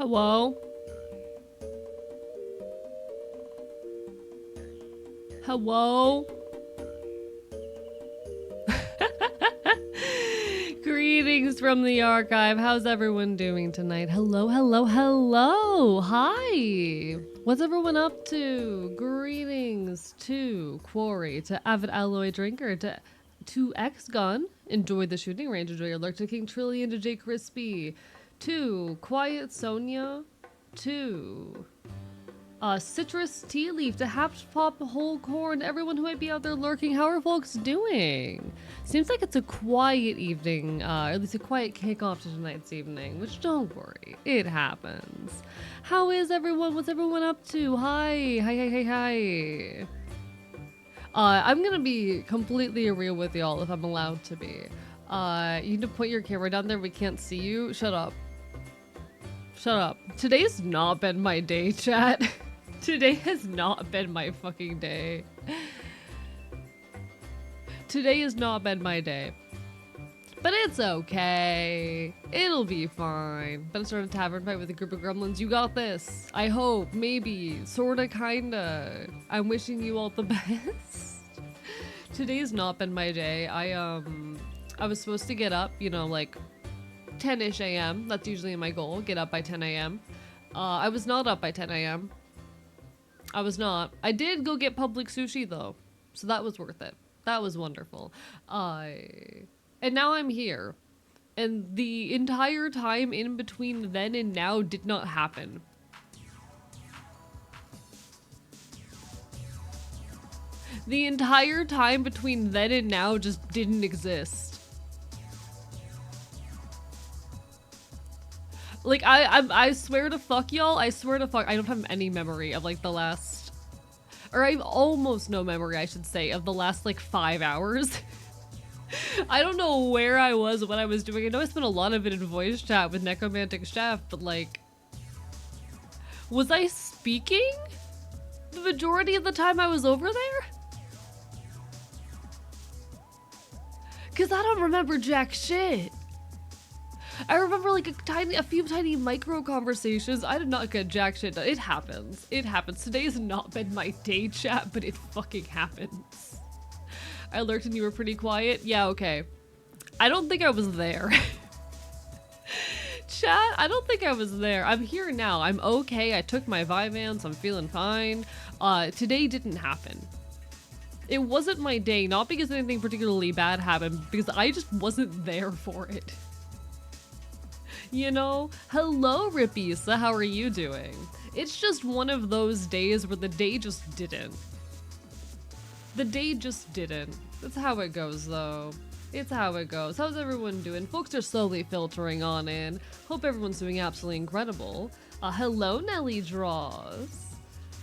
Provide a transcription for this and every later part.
Hello? Hello? Greetings from the archive. How's everyone doing tonight? Hello, hello, hello. Hi. What's everyone up to? Greetings to Quarry, to Avid Alloy Drinker, to X-Gun. Enjoy the shooting range. Enjoy your lurk. To King Trillion, to J Crispy, to Quiet Sonia, to Citrus Tea Leaf, to Haps Pop Whole Corn, everyone who might be out there lurking. How are folks doing? Seems like it's a quiet evening, or at least a quiet kickoff to tonight's evening, which don't worry, it happens. How is everyone? What's everyone up to? Hi, hi. I'm gonna be completely real with y'all if I'm allowed to be. You need to put your camera down there, we can't see you. Shut up. Shut up. Today's not been my day, chat. Today has not been my fucking day. Today has not been my day. But it's okay. It'll be fine. Been started a tavern fight with a group of gremlins. You got this. I hope. Maybe. Sorta, kinda. I'm wishing you all the best. Today's not been my day. I was supposed to get up, you know, like 10-ish a.m. That's usually my goal. Get up by 10 a.m. I was not up by 10 a.m. I was not. I did go get public sushi though, so that was worth it. That was wonderful. And now I'm here. And the entire time in between then and now did not happen. The entire time between then and now just didn't exist. Like, I swear to fuck, y'all. I swear to fuck. I don't have any memory of, like, the last... Or I have almost no memory, I should say, of the last, like, 5 hours. I don't know where I was, what I was doing. I know I spent a lot of it in voice chat with Necromantic Chef, but, like... Was I speaking? The majority of the time I was over there? Because I don't remember jack shit. I remember like a few tiny micro conversations. I did not get jack shit done. It happens. It happens. Today has not been my day, chat, but it fucking happens. I lurked and you were pretty quiet. Yeah, okay. I don't think I was there. Chat, I don't think I was there. I'm here now. I'm okay. I took my Vyvanse. I'm feeling fine. Today didn't happen. It wasn't my day, not because anything particularly bad happened, because I just wasn't there for it. You know? Hello, Ripisa, how are you doing? It's just one of those days where the day just didn't. The day just didn't. That's how it goes, though. It's how it goes. How's everyone doing? Folks are slowly filtering on in. Hope everyone's doing absolutely incredible. Hello, Nelly Draws.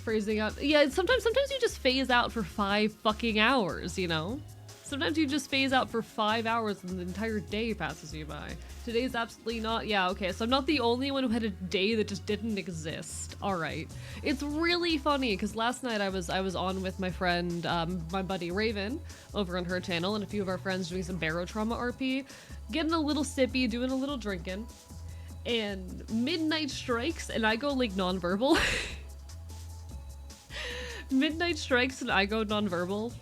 Phrasing out. Yeah, sometimes you just phase out for 5 fucking hours, you know? Sometimes you just phase out for 5 hours and the entire day passes you by. Today's absolutely not. Yeah, okay, so I'm not the only one who had a day that just didn't exist. All right. It's really funny because last night I was on with my friend, my buddy Raven, over on her channel, and a few of our friends doing some Barotrauma RP, getting a little sippy, doing a little drinking, and midnight strikes and I go like nonverbal. Midnight strikes and I go nonverbal.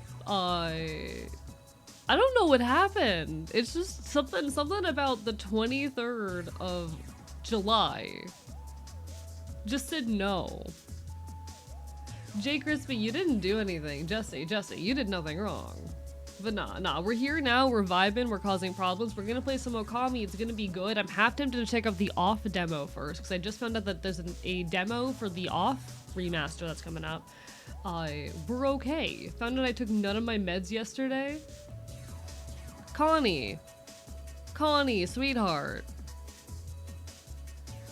I don't know what happened. It's just something about the 23rd of July. Just said no. Jay Crispy, you didn't do anything. Jesse, you did nothing wrong. But nah, we're here now, we're vibing, we're causing problems. We're gonna play some Okami, it's gonna be good. I'm half tempted to check out the Off demo first, because I just found out that there's a demo for the Off remaster that's coming out. We're okay. Found out I took none of my meds yesterday. Connie, sweetheart.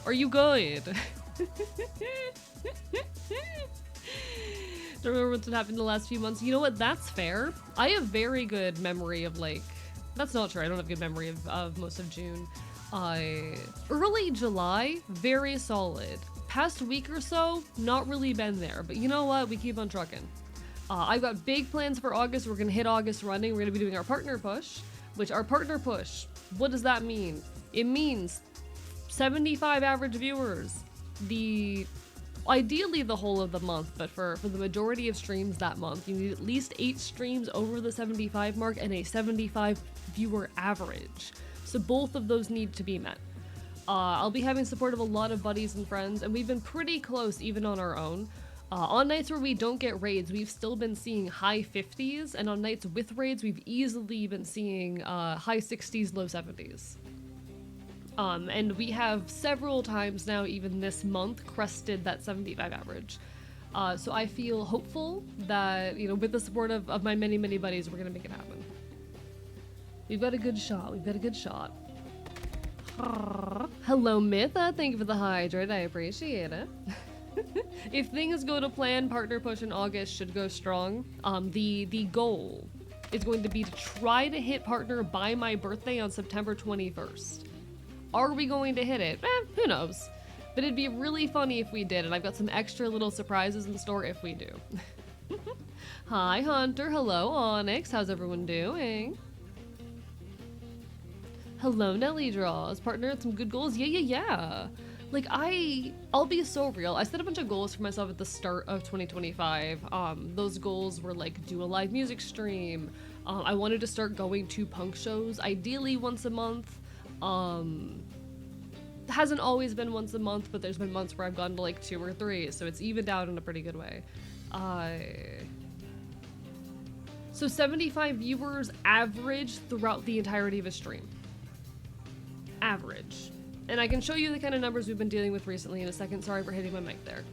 Are you good? Don't remember what's happened the last few months. You know what? That's fair. I have very good memory of like... That's not true. I don't have good memory of most of June. Early July, very solid. Past week or so, not really been there. But you know what? We keep on trucking. I've got big plans for August. We're going to hit August running. We're going to be doing our partner push. Which, our partner push, what does that mean? It means 75 average viewers. ideally the whole of the month, but for the majority of streams that month, you need at least 8 streams over the 75 mark and a 75 viewer average. So both of those need to be met. I'll be having support of a lot of buddies and friends, and we've been pretty close even on our own. On nights where we don't get raids, we've still been seeing high 50s, and on nights with raids, we've easily been seeing high 60s, low 70s. And we have several times now, even this month, crested that 75 average. So I feel hopeful that, you know, with the support of my many, many buddies, we're gonna make it happen. We've got a good shot. We've got a good shot. Hello, Mytha. Thank you for the hydrate. I appreciate it. If things go to plan, partner push in August should go strong. The goal is going to be to try to hit partner by my birthday on September 21st. Are we going to hit it? Who knows? But it'd be really funny if we did, and I've got some extra little surprises in store if we do. Hi, Hunter. Hello, Onyx. How's everyone doing? Hello, Nelly Draws. Partner had some good goals? Yeah. Like, I'll be so real. I set a bunch of goals for myself at the start of 2025. Those goals were like, do a live music stream. I wanted to start going to punk shows, ideally once a month. Hasn't always been once a month, but there's been months where I've gone to like 2 or 3, so it's evened out in a pretty good way. So 75 viewers average throughout the entirety of a stream. Average. And I can show you the kind of numbers we've been dealing with recently in a second. Sorry for hitting my mic there.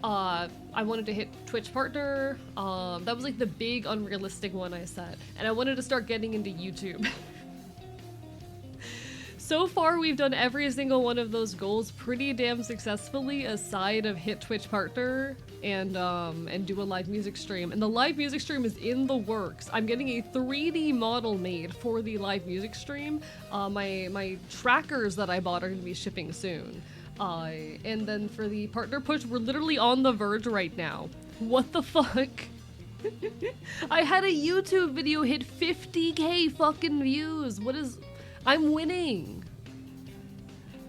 I wanted to hit Twitch partner. That was like the big unrealistic one I set. And I wanted to start getting into YouTube. So far, we've done every single one of those goals pretty damn successfully, aside of hit Twitch partner and do a live music stream. And the live music stream is in the works. I'm getting a 3D model made for the live music stream. My trackers that I bought are going to be shipping soon. And then for the partner push, we're literally on the verge right now. What the fuck? I had a YouTube video hit 50k fucking views. I'm winning.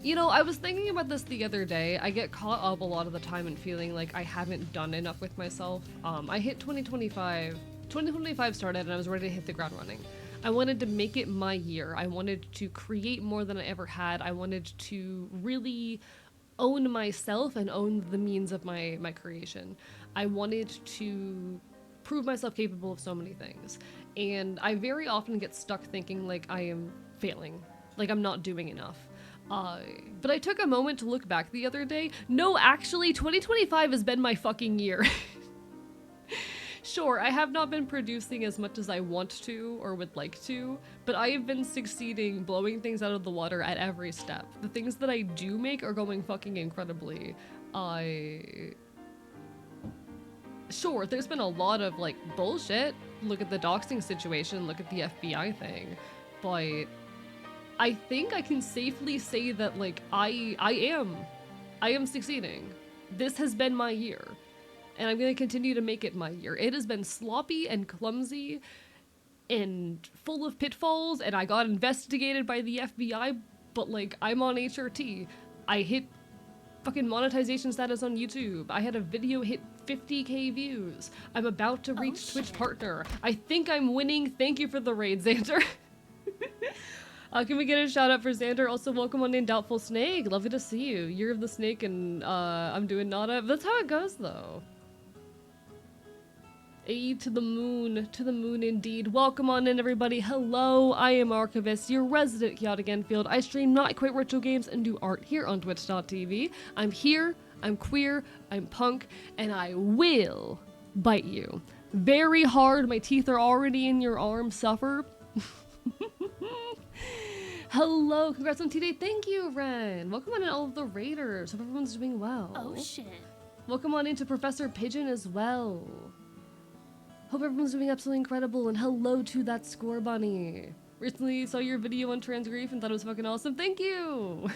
You know, I was thinking about this the other day. I get caught up a lot of the time and feeling like I haven't done enough with myself. I hit 2025. 2025 started and I was ready to hit the ground running. I wanted to make it my year. I wanted to create more than I ever had. I wanted to really own myself and own the means of my creation. I wanted to prove myself capable of so many things. And I very often get stuck thinking like I am failing, like I'm not doing enough. But I took a moment to look back the other day. No, actually, 2025 has been my fucking year. Sure, I have not been producing as much as I want to or would like to, but I have been succeeding, blowing things out of the water at every step. The things that I do make are going fucking incredibly. Sure, there's been a lot of, like, bullshit. Look at the doxing situation, look at the FBI thing. But I think I can safely say that, like, I am succeeding. This has been my year. And I'm going to continue to make it my year. It has been sloppy and clumsy and full of pitfalls, and I got investigated by the FBI, but, like, I'm on HRT. I hit fucking monetization status on YouTube. I had a video hit 50k views. I'm about to reach Twitch partner. I think I'm winning. Thank you for the raid, Xander. Can we get a shout out for Xander? Also, welcome on in Doubtful Snake. Lovely to see you. Year of the Snake and I'm doing nada. That's how it goes, though. A to the moon indeed. Welcome on in, everybody. Hello, I am Archivist, your resident chaotic Enfield. I stream not quite retro games and do art here on twitch.tv. I'm here, I'm queer, I'm punk, and I will bite you. Very hard, my teeth are already in your arm, suffer. Hello, congrats on T-Day. Thank you, Ren. Welcome on in all of the raiders. Hope everyone's doing well. Oh shit. Welcome on into Professor Pigeon as well. Hope everyone's doing absolutely incredible, and hello to that score bunny. Recently saw your video on trans grief and thought it was fucking awesome. Thank you.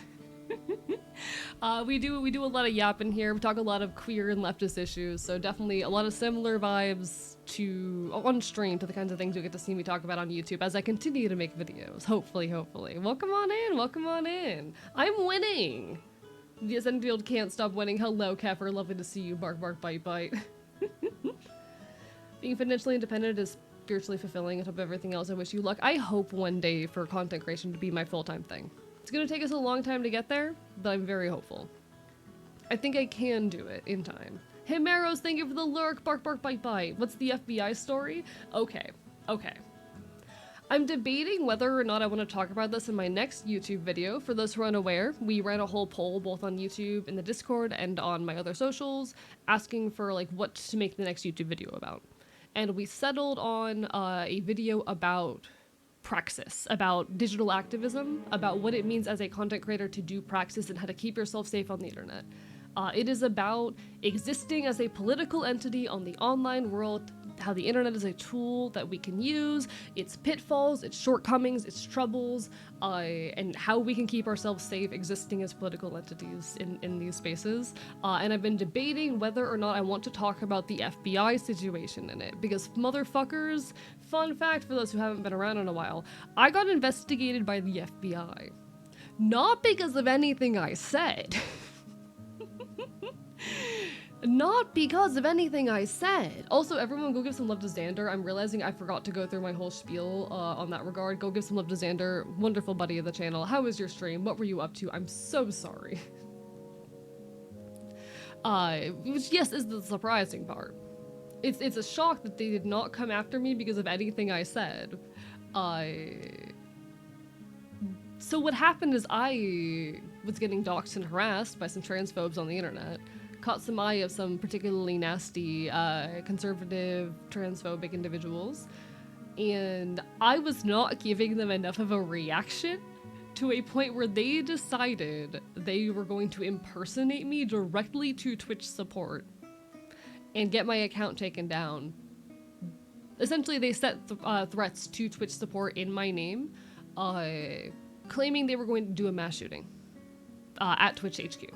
We do a lot of yapping here. We talk a lot of queer and leftist issues, so definitely a lot of similar vibes to on stream to the kinds of things you get to see me talk about on YouTube as I continue to make videos. Hopefully. Welcome on in. I'm winning. The Ascended Field can't stop winning. Hello, Kefir. Lovely to see you. Bark, bark, bite, bite. Being financially independent is spiritually fulfilling on top of everything else. I wish you luck. I hope one day for content creation to be my full-time thing. It's gonna take us a long time to get there, but I'm very hopeful. I think I can do it in time. Hey Maros, thank you for the lurk. Bark, bark, bite, bite. What's the FBI story? Okay. I'm debating whether or not I want to talk about this in my next YouTube video. For those who are unaware, we ran a whole poll both on YouTube, in the Discord, and on my other socials, asking for like what to make the next YouTube video about. And we settled on a video about praxis, about digital activism, about what it means as a content creator to do praxis and how to keep yourself safe on the internet. It is about existing as a political entity on the online world, how the internet is a tool that we can use, its pitfalls, its shortcomings, its troubles, and how we can keep ourselves safe existing as political entities in these spaces. And I've been debating whether or not I want to talk about the FBI situation in it, because motherfuckers, fun fact for those who haven't been around in a while, I got investigated by the FBI. Not because of anything I said. Not because of anything I said. Also, everyone go give some love to Xander. I'm realizing I forgot to go through my whole spiel on that regard. Go give some love to Xander. Wonderful buddy of the channel. How was your stream? What were you up to? I'm so sorry. Which, yes, is the surprising part. It's a shock that they did not come after me because of anything I said. So what happened is I was getting doxxed and harassed by some transphobes on the internet. Caught some eye of some particularly nasty, conservative, transphobic individuals, and I was not giving them enough of a reaction to a point where they decided they were going to impersonate me directly to Twitch support and get my account taken down. Essentially, they set threats to Twitch support in my name, claiming they were going to do a mass shooting at Twitch HQ.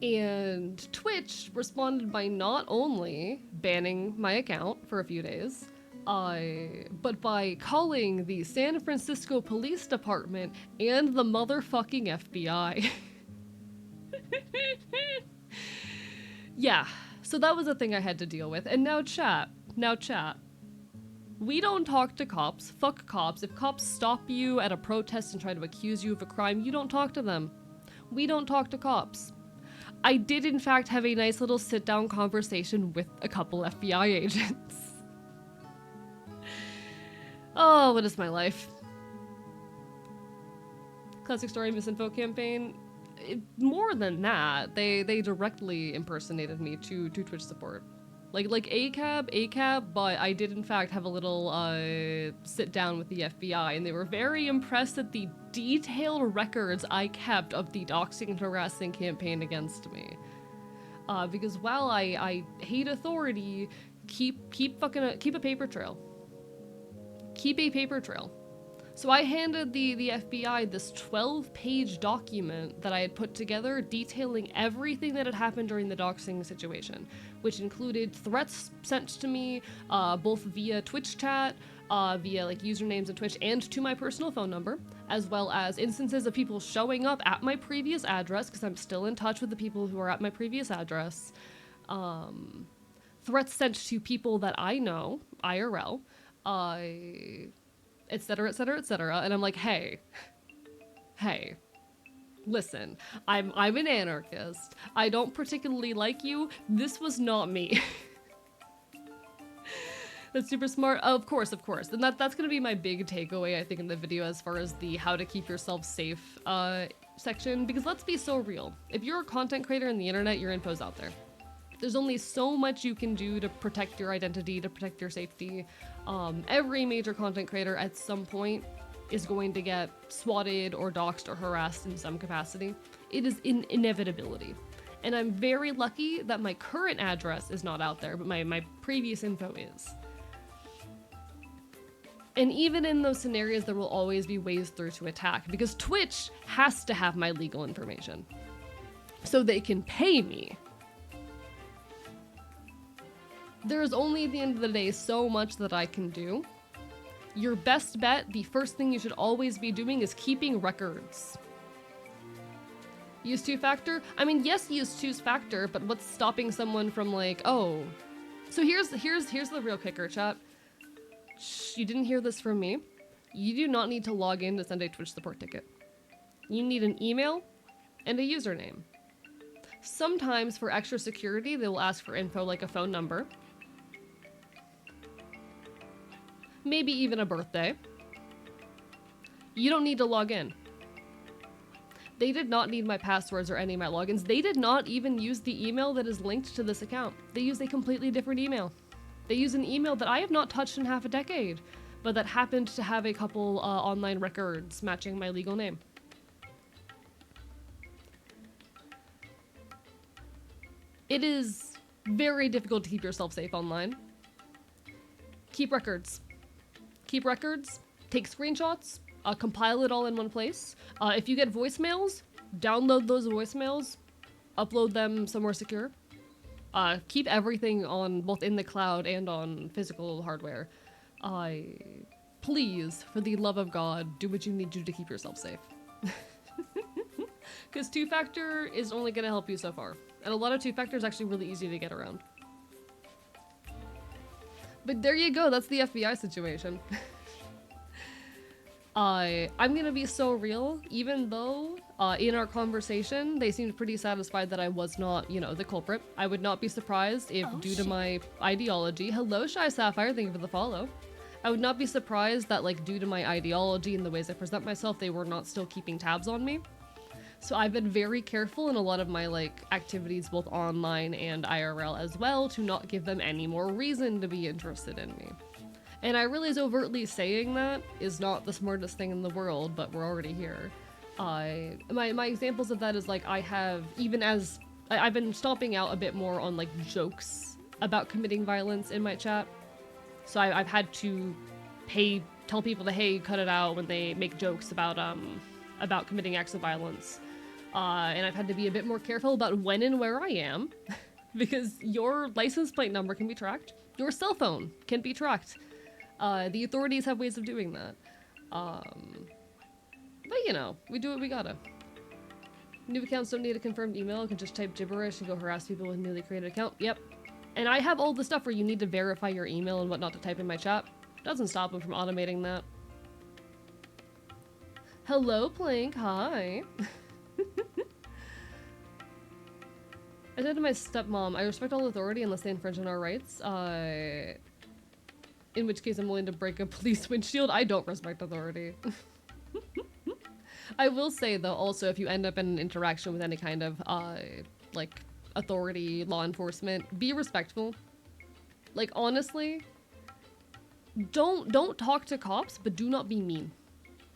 And Twitch responded by not only banning my account for a few days, but by calling the San Francisco Police Department and the motherfucking FBI. Yeah, so that was a thing I had to deal with. And now chat. We don't talk to cops. Fuck cops. If cops stop you at a protest and try to accuse you of a crime, you don't talk to them. We don't talk to cops. I did, in fact, have a nice little sit-down conversation with a couple FBI agents. Oh, what is my life? Classic story misinfo campaign. More than that, they directly impersonated me to Twitch support. Like ACAB, but I did in fact have a little sit down with the FBI, and they were very impressed at the detailed records I kept of the doxing and harassing campaign against me. Because while I hate authority, keep a paper trail. Keep a paper trail. So I handed the FBI this 12-page document that I had put together detailing everything that had happened during the doxing situation, which included threats sent to me, both via Twitch chat, via like usernames on Twitch, and to my personal phone number, as well as instances of people showing up at my previous address, because I'm still in touch with the people who are at my previous address, threats sent to people that I know, IRL, etc, etc, etc, and I'm like, hey, listen, I'm an anarchist, I don't particularly like you, this was not me. That's super smart. Oh, of course, and that's gonna be my big takeaway, I think, in the video as far as the how to keep yourself safe section, because let's be so real, if you're a content creator on the internet, your info's out there. There's only so much you can do to protect your identity, to protect your safety. Every major content creator at some point is going to get swatted or doxxed or harassed in some capacity. It is an inevitability. And I'm very lucky that my current address is not out there, but my previous info is. And even in those scenarios, there will always be ways through to attack, because Twitch has to have my legal information so they can pay me. There is only, at the end of the day, so much that I can do. Your best bet, the first thing you should always be doing, is keeping records. Use two-factor? I mean, yes, use two-factor, but what's stopping someone from like, oh. So here's the real kicker, chat. Shh, you didn't hear this from me. You do not need to log in to send a Twitch support ticket. You need an email and a username. Sometimes for extra security, they will ask for info like a phone number. Maybe even a birthday. You don't need to log in. They did not need my passwords or any of my logins. They did not even use the email that is linked to this account. They used a completely different email. They use an email that I have not touched in half a decade, but that happened to have a couple online records matching my legal name. It is very difficult to keep yourself safe online. Keep records. Keep records, take screenshots, compile it all in one place. If you get voicemails, download those voicemails, upload them somewhere secure. Keep everything on both in the cloud and on physical hardware. Please, for the love of God, do what you need to keep yourself safe. Because two-factor is only going to help you so far. And a lot of two-factor is actually really easy to get around. But there you go, that's the FBI situation. I'm gonna be so real, even though in our conversation they seemed pretty satisfied that I was not, you know, the culprit. I would not be surprised if due to my ideology— hello Shy Sapphire, thank you for the follow. I would not be surprised that like due to my ideology and the ways I present myself, they were not still keeping tabs on me. So I've been very careful in a lot of my like activities, both online and IRL as well, to not give them any more reason to be interested in me. And I realize overtly saying that is not the smartest thing in the world, but we're already here. My examples of that is like I've been stomping out a bit more on like jokes about committing violence in my chat. So I've had to tell people to, hey, cut it out when they make jokes about committing acts of violence. And I've had to be a bit more careful about when and where I am, because your license plate number can be tracked. Your cell phone can be tracked. The authorities have ways of doing that. But you know, we do what we gotta. New accounts don't need a confirmed email. You can just type gibberish and go harass people with a newly created account. Yep. And I have all the stuff where you need to verify your email and whatnot to type in my chat. Doesn't stop them from automating that. Hello, Plank. Hi. I said to my stepmom, I respect all authority unless they infringe on our rights. In which case I'm willing to break a police windshield. I don't respect authority. I will say though, also, if you end up in an interaction with any kind of, like, authority, law enforcement, be respectful. Like, honestly, don't talk to cops, but do not be mean.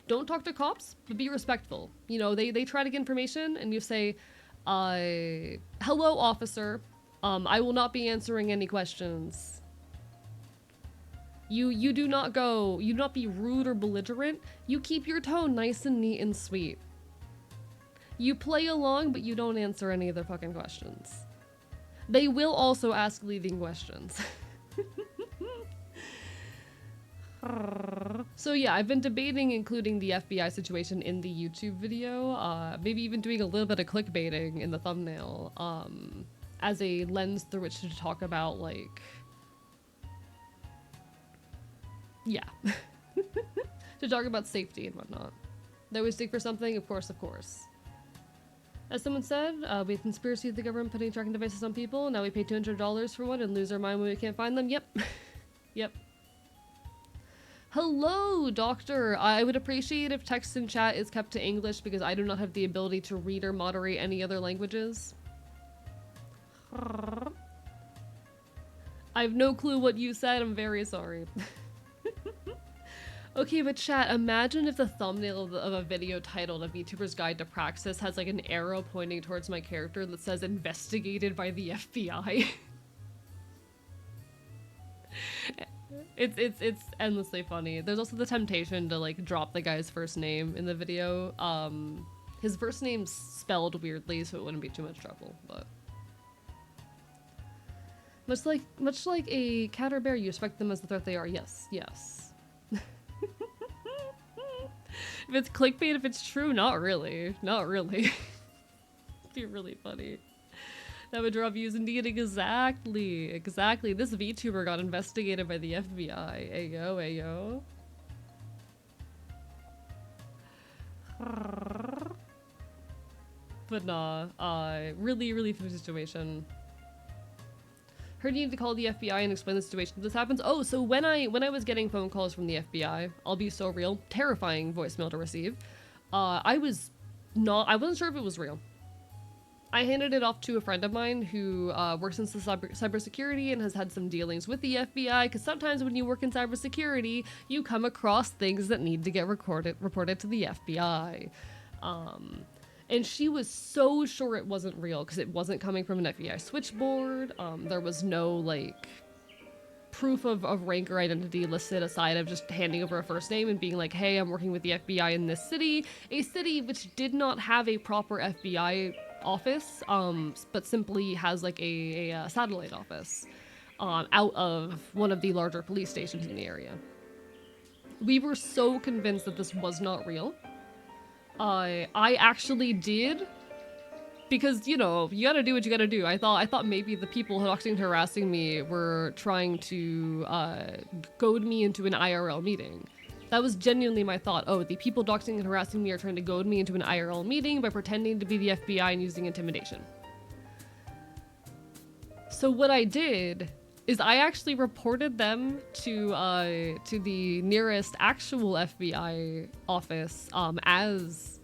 Don't talk to cops, but be respectful. You know, they try to get information and you say, hello, officer. I will not be answering any questions. You do not be rude or belligerent. You keep your tone nice and neat and sweet. You play along, but you don't answer any of their fucking questions. They will also ask leading questions. So yeah, I've been debating including the FBI situation in the YouTube video, maybe even doing a little bit of clickbaiting in the thumbnail, as a lens through which to talk about, like, yeah. To talk about safety and whatnot. They always dig for something, of course, of course. As someone said, we have conspiracy with the government putting tracking devices on people, now we pay $200 for one and lose our mind when we can't find them. Yep. Yep. Hello, doctor! I would appreciate if text in chat is kept to English because I do not have the ability to read or moderate any other languages. I have no clue what you said, I'm very sorry. Okay, but chat, imagine if the thumbnail of a video titled A VTuber's Guide to Praxis has like an arrow pointing towards my character that says investigated by the FBI. It's endlessly funny. There's also the temptation to like drop the guy's first name in the video. His first name's spelled weirdly, so it wouldn't be too much trouble, but much like a cat or bear, you respect them as the threat they are. Yes, yes. If it's clickbait, if it's true, not really. Not really. Be really funny. That would draw views indeed. Exactly. Exactly. This VTuber got investigated by the FBI. Ayo, ayo. But nah, really, really funny situation. Heard you need to call the FBI and explain the situation if this happens. Oh, so when I was getting phone calls from the FBI, I'll be so real, terrifying voicemail to receive. I wasn't sure if it was real. I handed it off to a friend of mine who works in cybersecurity and has had some dealings with the FBI, because sometimes when you work in cybersecurity, you come across things that need to get reported to the FBI. And she was so sure it wasn't real because it wasn't coming from an FBI switchboard. There was no, like, proof of rank or identity listed aside of just handing over a first name and being like, hey, I'm working with the FBI in this city. A city which did not have a proper FBI office, but simply has, like, a satellite office out of one of the larger police stations in the area. We were so convinced that this was not real. I actually did, because, you know, you gotta do what you gotta do. I thought maybe the people doxing and harassing me were trying to goad me into an IRL meeting. That was genuinely my thought. Oh, the people doxing and harassing me are trying to goad me into an IRL meeting by pretending to be the FBI and using intimidation. So what I did is I actually reported them to the nearest actual FBI office as,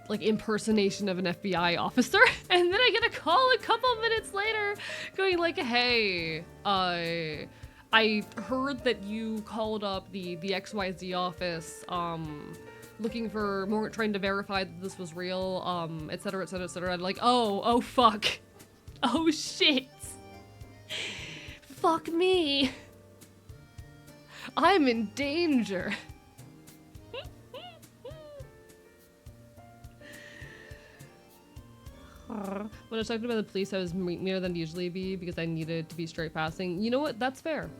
like, impersonation of an FBI officer. And then I get a call a couple minutes later going like, hey, I heard that you called up the XYZ office looking for more, trying to verify that this was real, etc, etc, etc. I'm like, oh fuck. Oh shit. Fuck me. I'm in danger. When I was talking about the police, I was meaner than usually be because I needed to be straight passing. You know what? That's fair.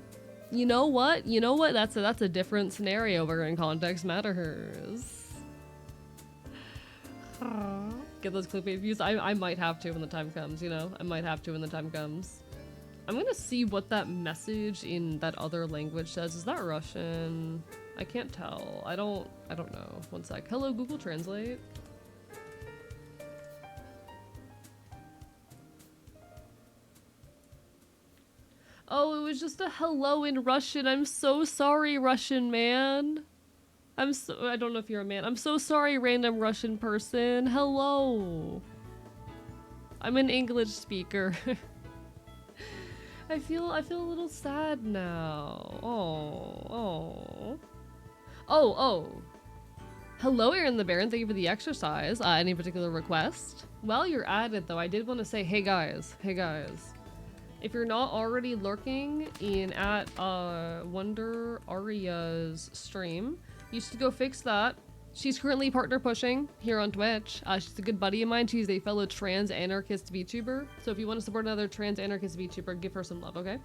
You know what? You know what? That's a different scenario where in context matters. Get those clickbait views. I might have to when the time comes, you know? I might have to when the time comes. I'm gonna see what that message in that other language says. Is that Russian? I can't tell. I don't know. One sec. Hello, Google Translate. Oh, it was just a hello in Russian. I'm so sorry, Russian man. I don't know if you're a man. I'm so sorry, random Russian person. Hello. I'm an English speaker. I feel a little sad now. Oh. Hello, Aaron the Baron. Thank you for the exercise. Any particular request? While you're at it, though, I did want to say, hey guys. If you're not already lurking in at Wonder Aria's stream, you should go fix that. She's currently partner pushing here on Twitch. She's a good buddy of mine. She's a fellow trans anarchist VTuber. So if you want to support another trans anarchist VTuber, give her some love, okay?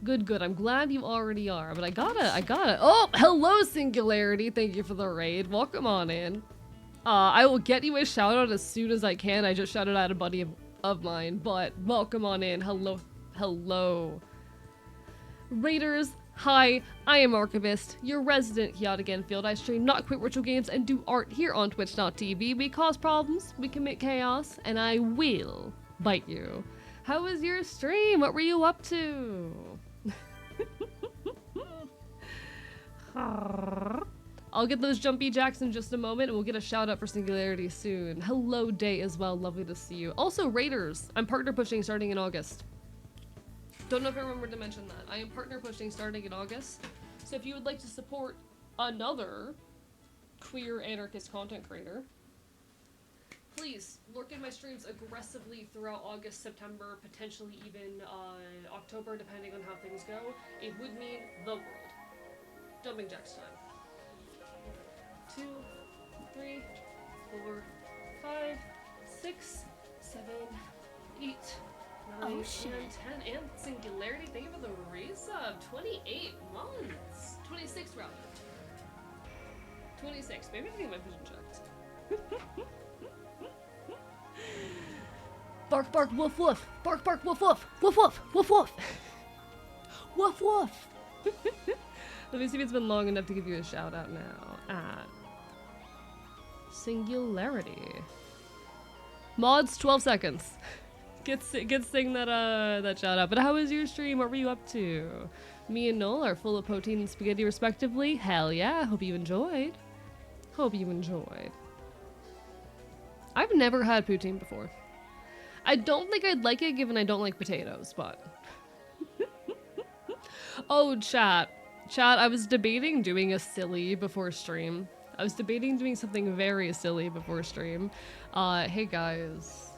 Good. I'm glad you already are, but I gotta. Oh, hello, Singularity. Thank you for the raid. Welcome on in. I will get you a shout out as soon as I can. I just shouted out a buddy of mine, but welcome on in. Hello. Raiders. Hi, I am Archivist, your resident Chaotic Enfield. I stream Not Quit Ritual Games and do art here on Twitch.tv. We cause problems, we commit chaos, and I will bite you. How was your stream? What were you up to? I'll get those jumpy jacks in just a moment, and we'll get a shout out for Singularity soon. Hello, Day, as well. Lovely to see you. Also, Raiders, I'm partner pushing starting in August. Don't know if I remember to mention that. I am partner pushing starting in August. So if you would like to support another queer anarchist content creator, please lurk in my streams aggressively throughout August, September, potentially even October, depending on how things go. It would mean the world. Jumping jacks time. 2, 3, 4, 5, 6, 7, 8, 9, and 10, and Singularity. Thank you for the resub. 28 months. 26 rather. 26. Maybe I can get my vision checked. Bark, bark, woof, woof. Bark, bark, woof, woof. Woof, woof, woof, woof. Woof, woof. Let me see if it's been long enough to give you a shout out now. At Singularity. Mods, 12 seconds. Get sing that shout out. But how was your stream? What were you up to? Me and Noel are full of poutine and spaghetti respectively. Hell yeah, hope you enjoyed. Hope you enjoyed. I've never had poutine before. I don't think I'd like it given I don't like potatoes, but... Oh, chat. Chat, I was debating doing a silly before stream. I was debating doing something very silly before stream. Hey guys.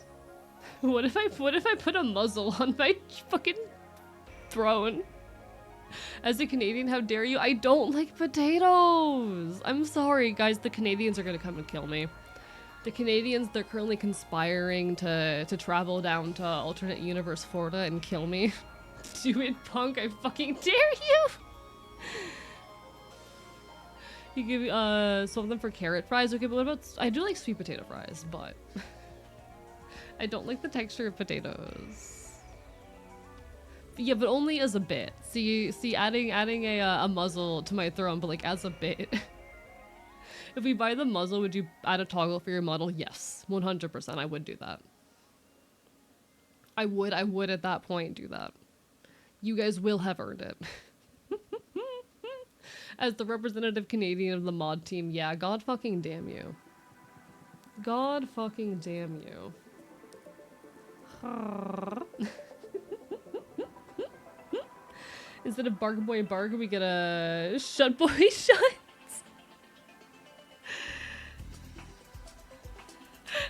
What if I put a muzzle on my fucking throne? As a Canadian, how dare you? I don't like potatoes! I'm sorry, guys, the Canadians are gonna come and kill me. The Canadians, they're currently conspiring to travel down to alternate universe Florida and kill me. Do it, punk, I fucking dare you! You give something for carrot fries, okay, but what about... I do like sweet potato fries, but... I don't like the texture of potatoes. Yeah, but only as a bit. See, adding a muzzle to my throne, but like as a bit. If we buy the muzzle, would you add a toggle for your model? Yes, 100%. I would do that. I would at that point do that. You guys will have earned it. As the representative Canadian of the mod team, yeah, God fucking damn you. God fucking damn you. Instead of bark boy bark, we get a shut boy shut.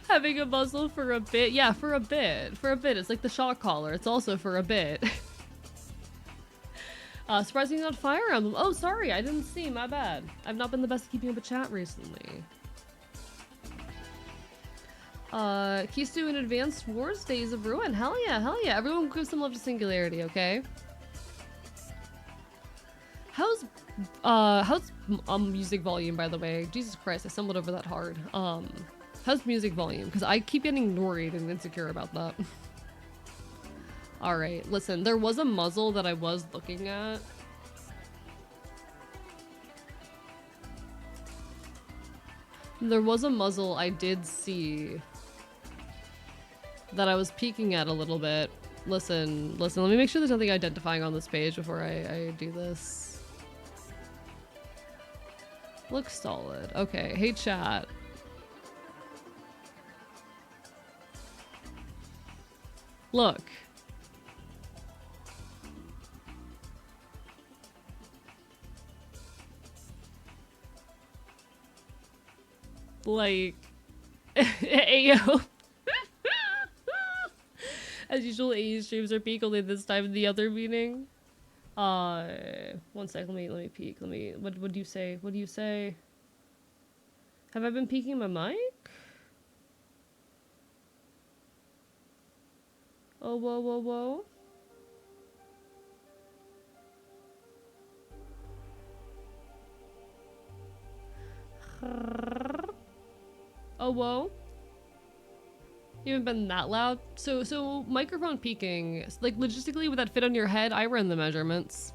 Having a muzzle for a bit. Yeah, for a bit. For a bit. It's like the shock collar. It's also for a bit. Surprisingly not Fire Emblem. Oh, sorry. I didn't see. My bad. I've not been the best at keeping up with chat recently. Keys to an Advanced Wars, Days of Ruin. Hell yeah, hell yeah. Everyone give some love to Singularity, okay? How's music volume, by the way? Jesus Christ, I stumbled over that hard. How's music volume? Because I keep getting worried and insecure about that. Alright, listen, there was a muzzle that I was looking at. There was a muzzle I did see that I was peeking at a little bit. Listen, let me make sure there's nothing identifying on this page before I do this. Looks solid. Okay, hey chat. Look. Like, Ayo. As usual, AE streams are peak only this time in the other meeting. 1 sec, let me peek. What do you say? What do you say? Have I been peeking my mic? Oh, whoa, whoa, whoa. Oh, whoa. You haven't been that loud? So microphone peaking, like logistically would that fit on your head? I ran the measurements.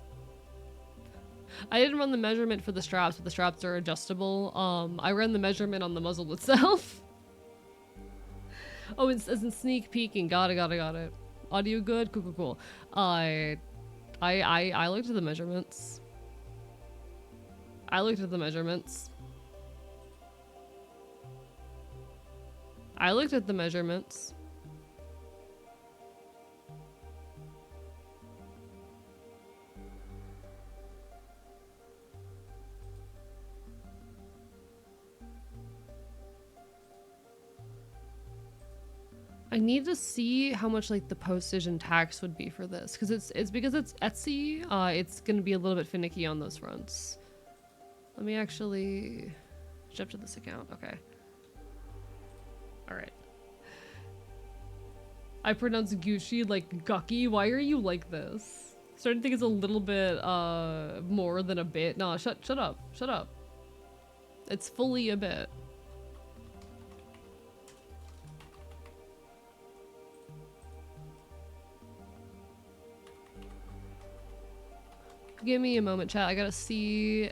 I didn't run the measurement for the straps, but the straps are adjustable. I ran the measurement on the muzzle itself. Oh, it's as in sneak peeking. Got it. Audio good? Cool. I looked at the measurements. I looked at the measurements. I need to see how much like the postage and tax would be for this, because it's because it's Etsy. It's gonna be a little bit finicky on those fronts. Let me actually jump to this account. Okay. All right. I pronounce Gucci like Gucky. Why are you like this? Starting to think it's a little bit more than a bit. No, shut up. It's fully a bit. Give me a moment, chat. I gotta see.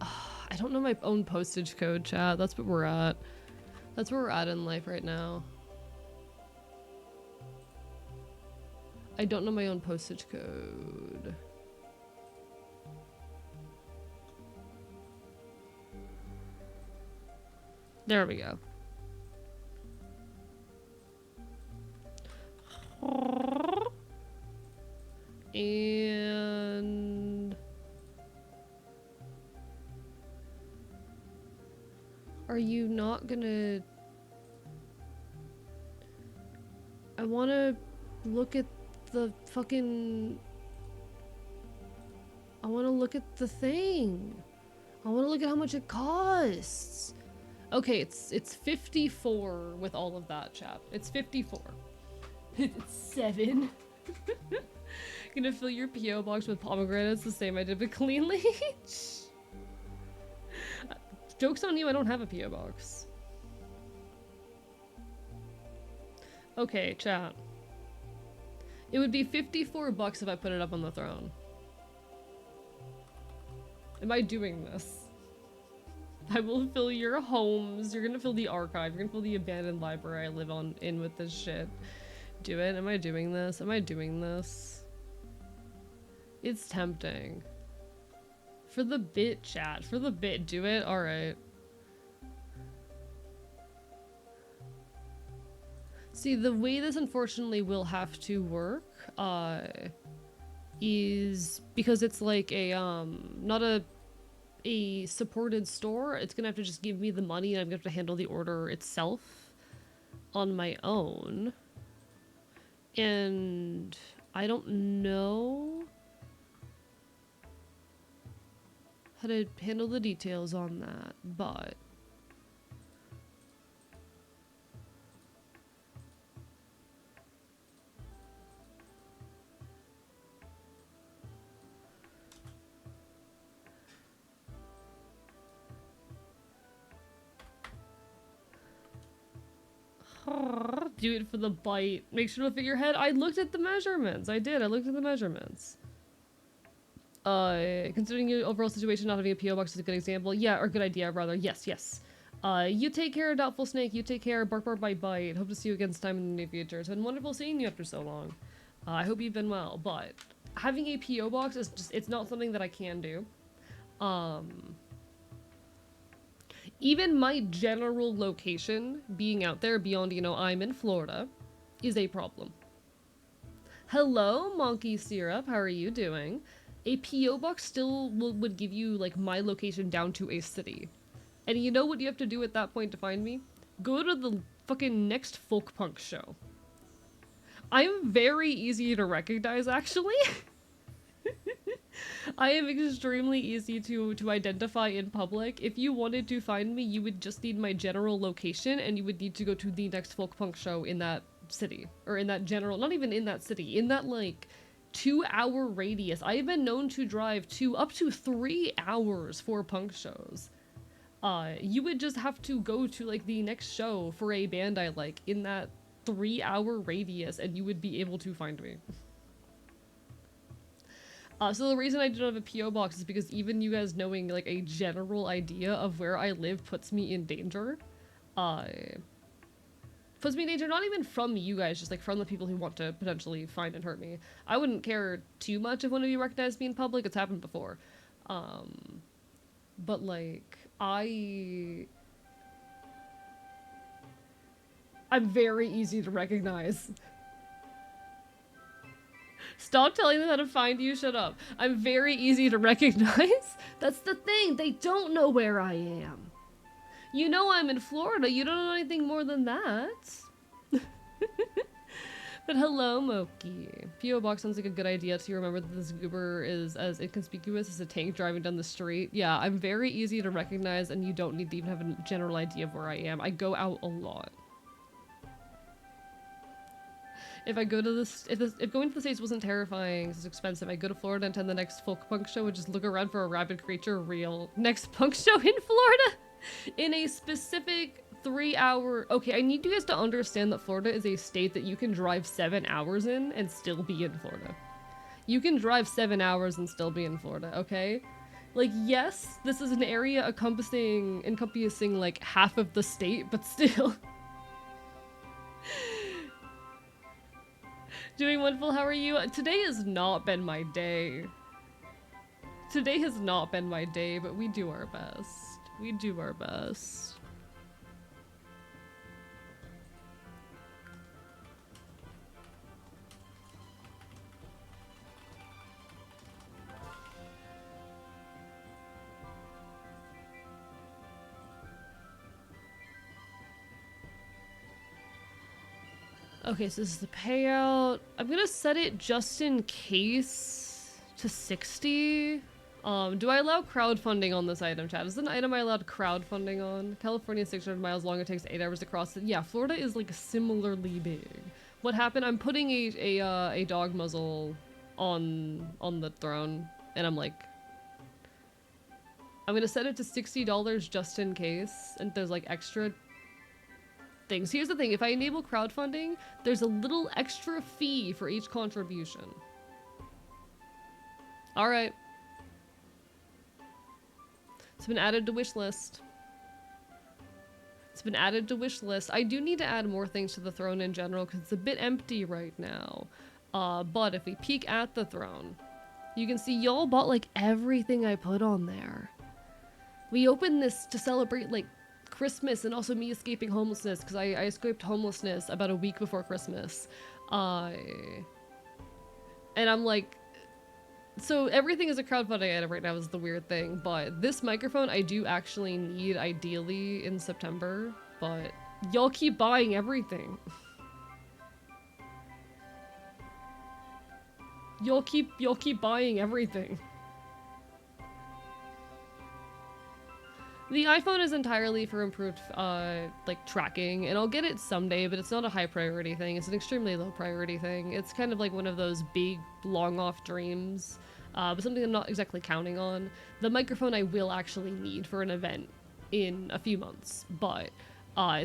I don't know my own postage code, chat. That's what we're at. That's where we're at in life right now. I don't know my own postage code. There we go. And are you not gonna... I wanna look at the fucking... I wanna look at the thing. I wanna look at how much it costs. Okay, it's 54 with all of that, chap. It's 54. It's 7. Gonna fill your P.O. box with pomegranates the same I did with Clean Leech. Joke's on you, I don't have a P.O. box. Okay, chat. It would be 54 bucks if I put it up on the throne. Am I doing this? I will fill your homes. You're gonna fill the archive. You're gonna fill the abandoned library I live in with this shit. Do it. Am I doing this? Am I doing this? It's tempting. For the bit, chat. For the bit. Do it? Alright. See, the way this unfortunately will have to work, is because it's like a, not a supported store. It's gonna have to just give me the money and I'm gonna have to handle the order itself on my own. And I don't know how to handle the details on that, but do it for the bite. Make sure to fit your head. I looked at the measurements. I did. I looked at the measurements. Considering your overall situation, not having a P.O. box is a good example. Yeah, or good idea, rather. Yes, yes. You take care, Doubtful Snake. You take care, Bark Bark Bite Bite. Hope to see you again sometime in the near future. It's been wonderful seeing you after so long. I hope you've been well, but having a P.O. box is just, it's not something that I can do. Even my general location being out there beyond, you know, I'm in Florida is a problem. Hello, Monkey Syrup. How are you doing? A P.O. box still would give you, like, my location down to a city. And you know what you have to do at that point to find me? Go to the fucking next folk punk show. I'm very easy to recognize, actually. I am extremely easy to identify in public. If you wanted to find me, you would just need my general location and you would need to go to the next folk punk show in that city. Or in that general, not even in that city, in that, like, 2-hour radius. I have been known to drive up to 3 hours for punk shows. You would just have to go to, like, the next show for a band I like in that 3-hour radius and you would be able to find me. So the reason I don't have a P.O. box is because even you guys knowing, like, a general idea of where I live puts me in danger. Puts me in danger not even from you guys, just, like, from the people who want to potentially find and hurt me. I wouldn't care too much if one of you recognized me in public. It's happened before. But, like, I'm very easy to recognize. Stop telling them how to find you, shut up. I'm very easy to recognize. That's the thing, they don't know where I am. You know I'm in Florida, you don't know anything more than that. But hello, Moki. P.O. box sounds like a good idea to remember that this goober is as inconspicuous as a tank driving down the street. Yeah, I'm very easy to recognize and you don't need to even have a general idea of where I am. I go out a lot. If I go to this, if going to the States wasn't terrifying, it's expensive, I go to Florida and attend the next folk punk show and just look around for a rabid creature real. Next punk show in Florida? In a specific 3-hour... Okay, I need you guys to understand that Florida is a state that you can drive 7 hours in and still be in Florida. You can drive 7 hours and still be in Florida, okay? Like, yes, this is an area encompassing like half of the state, but still. Doing wonderful, how are you? Today has not been my day. Today has not been my day, but we do our best. We do our best. Okay, so this is the payout. I'm gonna set it just in case to 60. Do I allow crowdfunding on this item, chat? Is it an item I allowed crowdfunding on? California is 600 miles long. It takes 8 hours to cross it. Yeah, Florida is like similarly big. What happened? I'm putting a dog muzzle on the throne, and I'm like, I'm gonna set it to $60 just in case, and there's like extra things. Here's the thing, if I enable crowdfunding, there's a little extra fee for each contribution. Alright. It's been added to wish list. It's been added to wish list. I do need to add more things to the throne in general because it's a bit empty right now. But if we peek at the throne, you can see y'all bought like everything I put on there. We opened this to celebrate like Christmas and also me escaping homelessness because I escaped homelessness about a week before Christmas. And I'm like, so everything is a crowdfunding item right now is the weird thing, but this microphone I do actually need ideally in September, but y'all keep buying everything. Y'all keep buying everything. The iPhone is entirely for improved, like, tracking, and I'll get it someday, but it's not a high priority thing. It's an extremely low priority thing. It's kind of like one of those big, long-off dreams, but something I'm not exactly counting on. The microphone I will actually need for an event in a few months, but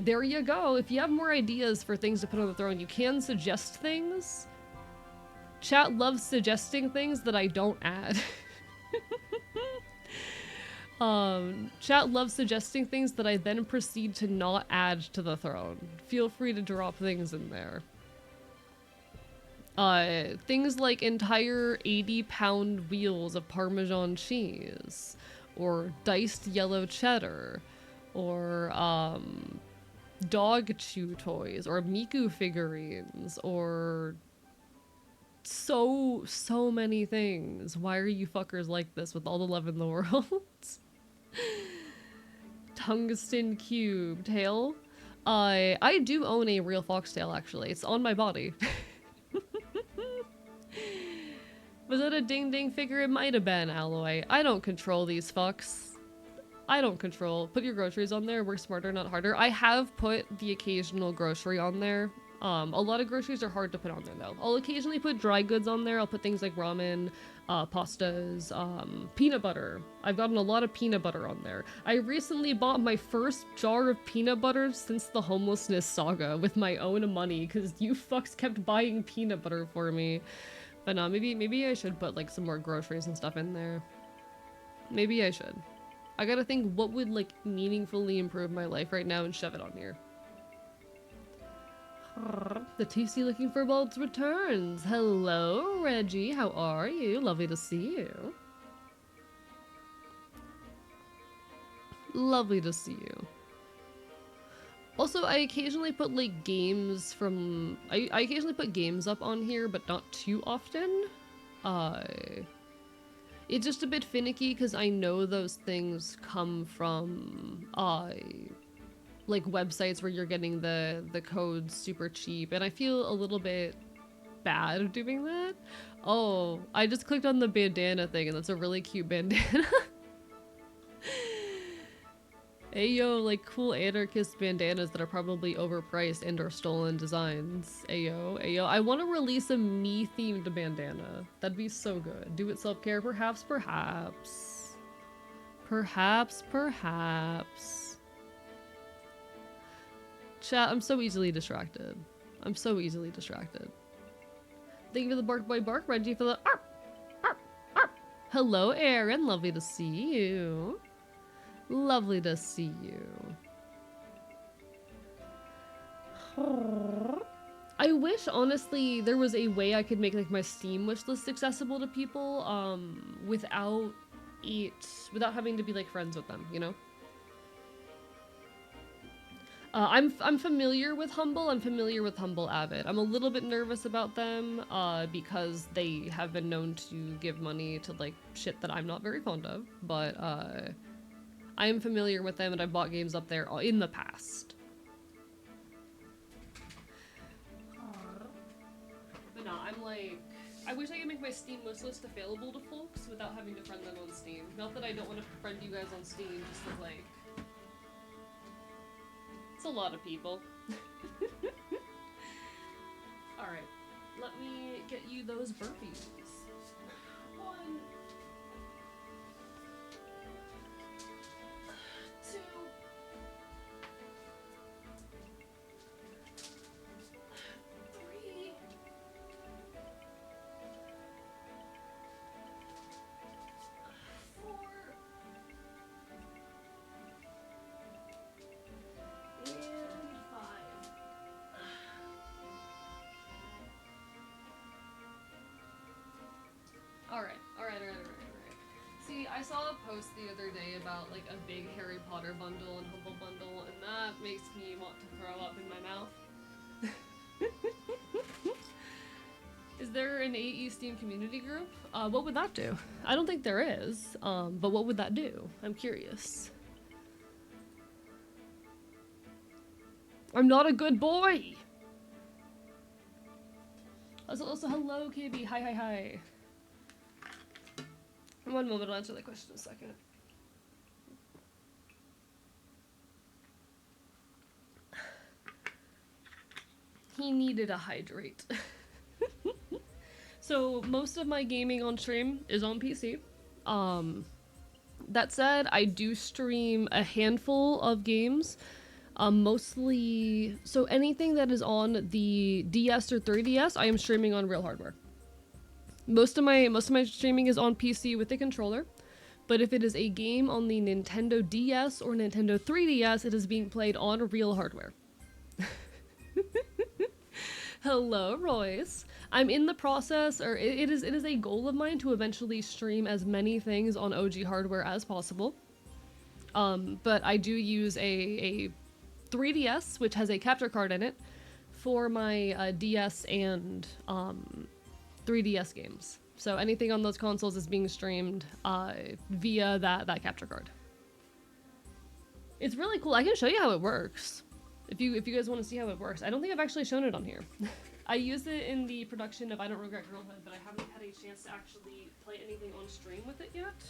there you go. If you have more ideas for things to put on the throne, you can suggest things. Chat loves suggesting things that I don't add. Chat loves suggesting things that I then proceed to not add to the throne. Feel free to drop things in there. Things like entire 80-pound wheels of Parmesan cheese, or diced yellow cheddar, or, dog chew toys, or Miku figurines, or so many things. Why are you fuckers like this with all the love in the world? Tungsten cube tail. I do own a real foxtail actually. It's on my body. Was that a ding ding figure? It might have been, Alloy. I don't control these fucks. I don't control. Put your groceries on there. Work smarter, not harder. I have put the occasional grocery on there. A lot of groceries are hard to put on there though. I'll occasionally put dry goods on there. I'll put things like ramen, pastas, peanut butter. I've gotten a lot of peanut butter on there. I recently bought my first jar of peanut butter since the homelessness saga with my own money because you fucks kept buying peanut butter for me. But no, maybe I should put like some more groceries and stuff in there. Maybe I should. I gotta think what would like meaningfully improve my life right now and shove it on here. The TC looking for bulbs returns. Hello, Reggie. How are you? Lovely to see you. Lovely to see you. Also, I occasionally put like games from... I occasionally put games up on here, but not too often. It's just a bit finicky because I know those things come from like websites where you're getting the codes super cheap, and I feel a little bit bad doing that. Oh, I just clicked on the bandana thing and that's a really cute bandana. Ayo, like cool anarchist bandanas that are probably overpriced and or stolen designs. Ayo. I want to release a me-themed bandana. That'd be so good. Do it self-care, perhaps. Chat, I'm so easily distracted. Thank you for the bark boy bark, Reggie for the Hello, Aaron. Lovely to see you. Lovely to see you. I wish, honestly, there was a way I could make like my Steam wishlist accessible to people, without having to be like friends with them, you know? I'm familiar with Humble. I'm familiar with Humble Avid. I'm a little bit nervous about them, because they have been known to give money to like shit that I'm not very fond of. But I am familiar with them, and I've bought games up there in the past. But no, I'm like, I wish I could make my Steam wishlist available to folks without having to friend them on Steam. Not that I don't want to friend you guys on Steam, just as like, it's a lot of people. Alright, let me get you those burpees. 1, 2, 3, 4, and 5. Alright. See, I saw a post the other day about like a big Harry Potter bundle and Humble bundle, and that makes me want to throw up in my mouth. Is there an AE Steam community group? What would that do? I don't think there is, but what would that do? I'm curious. I'm not a good boy! Also hello, KB. Hi. One moment, I'll answer that question in a second. He needed a hydrate. So, most of my gaming on stream is on PC. That said, I do stream a handful of games. Mostly... So, anything that is on the DS or 3DS, I am streaming on real hardware. Most of my streaming is on PC with the controller, but if it is a game on the Nintendo DS or Nintendo 3DS, it is being played on real hardware. Hello, Royce. I'm in the process, or it is a goal of mine to eventually stream as many things on OG hardware as possible. But I do use a 3DS, which has a capture card in it, for my DS and 3DS games. So anything on those consoles is being streamed via that capture card. It's really cool. I can show you how it works. If you guys want to see how it works. I don't think I've actually shown it on here. I used it in the production of I Don't Regret Girlhood, but I haven't had a chance to actually play anything on stream with it yet.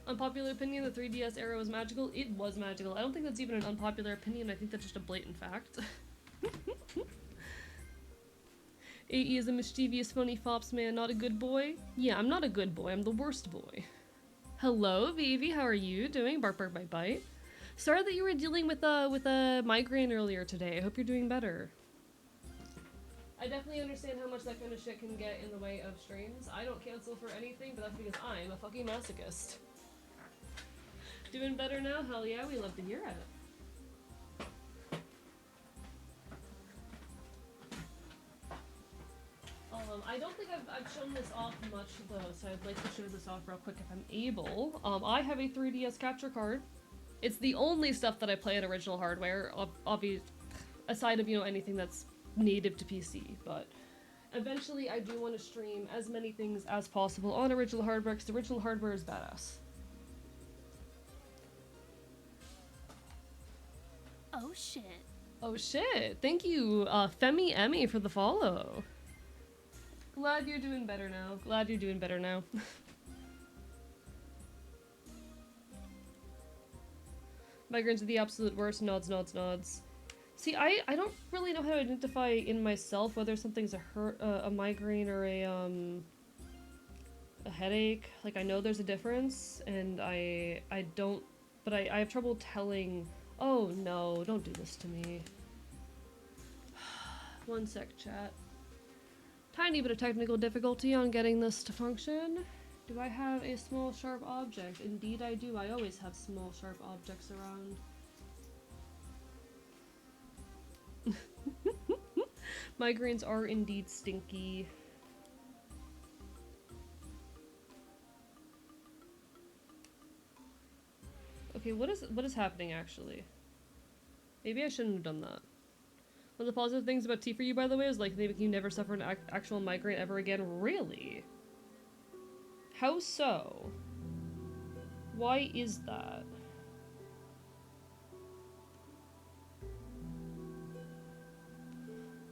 Unpopular opinion, the 3DS era was magical. It was magical. I don't think that's even an unpopular opinion. I think that's just a blatant fact. AE is a mischievous, funny fops man, not a good boy. Yeah, I'm not a good boy. I'm the worst boy. Hello, Vivi. How are you doing? Bark, bark, bite, bite. Sorry that you were dealing with a migraine earlier today. I hope you're doing better. I definitely understand how much that kind of shit can get in the way of streams. I don't cancel for anything, but that's because I'm a fucking masochist. Doing better now? Hell yeah, we love to hear it. I don't think I've shown this off much though, so I'd like to show this off real quick if I'm able. I have a 3DS capture card. It's the only stuff that I play on original hardware, aside of, you know, anything that's native to PC, but eventually I do want to stream as many things as possible on original hardware, because the original hardware is badass. Oh shit. Oh shit! Thank you, Femi Emmy, for the follow. Glad you're doing better now. Glad you're doing better now. Migraines are the absolute worst. Nods, nods, nods. See, I don't really know how to identify in myself whether something's a migraine or a headache. Like, I know there's a difference, and I don't, but I have trouble telling. Oh no, don't do this to me. One sec, chat. Tiny bit of technical difficulty on getting this to function. Do I have a small sharp object? Indeed I do. I always have small sharp objects around. Migraines are indeed stinky. Okay, what is happening actually? Maybe I shouldn't have done that. One of the positive things about tea for you, by the way, is like they make you never suffer an actual migraine ever again. Really? How so? Why is that?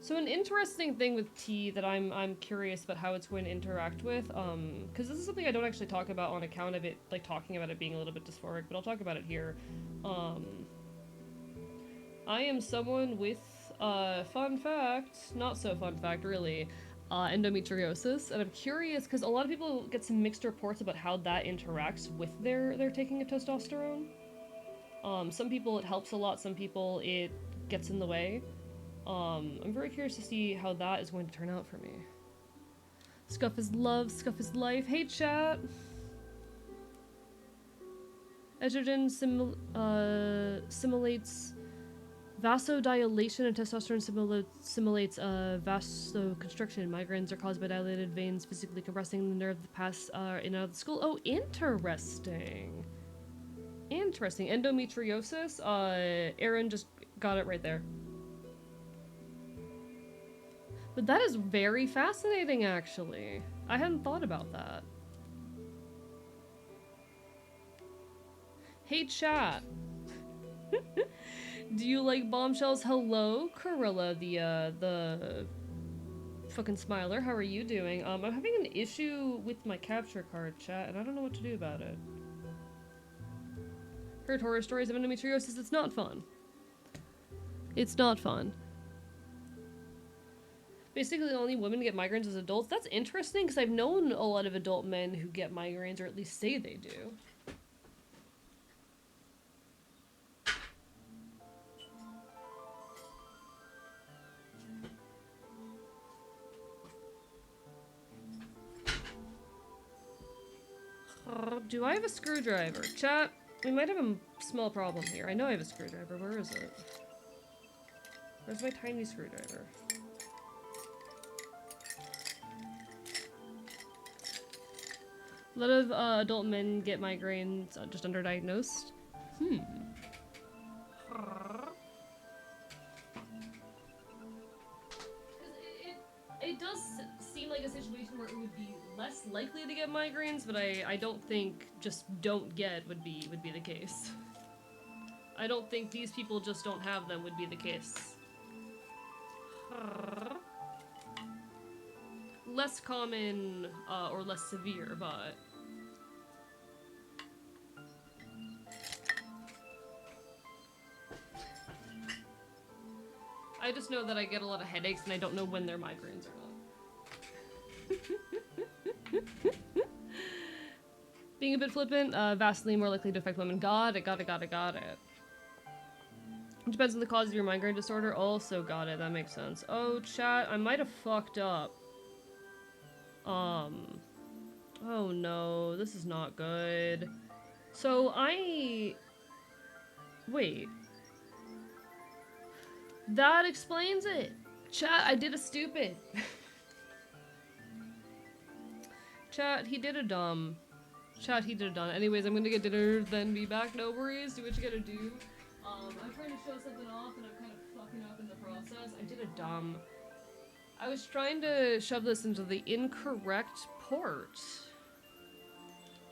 So an interesting thing with tea that I'm curious about how it's going to interact with, because this is something I don't actually talk about on account of it, like talking about it being a little bit dysphoric, but I'll talk about it here. I am someone with, fun fact, not so fun fact really, endometriosis, and I'm curious because a lot of people get some mixed reports about how that interacts with their taking of testosterone. Some people it helps a lot, some people it gets in the way. I'm very curious to see how that is going to turn out for me. Scuff is love, scuff is life. Hey chat! Estrogen simulates vasodilation and testosterone simulates vasoconstriction. Migraines are caused by dilated veins physically compressing the nerve that pass in and out of the skull. Oh, interesting. Interesting. Endometriosis. Aaron just got it right there. But that is very fascinating, actually. I hadn't thought about that. Hey, chat. Do you like bombshells? Hello, Corilla, the fucking smiler. How are you doing? I'm having an issue with my capture card, chat, and I don't know what to do about it. Heard horror stories of endometriosis. It's not fun. It's not fun. Basically, only women get migraines as adults. That's interesting, because I've known a lot of adult men who get migraines, or at least say they do. Do I have a screwdriver? Chat, we might have a small problem here. I know I have a screwdriver. Where is it? Where's my tiny screwdriver? A lot of adult men get migraines just underdiagnosed. It does seem like a situation where it would be less likely to get migraines, but I don't think just don't get would be the case. I don't think these people just don't have them would be the case. Less common or less severe, but I just know that I get a lot of headaches and I don't know when they're migraines or not. Being a bit flippant, vastly more likely to affect women. Got it. It depends on the cause of your migraine disorder. Also got it, that makes sense. Oh, chat, I might have fucked up. Oh no, this is not good. So wait. That explains it. Chat, I did a stupid. Chat, he did a dumb. Chat, he did a dumb. Anyways, I'm gonna get dinner, then be back. No worries, do what you gotta do. I'm trying to show something off and I'm kind of fucking up in the process. I did a dumb. I was trying to shove this into the incorrect port.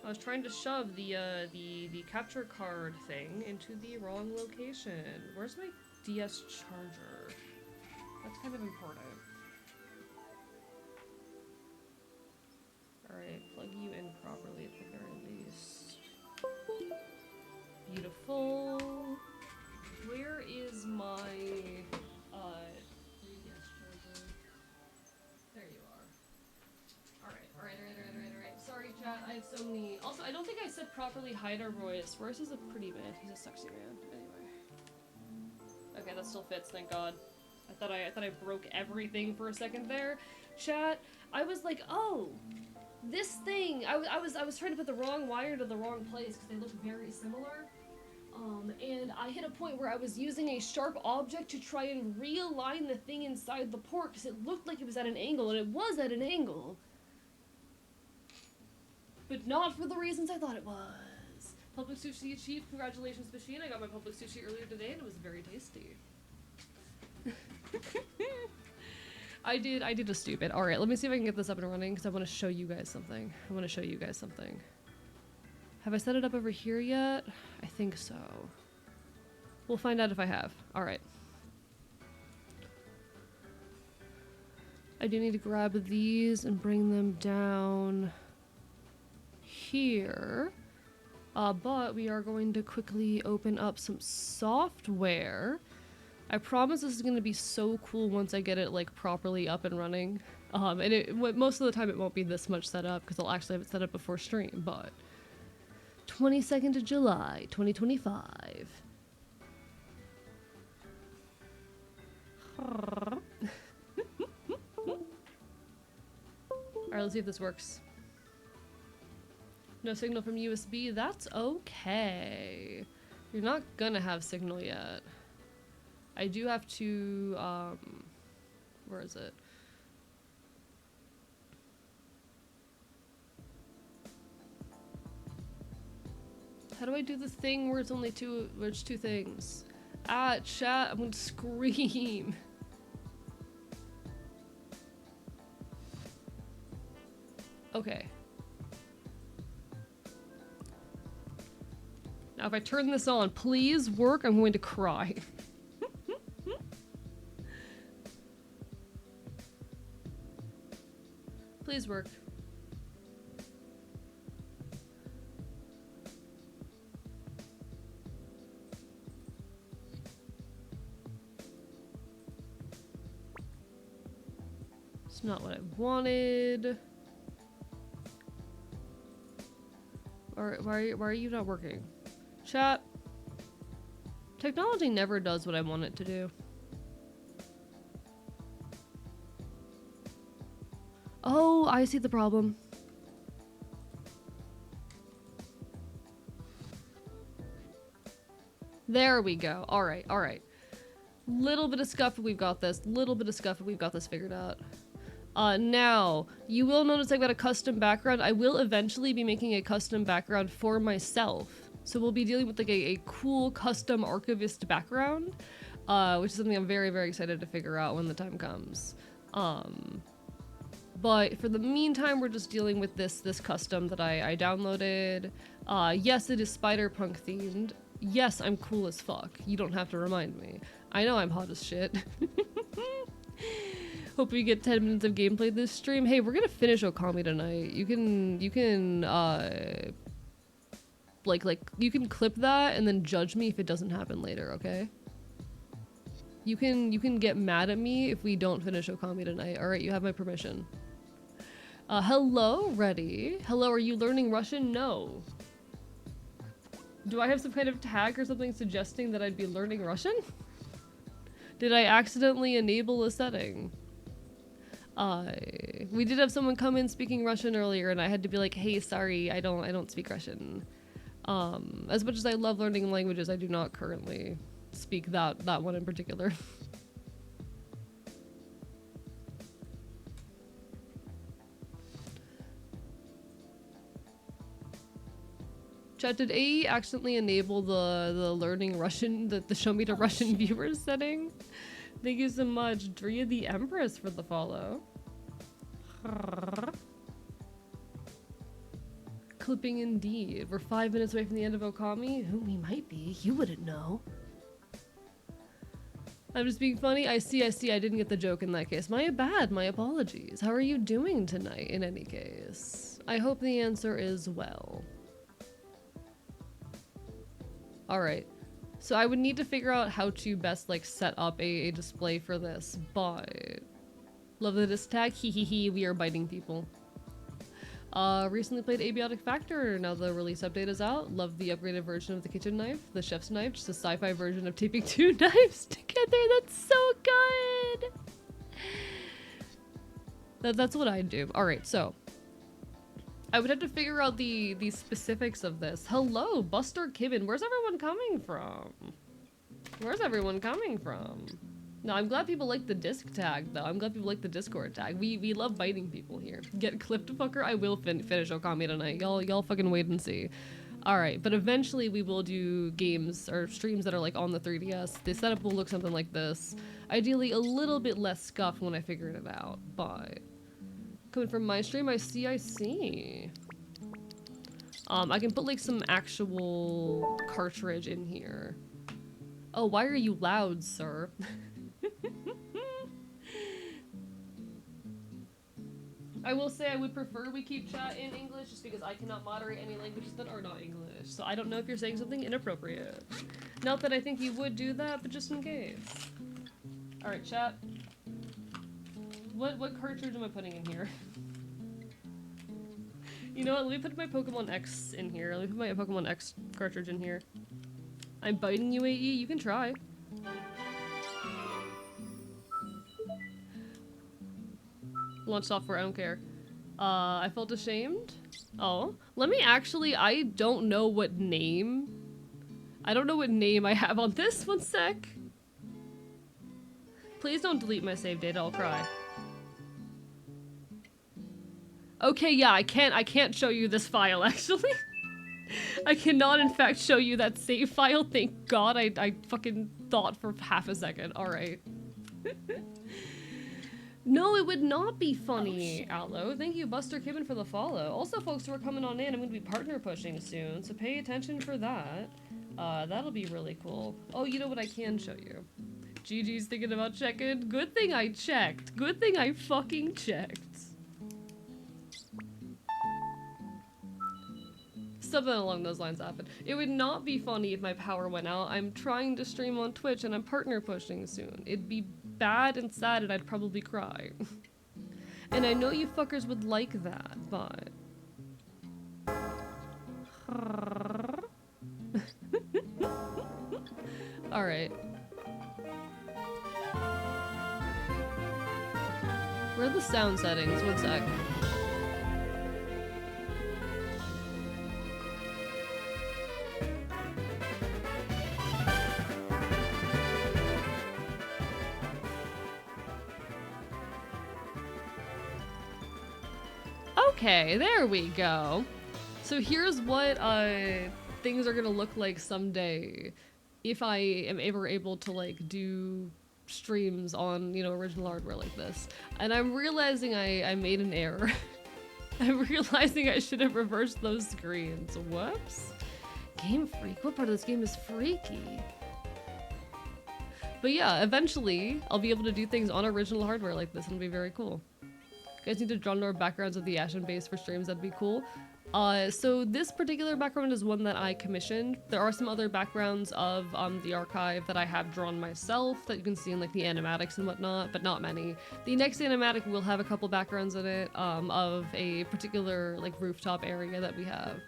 I was trying to shove the capture card thing into the wrong location. Where's my DS charger? That's kind of important. Alright, plug you in properly at the very least. Beautiful. Where is my 3DS charger? There you are. Alright. Sorry chat, I have so many. Also, I don't think I said properly hi to Royce. Royce is a pretty man. He's a sexy man. Anyway. Okay, that still fits, thank God. I thought I broke everything for a second there. Chat, I was like, oh, this thing, I was trying to put the wrong wire to the wrong place because they look very similar. And I hit a point where I was using a sharp object to try and realign the thing inside the port because it looked like it was at an angle, and it was at an angle. But not for the reasons I thought it was. Public sushi chief, congratulations, machine. I got my public sushi earlier today and it was very tasty. I did a stupid. Alright, let me see if I can get this up and running because I want to show you guys something. Have I set it up over here yet? I think so. We'll find out if I have. Alright. I do need to grab these and bring them down here. But we are going to quickly open up some software. I promise this is going to be so cool once I get it like properly up and running. And most of the time it won't be this much set up because I'll actually have it set up before stream, but 22nd of July, 2025. Alright, let's see if this works. No signal from USB, that's okay. You're not gonna have signal yet. I do have to, where is it? How do I do this thing where it's only two things? Ah, chat, I'm gonna scream. Okay. Now if I turn this on, please work, I'm going to cry. Please work. It's not what I wanted. Why are you not working? Chat. Technology never does what I want it to do. Oh, I see the problem. There we go. Alright, alright. Little bit of scuff, we've got this. Little bit of scuff, we've got this figured out. Now, you will notice I've got a custom background. I will eventually be making a custom background for myself. So we'll be dealing with like a cool custom archivist background, which is something I'm very, very excited to figure out when the time comes. But for the meantime, we're just dealing with this custom that I downloaded. Yes, it is Spider-Punk themed. Yes, I'm cool as fuck. You don't have to remind me. I know I'm hot as shit. Hope we get 10 minutes of gameplay this stream. Hey, we're gonna finish Okami tonight. You can you can clip that and then judge me if it doesn't happen later, okay? You can get mad at me if we don't finish Okami tonight. Alright, you have my permission. Hello, Ready. Hello, are you learning Russian? No. Do I have some kind of tag or something suggesting that I'd be learning Russian? Did I accidentally enable a setting? We did have someone come in speaking Russian earlier and I had to be like, hey, sorry, I don't speak Russian. As much as I love learning languages, I do not currently speak that one in particular. Chat, did AE accidentally enable the learning Russian, the show me to Russian viewers setting? Thank you so much, Drea the Empress, for the follow. Clipping indeed. We're 5 minutes away from the end of Okami. Who we might be, you wouldn't know. I'm just being funny. I see. I didn't get the joke in that case. My bad. My apologies. How are you doing tonight, in any case? I hope the answer is well. Alright. So I would need to figure out how to best, like, set up a display for this, but... Love the diss tag. Hee hee hee. We are biting people. Recently played Abiotic Factor, now the release update is out. Love the upgraded version of the kitchen knife, the chef's knife, just a sci-fi version of taping two knives together. That's so good! That's what I'd do. Alright, so. I would have to figure out the specifics of this. Hello, Buster Kibben. Where's everyone coming from? Where's everyone coming from? No, I'm glad people like the disc tag, though. I'm glad people like the Discord tag. We love biting people here. Get clipped, fucker. I will finish Okami tonight. Y'all fucking wait and see. Alright, but eventually we will do games or streams that are like on the 3DS. The setup will look something like this. Ideally a little bit less scuffed when I figured it out, but... Coming from my stream, I see. I can put like some actual cartridge in here. Oh, why are you loud, sir? I will say I would prefer we keep chat in English just because I cannot moderate any languages that are not English. So I don't know if you're saying something inappropriate. Not that I think you would do that, but just in case. Alright, chat. What cartridge am I putting in here? You know what, let me put my Pokemon X in here. Let me put my Pokemon X cartridge in here. I'm biting you, AE, you can try. Launch software, I don't care. I felt ashamed? Oh. Let me actually, I don't know what name I have on this, one sec. Please don't delete my save data, I'll cry. Okay, yeah, I can't show you this file, actually. I cannot, in fact, show you that save file. Thank God I fucking thought for half a second. Alright. No, it would not be funny, Allo. Thank you, Buster Kibben, for the follow. Also, folks who are coming on in, I'm going to be partner pushing soon, so pay attention for that. That'll be really cool. Oh, you know what I can show you? GG's thinking about checking. Good thing I checked. Good thing I fucking checked. Something along those lines happened. It would not be funny if my power went out. I'm trying to stream on Twitch and I'm partner pushing soon. It'd be bad and sad and I'd probably cry. And I know you fuckers would like that, but... Alright. Where are the sound settings? One sec. Okay, there we go. So here's what things are gonna look like someday if I am ever able to like do streams on, you know, original hardware like this. And I'm realizing I made an error. I'm realizing I should have reversed those screens. Whoops. Game Freak? What part of this game is freaky? But yeah, eventually I'll be able to do things on original hardware like this and it'll be very cool. You guys need to draw more backgrounds of the Ashen base for streams, that'd be cool. So this particular background is one that I commissioned. There are some other backgrounds of the archive that I have drawn myself that you can see in like the animatics and whatnot, but not many. The next animatic will have a couple backgrounds in it of a particular like rooftop area that we have.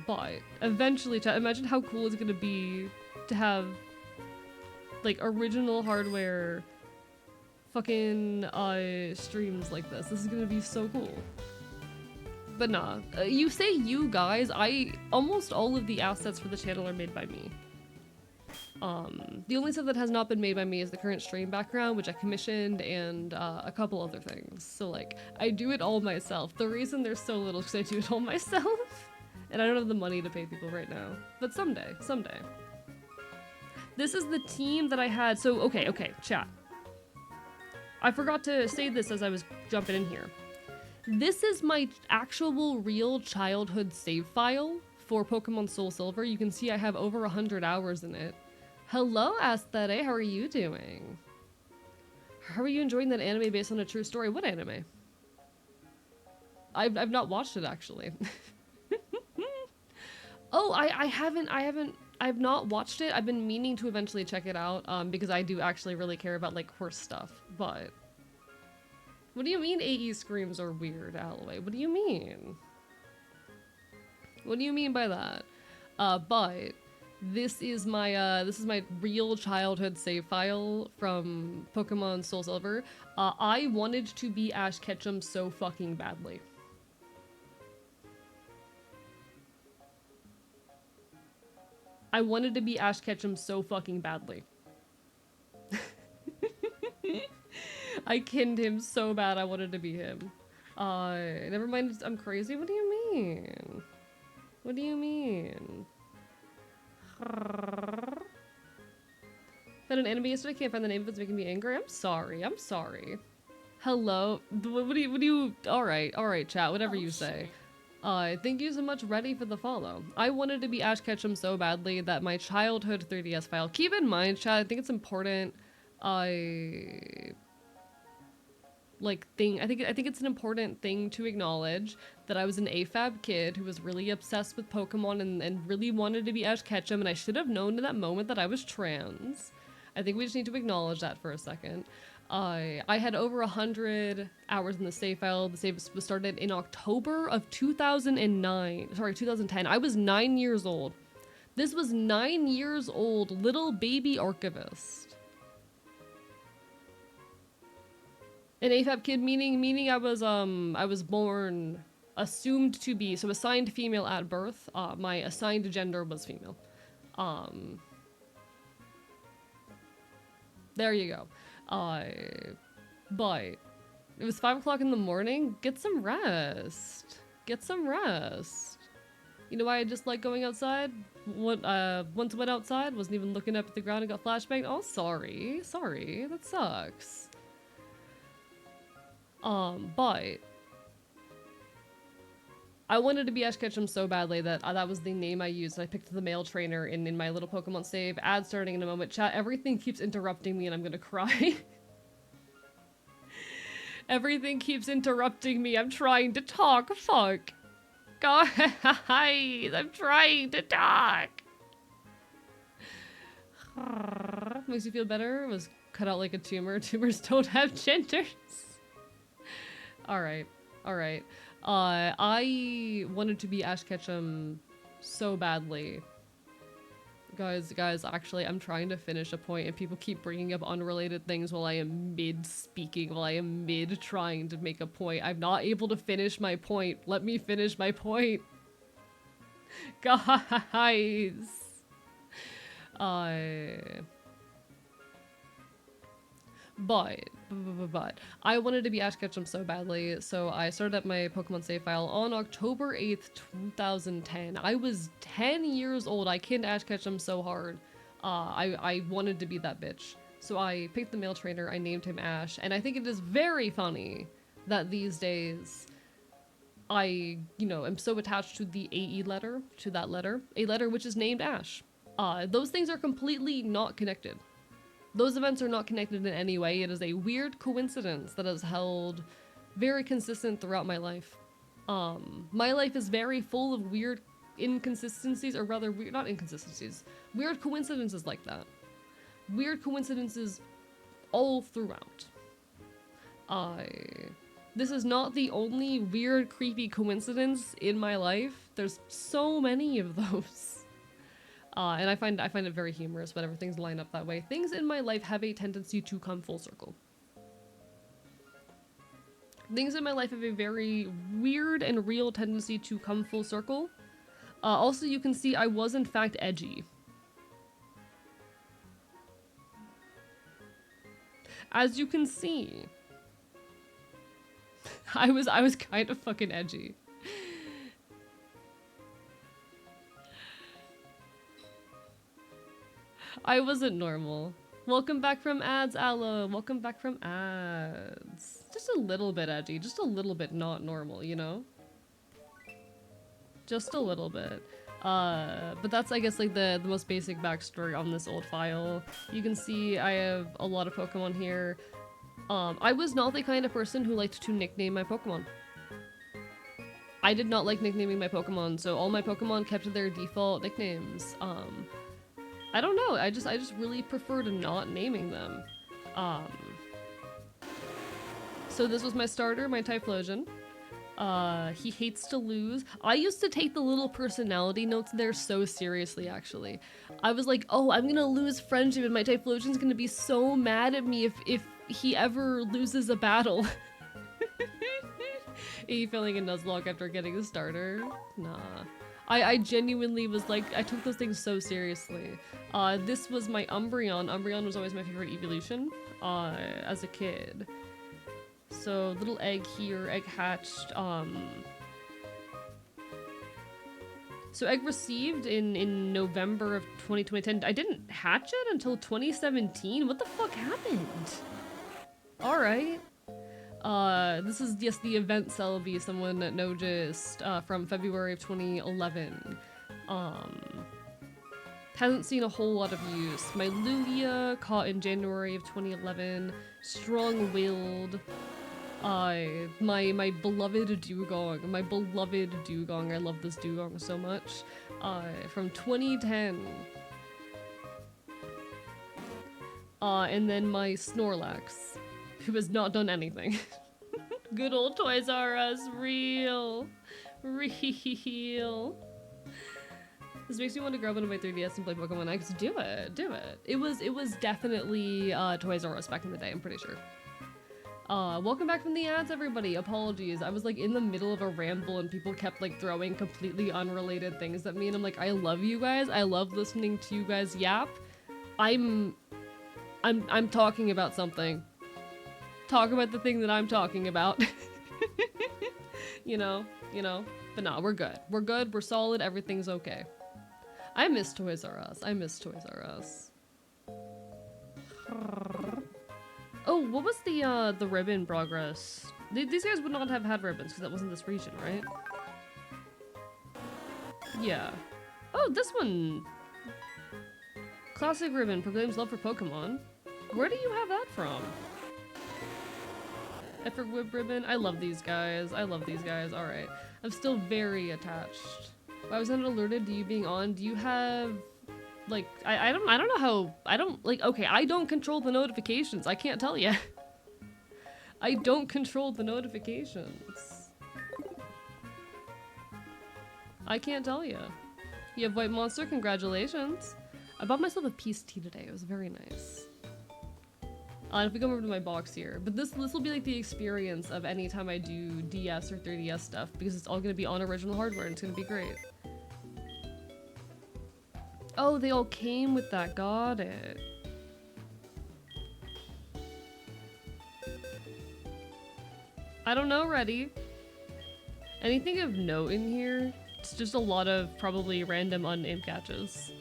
But eventually, imagine how cool it's gonna be to have like original hardware fucking streams like this. This is gonna be so cool. But nah, you say you guys, almost all of the assets for the channel are made by me. The only stuff that has not been made by me is the current stream background, which I commissioned, and a couple other things. So like, I do it all myself. The reason there's so little is because I do it all myself. And I don't have the money to pay people right now. But someday. This is the team that I had, so okay, chat. I forgot to say this as I was jumping in here. This is my actual real childhood save file for Pokemon Soul Silver. You can see I have over 100 hours in it. Hello, Aesthete, how are you doing? How are you enjoying that anime based on a true story? What anime? I've not watched it, actually. Oh, I've not watched it. I've been meaning to eventually check it out, because I do actually really care about, like, horse stuff, but... What do you mean AE screams are weird, Alloway? What do you mean? What do you mean by that? But this is my real childhood save file from Pokemon Soul Silver. I wanted to be Ash Ketchum so fucking badly. I wanted to be Ash Ketchum so fucking badly. I kinned him so bad I wanted to be him. Never mind, I'm crazy? What do you mean? What do you mean? Found an anime yesterday, can't find the name of it, it's making me angry. I'm sorry, I'm sorry. Hello? What do you, alright, chat, whatever you say. Thank you so much, Ready, for the follow. I wanted to be Ash Ketchum so badly that my childhood 3DS file, keep in mind, chat, I think it's important, I think it's an important thing to acknowledge that I was an AFAB kid who was really obsessed with Pokemon and really wanted to be Ash Ketchum, and I should have known in that moment that I was trans. I think we just need to acknowledge that for a second. I had over 100 hours in the save file. The save was started in October of 2010. I was 9 years old. This was 9 years old, little baby archivist. An AFAB kid, meaning I was born assumed to be, so assigned female at birth. My assigned gender was female. There you go. But it was 5 o'clock in the morning. Get some rest. Get some rest. You know why I just like going outside? Once went outside, wasn't even looking up at the ground and got flashbanged. Oh, sorry, that sucks. But I wanted to be Ash Ketchum so badly that that was the name I used. I picked the male trainer in my little Pokemon save. Ad starting in a moment. Chat, everything keeps interrupting me and I'm gonna cry. Everything keeps interrupting me. I'm trying to talk. Fuck. Guys, I'm trying to talk. Makes you feel better? It was cut out like a tumor. Tumors don't have genders. Alright. I wanted to be Ash Ketchum so badly. Guys, actually, I'm trying to finish a point and people keep bringing up unrelated things while I am mid-speaking, while I am mid-trying to make a point. I'm not able to finish my point. Let me finish my point. Guys. But I wanted to be Ash Ketchum so badly, so I started up my Pokemon save file on October 8th, 2010. I was 10 years old. I kinned Ash Ketchum so hard. I wanted to be that bitch. So I picked the male trainer, I named him Ash, and I think it is very funny that these days I, am so attached to the AE letter, to that letter, a letter which is named Ash. Those things are completely not connected. Those events are not connected in any way. It is a weird coincidence that has held very consistent throughout my life. My life is very full of weird inconsistencies, or rather, not inconsistencies, weird coincidences like that. Weird coincidences all throughout. This is not the only weird, creepy coincidence in my life. There's so many of those. And I find it very humorous whenever things line up that way. Things in my life have a tendency to come full circle. Things in my life have a very weird and real tendency to come full circle. Also, you can see I was in fact edgy. As you can see, I was kind of fucking edgy. I wasn't normal. Welcome back from ads, Aloe. Welcome back from ads. Just a little bit edgy, just a little bit not normal, you know? Just a little bit. But that's, I guess, like the most basic backstory on this old file. You can see I have a lot of Pokemon here. I was not the kind of person who liked to nickname my Pokemon. I did not like nicknaming my Pokemon, so all my Pokemon kept their default nicknames. I don't know, I just really preferred not naming them. So this was my starter, my Typhlosion. He hates to lose. I used to take the little personality notes there so seriously, actually. I was like, oh, I'm gonna lose friendship and my Typhlosion's gonna be so mad at me if he ever loses a battle. Are you feeling a Nuzlocke after getting a starter? Nah. I genuinely was like, I took those things so seriously. This was my Umbreon. Umbreon was always my favorite evolution, as a kid. So, little egg here, egg hatched, so egg received in November of 2010. I didn't hatch it until 2017? What the fuck happened? Alright. This is just the event Celebi someone noticed, from February of 2011. Hasn't seen a whole lot of use. My Lugia, caught in January of 2011. Strong-willed. My beloved Dugong. My beloved Dugong. I love this Dugong so much. From 2010. And then my Snorlax, who has not done anything. Good old Toys R Us, real. Real. This makes me want to grab one of my 3DS and play Pokemon X. Do it, do it. It was definitely Toys R Us back in the day, I'm pretty sure. Welcome back from the ads, everybody. Apologies. I was like in the middle of a ramble and people kept like throwing completely unrelated things at me and I'm like, I love you guys. I love listening to you guys yap. I'm talking about something. Talk about the thing that I'm talking about. you know, but nah, we're good. We're good, we're solid, everything's okay. I miss Toys R Us. I miss Toys R Us. Oh, what was the ribbon progress? These guys would not have had ribbons because that wasn't this region, right? Yeah. Oh, this one! Classic ribbon proclaims love for Pokemon. Where do you have that from? Effort Whip ribbon. I love these guys. I love these guys. Alright. I'm still very attached. I was not alerted to you being on. Do you have... like, I don't know how... I don't... like, okay, I don't control the notifications. I can't tell you. I don't control the notifications. I can't tell you. You have White Monster? Congratulations. I bought myself a Peace Tea today. It was very nice. If we come over to my box here. But this will be like the experience of any time I do DS or 3DS stuff because it's all going to be on original hardware and it's going to be great. Oh, they all came with that. Got it. I don't know, ready. Anything of note in here? It's just a lot of probably random un-imp catches.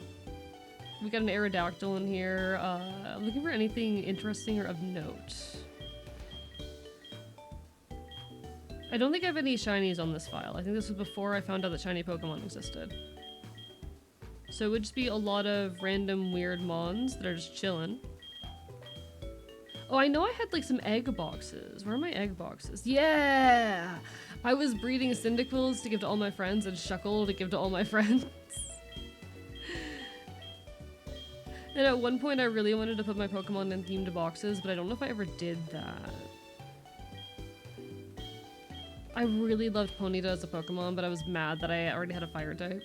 We got an Aerodactyl in here. I'm looking for anything interesting or of note. I don't think I have any shinies on this file. I think this was before I found out that shiny Pokemon existed. So it would just be a lot of random weird mons that are just chilling. Oh, I know I had like some egg boxes. Where are my egg boxes? Yeah! I was breeding Cyndaquils to give to all my friends and Shuckle to give to all my friends. And at one point I really wanted to put my Pokemon in themed boxes, but I don't know if I ever did that. I really loved Ponyta as a Pokemon, but I was mad that I already had a fire type.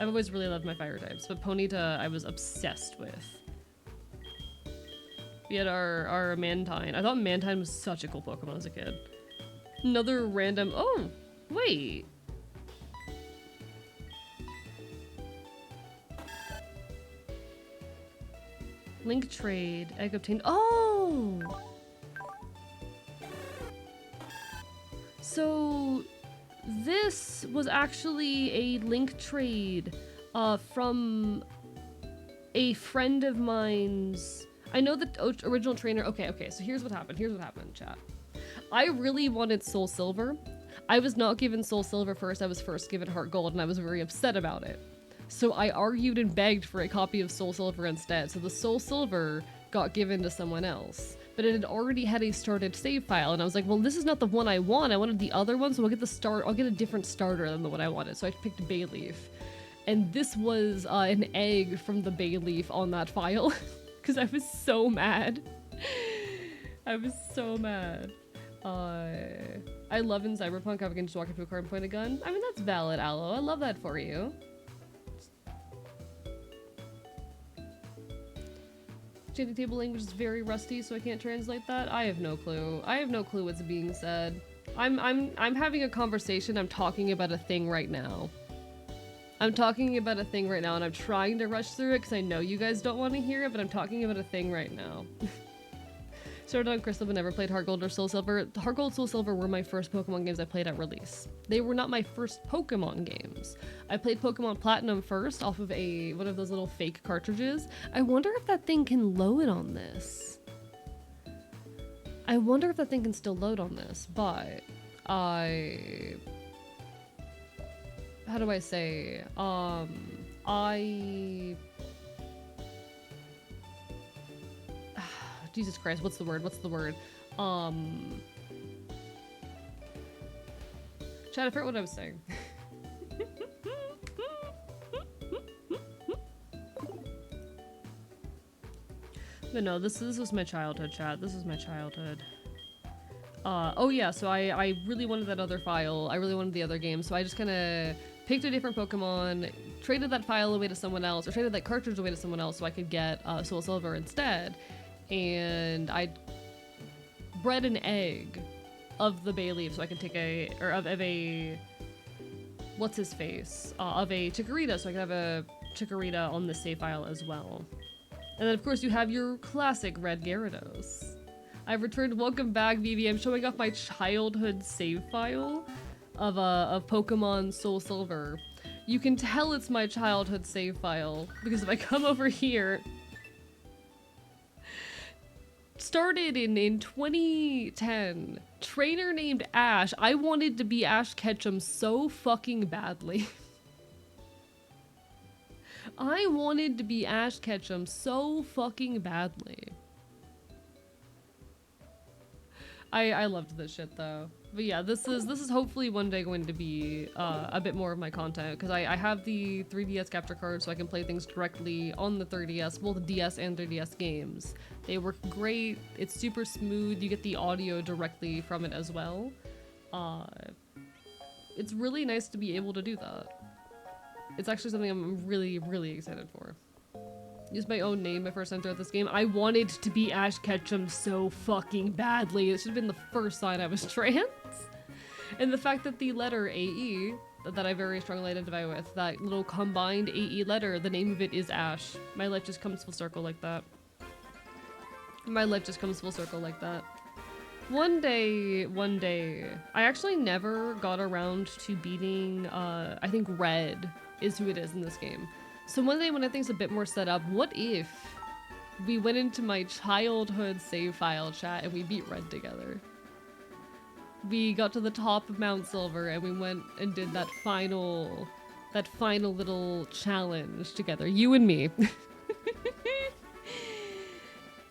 I've always really loved my fire types, but Ponyta I was obsessed with. We had our Mantine. I thought Mantine was such a cool Pokemon as a kid. Another random... oh! Wait! Link trade. Egg obtained. Oh! So... this was actually a link trade from a friend of mine's. I know the original trainer. Okay, so here's what happened. Chat. I really wanted Soul Silver. I was not given Soul Silver first. I was first given Heart Gold, and I was very upset about it. So I argued and begged for a copy of Soul Silver instead. So the Soul Silver got given to someone else. But it had already had a started save file, and I was like, well, this is not the one I want. I wanted the other one, so I'll get a different starter than the one I wanted. So I picked Bayleaf. And this was an egg from the Bayleaf on that file. Because I was so mad. I was so mad. I love in Cyberpunk how I can just walk into a car and point a gun. I mean, that's valid, Aloe. I love that for you. Shady table language is very rusty, so I can't translate that. I have no clue. I have no clue what's being said. I'm having a conversation. I'm talking about a thing right now. I'm talking about a thing right now, and I'm trying to rush through it because I know you guys don't want to hear it, but I'm talking about a thing right now. Started on Crystal but never played Heart Gold or Soul Silver. Heart Gold, Soul Silver were my first Pokemon games I played at release. They were not my first Pokemon games. I played Pokemon Platinum first off of one of those little fake cartridges. I wonder if that thing can load on this. I wonder if that thing can still load on this, but how do I say? Jesus Christ, what's the word? Chat, I forgot what I was saying. But no, this was my childhood, chat. This was my childhood. Oh yeah, so I really wanted that other file. I really wanted the other game, so I just kind of picked a different Pokemon, traded that file away to someone else, or traded that cartridge away to someone else so I could get Soul Silver instead. And I bred an egg of the bay leaf so I can take of a what's his face of a Chikorita, so I can have a Chikorita on the save file as well. And then of course you have your classic red Gyarados. I've returned. Welcome back, Vivi. I'm showing off my childhood save file of Pokemon Soul Silver. You can tell it's my childhood save file because if I come over here. Started in 2010. Trainer named Ash. I wanted to be Ash Ketchum so fucking badly. I wanted to be Ash Ketchum so fucking badly. I loved this shit though. But yeah, this is hopefully one day going to be a bit more of my content because I have the 3DS capture card so I can play things directly on the 3DS, both DS and 3DS games. They work great. It's super smooth. You get the audio directly from it as well. It's really nice to be able to do that. It's actually something I'm really, really excited for. Use my own name my first time throughout this game. I wanted to be Ash Ketchum so fucking badly. It should have been the first sign I was trans. And the fact that the letter AE, that I very strongly identify with, that little combined AE letter, the name of it is Ash. My life just comes full circle like that. My life just comes full circle like that. One day, I actually never got around to beating, I think Red is who it is in this game. So one day when I think's a bit more set up, what if we went into my childhood save file chat and we beat Red together? We got to the top of Mount Silver and we went and did that final little challenge together, you and me.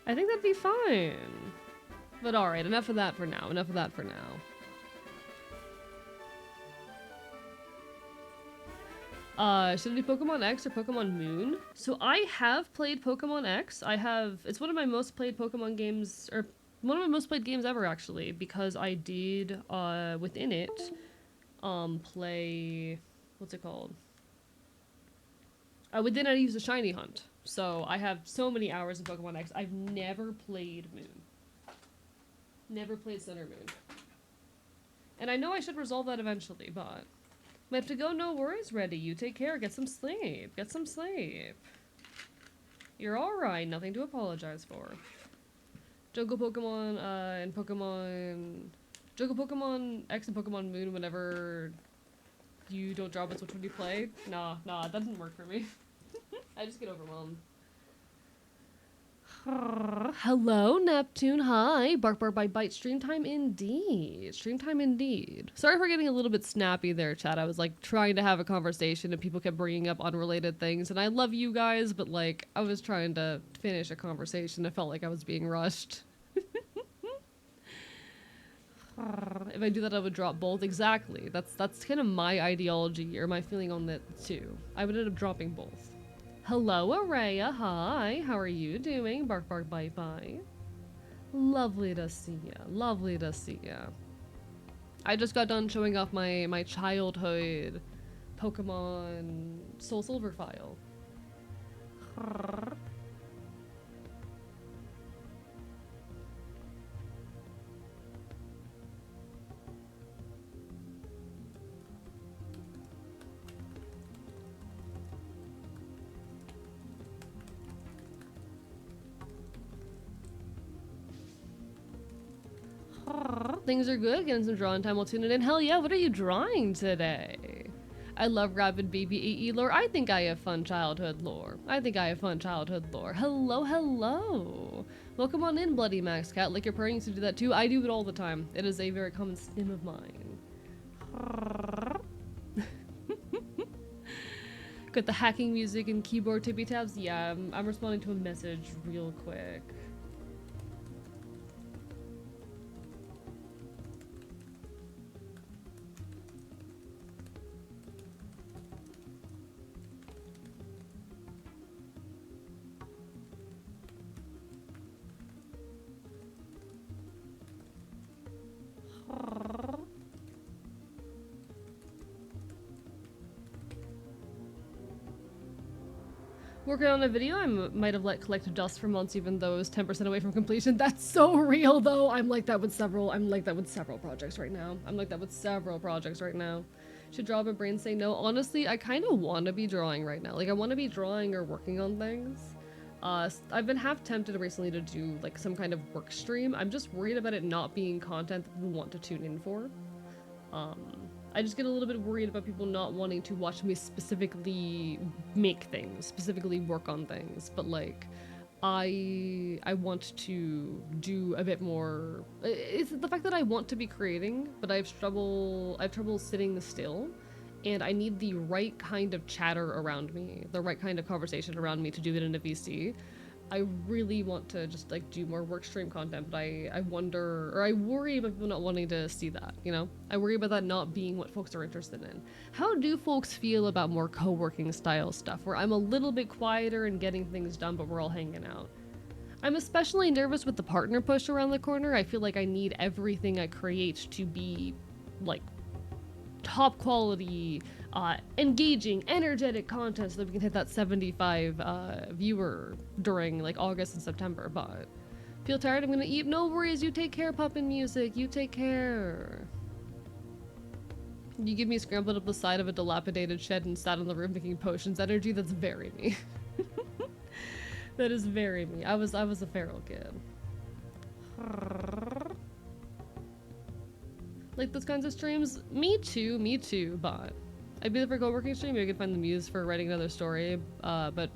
I think that'd be fine. But alright, enough of that for now. Should it be Pokemon X or Pokemon Moon? So I have played Pokemon X. It's one of my most played Pokemon games, or one of my most played games ever actually, because I did, within it, play, what's it called? Within it I use a shiny hunt. So I have so many hours in Pokemon X. I've never played Moon. Never played Center Moon. And I know I should resolve that eventually, but I have to go. No worries, Reddy. You take care. Get some sleep. Get some sleep. You're alright. Nothing to apologize for. Jungle Pokemon, and Jungle Pokemon X and Pokemon Moon whenever you don't drop it, which one do you play? Nah, that doesn't work for me. I just get overwhelmed. Hello, Neptune. Hi. Bark, bark, bite, bite. Stream time indeed. Stream time indeed. Sorry for getting a little bit snappy there, chat. I was like trying to have a conversation and people kept bringing up unrelated things. And I love you guys, but like I was trying to finish a conversation. I felt like I was being rushed. If I do that, I would drop both. Exactly. That's kind of my ideology or my feeling on that too. I would end up dropping both. Hello, Araya. Hi. How are you doing? Bark, bark, bite, bite. Lovely to see ya. Lovely to see ya. I just got done showing off my childhood Pokemon Soul Silver file. Things are good. Getting some drawing time. We'll tune it in. Hell yeah, what are you drawing today? I love Rabid Baby AE lore. I think I have fun childhood lore. I think I have fun childhood lore. Hello, hello. Welcome on in, Bloody Max Cat. Like your purring used to do that too. I do it all the time. It is a very common stim of mine. Got the hacking music and keyboard tippy taps. Yeah, I'm responding to a message real quick. Working on a video, I might have let collective dust for months even though it was 10% away from completion. That's so real though. I'm like that with several projects right now. Should draw my brain say no. Honestly, I kind of want to be drawing right now. Like I want to be drawing or working on things. I've been half tempted recently to do like some kind of work stream. I'm just worried about it not being content that people want to tune in for. I just get a little bit worried about people not wanting to watch me specifically make things, specifically work on things, but like I want to do a bit more. It's the fact that I want to be creating, but I have trouble sitting still, and I need the right kind of chatter around me, the right kind of conversation around me to do it in a VC. I really want to just like do more work stream content, but I wonder, or I worry about people not wanting to see that, you know? I worry about that not being what folks are interested in. How do folks feel about more co-working style stuff, where I'm a little bit quieter and getting things done, but we're all hanging out? I'm especially nervous with the partner push around the corner. I feel like I need everything I create to be like top quality, engaging, energetic content so that we can hit that 75 viewer during like August and September. But feel tired, I'm gonna eat. No worries, you take care, Puppin Music. You take care. You give me scrambled up the side of a dilapidated shed and sat on the roof making potions energy. That's very me. That is very me. I was a feral kid. Like those kinds of streams? Me too, but I'd be there for a co-working stream. Maybe I could find the muse for writing another story, but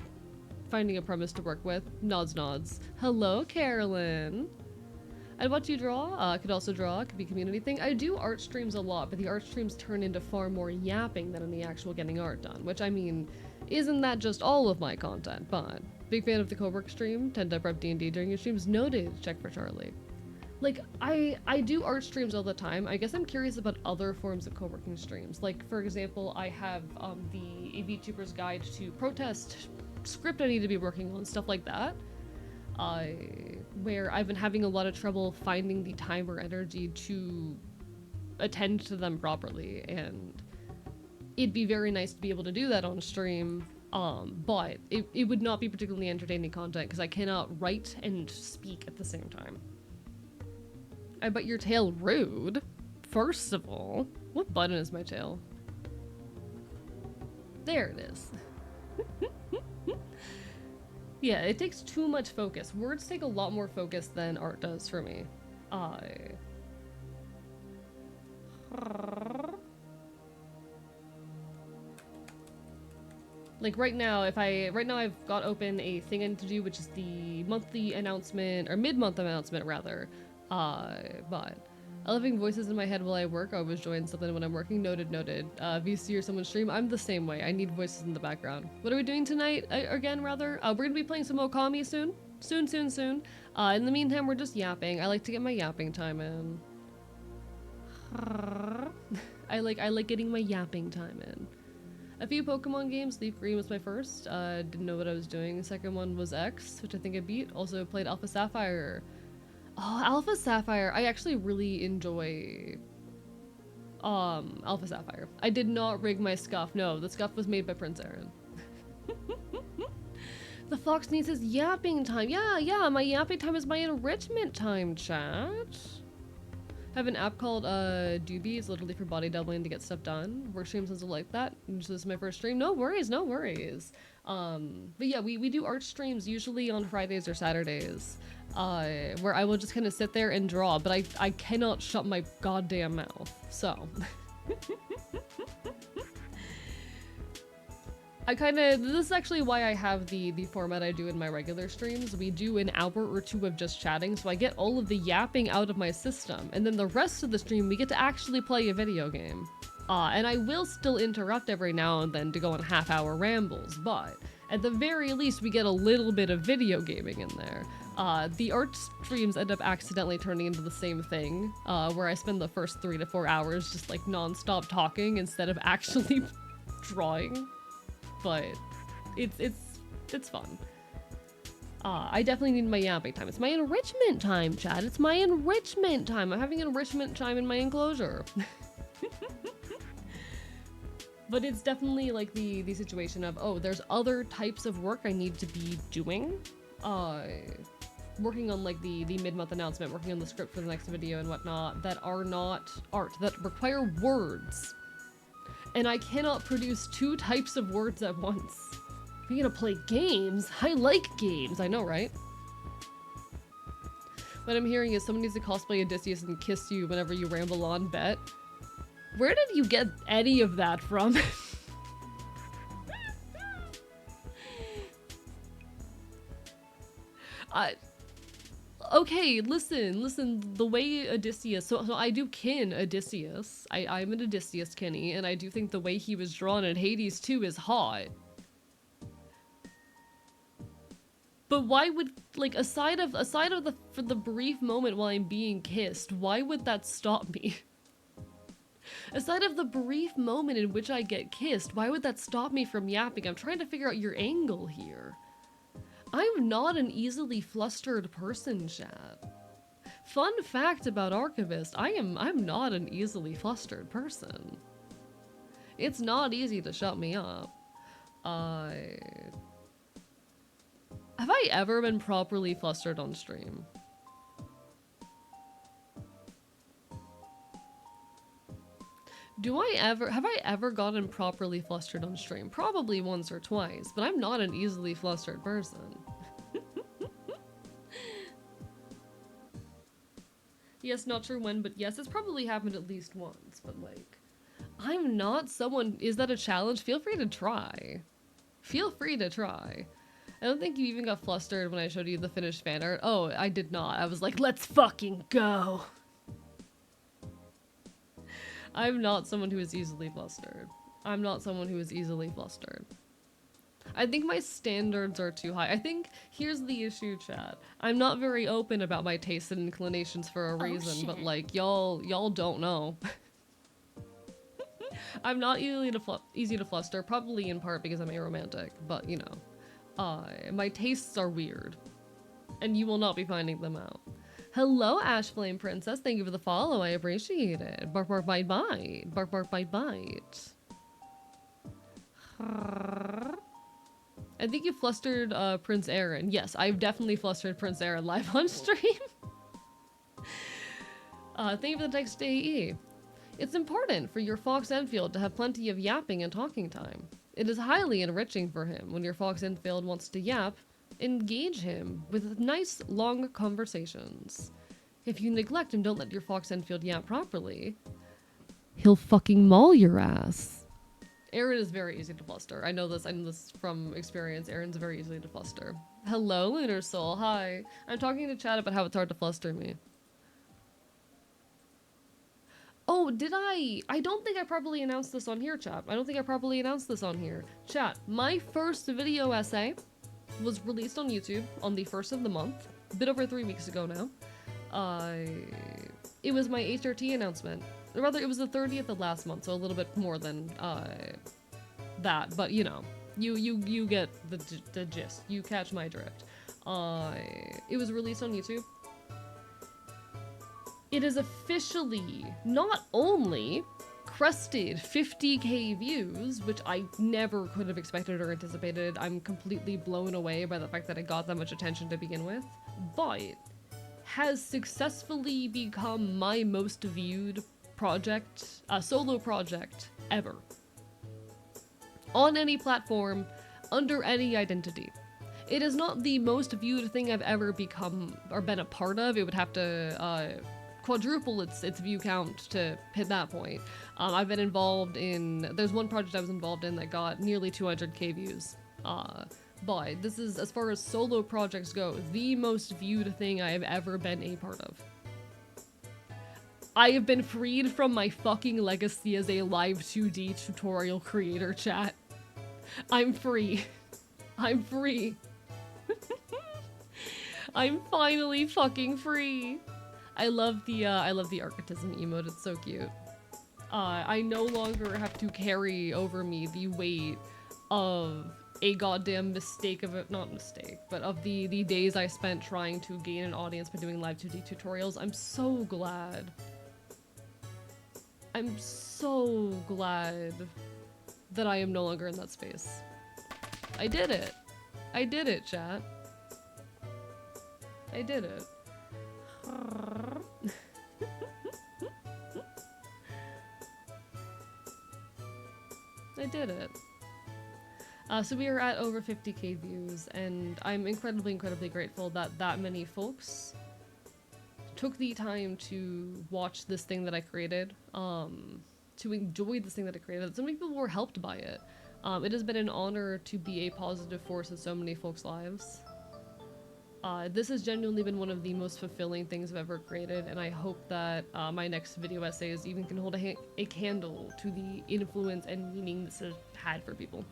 finding a premise to work with. Nods, nods. Hello, Carolyn. I'd watch you draw. Could also draw. Could be a community thing. I do art streams a lot, but the art streams turn into far more yapping than any actual getting art done, which I mean, isn't that just all of my content? But big fan of the co-work stream. Tend to prep D&D during your streams. Noted. Check for Charlie. Like, I do art streams all the time. I guess I'm curious about other forms of co-working streams. Like, for example, I have the AV Tuber's Guide to Protest script I need to be working on, stuff like that. Where I've been having a lot of trouble finding the time or energy to attend to them properly, and it'd be very nice to be able to do that on stream, but it would not be particularly entertaining content because I cannot write and speak at the same time. I bet your tail rude. First of all, what button is my tail? There it is. Yeah, it takes too much focus. Words take a lot more focus than art does for me. Like right now, I've got open a thing I need to do, which is the monthly announcement, or mid-month announcement rather. But I loving voices in my head while I work. I always join something when I'm working. Noted, noted. VC or someone stream. I'm the same way. I need voices in the background. What are we doing tonight? Again, rather? We're gonna be playing some Okami soon. Soon. In the meantime, we're just yapping. I like to get my yapping time in. I like getting my yapping time in. A few Pokemon games. Leaf Green was my first. Didn't know what I was doing. The second one was X, which I think I beat. Also played Alpha Sapphire. Oh, Alpha Sapphire. I actually really enjoy Alpha Sapphire. I did not rig my scuff. No, the scuff was made by Prince Aaron. The fox needs his yapping time. Yeah, my yapping time is my enrichment time, chat. I have an app called Doobie. It's literally for body doubling to get stuff done. Work streams and stuff like that. This is my first stream. No worries, no worries. But yeah, we do art streams usually on Fridays or Saturdays, where I will just kind of sit there and draw, but I cannot shut my goddamn mouth, so. This is actually why I have the format I do in my regular streams. We do an hour or two of just chatting, so I get all of the yapping out of my system, and then the rest of the stream we get to actually play a video game. And I will still interrupt every now and then to go on half-hour rambles, but at the very least we get a little bit of video gaming in there. The art streams end up accidentally turning into the same thing, where I spend the first 3 to 4 hours just like non-stop talking instead of actually drawing. But it's fun. I definitely need my yapping time. It's my enrichment time, chat. It's my enrichment time. I'm having an enrichment time in my enclosure. But it's definitely like the situation of, oh, there's other types of work I need to be doing. Working on like the mid-month announcement, working on the script for the next video and whatnot, that are not art, that require words. And I cannot produce 2 types of words at once. You're gonna play games? I like games, I know, right? What I'm hearing is someone needs to cosplay Odysseus and kiss you whenever you ramble on, bet. Where did you get any of that from? Okay, listen, the way Odysseus, so I do kin Odysseus. I'm an Odysseus kinny, and I do think the way he was drawn in Hades 2 is hot. But why would, like, aside of for the brief moment while I'm being kissed, why would that stop me? Aside of the brief moment in which I get kissed, why would that stop me from yapping? I'm trying to figure out your angle here. I'm not an easily flustered person, chat. Fun fact about Archivist, I'm not an easily flustered person. It's not easy to shut me up. Have I ever been properly flustered on stream? Have I ever gotten properly flustered on stream? Probably once or twice, but I'm not an easily flustered person. Yes, not sure when, but yes, it's probably happened at least once, but like, I'm not someone, is that a challenge? Feel free to try. Feel free to try. I don't think you even got flustered when I showed you the finished fan art. Oh, I did not. I was like, let's fucking go. I'm not someone who is easily flustered. I'm not someone who is easily flustered. I think my standards are too high. I think here's the issue, chat. I'm not very open about my tastes and inclinations for a reason, but like y'all don't know. I'm not easy to fluster, probably in part because I'm aromantic, but you know, my tastes are weird, and you will not be finding them out. Hello, Ashflame Princess. Thank you for the follow. I appreciate it. Bark, bark, bite, bite. Bark, bark, bite, bite. I think you flustered Prince Aaron. Yes, I've definitely flustered Prince Aaron live on stream. Thank you for the text AE. It's important for your Fox Enfield to have plenty of yapping and talking time. It is highly enriching for him when your Fox Enfield wants to yap. Engage him with nice, long conversations. If you neglect and don't let your Fox Enfield yap properly, he'll fucking maul your ass. Aaron is very easy to fluster. I know this from experience. Aaron's very easy to fluster. Hello, Lunar Soul. Hi. I'm talking to chat about how it's hard to fluster me. Oh, did I? I don't think I properly announced this on here, chat. I don't think I properly announced this on here. Chat, my first video essay was released on YouTube on the 1st of the month, a bit over 3 weeks ago now. It was my HRT announcement. Or rather, it was the 30th of last month, so a little bit more than that. But you know, you get the gist. You catch my drift. It was released on YouTube. it is officially not only crested 50k views, which I never could have expected or anticipated. I'm completely blown away by the fact that it got that much attention to begin with, but has successfully become my most viewed project, solo project ever. On any platform, under any identity. It is not the most viewed thing I've ever become or been a part of. It would have to quadruple its view count to hit that point. I've been involved in, there's one project I was involved in that got nearly 200k views. But this is, as far as solo projects go, the most viewed thing I have ever been a part of. I have been freed from my fucking legacy as a live 2D tutorial creator, chat. I'm free. I'm free. I'm finally fucking free. I love the archetism emote, it's so cute. I no longer have to carry over me the weight of a goddamn mistake of it, not mistake, but of the days I spent trying to gain an audience by doing live 2D tutorials. I'm so glad. I'm so glad that I am no longer in that space. I did it. I did it, chat. I did it. I did it. So we are at over 50k views, and I'm incredibly, incredibly grateful that that many folks took the time to watch this thing that I created, to enjoy this thing that I created. So many people were helped by it. It has been an honor to be a positive force in so many folks' lives. This has genuinely been one of the most fulfilling things I've ever created, and I hope that my next video essays even can hold a candle to the influence and meaning this has had for people.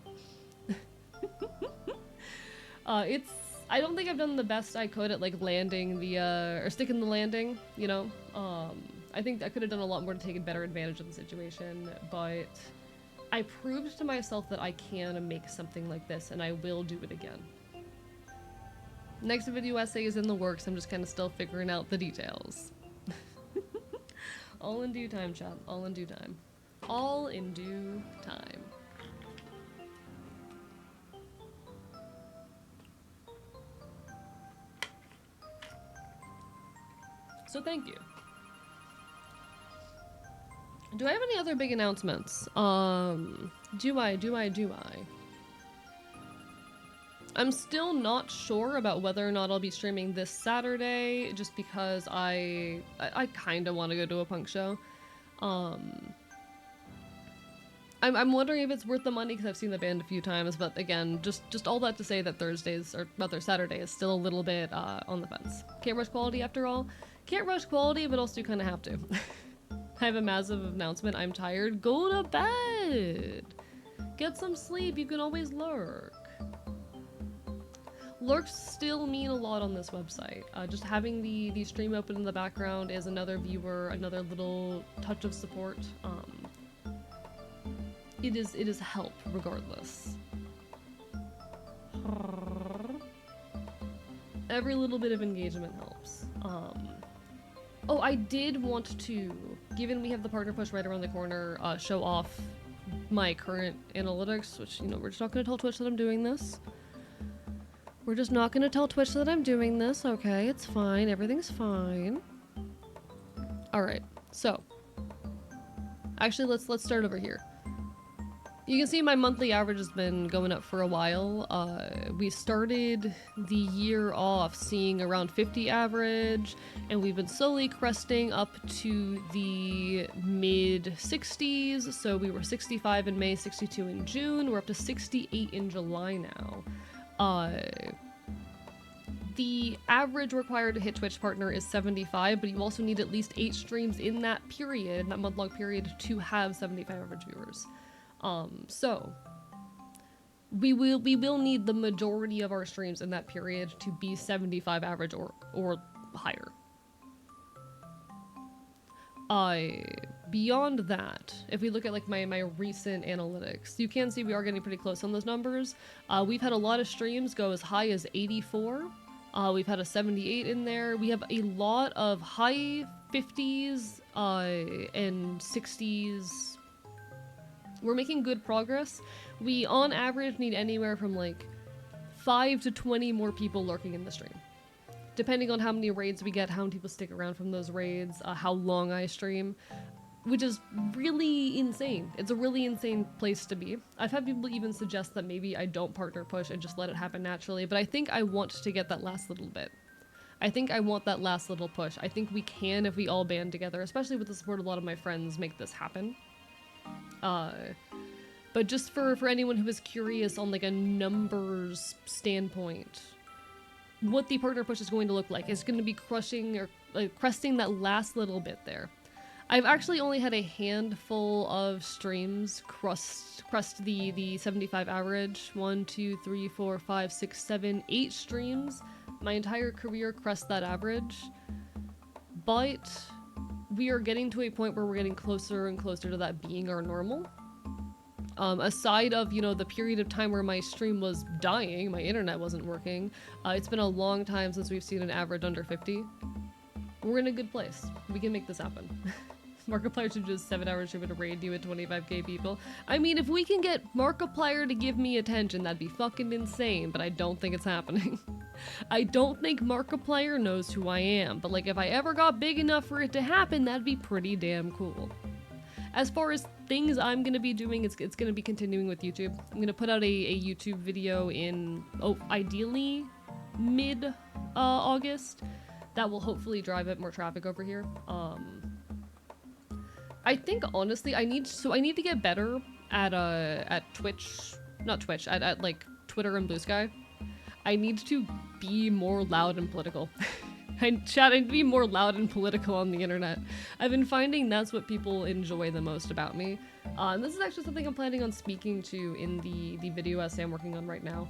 I don't think I've done the best I could at like landing the, or sticking the landing, you know? I think I could have done a lot more to take better advantage of the situation, but I proved to myself that I can make something like this, and I will do it again. Next video essay is in the works, I'm just kind of still figuring out the details. All in due time, chat. All in due time. All in due time. So thank you. Do I have any other big announcements? Do I? I'm still not sure about whether or not I'll be streaming this Saturday, just because I kind of want to go to a punk show. I'm wondering if it's worth the money because I've seen the band a few times, but again, just all that to say that Saturday is still a little bit on the fence. Can't rush quality after all. Can't rush quality, but also kind of have to. I have a massive announcement. I'm tired. Go to bed. Get some sleep. You can always lurk. Lurks still mean a lot on this website. Just having the stream open in the background is another viewer, another little touch of support. It is help regardless. Every little bit of engagement helps. Oh, I did want to, given we have the partner push right around the corner, show off my current analytics, which, you know, we're just not going to tell Twitch that I'm doing this. We're just not going to tell Twitch that I'm doing this, okay? It's fine. Everything's fine. Alright, so. Actually, let's start over here. You can see my monthly average has been going up for a while. We started the year off seeing around 50 average, and we've been slowly cresting up to the mid 60s. So we were 65 in May, 62 in June. We're up to 68 in July now. The average required to hit Twitch partner is 75, but you also need at least 8 streams in that period, that month-long period, to have 75 average viewers. So we will need the majority of our streams in that period to be 75 average or higher. Beyond that, if we look at like my recent analytics, you can see we are getting pretty close on those numbers. We've had a lot of streams go as high as 84, We've had a 78 in there. We have a lot of high 50s and 60s. We're making good progress. We, on average, need anywhere from like 5 to 20 more people lurking in the stream. Depending on how many raids we get, how many people stick around from those raids, how long I stream, which is really insane. It's a really insane place to be. I've had people even suggest that maybe I don't partner push and just let it happen naturally, but I think I want to get that last little bit. I think I want that last little push. I think we can, if we all band together, especially with the support of a lot of my friends, make this happen. But just for anyone who is curious on like a numbers standpoint, what the partner push is going to look like is going to be crushing or cresting that last little bit there. I've actually only had a handful of streams crest the 75 average. 1, 2, 3, 4, 5, 6, 7, 8 streams. My entire career crest that average. But we are getting to a point where we're getting closer and closer to that being our normal. Aside of, you know, the period of time where my stream was dying, my internet wasn't working, it's been a long time since we've seen an average under 50. We're in a good place. We can make this happen. Markiplier should just 7-hour stream at a raid you at 25k people. I mean, if we can get Markiplier to give me attention, that'd be fucking insane, but I don't think it's happening. I don't think Markiplier knows who I am, but like if I ever got big enough for it to happen, that'd be pretty damn cool. As far as things I'm going to be doing, it's going to be continuing with YouTube. I'm going to put out a YouTube video in, ideally mid-August. That will hopefully drive up more traffic over here. I think, honestly, I need to get better at Twitch, not Twitch, at like Twitter and Blue Sky. I need to be more loud and political. I need to be more loud and political on the internet. I've been finding that's what people enjoy the most about me. And this is actually something I'm planning on speaking to in the video essay I'm working on right now.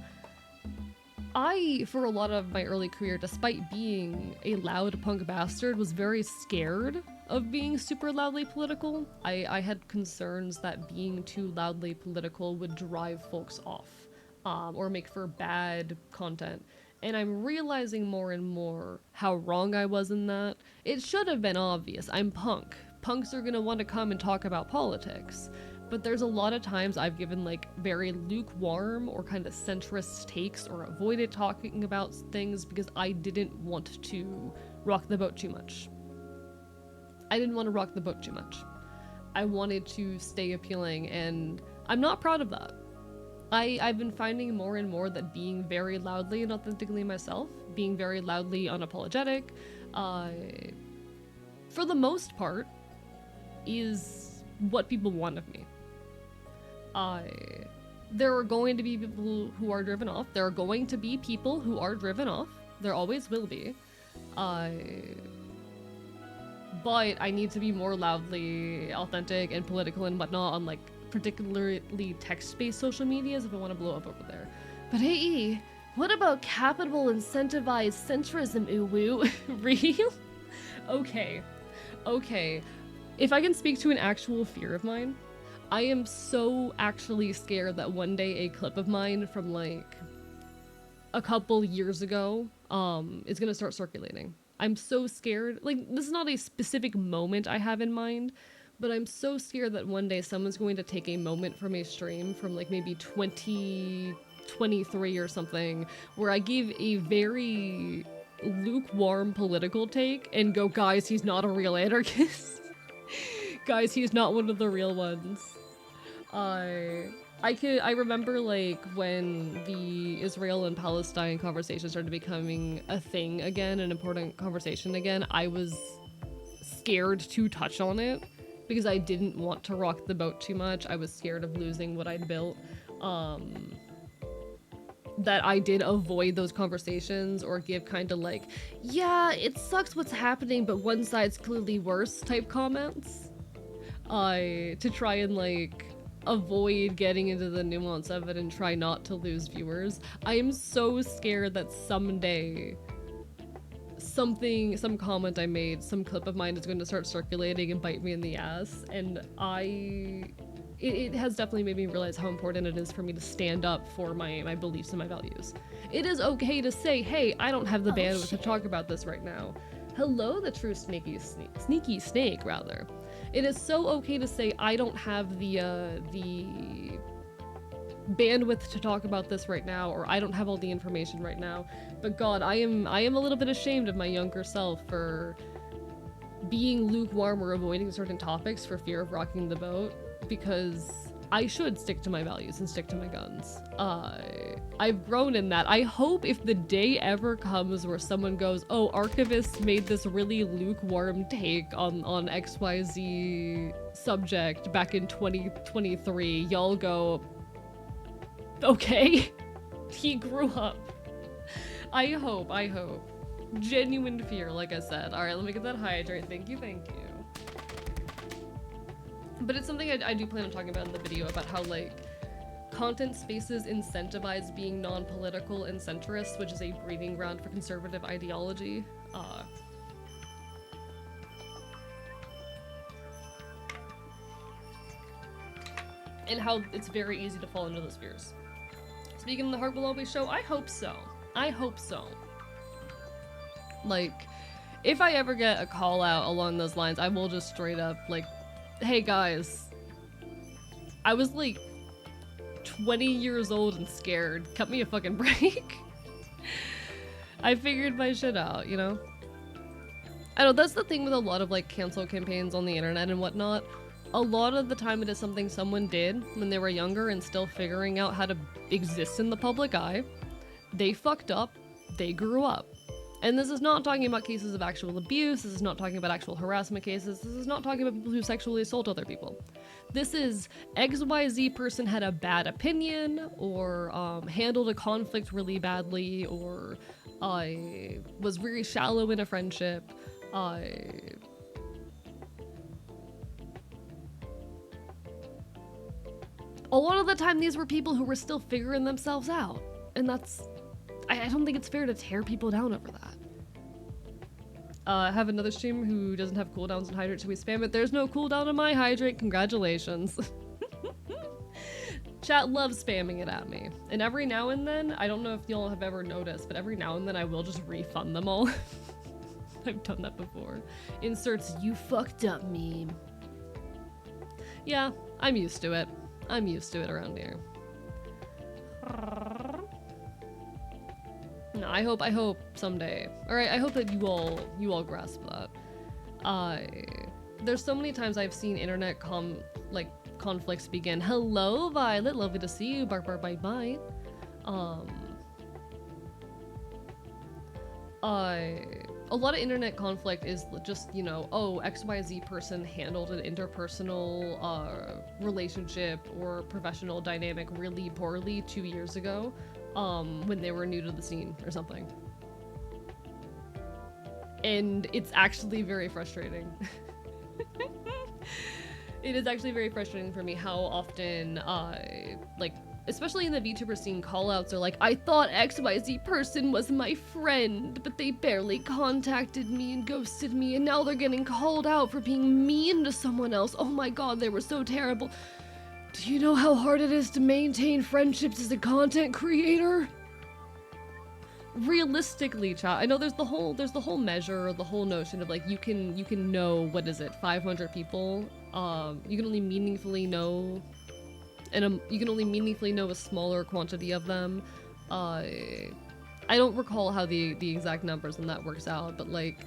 I, for a lot of my early career, despite being a loud punk bastard, was very scared of being super loudly political. I had concerns that being too loudly political would drive folks off, or make for bad content. And I'm realizing more and more how wrong I was in that. It should have been obvious. I'm punk. Punks are gonna want to come and talk about politics. But there's a lot of times I've given like very lukewarm or kind of centrist takes or avoided talking about things because I didn't want to rock the boat too much. I didn't want to rock the boat too much. I wanted to stay appealing, and I'm not proud of that. I've been finding more and more that being very loudly and authentically myself, being very loudly unapologetic, for the most part, is what people want of me. There are going to be people who are driven off. There are going to be people who are driven off. There always will be. But I need to be more loudly authentic and political and whatnot on like particularly text-based social medias if I want to blow up over there. But hey, what about capital incentivized centrism, uwu? Real? Okay. If I can speak to an actual fear of mine, I am so actually scared that one day a clip of mine from like a couple years ago is gonna start circulating. I'm so scared. Like, this is not a specific moment I have in mind, but I'm so scared that one day someone's going to take a moment from a stream from like maybe 2023 or something where I give a very lukewarm political take and go, guys, he's not a real anarchist. Guys, he's not one of the real ones. I remember like when the Israel and Palestine conversation started becoming a thing again, an important conversation again, I was scared to touch on it because I didn't want to rock the boat too much. I was scared of losing what I'd built. That I did avoid those conversations or give kind of like, yeah, it sucks what's happening, but one side's clearly worse type comments. To try and like avoid getting into the nuance of it and try not to lose viewers. I am so scared that someday some comment I made, some clip of mine is going to start circulating and bite me in the ass, and it has definitely made me realize how important it is for me to stand up for my beliefs and my values. It is okay to say, hey, I don't have the bandwidth to talk about this right now. Hello, the true sneaky snake, rather. It is so okay to say, I don't have the bandwidth to talk about this right now, or I don't have all the information right now. But God, I am a little bit ashamed of my younger self for being lukewarm or avoiding certain topics for fear of rocking the boat, because I should stick to my values and stick to my guns. I've grown in that. I hope if the day ever comes where someone goes, oh, Archivist made this really lukewarm take on XYZ subject back in 2023, y'all go, okay, he grew up. I hope. Genuine fear, like I said. All right, let me get that hydrate. Thank you. But it's something I do plan on talking about in the video, about how, like, content spaces incentivize being non-political and centrist, which is a breeding ground for conservative ideology. And how it's very easy to fall into those fears. Speaking of the Heart Will Always Show, I hope so. Like, if I ever get a call out along those lines, I will just straight up, like, hey guys, I was like 20 years old and scared. Cut me a fucking break. I figured my shit out, you know? I know, that's the thing with a lot of, like, cancel campaigns on the internet and whatnot. A lot of the time it is something someone did when they were younger and still figuring out how to exist in the public eye. They fucked up. They grew up. And this is not talking about cases of actual abuse, this is not talking about actual harassment cases, this is not talking about people who sexually assault other people. This is XYZ person had a bad opinion, or handled a conflict really badly, or was very shallow in a friendship. A lot of the time these were people who were still figuring themselves out. And that's... I don't think it's fair to tear people down over that. I have another stream who doesn't have cooldowns and hydrate, so we spam it. There's no cooldown on my hydrate, congratulations. Chat loves spamming it at me. And every now and then, I don't know if y'all have ever noticed, but every now and then I will just refund them all. I've done that before. Inserts "you fucked up" meme. Yeah, I'm used to it. I'm used to it around here. No, I hope someday. Alright, I hope that you all grasp that. There's so many times I've seen internet conflicts begin. Hello, Violet, lovely to see you. Bark, bark, bite, bite. A lot of internet conflict is just, you know, oh, XYZ person handled an interpersonal relationship or professional dynamic really poorly 2 years ago, when they were new to the scene or something. And it's actually very frustrating. It is actually very frustrating for me how often, like, especially in the VTuber scene, callouts are like, I thought XYZ person was my friend, but they barely contacted me and ghosted me, and now they're getting called out for being mean to someone else. Oh my god, they were so terrible. Do you know how hard it is to maintain friendships as a content creator? Realistically, chat, I know there's the whole measure, the whole notion of, like, you can know, what is it, 500 people? You can only meaningfully know, and you can only meaningfully know a smaller quantity of them. I don't recall how the exact numbers and that works out, but, like,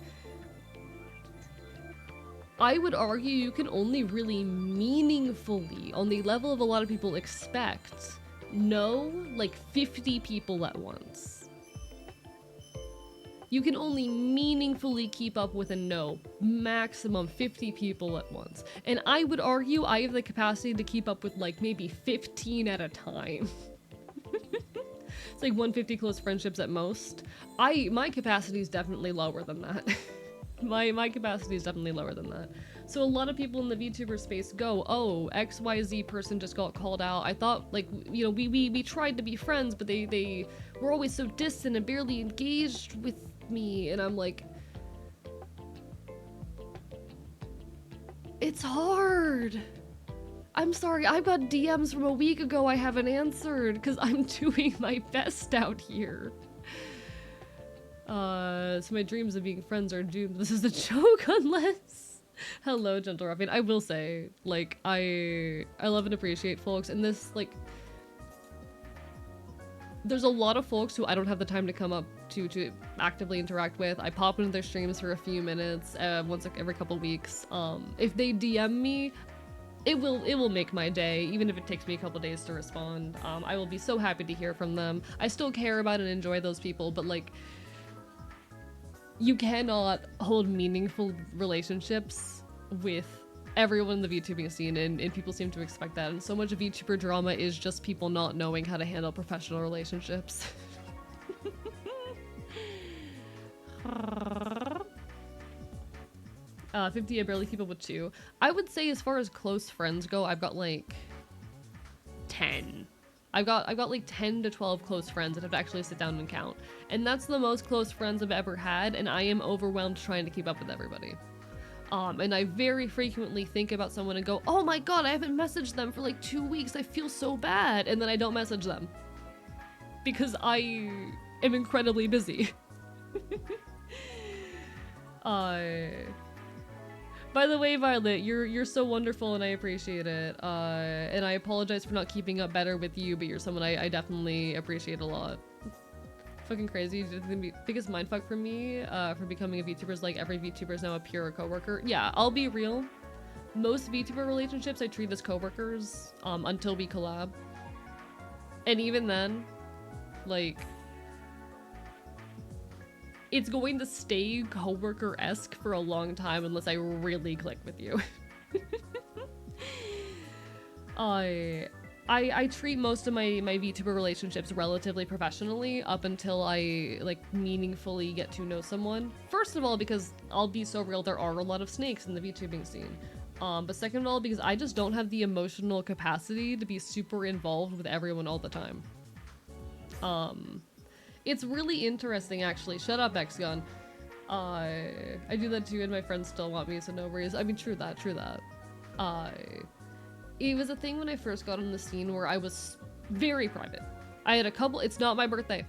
I would argue you can only really meaningfully, on the level of a lot of people expect, know, like, 50 people at once. You can only meaningfully keep up with a no, maximum 50 people at once. And I would argue I have the capacity to keep up with, like, maybe 15 at a time. It's like 150 close friendships at most. My capacity is definitely lower than that. My capacity is definitely lower than that. So a lot of people in the VTuber space go, oh, XYZ person just got called out. I thought, like, you know, we tried to be friends, but they were always so distant and barely engaged with me. And I'm like, it's hard. I'm sorry, I've got DMs from a week ago I haven't answered because I'm doing my best out here. So my dreams of being friends are doomed. This is a joke unless... Hello, Gentle Ruffian. I will say, like, I love and appreciate folks, and this, like... There's a lot of folks who I don't have the time to come up to actively interact with. I pop into their streams for a few minutes, once like every couple weeks. If they DM me, it will make my day, even if it takes me a couple days to respond. I will be so happy to hear from them. I still care about and enjoy those people, but like, you cannot hold meaningful relationships with everyone in the VTubing scene, and people seem to expect that, and so much of VTuber drama is just people not knowing how to handle professional relationships. 50, I barely keep up with 2. I would say as far as close friends go, I've got like 10. I've got like 10 to 12 close friends that I have to actually sit down and count. And that's the most close friends I've ever had, and I am overwhelmed trying to keep up with everybody. And I very frequently think about someone and go, oh my god, I haven't messaged them for like 2 weeks, I feel so bad, and then I don't message them. Because I am incredibly busy. By the way, Violet, you're so wonderful and I appreciate it. And I apologize for not keeping up better with you, but you're someone I definitely appreciate a lot. Fucking crazy. The biggest mindfuck for me for becoming a VTuber is like every VTuber is now a peer or coworker. Yeah, I'll be real. Most VTuber relationships I treat as coworkers until we collab. And even then, like, it's going to stay coworker-esque for a long time unless I really click with you. I treat most of my VTuber relationships relatively professionally up until I, like, meaningfully get to know someone. First of all, because I'll be so real, there are a lot of snakes in the VTubing scene. But second of all, because I just don't have the emotional capacity to be super involved with everyone all the time. It's really interesting, actually. Shut up, X-Gun. I do that too, and my friends still want me, so no worries. I mean, true that. It was a thing when I first got on the scene where I was very private. I had a couple— it's not my birthday.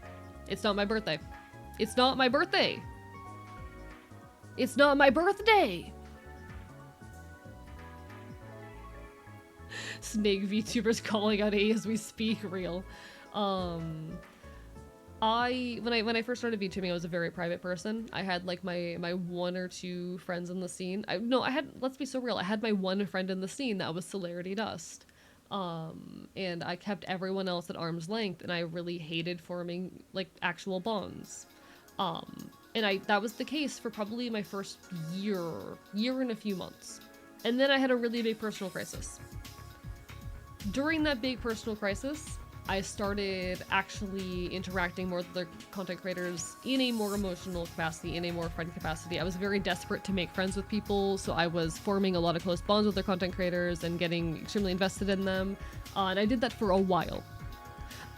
It's not my birthday. It's not my birthday. It's not my birthday! Snake VTubers calling out A as we speak, real. When I first started VTubing, I was a very private person. I had like my 1 or 2 friends in the scene. Let's be so real, I had my 1 friend in the scene that was Celerity Dust. And I kept everyone else at arm's length, and I really hated forming like actual bonds. And that was the case for probably my first year and a few months. And then I had a really big personal crisis. During that big personal crisis, I started actually interacting more with other content creators in a more emotional capacity, in a more friend capacity. I was very desperate to make friends with people, so I was forming a lot of close bonds with their content creators and getting extremely invested in them, and I did that for a while.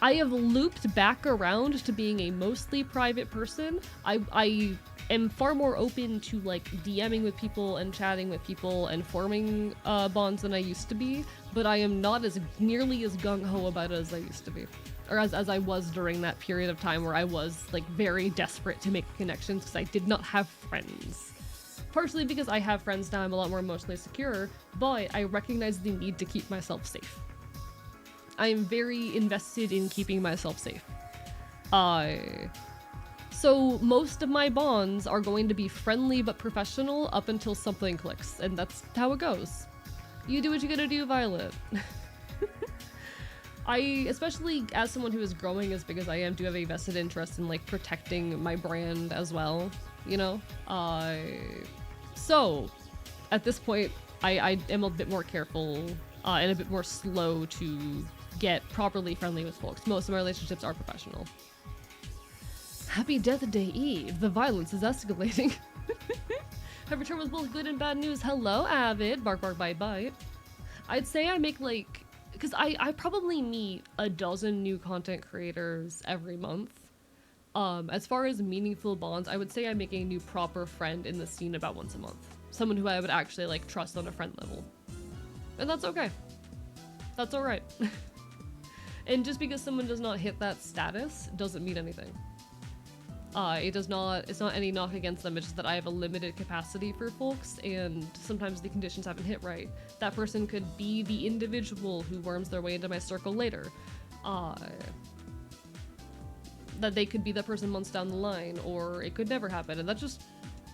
I have looped back around to being a mostly private person. I am far more open to like DMing with people and chatting with people and forming bonds than I used to be, but I am not as nearly as gung-ho about it as I used to be. Or as I was during that period of time where I was like very desperate to make connections because I did not have friends. Partially because I have friends now, I'm a lot more emotionally secure, but I recognize the need to keep myself safe. I am very invested in keeping myself safe. So most of my bonds are going to be friendly but professional up until something clicks, and that's how it goes. You do what you gotta do, Violet. I, especially as someone who is growing as big as I am, do have a vested interest in like protecting my brand as well, you know? So at this point, I am a bit more careful and a bit more slow to get properly friendly with folks. Most of my relationships are professional. Happy Death Day Eve. The violence is escalating. I've returned with both good and bad news. Hello, Avid. Bark, bark, bite, bite. I'd say I make like, because I probably meet a dozen new content creators every month. As far as meaningful bonds, I would say I make a new proper friend in the scene about once a month. Someone who I would actually like trust on a friend level. And that's okay. That's alright. And just because someone does not hit that status doesn't mean anything. It's not any knock against them, it's just that I have a limited capacity for folks, and sometimes the conditions haven't hit right. That person could be the individual who worms their way into my circle later. That they could be that person months down the line, or it could never happen, and that's just,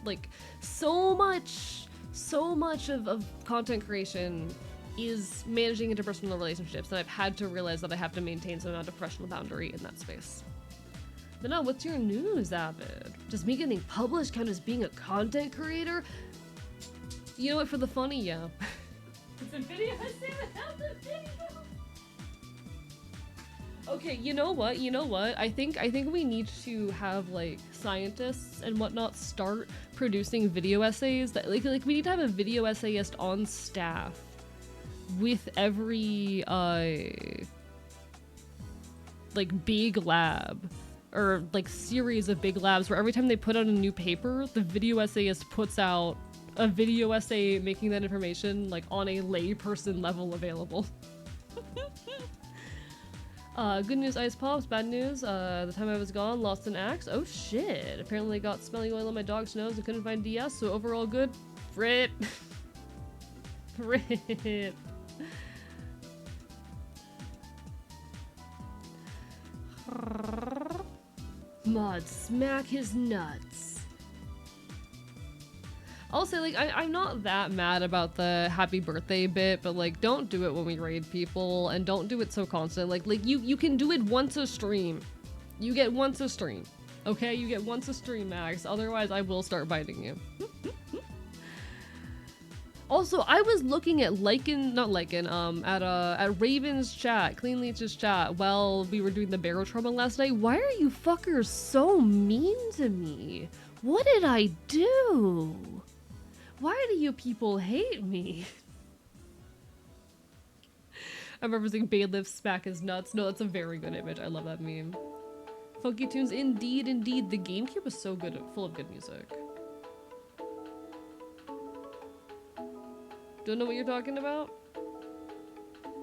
like, so much of content creation is managing interpersonal relationships, and I've had to realize that I have to maintain some amount of professional boundary in that space. But no, what's your news, Avid? Does me getting published count as being a content creator? You know what, for the funny, yeah. It's a video essay without the video! Okay, you know what? I think we need to have, like, scientists and whatnot start producing video essays that, like we need to have a video essayist on staff with every, like, big lab. Or, like, series of big labs where every time they put out a new paper, the video essayist puts out a video essay making that information, like, on a layperson level available. Good news, ice pops. Bad news, the time I was gone, lost an axe. Oh shit. Apparently got smelly oil on my dog's nose and couldn't find DS, so overall good. Rip. Rip. Mod, smack his nuts. I'll say, like, I'm not that mad about the happy birthday bit, but, like, don't do it when we raid people, and don't do it so constant. Like you can do it once a stream. You get once a stream. Okay? You get once a stream, Max. Otherwise, I will start biting you. Also, I was looking at at Raven's chat, Clean Leech's chat, while we were doing the barrel trauma last night. Why are you fuckers so mean to me? What did I do? Why do you people hate me? I'm referencing Bailiff smack his nuts. No, that's a very good image. I love that meme. Funky tunes, indeed, indeed. The GameCube was so good, full of good music. Don't know what you're talking about?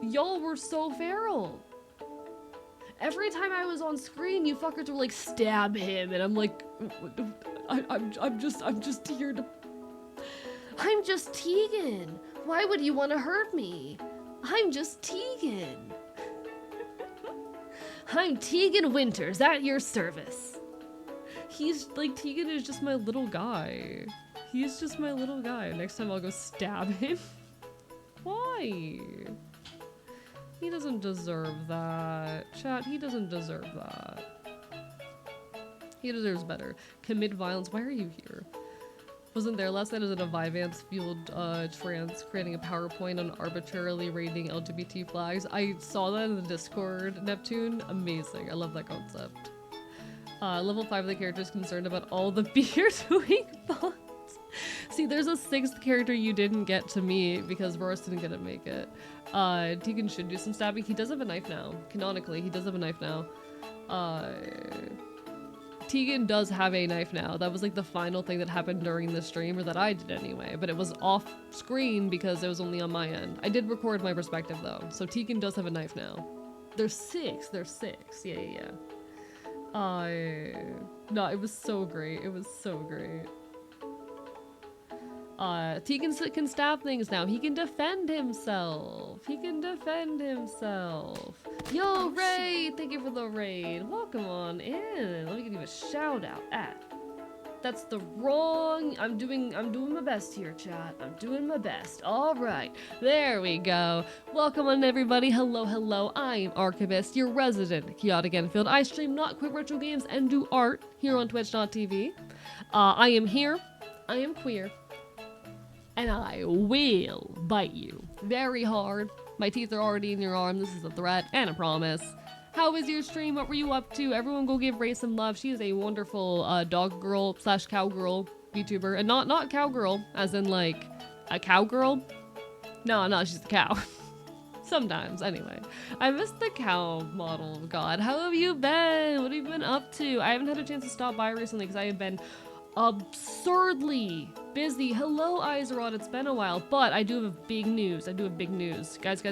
Y'all were so feral. Every time I was on screen, you fuckers were like, stab him, and I'm like, I'm just here to... I'm just Tegan. Why would you want to hurt me? I'm just Tegan. I'm Tegan Winters at your service. He's like, Tegan is just my little guy. He's just my little guy. Next time I'll go stab him. Why? He doesn't deserve that. Chat, he doesn't deserve that. He deserves better. Commit violence. Why are you here? Wasn't there last night. I was at a Vyvanse field trans creating a PowerPoint on arbitrarily rating LGBT flags. I saw that in the Discord, Neptune. Amazing. I love that concept. Level 5 of the character is concerned about all the beer doing bots. See, there's a 6th character you didn't get to meet because Boris didn't get to make it. Tegan should do some stabbing. He does have a knife now. Canonically, he does have a knife now. Tegan does have a knife now. That was like the final thing that happened during the stream, or that I did anyway, but it was off screen because it was only on my end. I did record my perspective though, so Tegan does have a knife now. There's 6. There's 6. Yeah. No, it was so great. It was so great. Tegan can stab things now. He can defend himself. He can defend himself. Yo, Raid! Thank you for the raid. Welcome on in. Let me give you a shout out. That's the wrong... I'm doing my best here, chat. I'm doing my best. Alright. There we go. Welcome on, everybody. Hello. I am Archivist, your resident chaotic Enfield. I stream Not Quit Retro Games and do art here on twitch.tv. I am here. I am queer. And I will bite you very hard. My teeth are already in your arm. This is a threat and a promise. How was your stream? What were you up to? Everyone go give Ray some love. She is a wonderful dog girl / cowgirl VTuber. And not cowgirl, as in like a cowgirl. No, she's a cow. Sometimes, anyway. I missed the cow model. God, how have you been? What have you been up to? I haven't had a chance to stop by recently because I have been absurdly busy. Hello, Izerod. It's been a while, but I do have big news. I do have big news. Guys.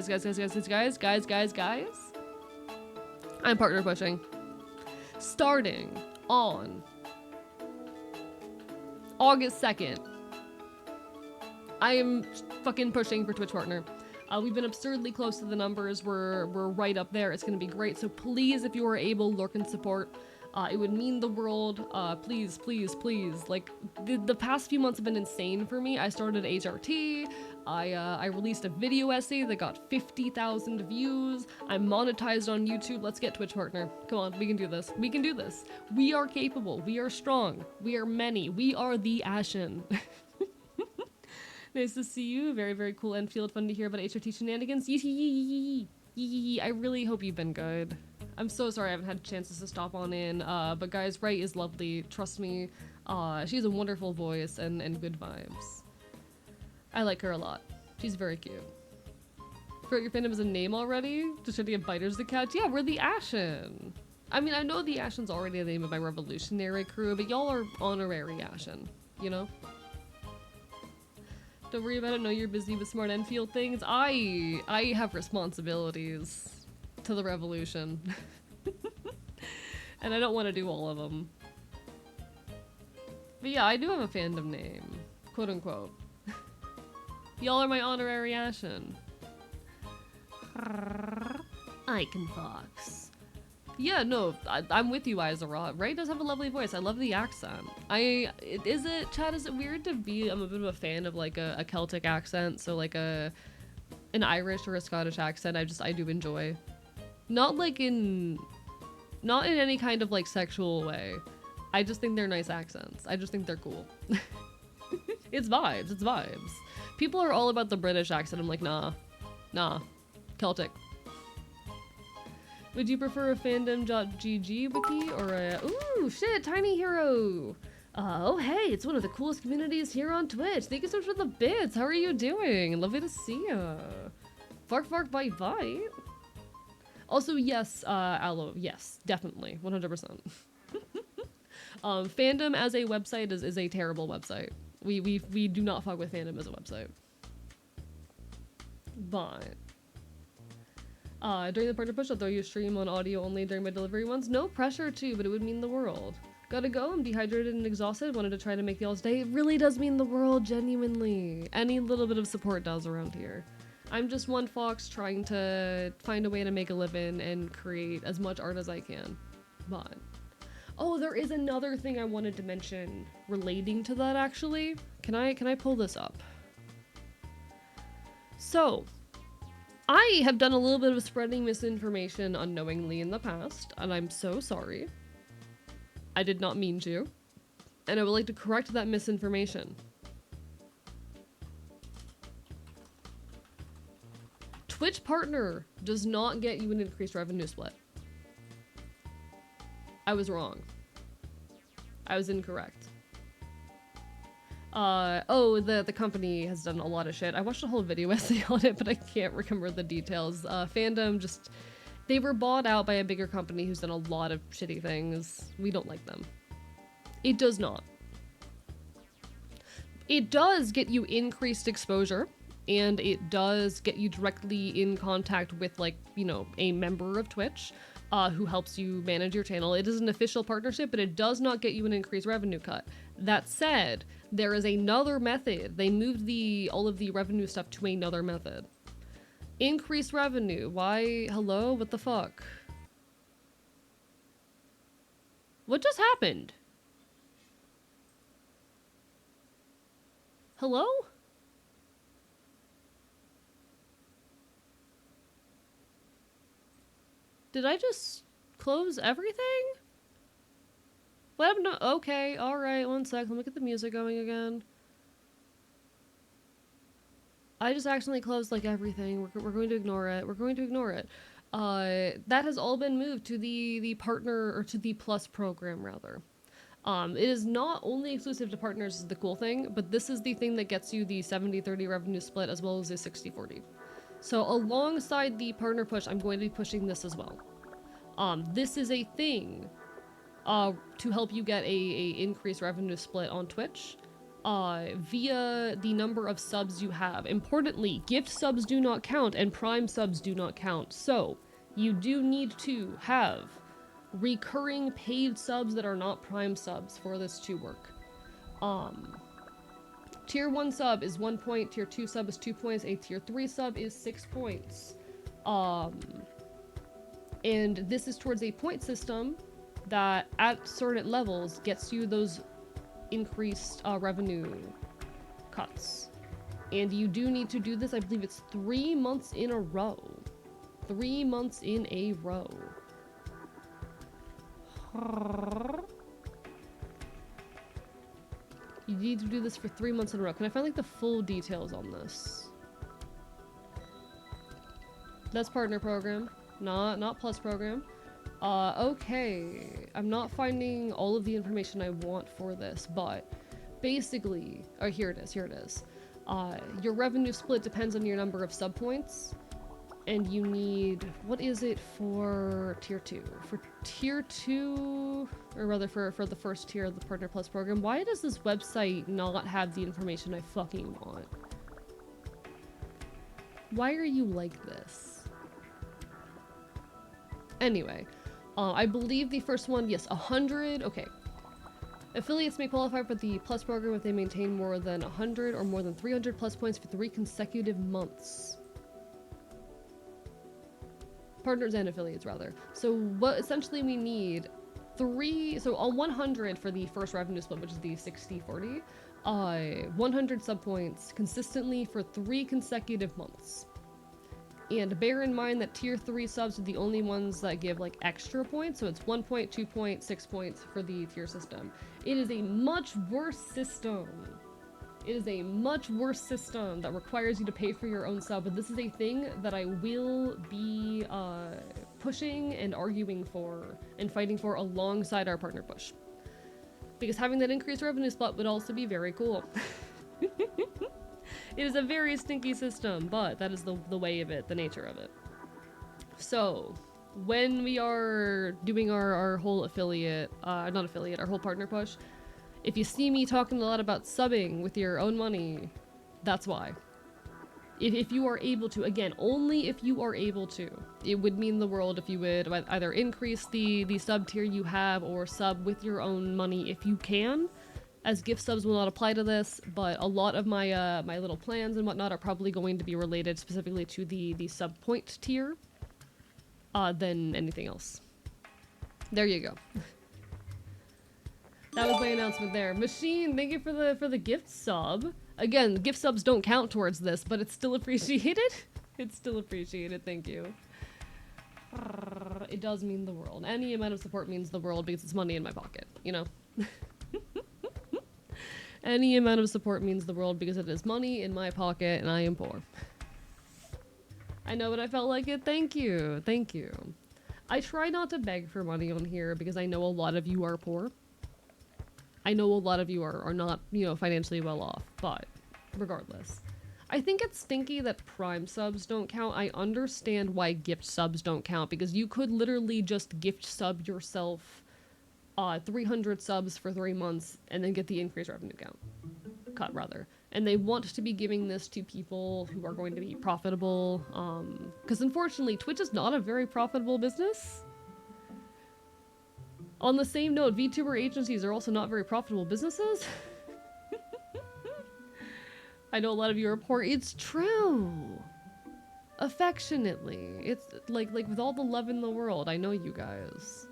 I'm partner pushing. Starting on August 2nd. I am fucking pushing for Twitch partner. We've been absurdly close to the numbers. We're right up there. It's gonna be great. So please, if you are able, lurk and support. It would mean the world. Please. Like, the past few months have been insane for me. I started HRT. I released a video essay that got 50,000 views. I'm monetized on YouTube. Let's get Twitch partner. Come on, we can do this. We can do this. We are capable. We are strong. We are many. We are the Ashen. Nice to see you. Very, very cool Enfield. Fun to hear about HRT shenanigans. I really hope you've been good. I'm so sorry I haven't had chances to stop on in, but guys, Ray is lovely. Trust me. She has a wonderful voice and good vibes. I like her a lot. She's very cute. Forgot your fandom is a name already? Just trying to get biters to catch? Yeah, we're the Ashen. I mean, I know the Ashen's already the name of my revolutionary crew, but y'all are honorary Ashen, you know? Don't worry about it. Know you're busy with smart Enfield things. I have responsibilities to the revolution. And I don't want to do all of them. But yeah, I do have a fandom name. Quote unquote. Y'all are my honorary Ashen. Iconfox. Yeah, no, I'm with you, Izerot. Ray does have a lovely voice. I love the accent. Chad, is it weird to be, I'm a bit of a fan of like a Celtic accent, so like an Irish or a Scottish accent, I do enjoy. Not in any kind of like sexual way. I just think they're nice accents. I just think they're cool. It's vibes. People are all about the British accent. I'm like, nah, Celtic. Would you prefer a fandom.gg wiki or a... Ooh, shit, Tiny Hero! Oh, hey, it's one of the coolest communities here on Twitch. Thank you so much for the bits. How are you doing? Lovely to see ya. Fark, bite. Also, yes, Aloe, yes, definitely, 100%. Fandom as a website is a terrible website. We do not fuck with fandom as a website. But... during the partner push, I'll throw you a stream on audio only during my delivery ones. No pressure too, but it would mean the world. Gotta go, I'm dehydrated and exhausted. Wanted to try to make y'all's day. It really does mean the world, genuinely. Any little bit of support does around here. I'm just one fox trying to find a way to make a living and create as much art as I can. But... Oh, there is another thing I wanted to mention relating to that, actually. Can I pull this up? So... I have done a little bit of spreading misinformation unknowingly in the past, and I'm so sorry. I did not mean to. And I would like to correct that misinformation. Twitch partner does not get you an increased revenue split. I was wrong. I was incorrect. The company has done a lot of shit. I watched a whole video essay on it, but I can't remember the details. Fandom just... They were bought out by a bigger company who's done a lot of shitty things. We don't like them. It does not. It does get you increased exposure, and it does get you directly in contact with, like, you know, a member of Twitch, who helps you manage your channel. It is an official partnership, but it does not get you an increased revenue cut. That said, there is another method. They moved all of the revenue stuff to another method. Increased revenue. Why? Hello? What the fuck? What just happened? Hello? Did I just close everything? What happened to... Okay, alright, one sec. Let me get the music going again. I just accidentally closed, like, everything. We're going to ignore it. We're going to ignore it. That has all been moved to the partner, or to the plus program, rather. It is not only exclusive to partners, is the cool thing, but this is the thing that gets you the 70-30 revenue split, as well as the 60-40. So alongside the partner push, I'm going to be pushing this as well. This is a thing to help you get a increased revenue split on Twitch via the number of subs you have. Importantly, gift subs do not count and prime subs do not count. So you do need to have recurring paid subs that are not prime subs for this to work. Tier 1 sub is 1 point, tier 2 sub is 2 points, a tier 3 sub is 6 points. And this is towards a point system that at certain levels gets you those increased revenue cuts. And you do need to do this, I believe it's 3 months in a row. 3 months in a row. You need to do this for 3 months in a row. Can I find like the full details on this? That's partner program, not plus program. Okay. I'm not finding all of the information I want for this, but basically, oh, here it is. Your revenue split depends on your number of sub points. And you need, what is it for tier 2? For tier 2, or rather for the first tier of the Partner Plus program, why does this website not have the information I fucking want? Why are you like this? Anyway, I believe the first one, yes, 100, okay. Affiliates may qualify for the Plus program if they maintain more than 100 or more than 300 Plus points for 3 consecutive months. Partners and affiliates, rather. So what essentially we need so on 100 for the first revenue split, which is the 60-40, 100 sub points consistently for 3 consecutive months. And bear in mind that tier 3 subs are the only ones that give like extra points, so it's 1 point, 2 point, 6 points for the tier system. It is a much worse system. It is a much worse system that requires you to pay for your own sub, but this is a thing that I will be pushing and arguing for and fighting for alongside our partner push. Because having that increased revenue split would also be very cool. It is a very stinky system, but that is the way of it, the nature of it. So, when we are doing our whole affiliate, our whole partner push, if you see me talking a lot about subbing with your own money, that's why. If you are able to, again, only if you are able to. It would mean the world if you would either increase the sub tier you have or sub with your own money if you can, as gift subs will not apply to this, but a lot of my my little plans and whatnot are probably going to be related specifically to the sub point tier than anything else. There you go. That was my announcement there. Machine, thank you for the gift sub. Again, gift subs don't count towards this, but it's still appreciated. It's still appreciated, thank you. It does mean the world. Any amount of support means the world because it's money in my pocket, you know? Any amount of support means the world because it is money in my pocket and I am poor. I know, but I felt like it. Thank you. Thank you. I try not to beg for money on here because I know a lot of you are poor. I know a lot of you are not, you know, financially well off, but regardless. I think it's stinky that prime subs don't count. I understand why gift subs don't count because you could literally just gift sub yourself 300 subs for 3 months and then get the increased revenue cut rather. And they want to be giving this to people who are going to be profitable, because unfortunately Twitch is not a very profitable business. On the same note, VTuber agencies are also not very profitable businesses. I know a lot of you are poor. It's true. Affectionately. It's like with all the love in the world. I know you guys.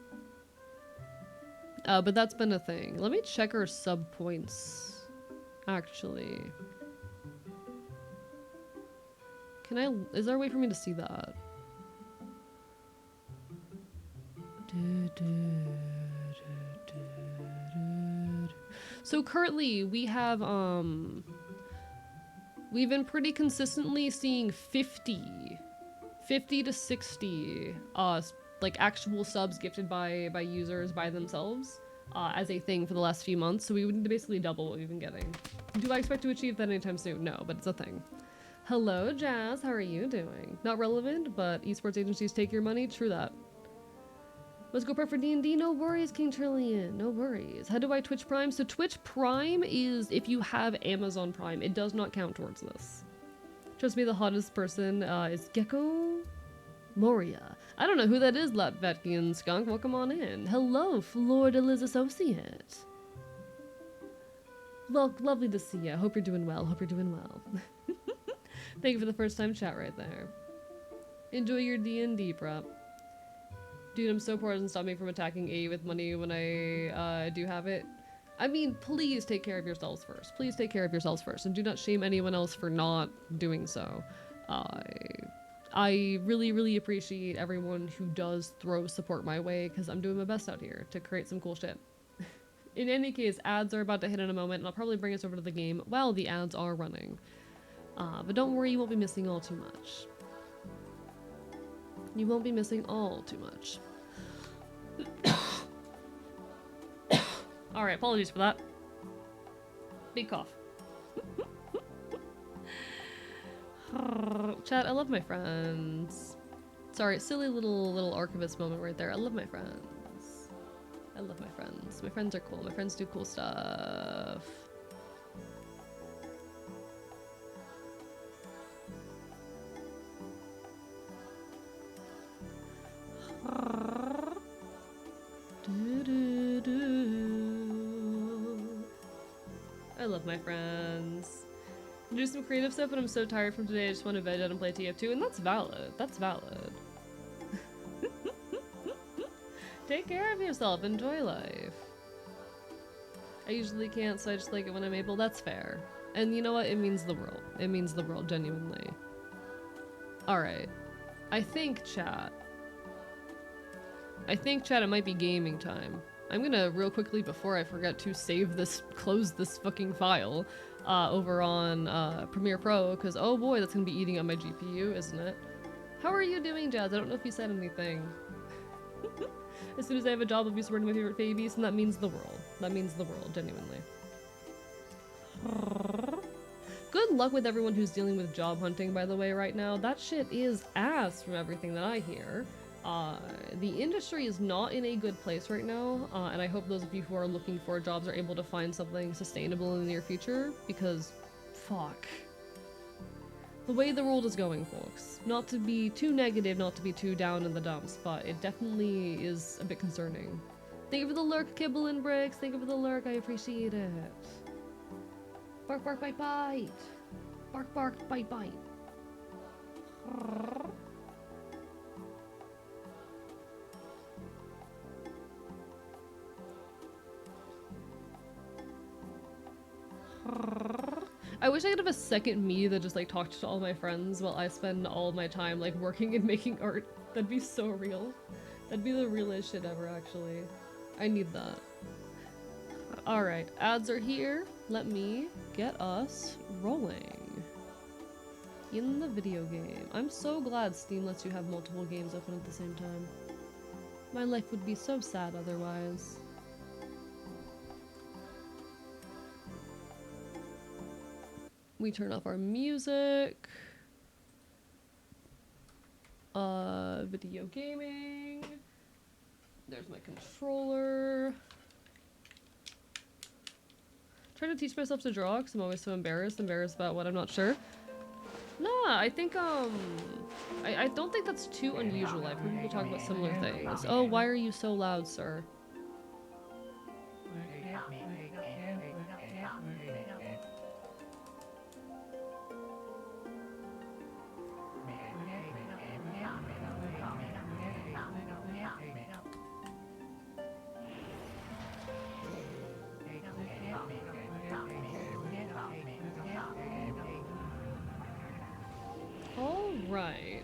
But that's been a thing. Let me check our sub points. Actually. Is there a way for me to see that? So currently we have we've been pretty consistently seeing 50 to 60 like actual subs gifted by users by themselves as a thing for the last few months, so we would basically double what we've been getting. Do I expect to achieve that anytime soon? No, but it's a thing. Hello Jazz, how are you doing? Not relevant, but esports agencies take your money, true that. Let's go prep for D&D. No worries, King Trillian. No worries. How do I Twitch Prime? So Twitch Prime is if you have Amazon Prime. It does not count towards this. Trust me, the hottest person is Gecko Moria. I don't know who that is, Latvetkian Skunk. Welcome on in. Hello, Florida Liz Associate. Well, lovely to see you. Hope you're doing well. Hope you're doing well. Thank you for the first time chat right there. Enjoy your D&D prep. Dude, I'm so poor it doesn't stop me from attacking A with money when I do have it. I mean, please take care of yourselves first. Please take care of yourselves first, and do not shame anyone else for not doing so. I really, really appreciate everyone who does throw support my way, because I'm doing my best out here to create some cool shit. In any case, ads are about to hit in a moment, and I'll probably bring us over to the game while the ads are running. But don't worry, you won't be missing all too much. You won't be missing all too much. Alright, apologies for that. Big cough. Chat, I love my friends. Sorry, silly little archivist moment right there. I love my friends. I love my friends. My friends are cool. My friends do cool stuff. I love my friends. Do some creative stuff, but I'm so tired from today. I just want to veg out and play TF2, and that's valid. That's valid. Take care of yourself. Enjoy life. I usually can't, so I just like it when I'm able. That's fair. And you know what? It means the world. It means the world, genuinely. Alright. I think, chat, it might be gaming time. I'm gonna, real quickly, before I forget to save this, close this fucking file, over on, Premiere Pro, because, oh boy, that's gonna be eating up my GPU, isn't it? How are you doing, Jazz? I don't know if you said anything. As soon as I have a job, I'll be supporting my favorite babies, and that means the world. That means the world, genuinely. Good luck with everyone who's dealing with job hunting, by the way, right now. That shit is ass from everything that I hear. The industry is not in a good place right now, and I hope those of you who are looking for jobs are able to find something sustainable in the near future, because fuck. The way the world is going, folks. Not to be too negative, not to be too down in the dumps, but it definitely is a bit concerning. Thank you for the lurk, Kibble and Bricks. Thank you for the lurk, I appreciate it. Bark, bark, bite, bite. Bark, bark, bite, bite. I wish I could have a second me that just like talked to all my friends while I spend all my time like working and making art. That'd be so real. That'd be the realest shit ever, actually. I need that. Alright, ads are here. Let me get us rolling in the video game. I'm so glad Steam lets you have multiple games open at the same time. My life would be so sad otherwise. We turn off our music. Video gaming. There's my controller. Trying to teach myself to draw because I'm always so embarrassed about what I'm not sure. Nah, I think, I don't think that's too unusual. I've heard people talk about similar things. Oh, why are you so loud, sir? Right.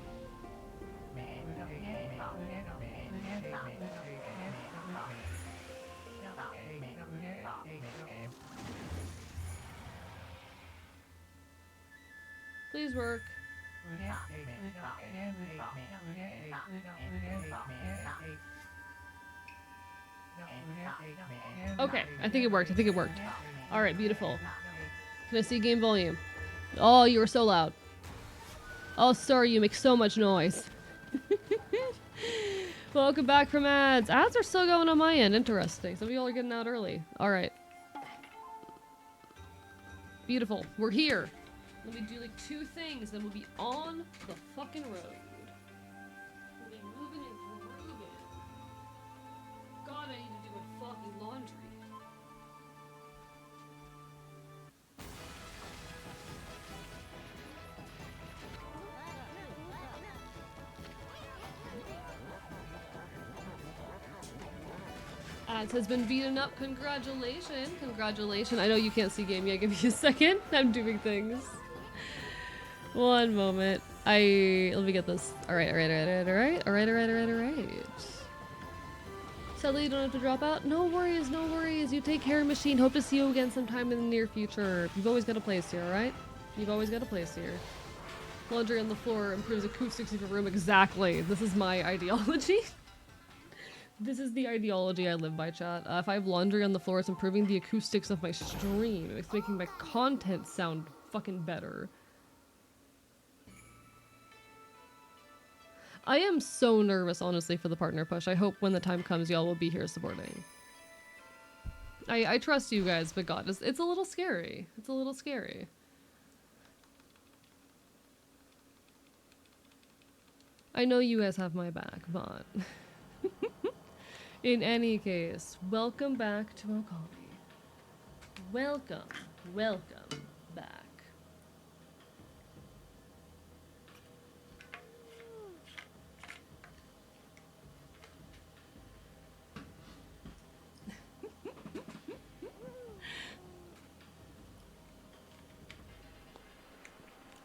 Please work. Okay, I think it worked. I think it worked. Alright, beautiful. Can I see game volume? Oh, you were so loud. Oh, sorry, you make so much noise. Welcome back from ads. Ads are still going on my end. Interesting. Some of y'all are getting out early. Alright. Beautiful. We're here. Let me do like 2 things, then we'll be on the fucking road. We'll be moving and grooving. God, I need to do a fucking laundry. Ads has been beaten up. Congratulations. Congratulations. I know you can't see game yet. Give me a second. I'm doing things. One moment. Let me get this. Alright. Sadly, you don't have to drop out. No worries, no worries. You take care, machine. Hope to see you again sometime in the near future. You've always got a place here, alright? You've always got a place here. Laundry on the floor improves acoustics of your room. Exactly. This is my ideology. This is the ideology I live by, chat. If I have laundry on the floor, it's improving the acoustics of my stream. It's making my content sound fucking better. I am so nervous, honestly, for the partner push. I hope when the time comes, y'all will be here supporting. I trust you guys, but God, it's a little scary. It's a little scary. I know you guys have my back, but... In any case, welcome back to Okami. Welcome back.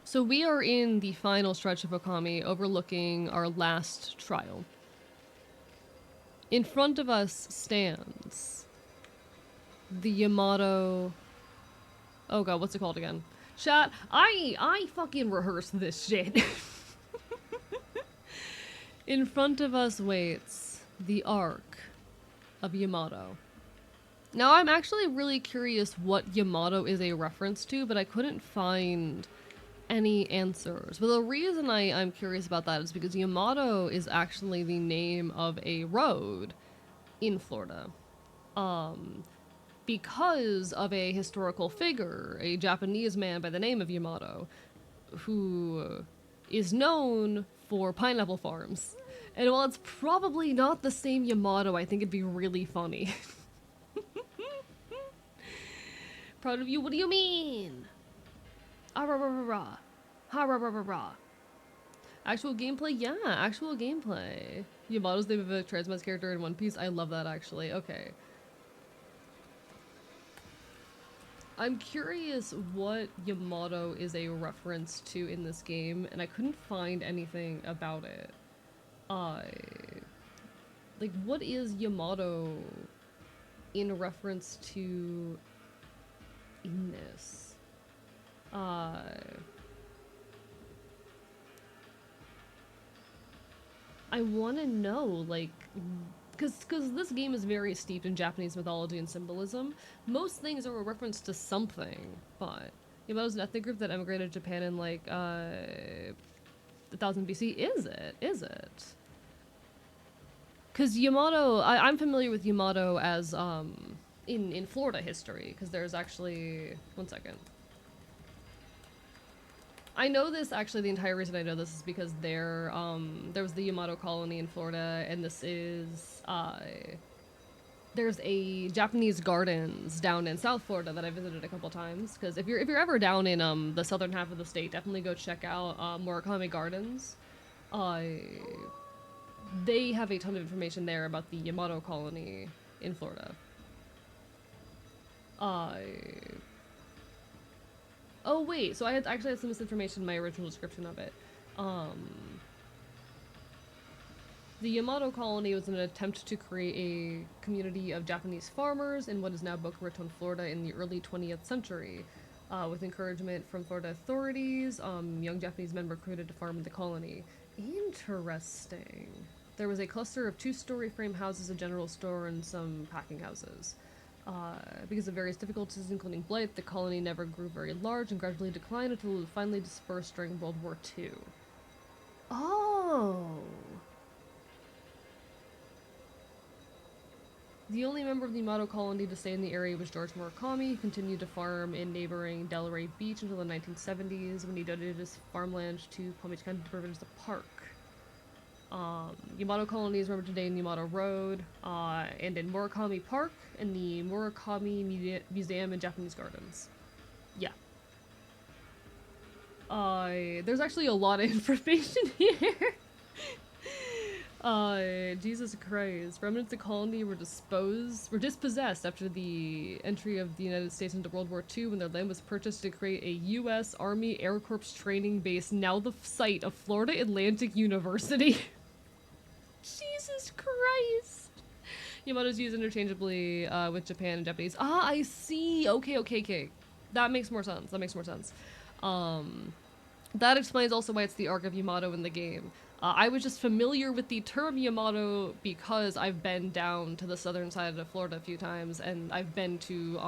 So we are in the final stretch of Okami, overlooking our last trial. In front of us stands the Yamato... Oh god, what's it called again? Chat, I fucking rehearsed this shit. In front of us waits the Ark of Yamato. Now I'm actually really curious what Yamato is a reference to, but I couldn't find any answers. But the reason I'm curious about that is because Yamato is actually the name of a road in Florida. Because of a historical figure, a Japanese man by the name of Yamato, who is known for pineapple farms. And while it's probably not the same Yamato, I think it'd be really funny. Proud of you, what do you mean? Ah-rah-rah-rah-rah. Ha-rah-rah-rah-rah. Actual gameplay? Yeah, actual gameplay. Yamato's the name of a Transmez character in One Piece. I love that, actually. Okay. I'm curious what Yamato is a reference to in this game, and I couldn't find anything about it. Like, what is Yamato in reference to in this? I want to know, like, because this game is very steeped in Japanese mythology and symbolism. Most things are a reference to something, but Yamato's an ethnic group that emigrated to Japan in, like, 1000 BC. Is it? Is it? Because Yamato, I'm familiar with Yamato as, in Florida history, because there's actually, one second. I know this, actually, the entire reason I know this is because there was the Yamato colony in Florida, and this is, there's a Japanese gardens down in South Florida that I visited a couple times, because if you're ever down in, the southern half of the state, definitely go check out, Murakami Gardens. They have a ton of information there about the Yamato colony in Florida. Oh wait, so I actually had some misinformation in my original description of it. The Yamato colony was an attempt to create a community of Japanese farmers in what is now Boca Raton, Florida in the early 20th century. With encouragement from Florida authorities, young Japanese men were recruited to farm in the colony. Interesting. There was a cluster of 2-story frame houses, a general store, and some packing houses. Because of various difficulties, including blight, the colony never grew very large and gradually declined until it finally dispersed during World War II. Oh! The only member of the Yamato colony to stay in the area was George Murakami. He continued to farm in neighboring Delray Beach until the 1970s when he donated his farmland to Palm Beach County to purpose as a park. Yamato colony is remembered today in Yamato Road and in Murakami Park and the Murakami Museum and Japanese Gardens. Yeah. There's actually a lot of information here. Jesus Christ. Remnants of the colony were dispossessed after the entry of the United States into World War II when their land was purchased to create a U.S. Army Air Corps training base, now the site of Florida Atlantic University. Jesus Christ. Yamato's used interchangeably with Japan and Japanese. Ah, I see. Okay. That makes more sense. That explains also why it's the Arc of Yamato in the game. I was just familiar with the term Yamato because I've been down to the southern side of Florida a few times, and I've been to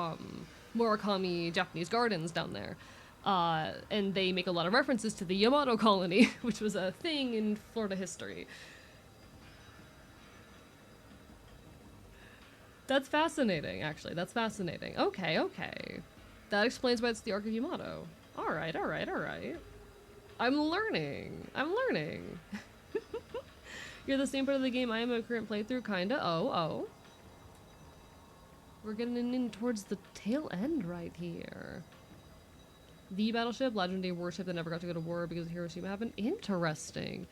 Murakami Japanese Gardens down there. And they make a lot of references to the Yamato colony, which was a thing in Florida history. That's fascinating, actually. That's fascinating. Okay. That explains why it's the Arc of Yamato. Alright. I'm learning. You're the same part of the game I am a current playthrough, kinda. Oh. We're getting in towards the tail end right here. The battleship, legendary warship that never got to go to war because of Hiroshima happened. Interesting.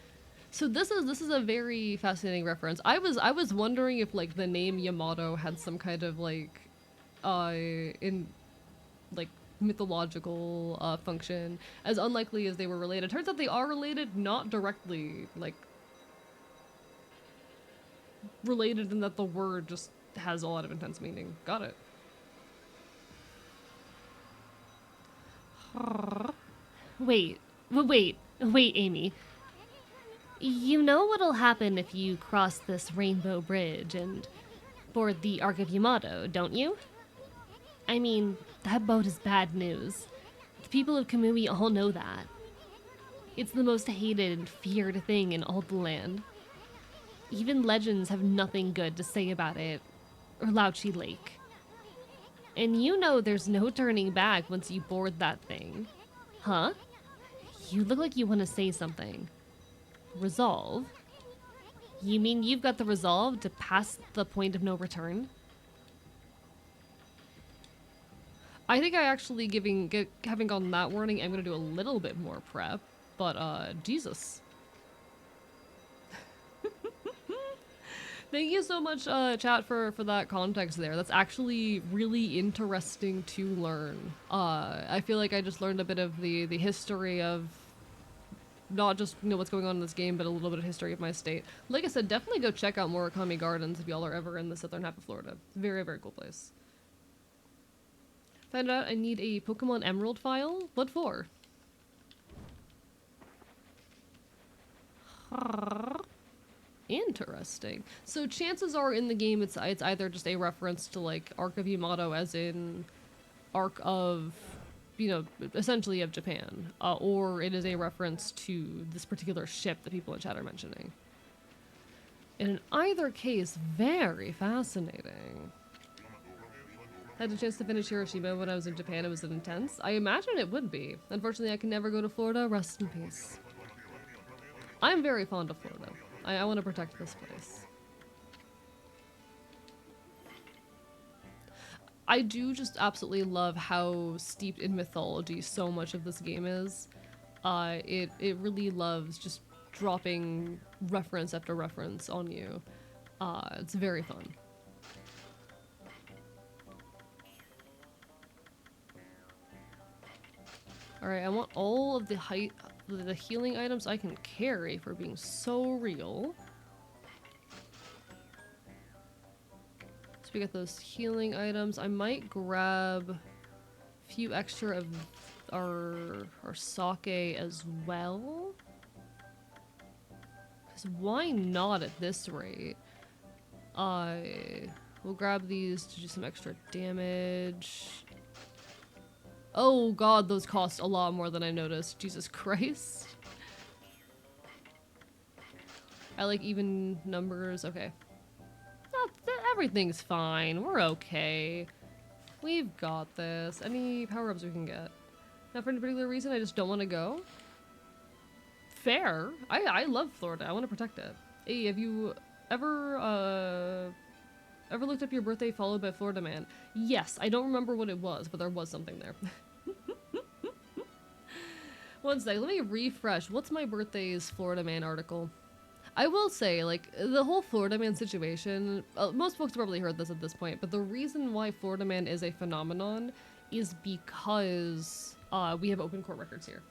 So this is a very fascinating reference. I was wondering if like the name Yamato had some kind of like in like mythological function, as unlikely as they were related. Turns out they are related, not directly like related in that the word just has a lot of intense meaning. Got it. Wait, Amy. You know what'll happen if you cross this rainbow bridge and board the Arc of Yamato, don't you? I mean, that boat is bad news. The people of Kamui all know that. It's the most hated and feared thing in all the land. Even legends have nothing good to say about it, or Lauchi Lake. And you know there's no turning back once you board that thing. Huh? You look like you want to say something. Resolve? You mean you've got the resolve to pass the point of no return? I think I actually, having gotten that warning, I'm gonna do a little bit more prep, but Jesus. Thank you so much, chat, for that context there. That's actually really interesting to learn. I feel like I just learned a bit of the history of not just what's going on in this game, but a little bit of history of my state. Like I said, definitely go check out Murakami Gardens if y'all are ever in the southern half of Florida. Very, very cool place. Found out I need a Pokemon Emerald file. What for? Interesting. So chances are in the game it's either just a reference to like Arc of Yamato as in Arc of, essentially of Japan, or it is a reference to this particular ship that people in chat are mentioning. And in either case, very fascinating. Had a chance to finish Hiroshima when I was in Japan. It was intense. I imagine it would be. Unfortunately, I can never go to Florida. Rest in peace. I'm very fond of Florida. I want to protect this place. I do just absolutely love how steeped in mythology so much of this game is. It really loves just dropping reference after reference on you. It's very fun. Alright, I want all of the healing items I can carry for being so real. So we got those healing items. I might grab a few extra of our sake as well. Because why not at this rate? We'll grab these to do some extra damage. Oh god, those cost a lot more than I noticed. Jesus Christ. I like even numbers. Okay. Everything's fine. We're okay. We've got this. Any power-ups we can get? Not for any particular reason, I just don't want to go. Fair. I love Florida. I want to protect it. Hey, have you ever looked up your birthday followed by Florida Man? Yes, I don't remember what it was, but there was something there. One sec, let me refresh. What's my birthday's Florida Man article? I will say, like, the whole Florida Man situation, most folks have probably heard this at this point, but the reason why Florida Man is a phenomenon is because we have open court records here.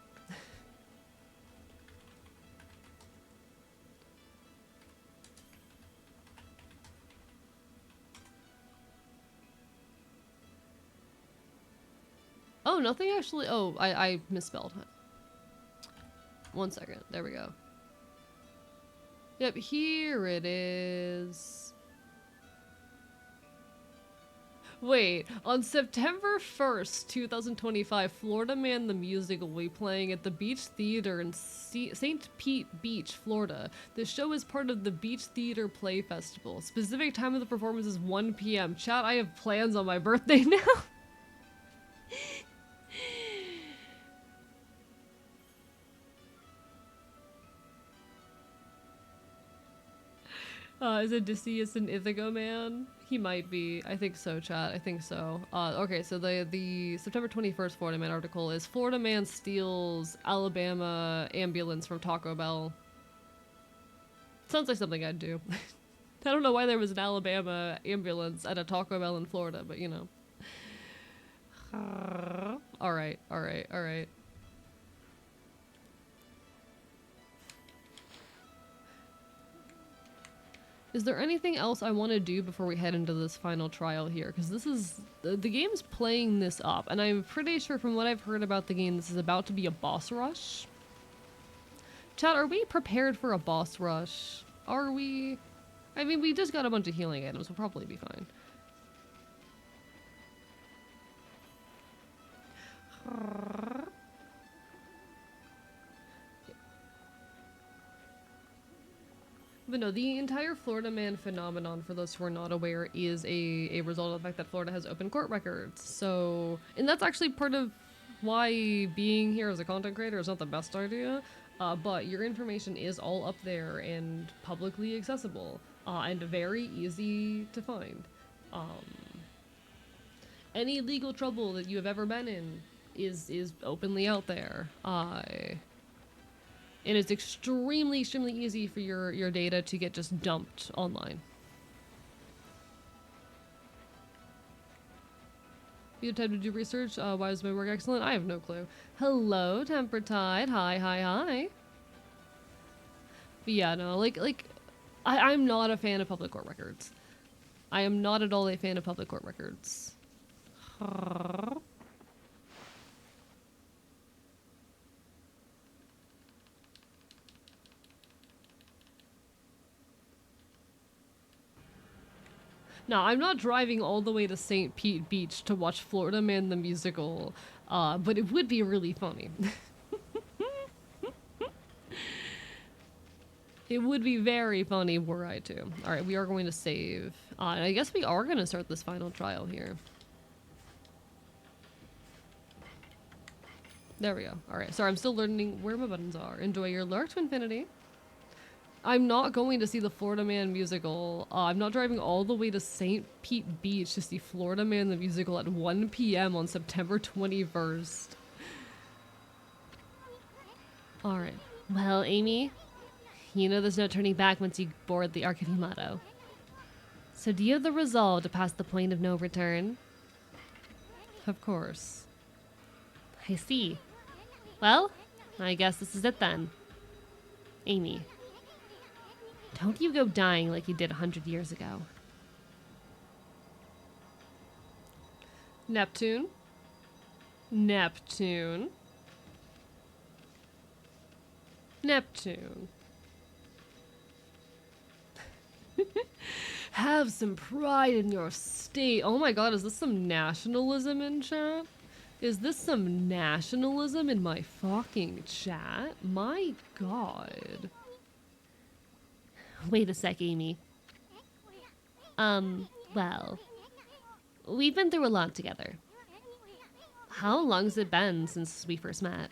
Oh, nothing actually. Oh, I misspelled. One second. There we go. Yep, here it is. Wait, on September 1st, 2025, Florida Man the Musical will be playing at the Beach Theater in St. Pete Beach, Florida. The show is part of the Beach Theater Play Festival. Specific time of the performance is 1 p.m. Chat, I have plans on my birthday now. Is Odysseus an Ithaca man? He might be. I think so, chat. I think so. Okay, so the September 21st Florida Man article is Florida Man steals Alabama ambulance from Taco Bell. Sounds like something I'd do. I don't know why there was an Alabama ambulance at a Taco Bell in Florida, but you know. Alright, alright, alright. Is there anything else I want to do before we head into this final trial here? Because this is... The game's playing this up, and I'm pretty sure from what I've heard about the game, this is about to be a boss rush. Chat, are we prepared for a boss rush? Are we... I mean, we just got a bunch of healing items. We'll probably be fine. But no, the entire Florida Man phenomenon, for those who are not aware, is a result of the fact that Florida has open court records. So, and that's actually part of why being here as a content creator is not the best idea. But your information is all up there and publicly accessible, and very easy to find. Any legal trouble that you have ever been in is openly out there. And it's extremely, extremely easy for your data to get just dumped online. You have time to do research? Why is my work excellent? I have no clue. Hello, Temper Tide. Hi, hi, hi. But yeah, no, I'm not a fan of public court records. I am not at all a fan of public court records. No, I'm not driving all the way to St. Pete Beach to watch Florida Man the Musical, but it would be really funny. It would be very funny were I to. Alright, we are going to save. And I guess we are going to start this final trial here. There we go. Alright, sorry, I'm still learning where my buttons are. Enjoy your lurk to infinity. I'm not going to see the Florida Man Musical. I'm not driving all the way to St. Pete Beach to see Florida Man the Musical at 1 p.m. on September 21st. Alright. Well, Amy, you know there's no turning back once you board the Arc of Yamato. So do you have the resolve to pass the point of no return? Of course. I see. Well, I guess this is it then. Amy, don't you go dying like you did 100 years ago. Neptune. Neptune. Neptune. Have some pride in your state. Oh my god, is this some nationalism in chat? Is this some nationalism in my fucking chat? My god. Wait a sec, Amy. Well, we've been through a lot together. How long's it been since we first met?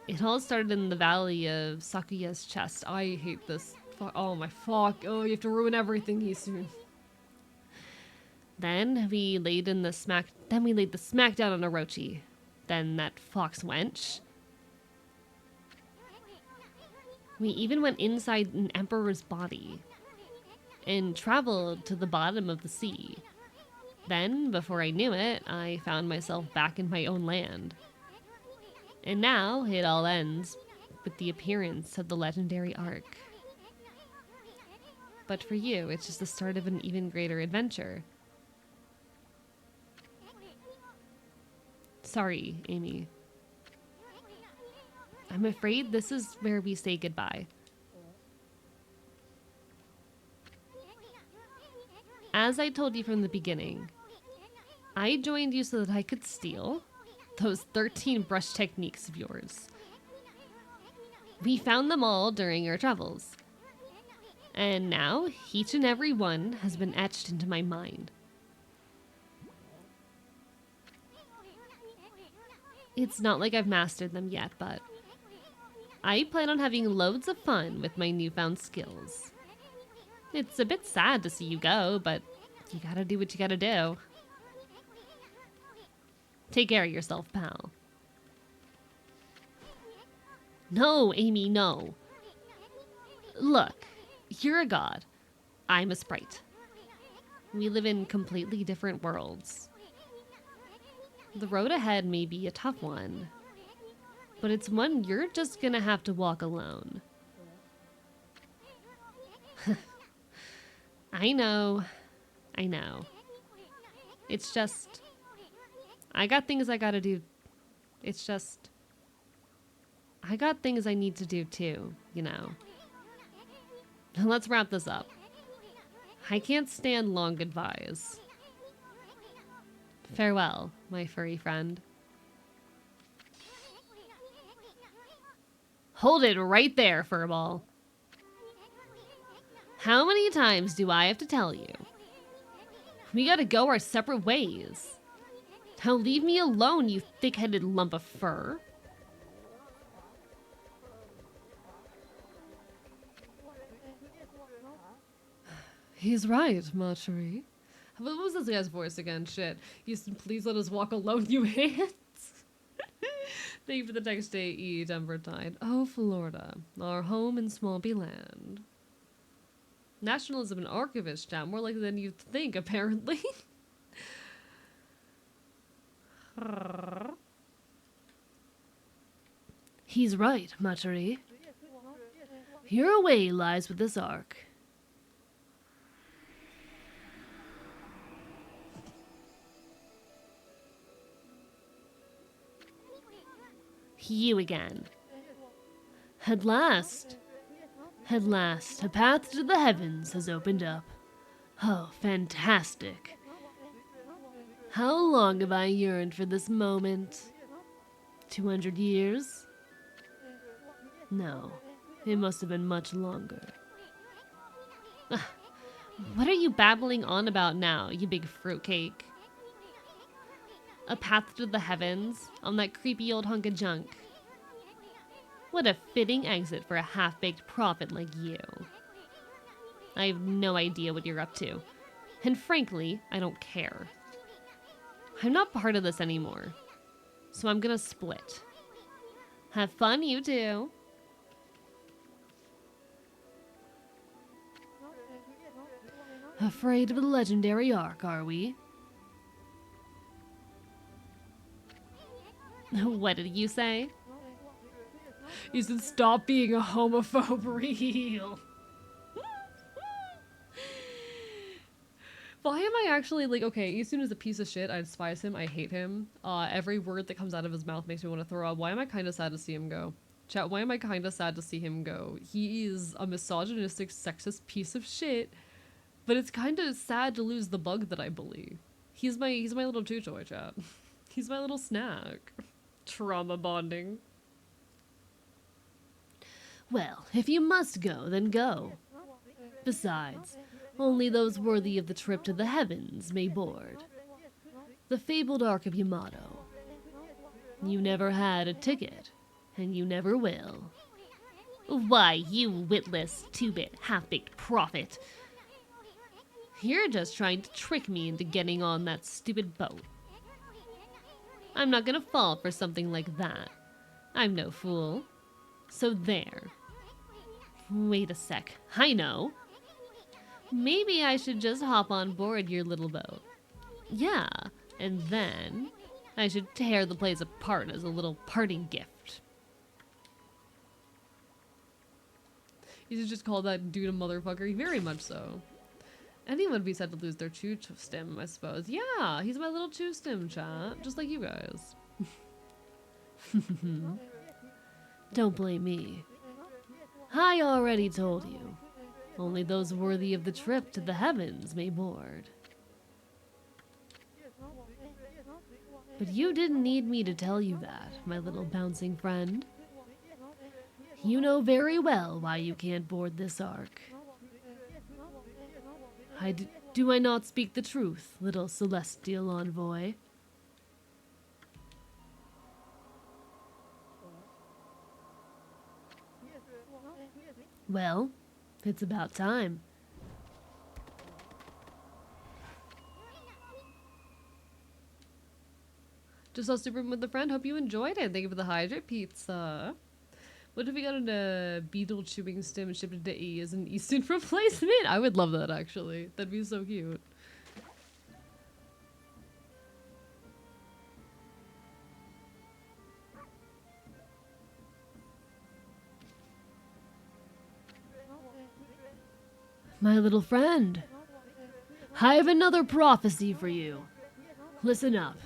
It all started in the valley of Sakuya's chest. I hate this. Oh my fuck. Oh, you have to ruin everything, Hisu. Then we laid the smack down on Orochi. Then that fox wench. We even went inside an emperor's body and traveled to the bottom of the sea. Then, before I knew it, I found myself back in my own land. And now it all ends with the appearance of the legendary arc. But for you, it's just the start of an even greater adventure. Sorry, Amy. I'm afraid this is where we say goodbye. As I told you from the beginning, I joined you so that I could steal those 13 brush techniques of yours. We found them all during our travels. And now, each and every one has been etched into my mind. It's not like I've mastered them yet, but I plan on having loads of fun with my newfound skills. It's a bit sad to see you go, but you gotta do what you gotta do. Take care of yourself, pal. No, Amy, no. Look, you're a god. I'm a sprite. We live in completely different worlds. The road ahead may be a tough one, but it's one you're just gonna have to walk alone. I know. It's just, I got things I gotta do. It's just, I got things I need to do too, you know. Let's wrap this up. I can't stand long goodbyes. Farewell, my furry friend. Hold it right there, Furball. How many times do I have to tell you? We gotta go our separate ways. Now leave me alone, you thick-headed lump of fur. He's right, Marjorie. What was this guy's voice again? Shit. Please let us walk alone, you ants. Thank you for the text day, E. Denver died. Oh, Florida, our home in Swampy Land. Nationalism and archivist chat, more likely than you'd think, apparently. He's right, Marjorie. Your way lies with this arc. You again. At last, a path to the heavens has opened up. Oh, fantastic. How long have I yearned for this moment? 200 years? No, it must have been much longer. What are you babbling on about now, you big fruitcake? A path to the heavens on that creepy old hunk of junk. What a fitting exit for a half-baked prophet like you. I have no idea what you're up to, and frankly, I don't care. I'm not part of this anymore, so I'm gonna split. Have fun, you two. Afraid of the legendary arc, are we? What did you say? You said stop being a homophobe real. Why am I actually like, okay, Isun is a piece of shit. I despise him. I hate him. Every word that comes out of his mouth makes me want to throw up. Why am I kind of sad to see him go? Chat, why am I kind of sad to see him go? He is a misogynistic, sexist piece of shit. But it's kind of sad to lose the bug that I believe. He's my little chew toy, chat. He's my little snack. Trauma bonding. Well, if you must go, then go. Besides, Only those worthy of the trip to the heavens may board. The fabled Ark of Yamato. You never had a ticket, and you never will. Why, you witless, two-bit, half-baked prophet. You're just trying to trick me into getting on that stupid boat. I'm not gonna fall for something like that. I'm no fool. So there. Wait a sec. I know. Maybe I should just hop on board your little boat. Yeah, and then I should tear the place apart as a little parting gift. You should just call that dude a motherfucker. Very much so. Anyone would be sad to lose their chew-stim, I suppose. Yeah, he's my little chew-stim, chat. Just like you guys. Don't blame me. I already told you. Only those worthy of the trip to the heavens may board. But you didn't need me to tell you that, my little bouncing friend. You know very well why you can't board this ark. Do I not speak the truth, little celestial envoy? Well, it's about time. Just saw Superman with a friend. Hope you enjoyed it. Thank you for the hydrate pizza. What if we got a beetle chewing stem and shipped it to E as an Eastern replacement? I would love that, actually. That'd be so cute. My little friend, I have another prophecy for you. Listen up,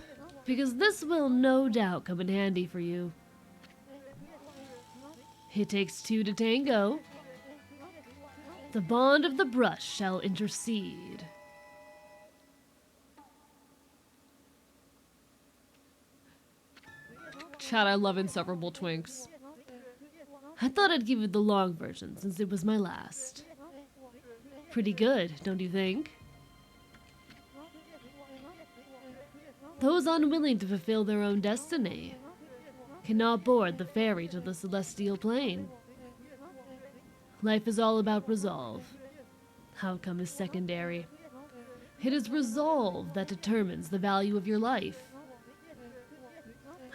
because this will no doubt come in handy for you. It takes two to tango. The bond of the brush shall intercede. Chat, I love inseparable twinks. I thought I'd give you the long version since it was my last. Pretty good, don't you think? Those unwilling to fulfill their own destiny cannot board the ferry to the celestial plane. Life is all about resolve. Outcome is secondary. It is resolve that determines the value of your life.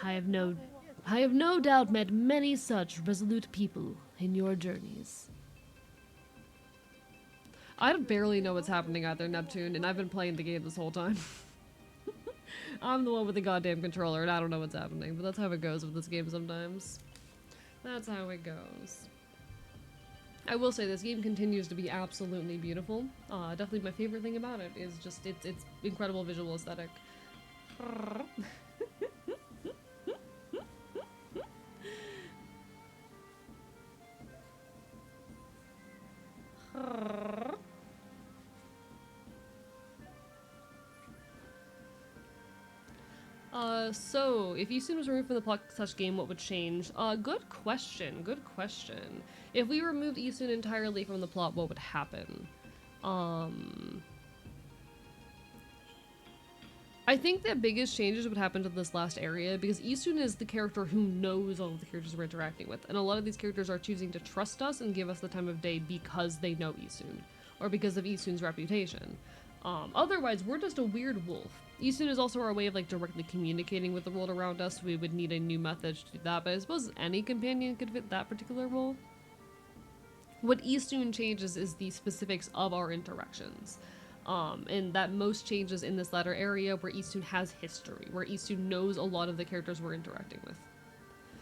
I have no doubt met many such resolute people in your journeys. I barely know what's happening out there, Neptune, and I've been playing the game this whole time. I'm the one with the goddamn controller, and I don't know what's happening, but that's how it goes with this game sometimes. That's how it goes. I will say this game continues to be absolutely beautiful. Definitely my favorite thing about it is just its incredible visual aesthetic. So, if Easton was removed from the plot/game, what would change? Good question, good question. If we removed Easton entirely from the plot, what would happen? I think the biggest changes would happen to this last area, because Easton is the character who knows all of the characters we're interacting with, and a lot of these characters are choosing to trust us and give us the time of day because they know Easton, or because of Easton's reputation. Otherwise, we're just a weird wolf. Easton is also our way of, like, directly communicating with the world around us. We would need a new method to do that, but I suppose any companion could fit that particular role. What Easton changes is the specifics of our interactions. And that most changes in this latter area where Easton has history, where Easton knows a lot of the characters we're interacting with.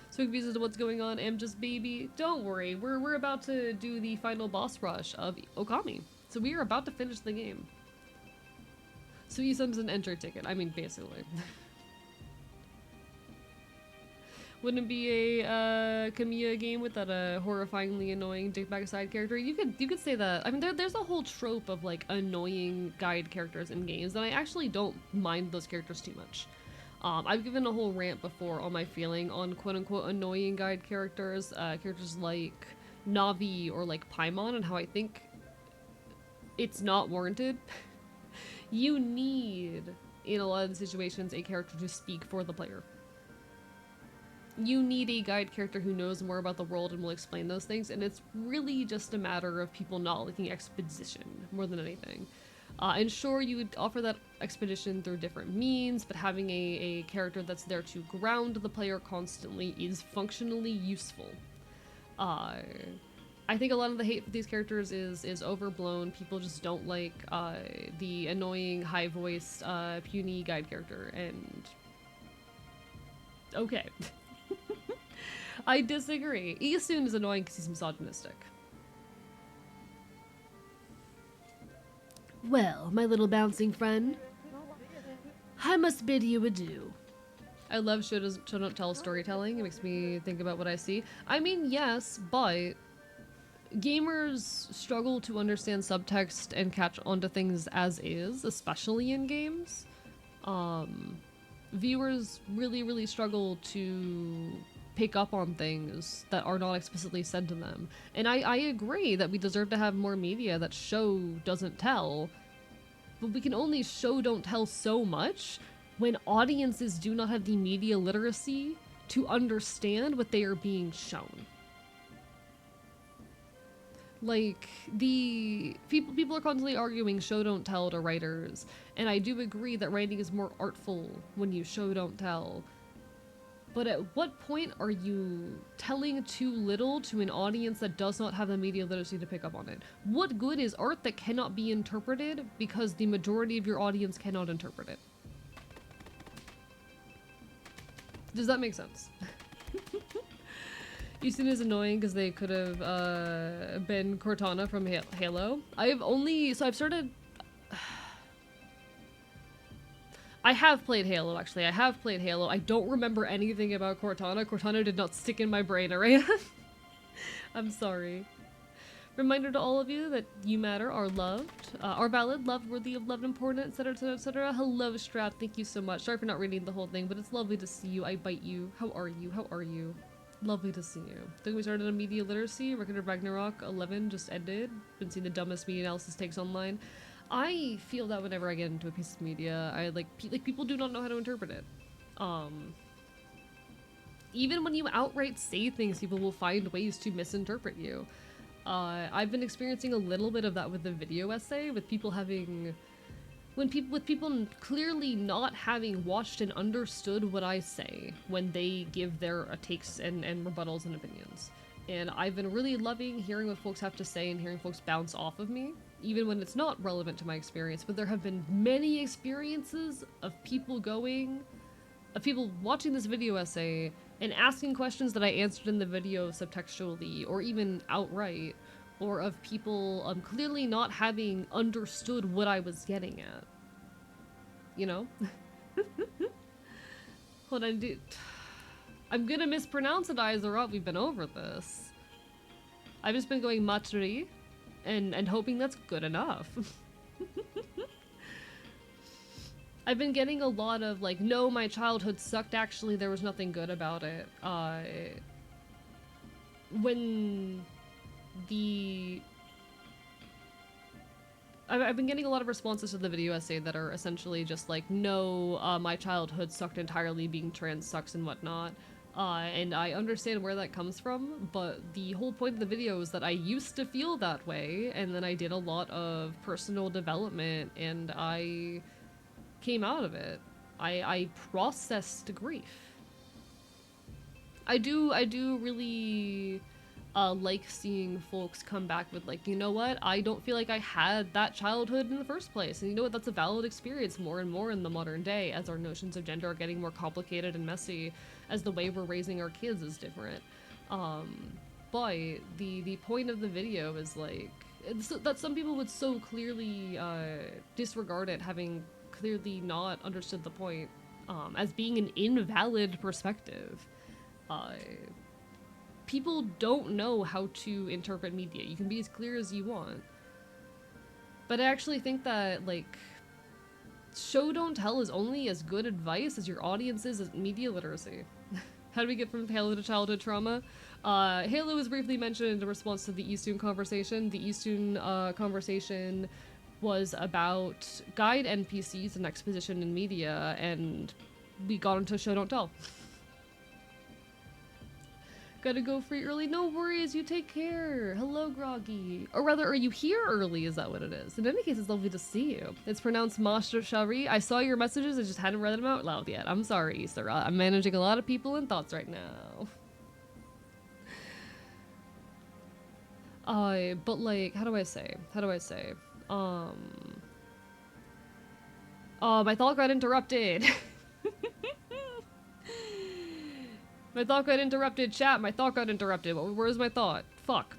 So confused as to what's going on, just baby. Don't worry, we're about to do the final boss rush of Okami. So we are about to finish the game. So Easton's an enter ticket, I mean, basically. Wouldn't it be a Kamiya game with that horrifyingly annoying dickbag side character? You could say that. I mean, there's a whole trope of, like, annoying guide characters in games, and I actually don't mind those characters too much. I've given a whole rant before on my feeling on quote-unquote annoying guide characters, characters like Navi or like Paimon, and how I think it's not warranted. You need, in a lot of the situations, a character to speak for the player. You need a guide character who knows more about the world and will explain those things, and it's really just a matter of people not liking exposition more than anything. And sure, you would offer that expedition through different means, but having a character that's there to ground the player constantly is functionally useful. I think a lot of the hate for these characters is overblown. People just don't like the annoying, high-voiced, puny guide character, and... okay. I disagree. Isun is annoying because he's misogynistic. Well, my little bouncing friend, I must bid you adieu. I love show don't tell storytelling. It makes me think about what I see. I mean, yes, but gamers struggle to understand subtext and catch onto things as is, especially in games. Viewers really struggle to pick up on things that are not explicitly said to them. And I agree that we deserve to have more media that show doesn't tell, but we can only show don't tell so much when audiences do not have the media literacy to understand what they are being shown. Like, the people are constantly arguing show don't tell to writers, and I do agree that writing is more artful when you show don't tell. But at what point are you telling too little to an audience that does not have the media literacy to pick up on it? What good is art that cannot be interpreted because the majority of your audience cannot interpret it? Does that make sense? Houston is annoying because they could have been Cortana from Halo. I've started... I have played Halo, actually. I have played Halo. I don't remember anything about Cortana. Cortana did not stick in my brain, alright? I'm sorry. Reminder to all of you that you matter, are loved, are valid, loved, worthy of love, important, etc, etc, etc. Hello, Strap. Thank you so much. Sorry for not reading the whole thing, but it's lovely to see you. I bite you. How are you? How are you? Lovely to see you. Think we started on media literacy. Record of Ragnarok 11 just ended. Been seeing the dumbest media analysis takes online. I feel that whenever I get into a piece of media, I like people do not know how to interpret it. Even when you outright say things, people will find ways to misinterpret you. I've been experiencing a little bit of that with the video essay, with people having, with people clearly not having watched and understood what I say when they give their takes and rebuttals and opinions. And I've been really loving hearing what folks have to say and hearing folks bounce off of me, even when it's not relevant to my experience. But there have been many experiences of people watching this video essay and asking questions that I answered in the video subtextually, or even outright, or of people clearly not having understood what I was getting at. You know? Hold on, dude. I'm gonna mispronounce it, Aizara. We've been over this. I've just been going Matsuri and hoping that's good enough. I've been getting a lot of like, no, my childhood sucked, actually there was nothing good about it. I've been getting a lot of responses to the video essay that are essentially just like, no, my childhood sucked entirely, being trans sucks and whatnot. And I understand where that comes from, but the whole point of the video is that I used to feel that way, and then I did a lot of personal development, and I came out of it. I processed grief. I do really like seeing folks come back with like, you know what, I don't feel like I had that childhood in the first place, and you know what, that's a valid experience more and more in the modern day as our notions of gender are getting more complicated and messy, as the way we're raising our kids is different. But the point of the video is like, that some people would so clearly disregard it, having clearly not understood the point, as being an invalid perspective. People don't know how to interpret media. You can be as clear as you want. But I actually think that, like, show don't tell is only as good advice as your audience's media literacy. How do we get from Halo to childhood trauma? Halo was briefly mentioned in response to the Eastern conversation. The Eastern conversation was about guide NPCs and exposition in media, and we got into show don't tell. Gotta go free early. No worries, you take care. Hello, Groggy. Or rather, are you here early? Is that what it is? In any case, it's lovely to see you. It's pronounced Master Shari. I saw your messages, I just hadn't read them out loud yet. I'm sorry, sir. I'm managing a lot of people and thoughts right now. But like, how do I say? My thought got interrupted. My thought got interrupted, chat. My thought got interrupted. Where's my thought? Fuck.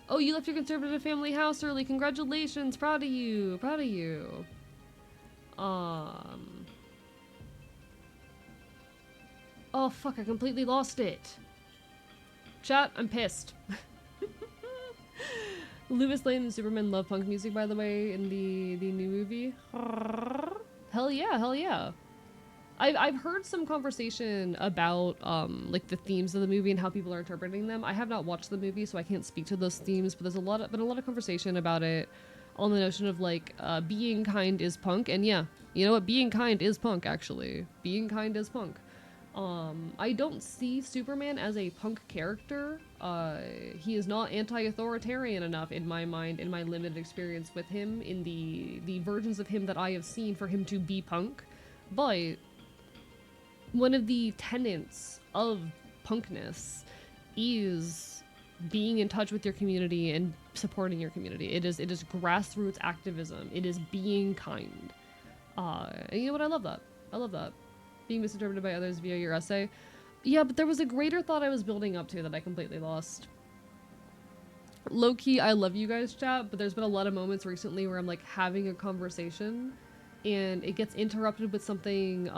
Oh, you left your conservative family house early. Congratulations. Proud of you. Proud of you. Oh, fuck. I completely lost it. Chat, I'm pissed. Lewis Lane and Superman love punk music, by the way, in the new movie. Hell yeah, hell yeah. I've heard some conversation about like the themes of the movie and how people are interpreting them. I have not watched the movie, so I can't speak to those themes, but there's been a lot of conversation about it on the notion of like being kind is punk. And yeah, you know what, being kind is punk, actually. Being kind is punk. I don't see Superman as a punk character. He is not anti-authoritarian enough in my mind, in my limited experience with him, in the versions of him that I have seen, for him to be punk. But one of the tenets of punkness is being in touch with your community and supporting your community. It is grassroots activism. It is being kind. And you know what? I love that. I love that. Being misinterpreted by others via your essay. Yeah, but there was a greater thought I was building up to that I completely lost. Low-key, I love you guys, chat, but there's been a lot of moments recently where I'm like having a conversation and it gets interrupted with something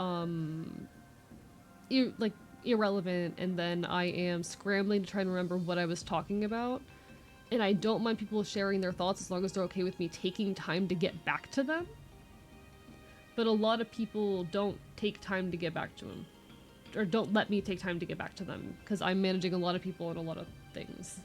irrelevant, and then I am scrambling to try and remember what I was talking about. And I don't mind people sharing their thoughts as long as they're okay with me taking time to get back to them. But a lot of people don't take time to get back to them. Or don't let me take time to get back to them, because I'm managing a lot of people and a lot of things.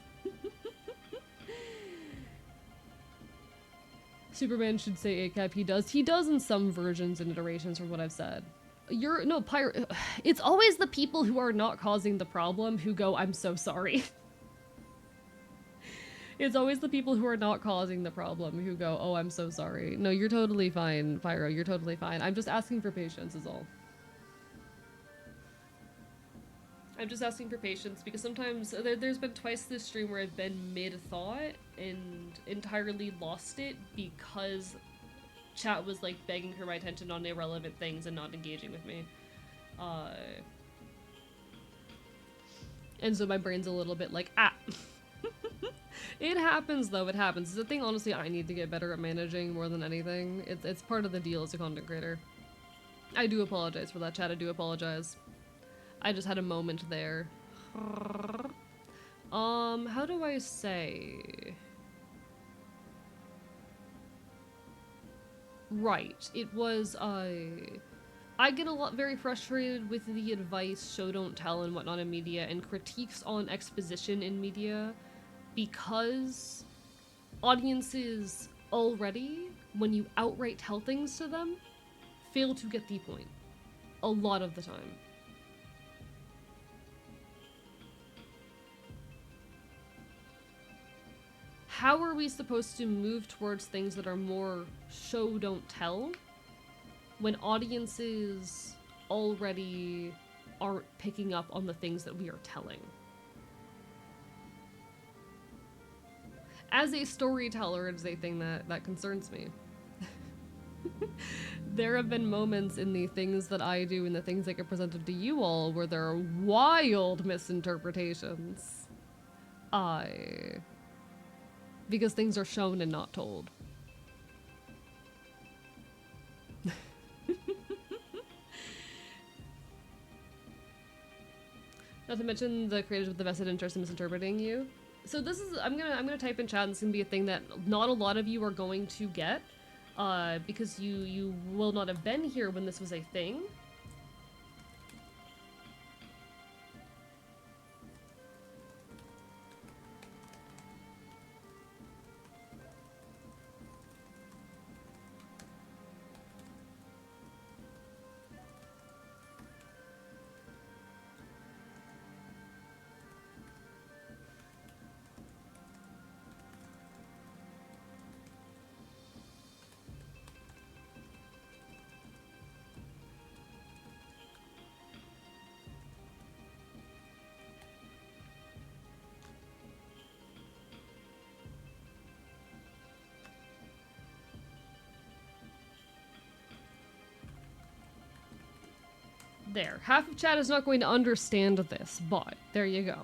Superman should say ACAB. He does in some versions and iterations from what I've said. It's always the people who are not causing the problem who go, I'm so sorry. It's always the people who are not causing the problem who go, oh, I'm so sorry. No, you're totally fine, Pyro. You're totally fine. I'm just asking for patience is all. I'm just asking for patience because sometimes there's been twice this stream where I've been mid-thought and entirely lost it because chat was like begging for my attention on irrelevant things and not engaging with me. And so my brain's a little bit like, ah. It happens though, it happens. It's a thing honestly I need to get better at managing more than anything. It's part of the deal as a content creator. I do apologize for that, chat. I do apologize. I just had a moment there. How do I say? Right, it was, I get very frustrated with the advice, show don't tell and whatnot in media, and critiques on exposition in media, because audiences already, when you outright tell things to them, fail to get the point. A lot of the time. How are we supposed to move towards things that are more show don't tell when audiences already aren't picking up on the things that we are telling? As a storyteller, it's a thing that concerns me. There have been moments in the things that I do and the things that get presented to you all where there are wild misinterpretations. Because things are shown and not told. Not to mention the creators with the vested interest in misinterpreting you. So this is, I'm gonna type in chat, and it's gonna be a thing that not a lot of you are going to get, because you will not have been here when this was a thing. There. Half of chat is not going to understand this, but there you go.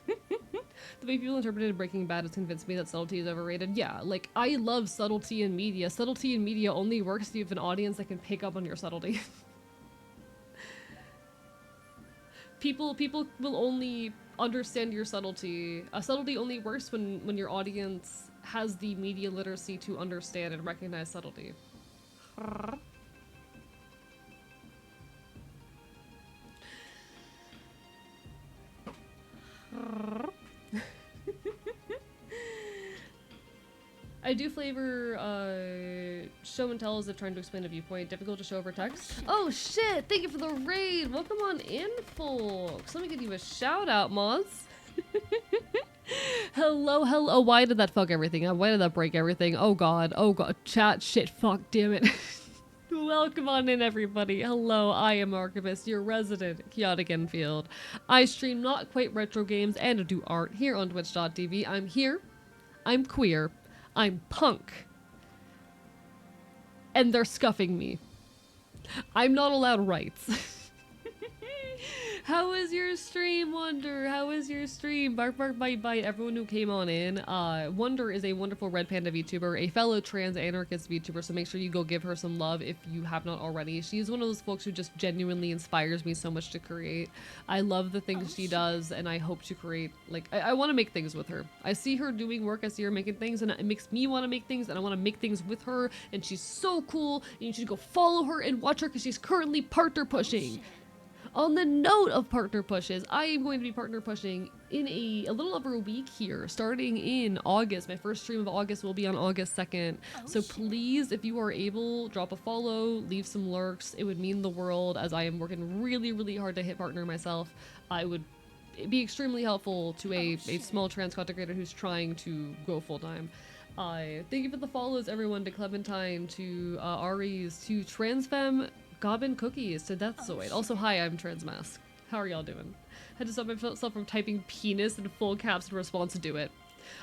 The way people interpreted Breaking Bad has convinced me that subtlety is overrated. Yeah, like, I love subtlety in media. Subtlety in media only works if you have an audience that can pick up on your subtlety. People will only understand your subtlety. Subtlety only works when your audience has the media literacy to understand and recognize subtlety. I do flavor show and tell as if trying to explain a viewpoint. Difficult to show over text. Oh shit! Thank you for the raid! Welcome on in, folks! Let me give you a shout out, Moz. Hello, hello. Why did that fuck everything up? Why did that break everything? Oh god, chat, shit, fuck, damn it. Welcome on in, everybody. Hello, I am Archivist, your resident chaotic Enfield. I stream not quite retro games and do art here on twitch.tv. I'm here, I'm queer, I'm punk, and they're scuffing me. I'm not allowed rights. How was your stream, Wonder? How was your stream? Bark, bark, bite, bite. Everyone who came on in. Wonder is a wonderful Red Panda VTuber, a fellow trans anarchist VTuber, so make sure you go give her some love if you have not already. She's one of those folks who just genuinely inspires me so much to create. I love the things she does, and I hope to create, like, I want to make things with her. I see her doing work, I see her making things, and it makes me want to make things, and I want to make things with her, and she's so cool, and you should go follow her and watch her, because she's currently partner pushing. On the note of partner pushes, I am going to be partner pushing in a little over a week here, starting in August. My first stream of August will be on August 2nd. So please, if you are able, drop a follow, leave some lurks. It would mean the world, as I am working really, really hard to hit partner myself. I would be extremely helpful to a small trans content creator who's trying to go full-time. Thank you for the follows, everyone, to Clementine, to Aries, to Transfem, Goblin Cookies, to Deathzoid. Also, hi, I'm Transmask. How are y'all doing? Had to stop myself from typing penis in full caps in response to it.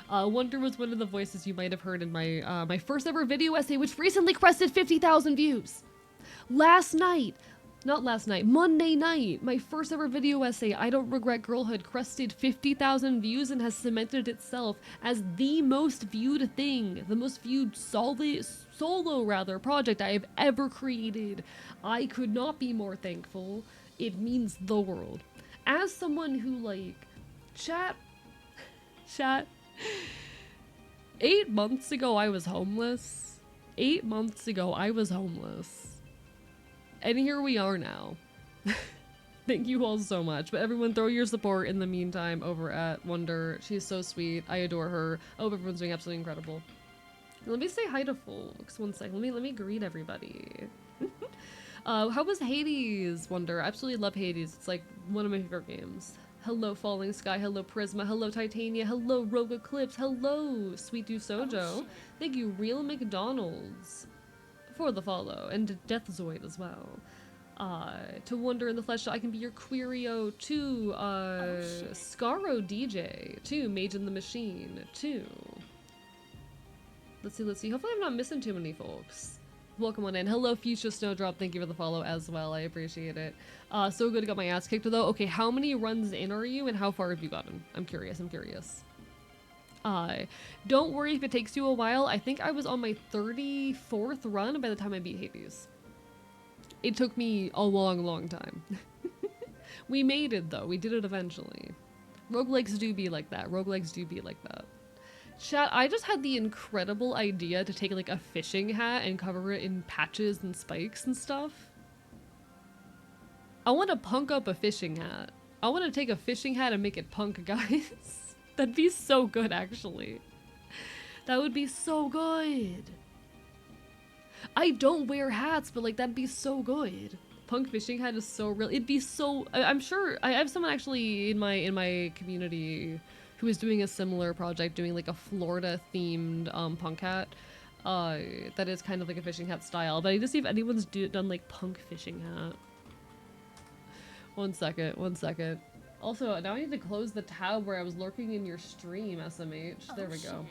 Wonder was one of the voices you might have heard in my my first ever video essay, which recently crested 50,000 views. Monday night, my first ever video essay, I Don't Regret Girlhood, crested 50,000 views and has cemented itself as the most viewed thing, the most viewed solo project I have ever created. I could not be more thankful. It means the world. As someone who, like, chat, 8 months ago I was homeless. 8 months ago I was homeless. And here we are now. Thank you all so much. But everyone, throw your support in the meantime over at Wonder. She's so sweet. I adore her. I hope everyone's doing absolutely incredible. Let me say hi to folks. 1 second. Let me greet everybody. How was Hades, Wonder? I absolutely love Hades. It's like one of my favorite games. Hello, Falling Sky. Hello, Prisma. Hello, Titania. Hello, Rogue Eclipse. Hello, Sweet Do Sojo. Thank you, Real McDonald's, for the follow, and to Deathzoid as well. To Wonder in the Flesh, I can be your Querio, to Scaro DJ, to Mage in the Machine, to let's see, hopefully I'm not missing too many folks. Welcome on in. Hello, Fuchsia Snowdrop, thank you for the follow as well, I appreciate it. So good, I got my ass kicked though. Okay, how many runs in are you and how far have you gotten? I'm curious. Don't worry if it takes you a while. I think I was on my 34th run by the time I beat Hades. It took me a long time. We made it though. We did it eventually. Roguelikes do be like that. Chat, I just had the incredible idea to take like a fishing hat and cover it in patches and spikes and stuff. I want to punk up a fishing hat. I want to take a fishing hat and make it punk, guys. That'd be so good, actually. That would be so good. I don't wear hats, but like that'd be so good. Punk fishing hat is so real. It'd be so. I'm sure I have someone actually in my community who is doing a similar project, doing like a Florida themed punk hat. That is kind of like a fishing hat style. But I need to see if anyone's done like punk fishing hat. 1 second. Also, now I need to close the tab where I was lurking in your stream, SMH. There we go.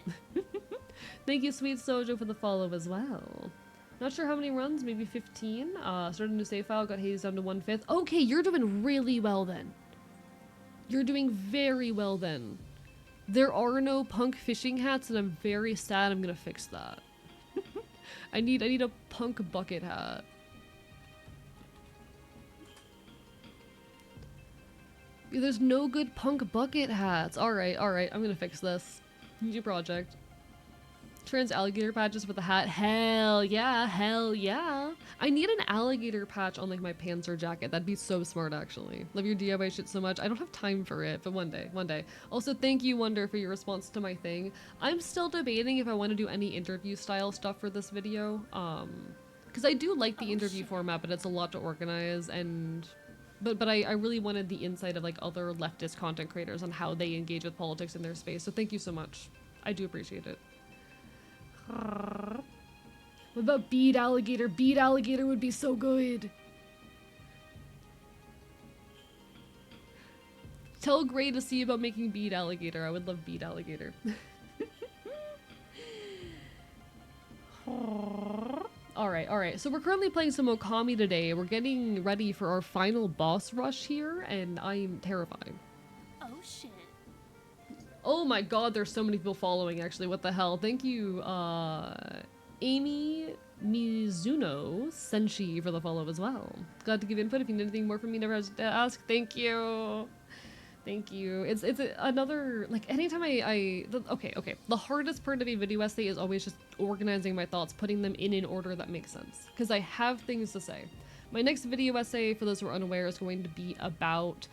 Thank you, Sweet Sojo, for the follow as well. Not sure how many runs, maybe 15. Started a new save file, got Hades down to 1/5. Okay, you're doing really well then. You're doing very well then. There are no punk fishing hats, and I'm very sad. I'm gonna fix that. I need a punk bucket hat. There's no good punk bucket hats. Alright, I'm gonna fix this. New project. Trans alligator patches with a hat. Hell yeah, hell yeah. I need an alligator patch on like my pants or jacket. That'd be so smart actually. Love your DIY shit so much. I don't have time for it, but one day, one day. Also, thank you, Wonder, for your response to my thing. I'm still debating if I want to do any interview style stuff for this video. Because I do like the interview format, but it's a lot to organize and but I really wanted the insight of like other leftist content creators on how they engage with politics in their space. So thank you so much. I do appreciate it. What about bead alligator? Bead alligator would be so good. Tell Gray to see about making bead alligator. I would love bead alligator. Alright. So we're currently playing some Okami today. We're getting ready for our final boss rush here, and I'm terrified. Oh shit. Oh my god, there's so many people following actually. What the hell? Thank you, Amy Mizuno Senshi for the follow as well. Glad to give input. If you need anything more from me, never hesitate to ask. Thank you. Thank you. It's another, like, anytime okay. The hardest part of a video essay is always just organizing my thoughts, putting them in an order that makes sense. Because I have things to say. My next video essay, for those who are unaware, is going to be about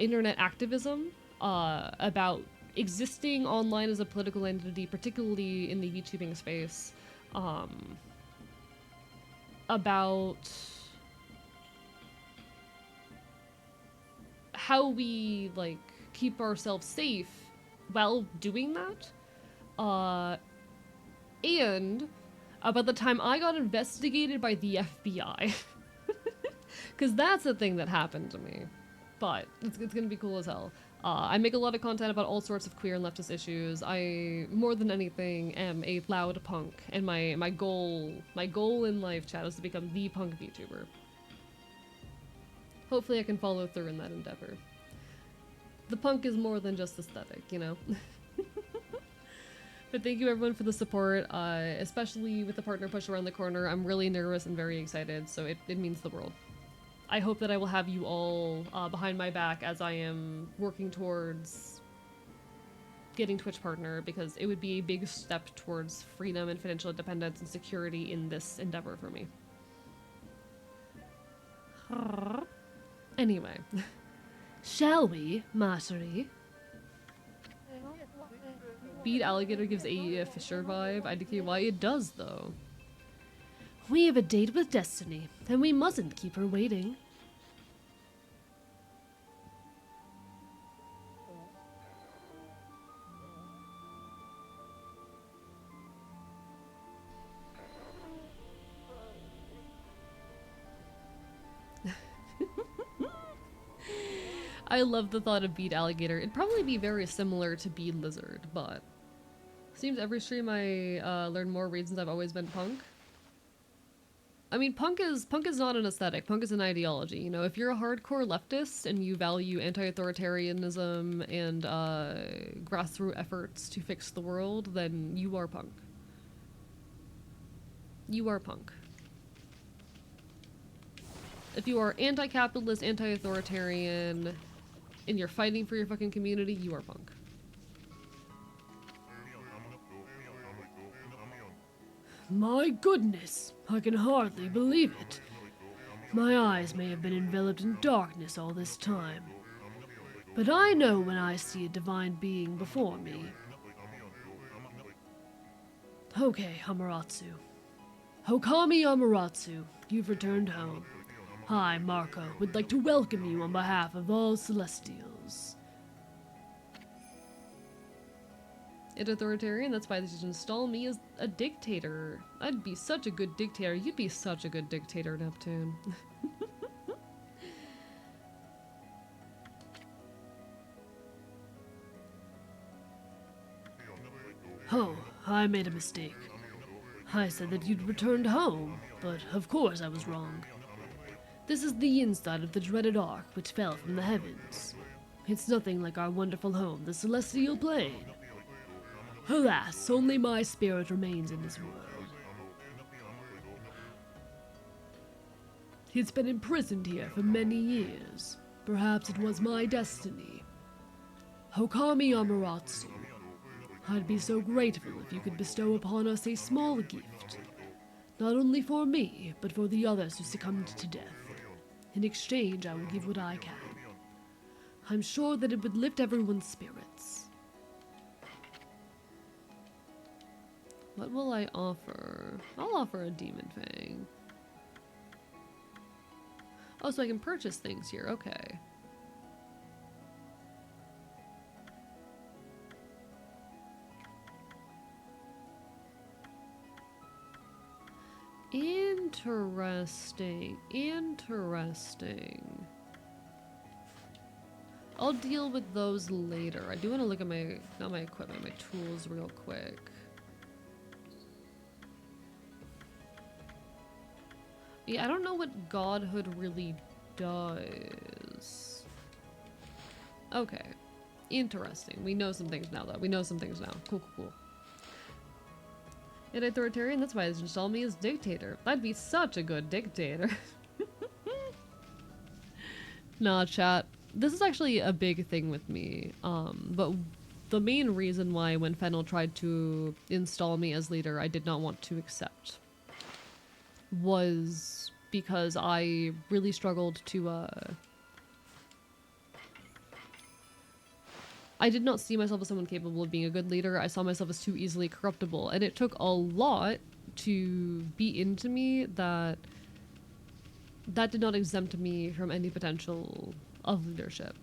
internet activism, about existing online as a political entity, particularly in the VTubing space, about how we, like, keep ourselves safe while doing that, and about the time I got investigated by the FBI. Because that's a thing that happened to me. But it's gonna be cool as hell. I make a lot of content about all sorts of queer and leftist issues. I, more than anything, am a loud punk, and my goal in life, chat, is to become the punk VTuber. Hopefully I can follow through in that endeavor. The punk is more than just aesthetic, you know? But thank you everyone for the support, especially with the partner push around the corner. I'm really nervous and very excited, so it means the world. I hope that I will have you all behind my back as I am working towards getting Twitch partner, because it would be a big step towards freedom and financial independence and security in this endeavor for me. Anyway. Shall we, Mastery? Bead alligator gives a Fisher vibe. I decay why it does, though. We have a date with Destiny, and we mustn't keep her waiting. I love the thought of bead alligator. It'd probably be very similar to bead lizard, but seems every stream I learn more reasons I've always been punk. I mean, punk is not an aesthetic. Punk is an ideology. You know, if you're a hardcore leftist and you value anti-authoritarianism and grassroots efforts to fix the world, then you are punk. You are punk. If you are anti-capitalist, anti-authoritarian, and you're fighting for your fucking community, you are punk. My goodness, I can hardly believe it. My eyes may have been enveloped in darkness all this time, but I know when I see a divine being before me. Okay, Amaterasu. Okami Amaterasu, you've returned home. I, Marco, would like to welcome you on behalf of all Celestials. Authoritarian, that's why they should install me as a dictator. I'd be such a good dictator. You'd be such a good dictator, Neptune. Oh, I made a mistake. I said that you'd returned home, but of course I was wrong. This is the inside of the dreaded ark which fell from the heavens. It's nothing like our wonderful home, the celestial plane. Alas, only my spirit remains in this world. It's been imprisoned here for many years. Perhaps it was my destiny. Okami Amaterasu, I'd be so grateful if you could bestow upon us a small gift. Not only for me, but for the others who succumbed to death. In exchange, I will give what I can. I'm sure that it would lift everyone's spirits. What will I offer? I'll offer a demon fang. Oh, so I can purchase things here. Okay. Interesting. Interesting. I'll deal with those later. I do want to look at not my equipment, my tools real quick. Yeah, I don't know what godhood really does. Okay. Interesting. We know some things now, though. We know some things now. Cool, cool, cool. An authoritarian? That's why they install me as dictator. I'd be such a good dictator. Nah, chat. This is actually a big thing with me. But the main reason why when Fennel tried to install me as leader, I did not want to accept was because I really struggled to, I did not see myself as someone capable of being a good leader. I saw myself as too easily corruptible, and it took a lot to be into me that did not exempt me from any potential of leadership.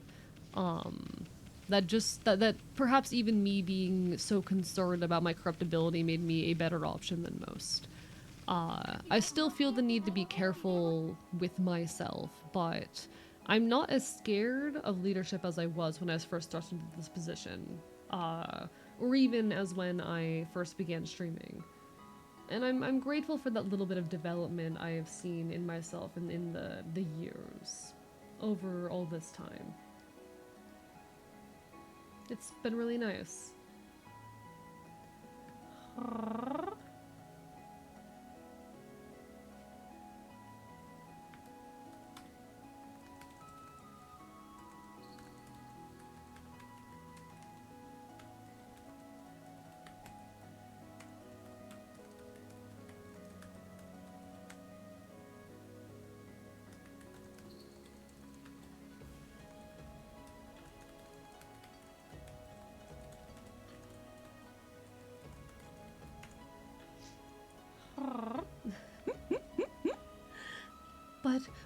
That perhaps even me being so concerned about my corruptibility made me a better option than most. I still feel the need to be careful with myself, but I'm not as scared of leadership as I was when I was first thrust into this position, or even as when I first began streaming. And I'm grateful for that little bit of development I have seen in myself and in the years over all this time. It's been really nice.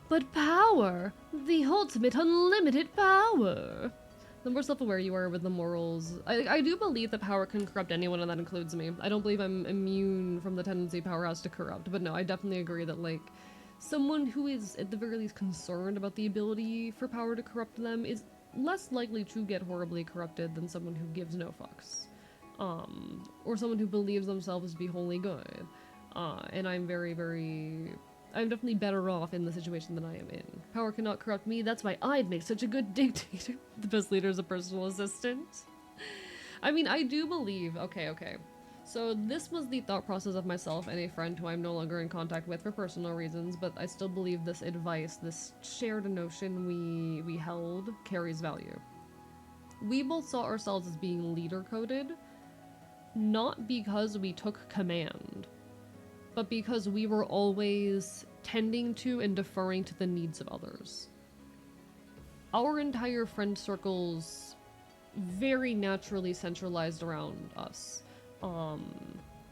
But power! The ultimate unlimited power! The more self-aware you are with the morals... I do believe that power can corrupt anyone, and that includes me. I don't believe I'm immune from the tendency power has to corrupt, but no, I definitely agree that, like, someone who is, at the very least, concerned about the ability for power to corrupt them is less likely to get horribly corrupted than someone who gives no fucks. Or someone who believes themselves to be wholly good. And I'm I'm definitely better off in the situation that I am in. Power cannot corrupt me, that's why I'd make such a good dictator. The best leader is a personal assistant. I mean, I do believe... Okay. So this was the thought process of myself and a friend who I'm no longer in contact with for personal reasons, but I still believe this advice, this shared notion we held, carries value. We both saw ourselves as being leader-coded, not because we took command, but because we were always tending to and deferring to the needs of others. Our entire friend circles very naturally centralized around us.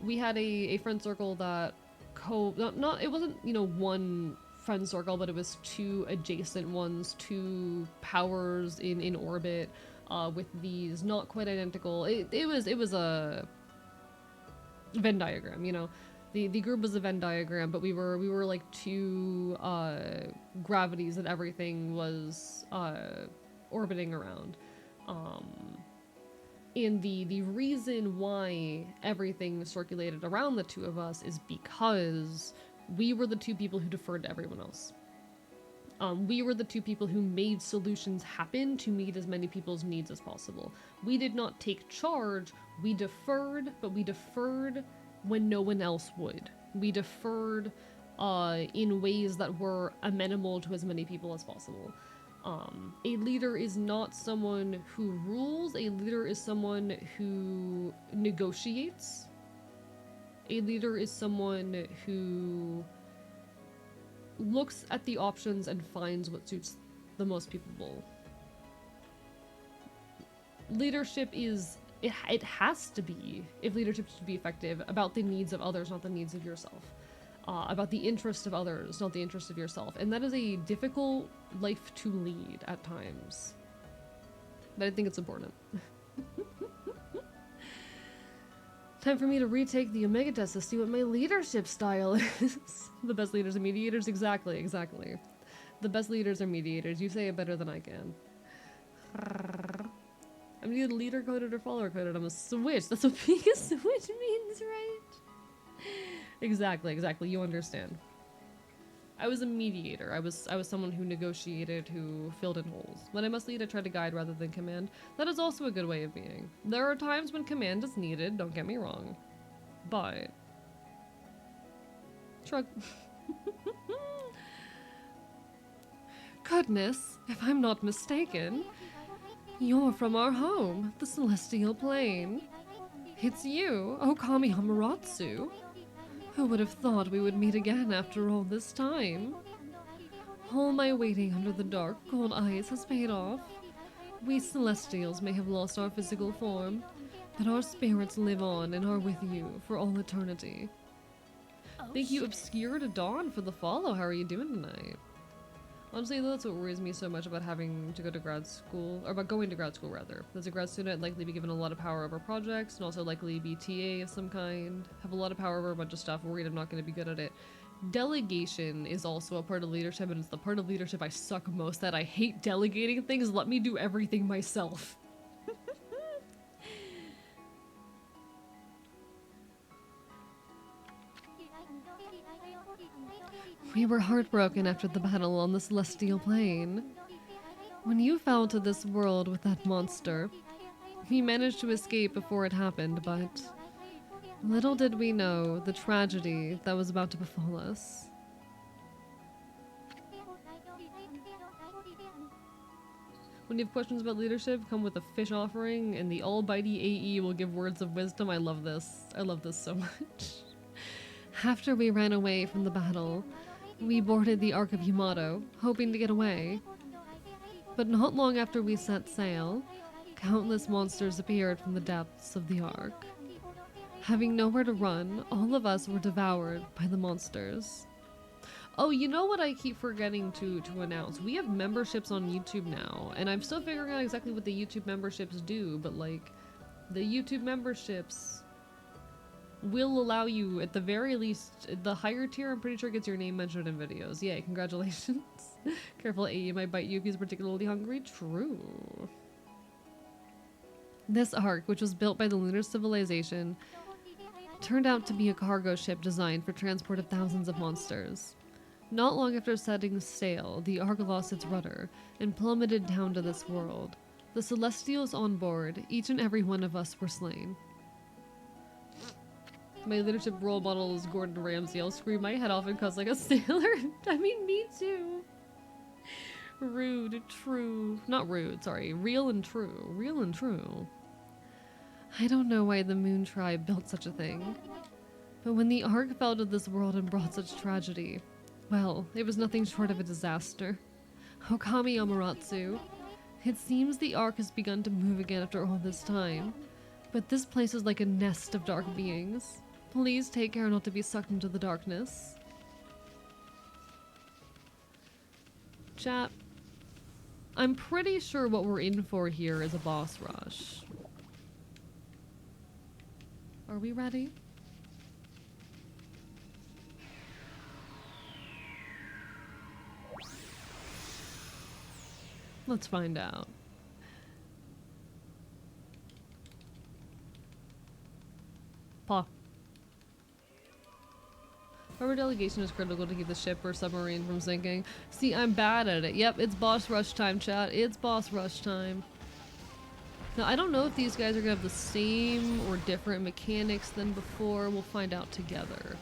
We had a friend circle that it wasn't, you know, one friend circle, but it was two adjacent ones, two powers in orbit, with these not quite identical. It was a Venn diagram, you know. The group was a Venn diagram, but we were like two gravities that everything was orbiting around. And the reason why everything circulated around the two of us is because we were the two people who deferred to everyone else. We were the two people who made solutions happen to meet as many people's needs as possible. We did not take charge, we deferred, but we deferred when no one else would. We deferred in ways that were amenable to as many people as possible. A leader is not someone who rules, a leader is someone who negotiates. A leader is someone who looks at the options and finds what suits the most people. Leadership is, it has to be, if leadership is to be effective, about the needs of others, not the needs of yourself. About the interest of others, not the interest of yourself. And that is a difficult life to lead at times. But I think it's important. Time for me to retake the Omega test to see what my leadership style is. The best leaders are mediators? Exactly. The best leaders are mediators. You say it better than I can. I'm either leader coded or follower coded. I'm a switch. That's what being a switch means, right? Exactly. You understand. I was a mediator. I was someone who negotiated, who filled in holes. When I must lead, I try to guide rather than command. That is also a good way of being. There are times when command is needed, don't get me wrong. But... Shrug. Goodness, if I'm not mistaken, you're from our home, the Celestial Plane. It's you, Okami Hamaratsu. Who would have thought we would meet again after all this time? All my waiting under the dark, cold ice has paid off. We Celestials may have lost our physical form, but our spirits live on and are with you for all eternity. Thank you, Obscured Dawn, for the follow. How are you doing tonight? Honestly, that's what worries me so much about having to go to grad school, or about going to grad school, rather. As a grad student, I'd likely be given a lot of power over projects, and also likely be TA of some kind, have a lot of power over a bunch of stuff, worried I'm not going to be good at it. Delegation is also a part of leadership, and it's the part of leadership I suck most at. I hate delegating things, let me do everything myself. We were heartbroken after the battle on the Celestial Plane. When you fell to this world with that monster, we managed to escape before it happened, but little did we know the tragedy that was about to befall us. When you have questions about leadership, come with a fish offering, and the almighty AE will give words of wisdom. I love this. I love this so much. After we ran away from the battle, we boarded the Ark of Yamato, hoping to get away. But not long after we set sail, countless monsters appeared from the depths of the Ark. Having nowhere to run, all of us were devoured by the monsters. Oh, you know what I keep forgetting to announce? We have memberships on YouTube now, and I'm still figuring out exactly what the YouTube memberships do, but like, the YouTube memberships will allow you, at the very least, the higher tier, I'm pretty sure gets your name mentioned in videos. Yay, congratulations. Careful, AE might bite you if he's particularly hungry. True. This Ark, which was built by the lunar civilization, turned out to be a cargo ship designed for transport of thousands of monsters. Not long after setting sail, the Ark lost its rudder and plummeted down to this world. The Celestials on board, each and every one of us were slain. My leadership role model is Gordon Ramsay. I'll scream my head off and cuss like a sailor. I mean, me too. Rude, true. Not rude, sorry. Real and true. Real and true. I don't know why the Moon Tribe built such a thing. But when the Ark fell to this world and brought such tragedy, well, it was nothing short of a disaster. Okami Amaterasu. It seems the Ark has begun to move again after all this time. But this place is like a nest of dark beings. Please take care not to be sucked into the darkness. Chat. I'm pretty sure what we're in for here is a boss rush. Are we ready? Let's find out. Rubber delegation is critical to keep the ship or submarine from sinking. See, I'm bad at it. Yep, it's boss rush time, chat. It's boss rush time. Now, I don't know if these guys are gonna have the same or different mechanics than before. We'll find out together.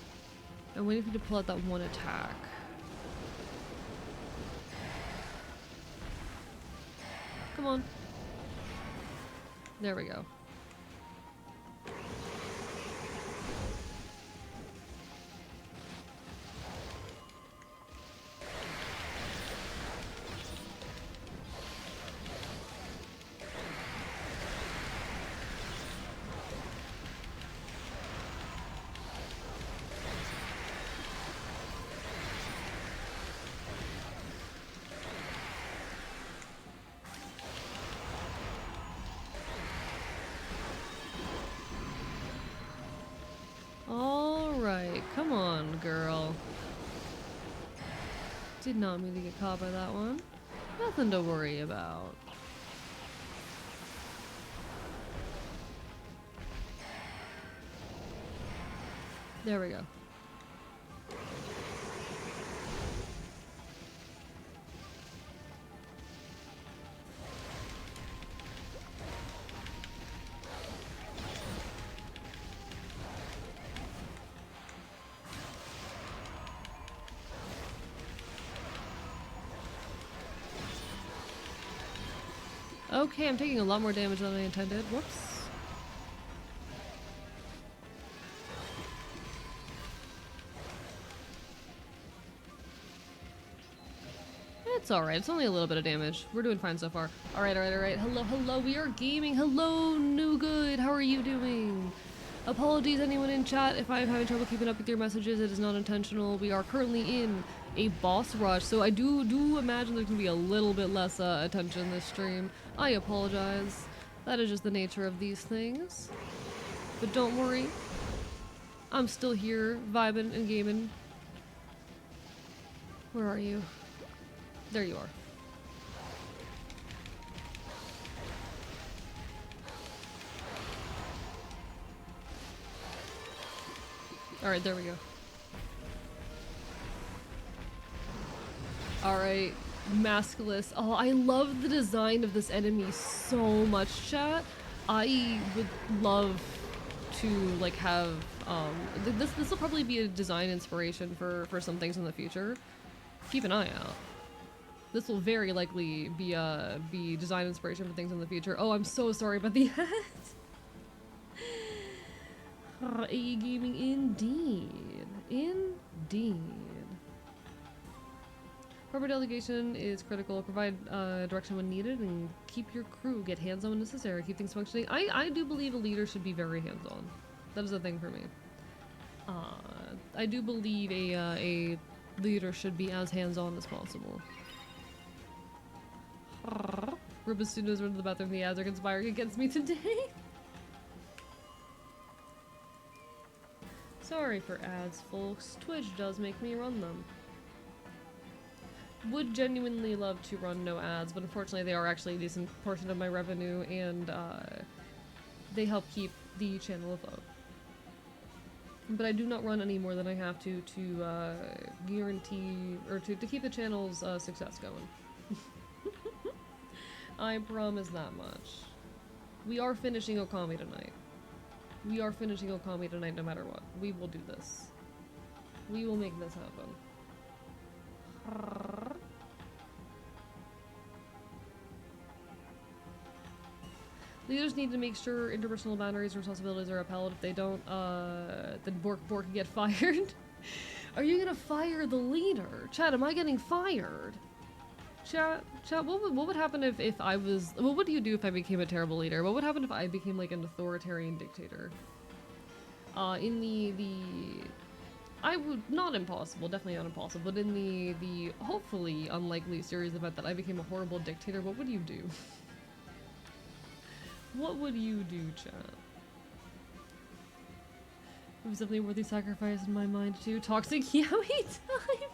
I'm waiting for you to pull out that one attack. Come on. There we go. Alright, come on, girl. Did not mean to get caught by that one. Nothing to worry about. There we go. Okay, I'm taking a lot more damage than I intended. Whoops. It's alright. It's only a little bit of damage. We're doing fine so far. Alright, alright, alright. Hello, hello. We are gaming. Hello, New Good. How are you doing? Apologies, anyone in chat, if I'm having trouble keeping up with your messages. It is not intentional. We are currently in a boss rush, so I do imagine there's gonna be a little bit less attention this stream. I apologize. That is just the nature of these things. But don't worry. I'm still here, vibing and gaming. Where are you? There you are. Alright, there we go. Alright, Maskless. Oh, I love the design of this enemy so much, chat. I would love to, like, have, this will probably be a design inspiration for some things in the future. Keep an eye out. This will very likely be design inspiration for things in the future. Oh, I'm so sorry about the ad. AE Gaming, indeed. Indeed. Rubber delegation is critical. Provide direction when needed and keep your crew. Get hands-on when necessary. Keep things functioning. I do believe a leader should be very hands-on. That is a thing for me. I do believe a leader should be as hands-on as possible. Rubus students run to the bathroom. The ads are conspiring against me today. Sorry for ads, folks. Twitch does make me run them. Would genuinely love to run no ads, but unfortunately they are actually a decent portion of my revenue, and they help keep the channel afloat. But I do not run any more than I have to guarantee, or to keep the channel's success going. I promise that much. We are finishing Okami tonight. We are finishing Okami tonight no matter what. We will do this. We will make this happen. Leaders need to make sure interpersonal boundaries and responsibilities are upheld. If they don't, then Bork can get fired. Are you gonna fire the leader? Chad, am I getting fired? Chat, what would happen if I was... What would you do if I became a terrible leader? What would happen if I became, like, an authoritarian dictator? I would... Not impossible, definitely not impossible, but in the hopefully unlikely series event that I became a horrible dictator, what would you do? What would you do, chat? It was definitely a worthy sacrifice in my mind, too. Toxic Yaoi time!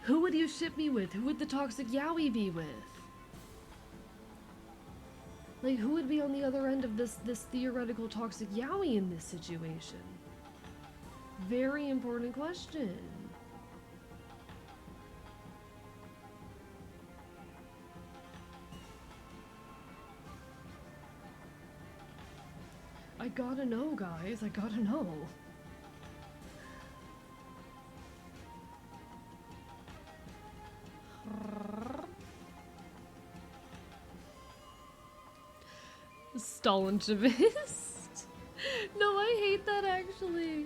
Who would you ship me with? Who would the toxic yaoi be with? Like, who would be on the other end of this theoretical toxic yaoi in this situation? Very important question. I gotta know, guys. I gotta know. Stalinchivist. No, I hate that actually.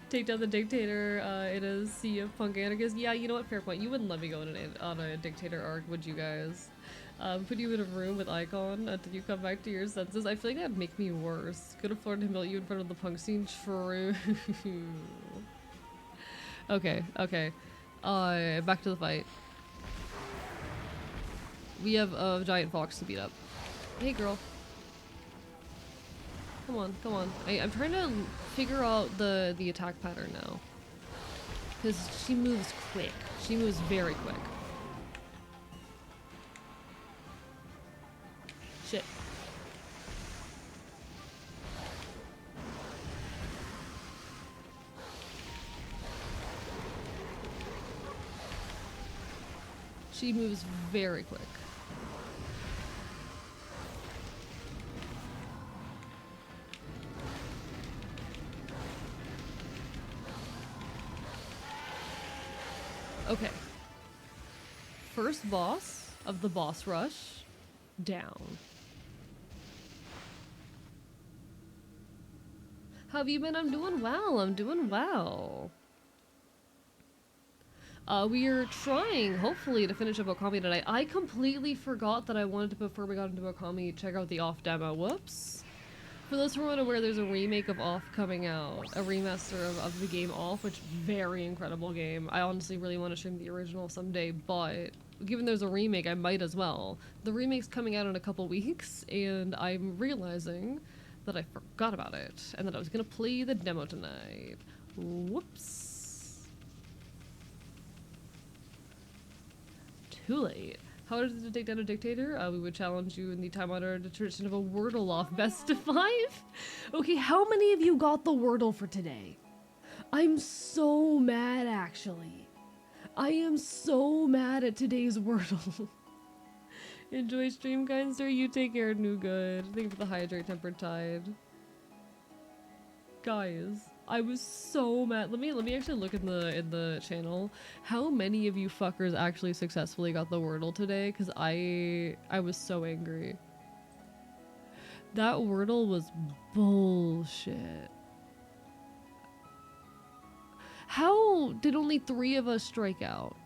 Take down the dictator in a sea of punk anarchists. Yeah, you know what? Fair point. You wouldn't let me go on a dictator arc, would you guys? Put you in a room with Icon until you come back to your senses. I feel like that'd make me worse. Could afford to humiliate you in front of the punk scene. True. Okay, okay. Back to the fight. We have a giant fox to beat up. Hey, girl. Come on, come on. I'm trying to figure out the attack pattern now. Because she moves quick. She moves very quick. Shit. She moves very quick. Okay. First boss of the boss rush, down. How have you been? I'm doing well. I'm doing well. We are trying, hopefully, to finish up Okami tonight. I completely forgot that I wanted to, before we got into Okami, check out the Off demo. Whoops. For those who are unaware, there's a remake of Off coming out. A remaster of the game Off, which very incredible game. I honestly really want to stream the original someday, but given there's a remake, I might as well. The remake's coming out in a couple weeks, and I'm realizing that I forgot about it, and that I was gonna play the demo tonight. Whoops. Too late. How hard is it to take down a dictator? We would challenge you in the time-honored tradition of a Wordle off best of 5. Okay, how many of you got the Wordle for today? I'm so mad, actually. I am so mad at today's Wordle. Enjoy stream, kind sir. You take care, New Good. Thank you for the hydrate tempered tide. Guys, I was so mad. Let me actually look in the channel. How many of you fuckers actually successfully got the Wordle today? Cause I was so angry. That Wordle was bullshit. How did only 3 of us strike out?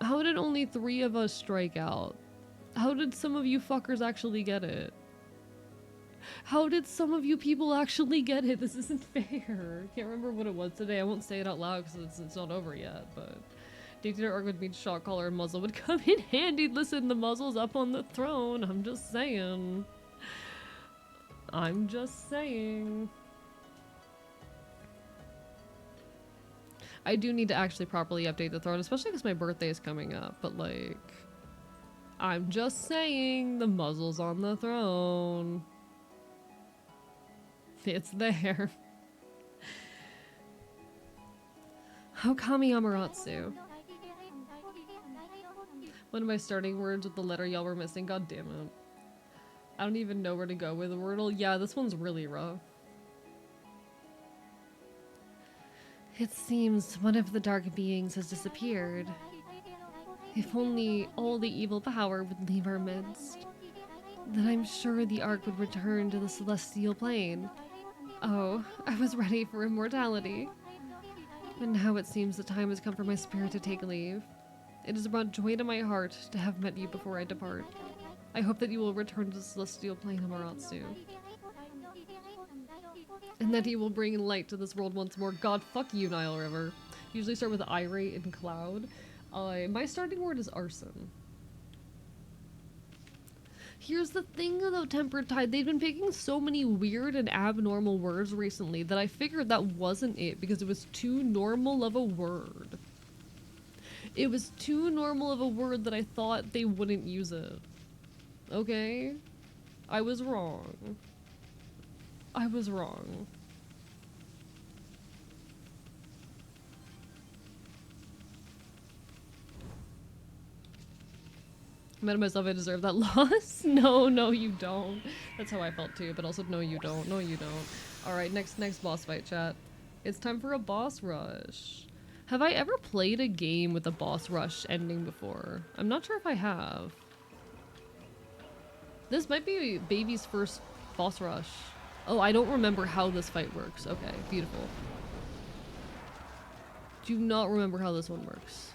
How did only 3 of us strike out? How did some of you fuckers actually get it? How did some of you people actually get it? This isn't fair. Can't remember what it was today. I won't say it out loud because it's not over yet, but dictator arc would mean shot collar and muzzle would come in handy. Listen, the muzzle's up on the throne. I'm just saying. I'm just saying. I do need to actually properly update the throne, especially because my birthday is coming up, but like, I'm just saying the muzzle's on the throne. It's there. Okami Amaterasu. One of my starting words with the letter y'all were missing. God damn it. I don't even know where to go with the Wordle. Yeah, this one's really rough. It seems one of the dark beings has disappeared. If only all the evil power would leave our midst, then I'm sure the Ark would return to the celestial plane. Oh, I was ready for immortality. But now it seems the time has come for my spirit to take leave. It has brought joy to my heart to have met you before I depart. I hope that you will return to the celestial plane Amaterasu. And that he will bring light to this world once more. God, fuck you, Nile River. Usually start with irate and cloud. My starting word is arson. Here's the thing though, Tempered Tide. They've been picking so many weird and abnormal words recently that I figured that wasn't it because it was too normal of a word. It was too normal of a word that I thought they wouldn't use it. Okay? I was wrong. I was wrong. Meta myself, I deserve that loss. No, no, you don't. That's how I felt too, but also no, you don't. No, you don't. Alright, next boss fight, chat. It's time for a boss rush. Have I ever played a game with a boss rush ending before? I'm not sure if I have. This might be baby's first boss rush. Oh, I don't remember how this fight works. Okay, beautiful. Do not remember how this one works.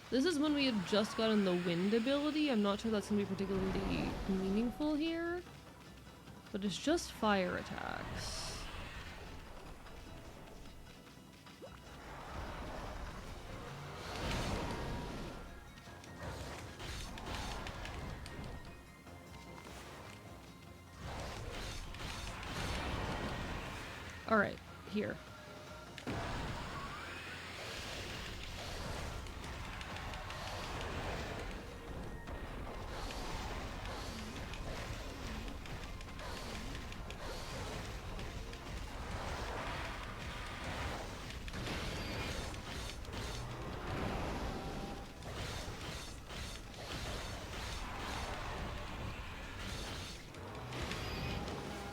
This is when we had just gotten the wind ability. I'm not sure that's going to be particularly meaningful here. But it's just fire attacks. Alright, here.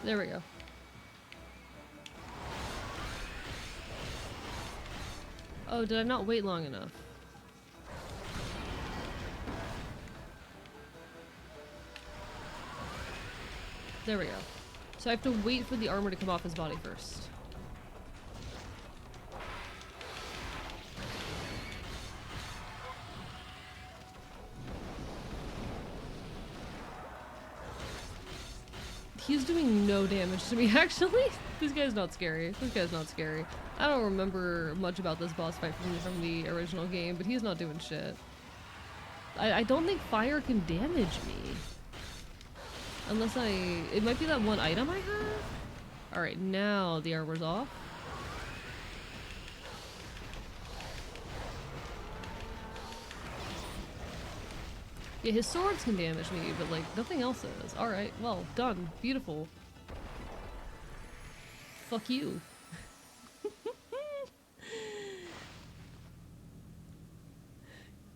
There we go. Oh, did I not wait long enough? There we go. So I have to wait for the armor to come off his body first. He's doing no damage to me, actually. This guy's not scary. This guy's not scary. I don't remember much about this boss fight from the original game, but he's not doing shit. I don't think fire can damage me. Unless it might be that one item I have? Alright, now the armor's off. Yeah, his swords can damage me, but like nothing else is. Alright, well, done. Beautiful. Fuck you.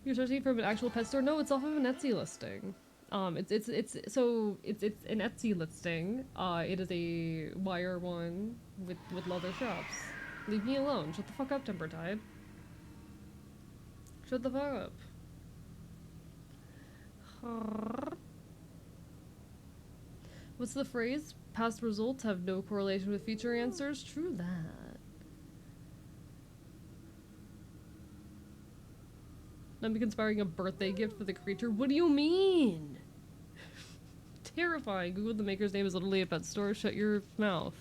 You're searching for an actual pet store? No, it's off of an Etsy listing. It's an Etsy listing. It is a wire one with leather straps. Leave me alone. Shut the fuck up, Temper Tide. Shut the fuck up. What's the phrase? Past results have no correlation with future answers? True that. I'm conspiring a birthday gift for the creature? What do you mean? Terrifying. Google the maker's name is literally a pet store. Shut your mouth.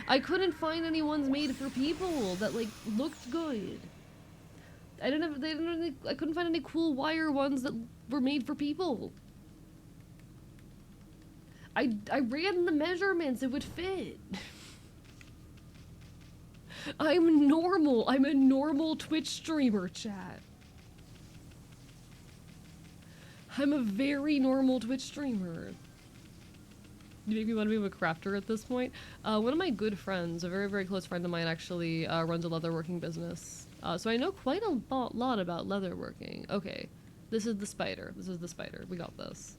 I couldn't find any ones made for people that like looked good. I couldn't find any cool wire ones that were made for people. I ran the measurements, it would fit. I'm normal. I'm a normal Twitch streamer, chat. I'm a very normal Twitch streamer. You make me want to be a crafter at this point. One of my good friends, a very, very close friend of mine, actually runs a leatherworking business. So I know quite a lot about leatherworking. Okay, this is the spider. This is the spider. We got this.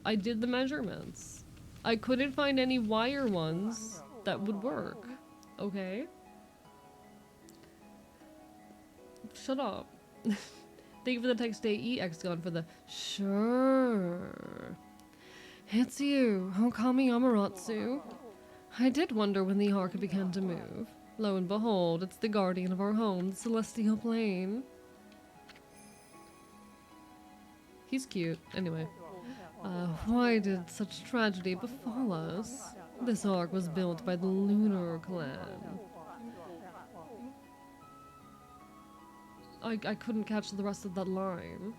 I did the measurements. I couldn't find any wire ones that would work. Okay. Shut up. Thank you for the text day, EXGon for the sure. It's you, Okami Amaterasu. I did wonder when the ark began to move. Lo and behold, it's the guardian of our home, the celestial plane. He's cute. Anyway. Why did such tragedy befall us? This ark was built by the Lunar clan. I couldn't catch the rest of that line.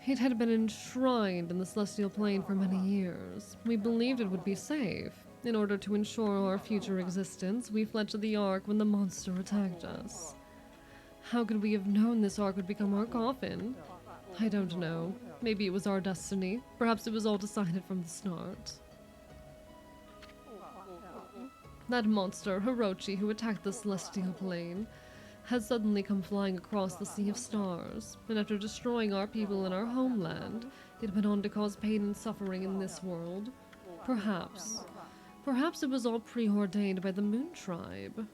It had been enshrined in the celestial plane for many years. We believed it would be safe. In order to ensure our future existence, we fled to the Ark when the monster attacked us. How could we have known this Ark would become our coffin? I don't know. Maybe it was our destiny. Perhaps it was all decided from the start. That monster, Hirochi, who attacked the celestial plane, has suddenly come flying across the Sea of Stars, and after destroying our people in our homeland, it went on to cause pain and suffering in this world. Perhaps it was all preordained by the Moon Tribe.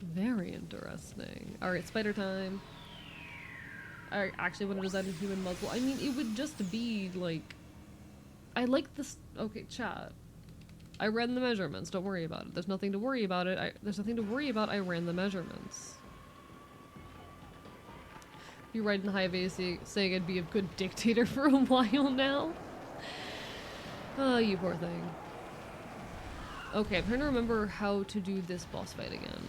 Very interesting. Alright, spider time. I actually want to design a human muzzle. I mean, it would just be, like... I like this... Okay, chat. I ran the measurements. Don't worry about it. There's nothing to worry about it. There's nothing to worry about. I ran the measurements. You're right in the high base saying I'd be a good dictator for a while now. Oh, you poor thing. Okay, I'm trying to remember how to do this boss fight again.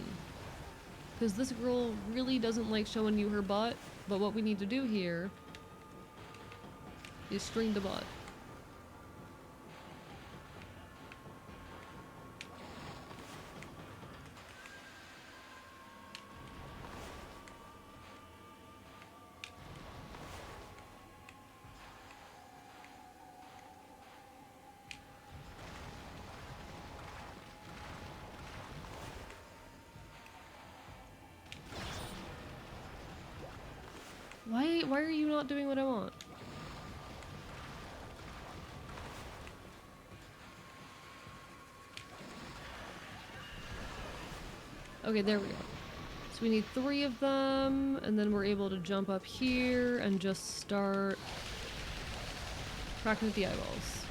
Because this girl really doesn't like showing you her butt, but what we need to do here is string the butt. Why are you not doing what I want? Okay, there we go. So we need 3 of them, and then we're able to jump up here and just start cracking at the eyeballs.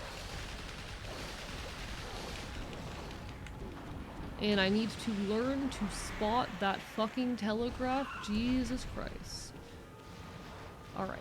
And I need to learn to spot that fucking telegraph. Jesus Christ. Alright.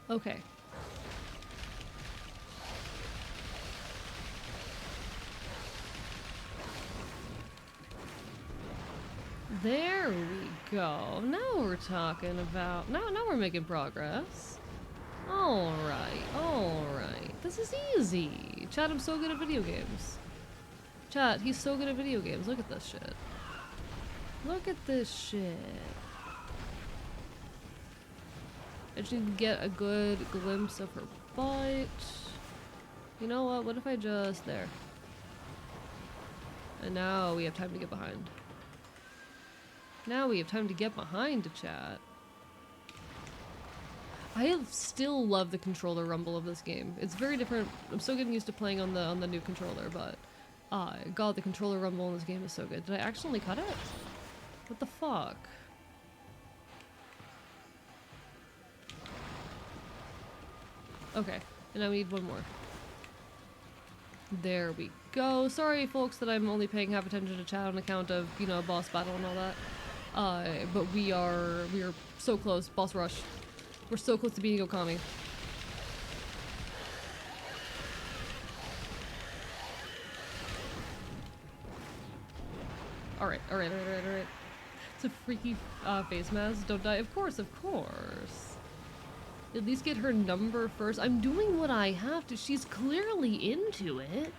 Okay. There we go. Now we're talking about... Now we're making progress. Alright, alright. This is easy. Chat, I'm so good at video games. Chat, he's so good at video games. Look at this shit. Look at this shit. I just need to get a good glimpse of her butt. You know what if I just... There. And now we have time to get behind. Now we have time to get behind to chat. I still love the controller rumble of this game. It's very different. I'm still getting used to playing on the new controller, but God, the controller rumble in this game is so good. Did I accidentally cut it? What the fuck? Okay, and now we need one more. There we go. Sorry, folks, that I'm only paying half attention to chat on account of, you know, boss battle and all that. But we are so close. Boss rush. We're so close to beating Okami. Alright. It's a freaky face mask. Don't die. Of course. At least get her number first. I'm doing what I have to. She's clearly into it.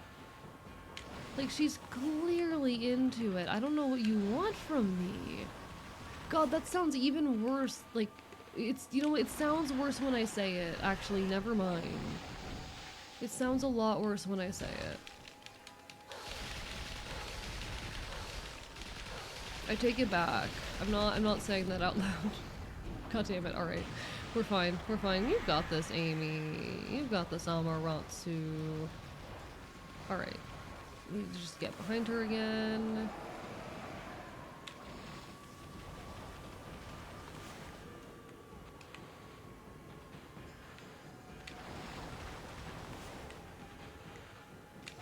Like, she's clearly into it. I don't know what you want from me. God, that sounds even worse. Like, it's, you know what, it sounds worse when I say it. Actually, never mind. It sounds a lot worse when I say it. I take it back. I'm not saying that out loud. God damn it, alright. We're fine. You've got this, Amy. You've got this, Amaratsu. Alright. We need to just get behind her again.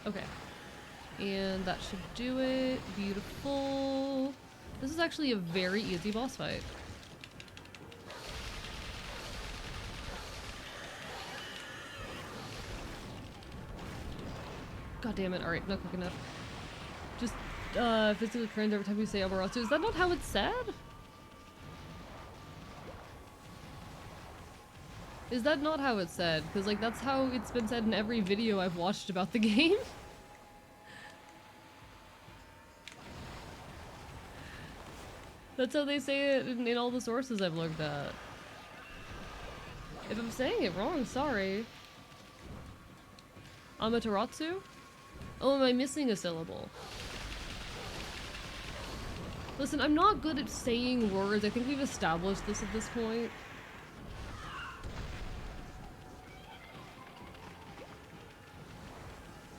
Okay. And that should do it. Beautiful. This is actually a very easy boss fight. God damn it. Alright, not quick enough. Just, physically cringe every time you say Amaterasu. Is that not how it's said? Is that not how it's said? Because, like, that's how it's been said in every video I've watched about the game. That's how they say it in all the sources I've looked at. If I'm saying it wrong, sorry. Amaterasu? Oh, am I missing a syllable? Listen, I'm not good at saying words. I think we've established this at this point.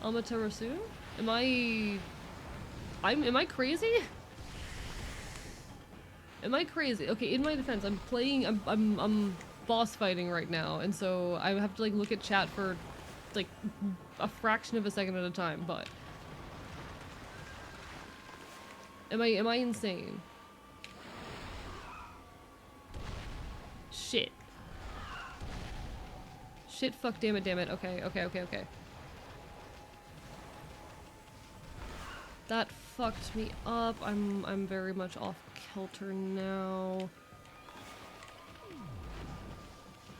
Amaterasu? Am I crazy? Am I crazy? Okay, in my defense, I'm boss fighting right now, and so I have to like look at chat for like a fraction of a second at a time, but am I insane? Shit. Shit, fuck, damn it. Okay. That fucked me up. I'm very much off kilter now.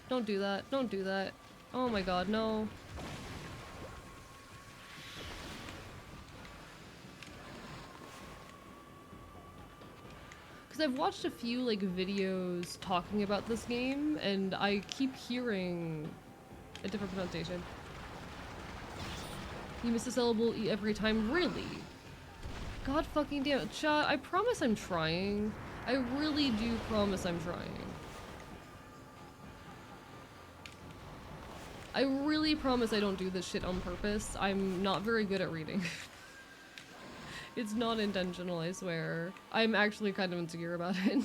Don't do that. Don't do that. Oh my god, no. Because I've watched a few like videos talking about this game, and I keep hearing a different pronunciation. You miss a syllable every time, really? God fucking damn it. Chat, I promise I'm trying. I really do promise I'm trying. I really promise I don't do this shit on purpose. I'm not very good at reading. It's not intentional, I swear. I'm actually kind of insecure about it.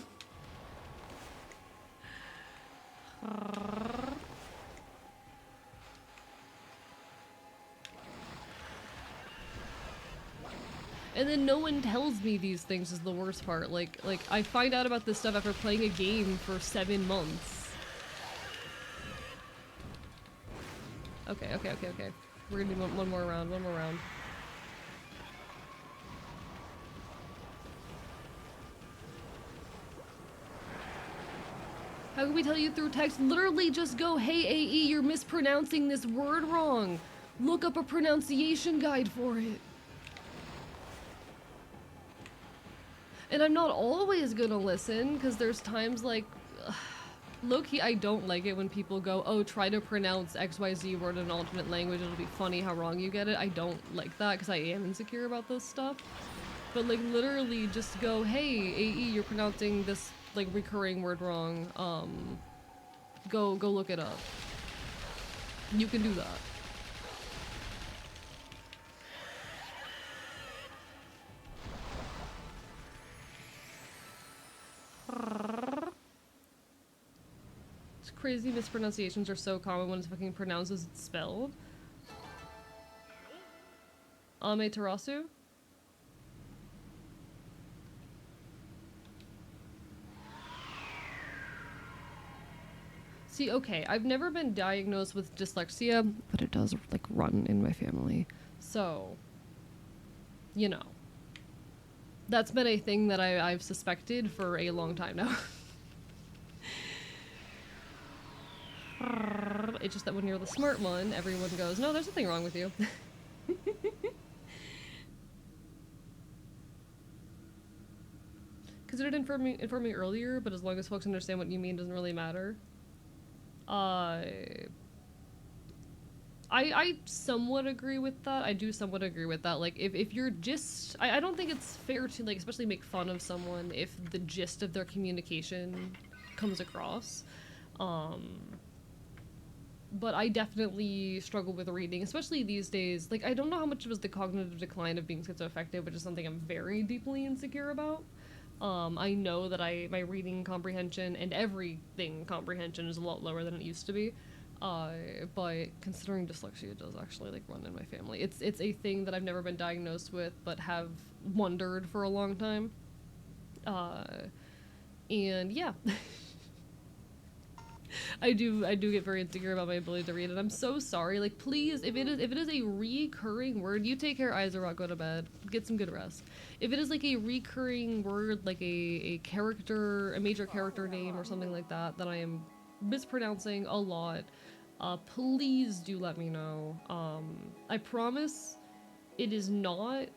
And then no one tells me these things is the worst part. Like I find out about this stuff after playing a game for 7 months. Okay. We're gonna do one more round. How can we tell you through text? Literally just go, hey AE, you're mispronouncing this word wrong. Look up a pronunciation guide for it. And I'm not always gonna listen, because there's times like... low-key, I don't like it when people go, oh, try to pronounce XYZ word in an alternate language, it'll be funny how wrong you get it. I don't like that, because I am insecure about this stuff. But, like, literally just go, hey, AE, you're pronouncing this, like, recurring word wrong. Go look it up. You can do that. Crazy mispronunciations are so common when it's fucking pronounced as it's spelled. Amaterasu? See, okay, I've never been diagnosed with dyslexia, but it does, like, run in my family. So, you know. That's been a thing that I've suspected for a long time now. It's just that when you're the smart one, everyone goes, no, there's nothing wrong with you. Considered informing me earlier, but as long as folks understand what you mean, doesn't really matter. I somewhat agree with that. I do somewhat agree with that. Like, if you're just... I don't think it's fair to, like, especially make fun of someone if the gist of their communication comes across. But I definitely struggle with reading, especially these days. Like, I don't know how much it was the cognitive decline of being schizoaffective, which is something I'm very deeply insecure about. I know that my reading comprehension and everything comprehension is a lot lower than it used to be. But considering dyslexia does actually like run in my family, it's a thing that I've never been diagnosed with, but have wondered for a long time. And yeah, I do get very insecure about my ability to read, and I'm so sorry. Like, please, if it is a recurring word, you take care, Izarok, go to bed, get some good rest. If it is like a recurring word, like a character, a major character name or something like that, that I am mispronouncing a lot, please do let me know. I promise it is not.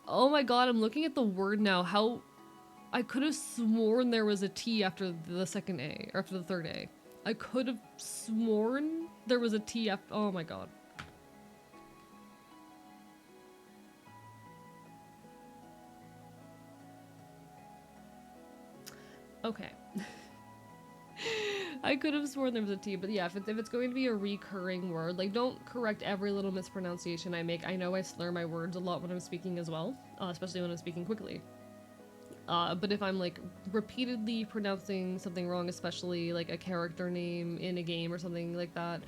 Oh my god, I'm looking at the word now. How I could have sworn there was a T after the second A, or after the third A. I could have sworn there was a T after. Oh my god. Okay. I could have sworn there was a T, but yeah, if it's going to be a recurring word, like, don't correct every little mispronunciation I make. I know I slur my words a lot when I'm speaking as well, especially when I'm speaking quickly. But if I'm like repeatedly pronouncing something wrong, especially like a character name in a game or something like that,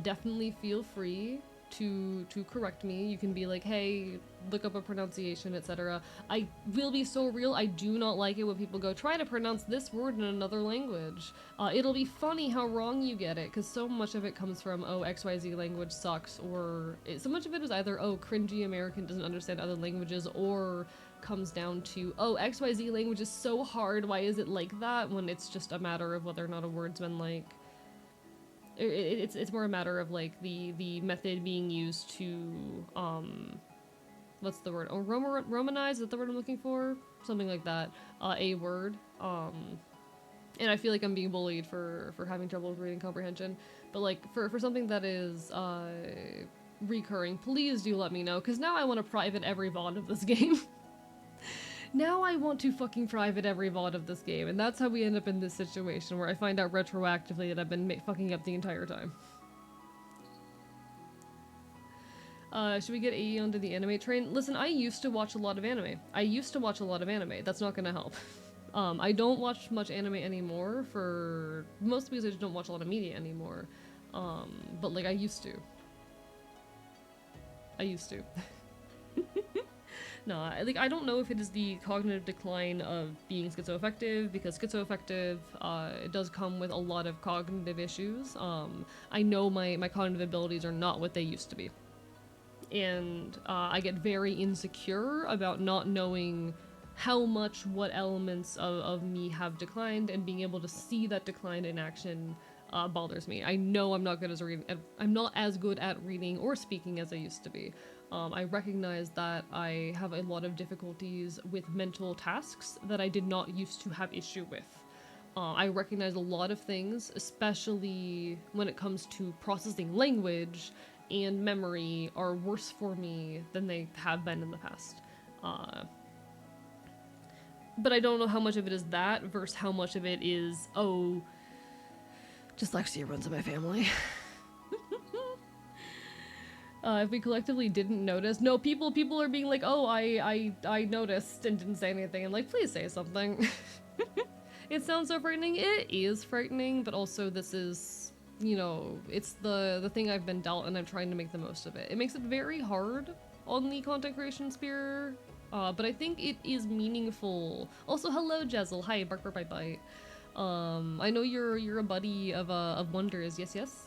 definitely feel free to correct me. You can be like, hey, look up a pronunciation, etc. I will be so real. I do not like it when people go try to pronounce this word in another language. It'll be funny how wrong you get it, because so much of it comes from, oh, XYZ language sucks, or so much of it is either, oh, cringy American doesn't understand other languages, or comes down to, oh, XYZ language is so hard, why is it like that, when it's just a matter of whether or not a word's been like, it's more a matter of like the method being used to what's the word, oh, romanize, is that the word I'm looking for, something like that, a word, and I feel like I'm being bullied for having trouble with reading comprehension, but like for something that is recurring, please do let me know, because now I want to private every VOD of this game. Now I want to fucking private every VOD of this game, and that's how we end up in this situation where I find out retroactively that I've been fucking up the entire time. Should we get AE onto the anime train? Listen, I used to watch a lot of anime. That's not gonna help. I don't watch much anime anymore, for most because I just don't watch a lot of media anymore. But like I used to. No, I don't know if it is the cognitive decline of being schizoaffective, because schizoaffective, it does come with a lot of cognitive issues. I know my cognitive abilities are not what they used to be. And I get very insecure about not knowing how much what elements of me have declined, and being able to see that decline in action bothers me. I know I'm not as good at reading or speaking as I used to be. I recognize that I have a lot of difficulties with mental tasks that I did not used to have issue with. I recognize a lot of things, especially when it comes to processing language and memory, are worse for me than they have been in the past. But I don't know how much of it is that versus how much of it is, oh, dyslexia runs in my family. If we collectively didn't notice, no, people are being like, oh, I noticed and didn't say anything, and like, please say something. It sounds so frightening. It is frightening, but also this is, you know, it's the thing I've been dealt, and I'm trying to make the most of it. It makes it very hard on the content creation sphere, but I think it is meaningful. Also, hello, Jezel. Hi, bark, bark, bite, bite. I know you're a buddy of Wonders. Yes, yes.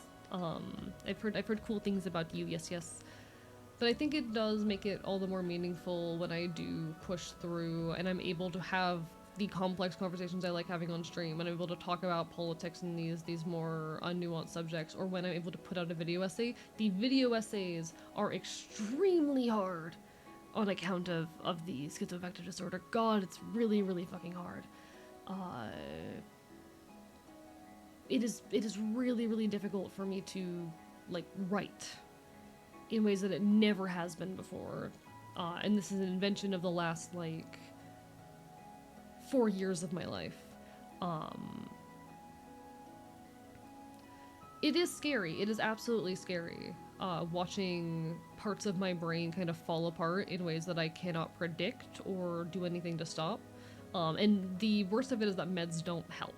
I've heard cool things about you. Yes, yes. But I think it does make it all the more meaningful when I do push through, and I'm able to have the complex conversations I like having on stream, when I'm able to talk about politics and these more unnuanced subjects, or when I'm able to put out a video essay. The video essays are extremely hard on account of the schizoaffective disorder. God, it's really, really fucking hard. It is really, really difficult for me to, like, write in ways that it never has been before. And this is an invention of the last, like, 4 years of my life. It is scary. It is absolutely scary. Watching parts of my brain kind of fall apart in ways that I cannot predict or do anything to stop. And the worst of it is that meds don't help.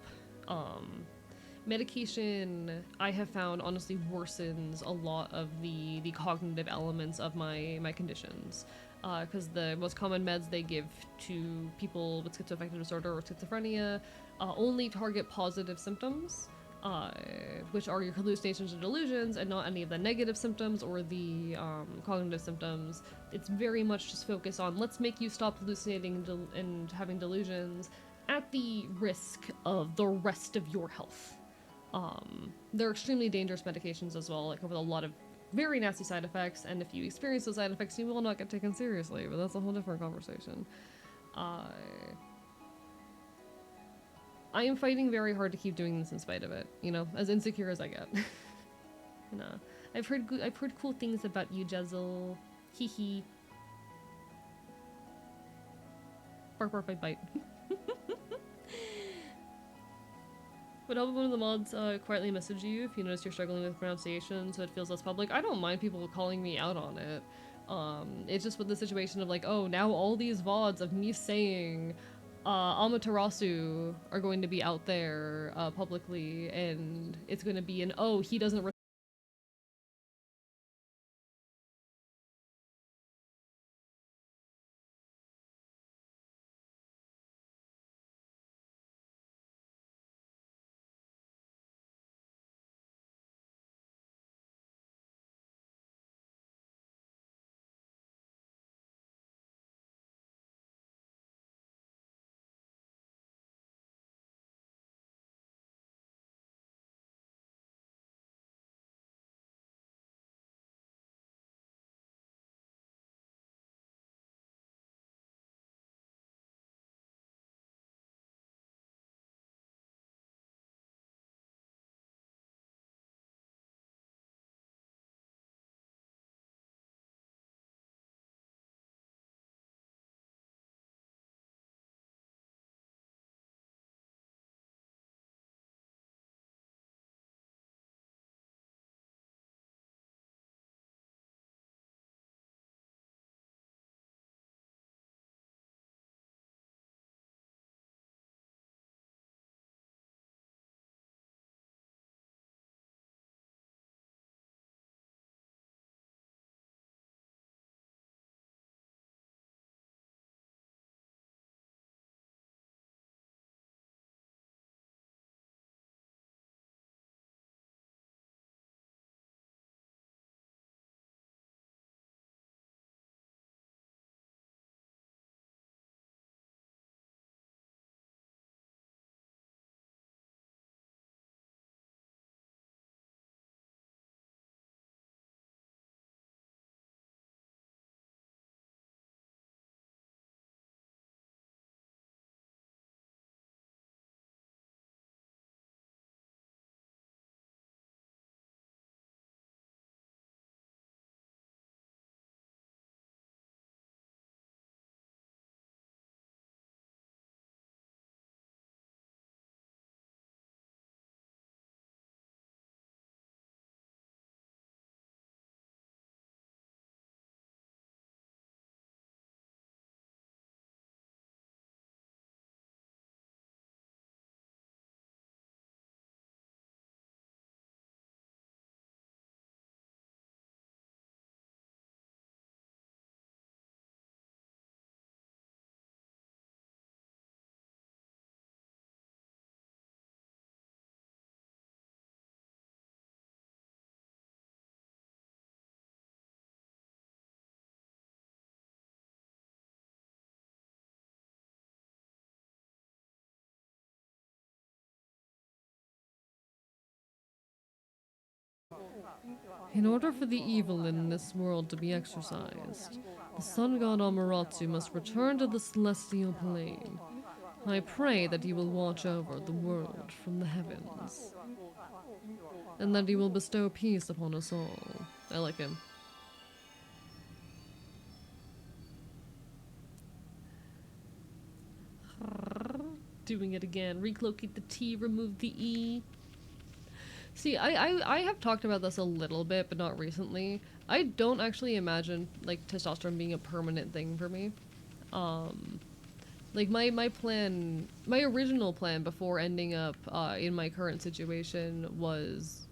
Medication, I have found, honestly worsens a lot of the cognitive elements of my conditions. Because the most common meds they give to people with schizoaffective disorder or schizophrenia only target positive symptoms, which are your hallucinations and delusions, and not any of the negative symptoms or the cognitive symptoms. It's very much just focused on let's make you stop hallucinating and having delusions at the risk of the rest of your health. They're extremely dangerous medications as well, like with a lot of very nasty side effects, and if you experience those side effects, you will not get taken seriously, but that's a whole different conversation. I am fighting very hard to keep doing this in spite of it, you know, as insecure as I get. You know, I've heard cool things about you, Jezel. Hee hee. Bark, bark, bite, bite. Would help if one of the mods quietly message you if you notice you're struggling with pronunciation so it feels less public. I don't mind people calling me out on it. It's just with the situation of like, oh, now all these VODs of me saying Amaterasu are going to be out there publicly, and it's going to be an, oh, he doesn't In order for the evil in this world to be exorcised, the sun god Amaterasu must return to the celestial plane. I pray that you will watch over the world from the heavens, and that you will bestow peace upon us all. I like him. Doing it again. Reclocate the T, remove the E. See, I have talked about this a little bit, but not recently. I don't actually imagine, like, testosterone being a permanent thing for me. Like my plan, my original plan before ending up in my current situation was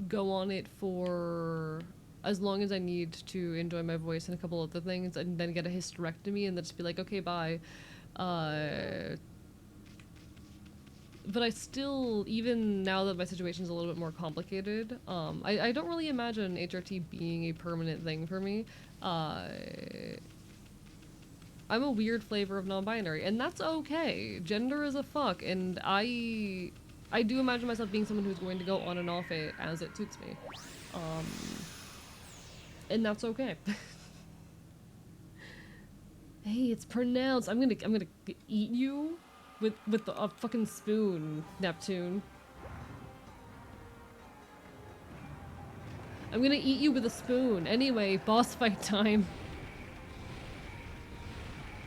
go on it for as long as I need to enjoy my voice and a couple other things, and then get a hysterectomy and then just be like, okay, bye. But I still, even now that my situation is a little bit more complicated, I don't really imagine HRT being a permanent thing for me. I'm a weird flavor of non-binary, and that's okay. Gender is a fuck, and I do imagine myself being someone who's going to go on and off it as it suits me. And that's okay. Hey, it's pronounced. I'm gonna eat you with a fucking spoon, Neptune. I'm gonna eat you with a spoon. Anyway, boss fight time.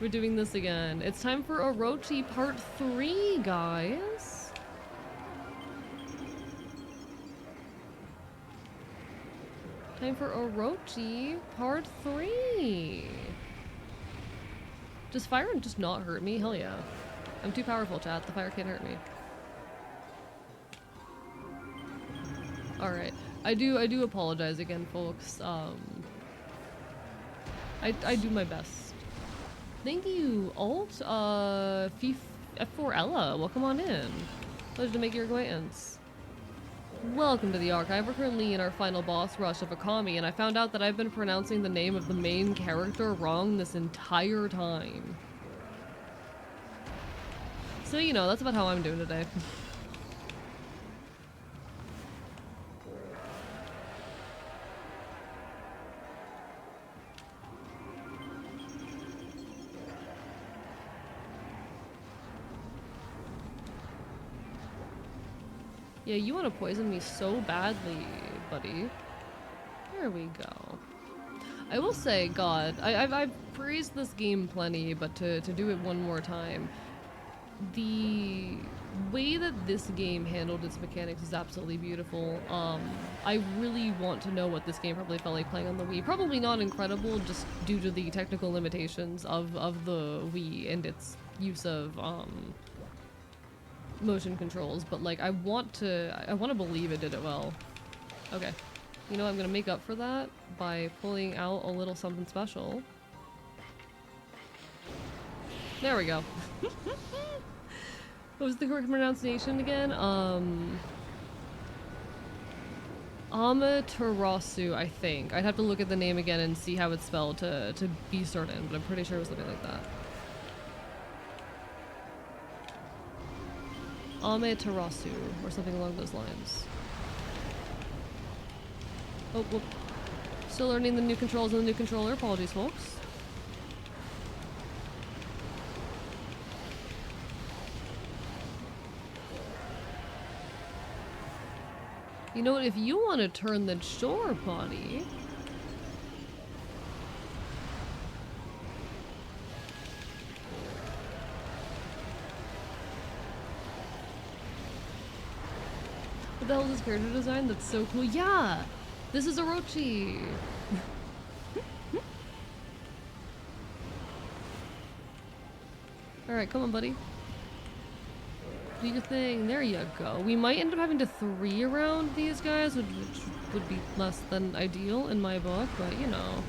We're doing this again. It's time for Orochi Part 3, guys. Time for Orochi Part 3. Does fire just not hurt me? Hell yeah. I'm too powerful, chat. The fire can't hurt me. Alright. I do apologize again, folks. I do my best. Thank you, Alt. F4 Ella. Welcome on in. Pleasure to make your acquaintance. Welcome to the archive. We're currently in our final boss rush of Okami, and I found out that I've been pronouncing the name of the main character wrong this entire time. So, you know, that's about how I'm doing today. Yeah, you want to poison me so badly, buddy. There we go. I will say, God, I've praised this game plenty, but to do it one more time, the way that this game handled its mechanics is absolutely beautiful. I really want to know what this game probably felt like playing on the Wii. Probably not incredible, just due to the technical limitations of the Wii and its use of motion controls, but like I want to believe it did it well. Okay. You know, I'm gonna make up for that by pulling out a little something special. There we go. What was the correct pronunciation again? Amaterasu, I think. I'd have to look at the name again and see how it's spelled to be certain, but I'm pretty sure it was something like that. Amaterasu, or something along those lines. Oh, whoop. Still learning the new controls on the new controller. Apologies, folks. You know what? If you want to turn the shore body... What the hell is this character design? That's so cool. Yeah! This is Orochi! Alright, come on, buddy. Do your thing. There you go. We might end up having to 3 around these guys, which would be less than ideal in my book, but you know.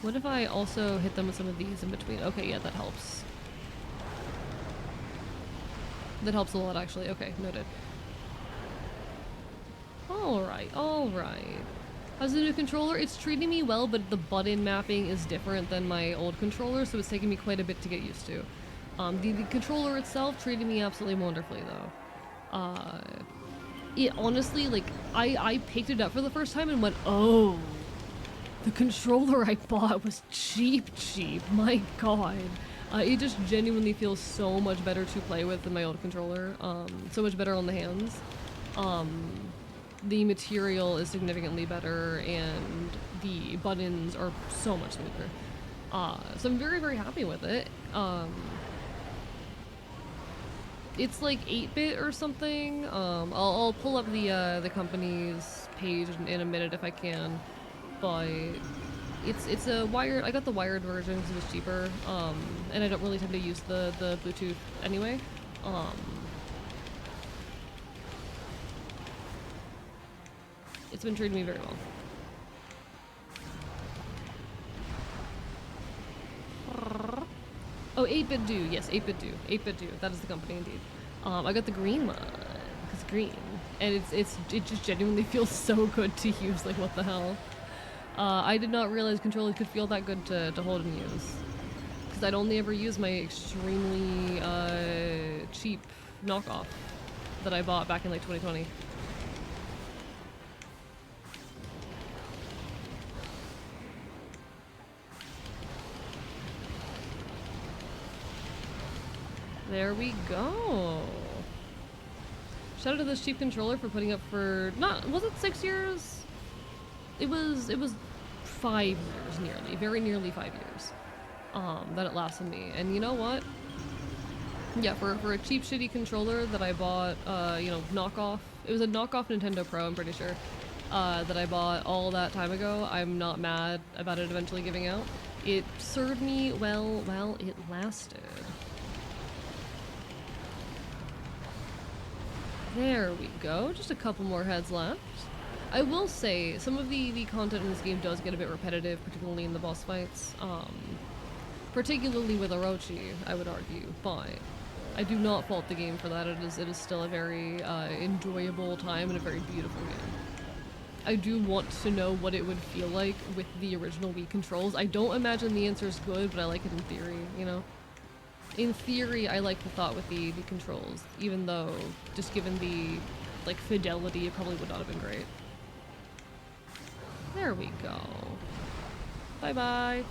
What if I also hit them with some of these in between? Okay, yeah, that helps. That helps a lot, actually. Okay, noted. Alright, alright. How's the new controller? It's treating me well, but the button mapping is different than my old controller, so it's taking me quite a bit to get used to. The controller itself treated me absolutely wonderfully, though. It honestly, like, I picked it up for the first time and went, oh, the controller I bought was cheap. My god. It just genuinely feels so much better to play with than my old controller. So much better on the hands. The material is significantly better, and the buttons are so much smoother. So I'm very, very happy with it. It's like 8-bit or something. I'll pull up the company's page in a minute if I can, but It's a wired. I got the wired version because it was cheaper. And I don't really tend to use the Bluetooth anyway. It's been treating me very well. Oh, 8-Bit Do. Yes, 8-Bit Do. 8-Bit Do. That is the company indeed. I got the green one because green, and it just genuinely feels so good to use. Like, what the hell? I did not realize controllers could feel that good to hold and use, because I'd only ever use my extremely cheap knockoff that I bought back in like 2020. There we go. Shout out to this cheap controller for putting up for was it 6 years? It was 5 years nearly, very nearly 5 years. That it lasted me. And you know what? Yeah, for a cheap shitty controller that I bought, you know, knockoff. It was a knockoff Nintendo Pro, I'm pretty sure. That I bought all that time ago. I'm not mad about it eventually giving out. It served me well while it lasted. There we go, just a couple more heads left. I will say, some of the content in this game does get a bit repetitive, particularly in the boss fights. Particularly with Orochi, I would argue, but I do not fault the game for that. It is still a very enjoyable time and a very beautiful game. I do want to know what it would feel like with the original Wii controls. I don't imagine the answer is good, but I like it in theory, you know? In theory, I like the thought with the controls, even though, just given the, like, fidelity, it probably would not have been great. There we go. Bye-bye.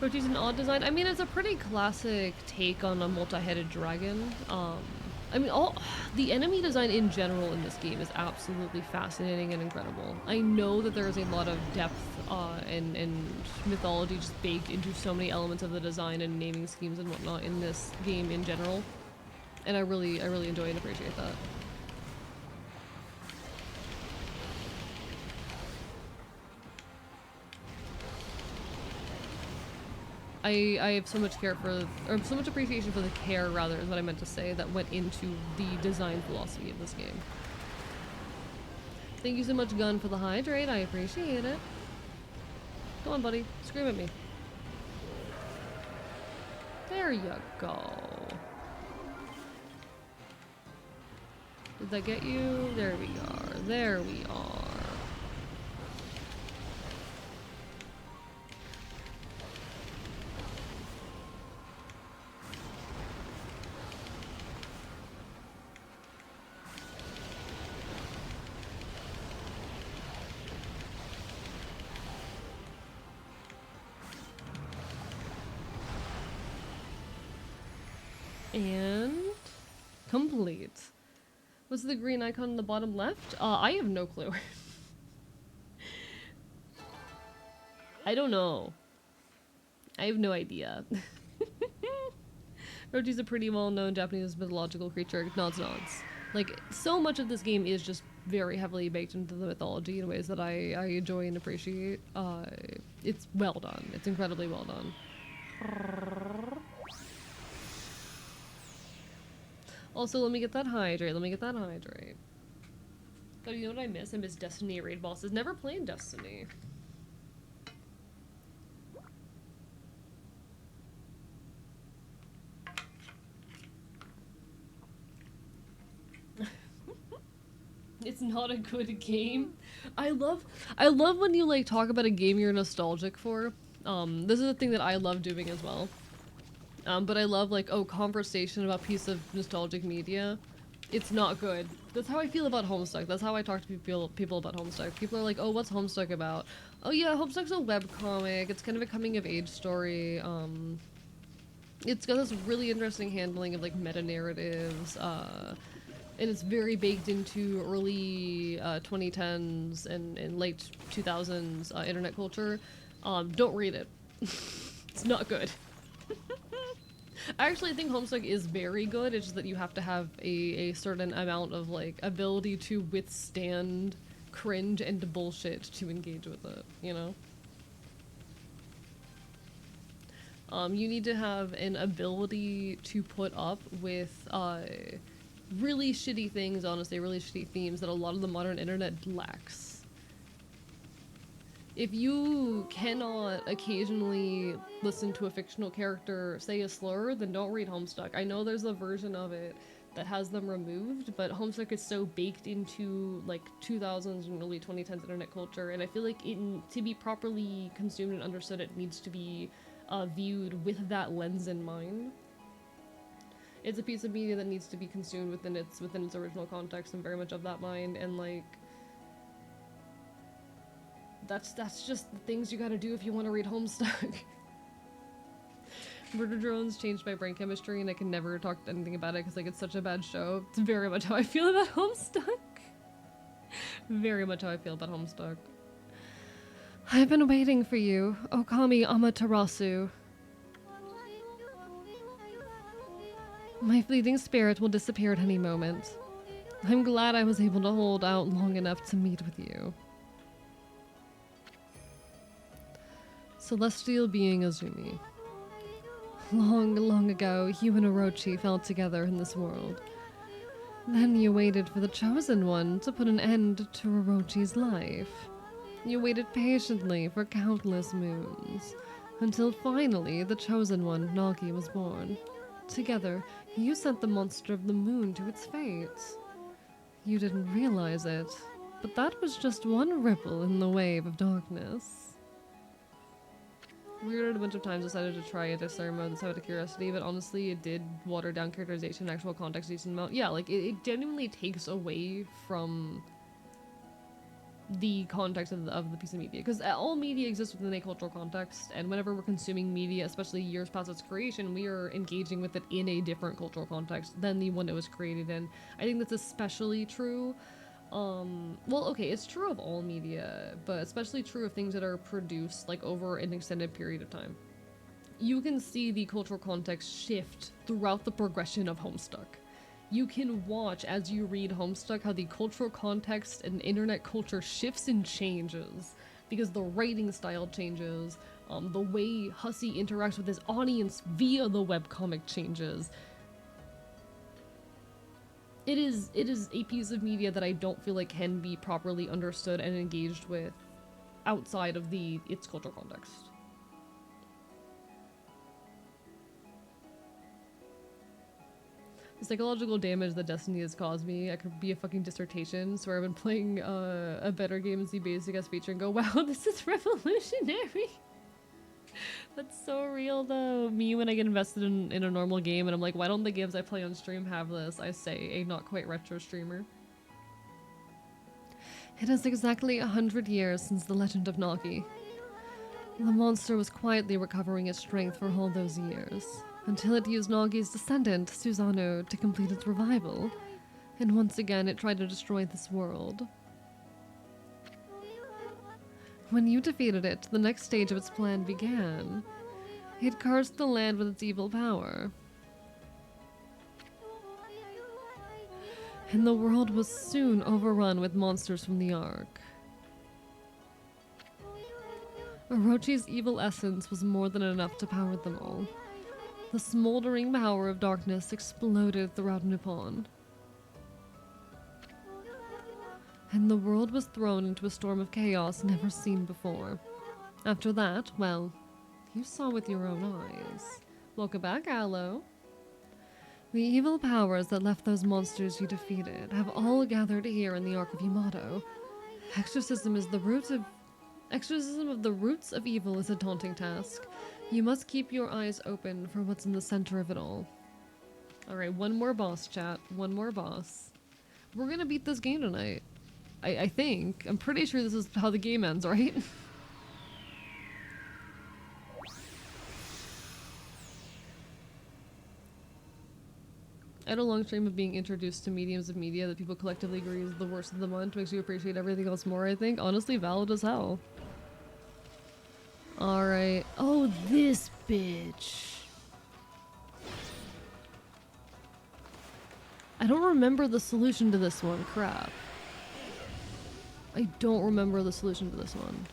Rochi's an odd design. I mean, it's a pretty classic take on a multi-headed dragon. I mean, the enemy design in general in this game is absolutely fascinating and incredible. I know that there is a lot of depth and mythology just baked into so many elements of the design and naming schemes and whatnot in this game in general, and I really enjoy and appreciate that. I have so much care for, or so much appreciation for the care, rather, is what I meant to say, that went into the design philosophy of this game. Thank you so much, Gun, for the hydrate. I appreciate it. Come on, buddy. Scream at me. There you go. Did that get you? There we are. There we are. And complete. What's the green icon in the bottom left? I have no clue. I don't know. I have no idea. Rochi's a pretty well-known Japanese mythological creature. Nods, nods. Like, so much of this game is just very heavily baked into the mythology in ways that I enjoy and appreciate. It's well done. It's incredibly well done. Also, let me get that hydrate. Let me get that hydrate. God, you know what I miss? I miss Destiny raid bosses. Never played Destiny. It's not a good game. I love when you like talk about a game you're nostalgic for. This is a thing that I love doing as well. But I love, like, conversation about piece of nostalgic media. It's not good. That's how I feel about Homestuck. That's how I talk to people about Homestuck. People are like, oh, what's Homestuck about? Oh yeah, Homestuck's a webcomic. It's kind of a coming-of-age story. It's got this really interesting handling of, like, meta-narratives, and it's very baked into early 2010s and late 2000s internet culture. Don't read it. It's not good. I actually think Homestuck is very good. It's just that you have to have a certain amount of, like, ability to withstand cringe and bullshit to engage with it, you know? You need to have an ability to put up with really shitty things, honestly, really shitty themes that a lot of the modern internet lacks. If you cannot occasionally listen to a fictional character say a slur, then don't read Homestuck. I know there's a version of it that has them removed, but Homestuck is so baked into like 2000s and early 2010s internet culture, and I feel like to be properly consumed and understood, it needs to be viewed with that lens in mind. It's a piece of media that needs to be consumed within its original context. I'm very much of that mind, and like that's just the things you gotta do if you want to read Homestuck. Murder Drones changed my brain chemistry, and I can never talk anything about it because like it's such a bad show. It's very much how I feel about Homestuck. Very much how I feel about Homestuck. I've been waiting for you, Okami Amaterasu. My fleeting spirit will disappear at any moment. I'm glad I was able to hold out long enough to meet with you. Celestial being Azumi. Long, long ago, you and Orochi fell together in this world. Then you waited for the Chosen One to put an end to Orochi's life. You waited patiently for countless moons, until finally the Chosen One, Nagi, was born. Together, you sent the monster of the moon to its fate. You didn't realize it, but that was just one ripple in the wave of darkness. We read it a bunch of times, decided to try anti-slur mode just out of curiosity, but honestly it did water down characterization, actual context decent amount. Yeah, like it genuinely takes away from the context of the piece of media, because all media exists within a cultural context, and whenever we're consuming media, especially years past its creation, we are engaging with it in a different cultural context than the one it was created in. I think that's especially true. Well, okay, it's true of all media, but especially true of things that are produced like over an extended period of time. You can see the cultural context shift throughout the progression of Homestuck. You can watch as you read Homestuck how the cultural context and internet culture shifts and changes because the writing style changes, the way Hussey interacts with his audience via the webcomic changes. It is a piece of media that I don't feel like can be properly understood and engaged with outside of its cultural context. The psychological damage that Destiny has caused me, I could be a fucking dissertation, so I've been playing a better game and see basic as feature and go, wow, this is revolutionary. That's so real though. Me when I get invested in a normal game and I'm like, why don't the games I play on stream have this? I say, a not quite retro streamer. It is exactly 100 years since the legend of Nagi. The monster was quietly recovering its strength for all those years, until it used Nagi's descendant, Susanoo, to complete its revival, and once again it tried to destroy this world. When you defeated it, the next stage of its plan began. It cursed the land with its evil power. And the world was soon overrun with monsters from the Ark. Orochi's evil essence was more than enough to power them all. The smoldering power of darkness exploded throughout Nippon. And the world was thrown into a storm of chaos never seen before. After that, well, you saw with your own eyes. Welcome back, Aloe. The evil powers that left those monsters you defeated have all gathered here in the Ark of Yamato. Exorcism of the roots of evil is a daunting task. You must keep your eyes open for what's in the center of it all. Alright, one more boss, chat. One more boss. We're gonna beat this game tonight. I think. I'm pretty sure this is how the game ends, right? I had a long stream of being introduced to mediums of media that people collectively agree is the worst of the month. Makes you appreciate everything else more, I think. Honestly, valid as hell. Alright. Oh, this bitch. I don't remember the solution to this one. Crap. I don't remember the solution to this one.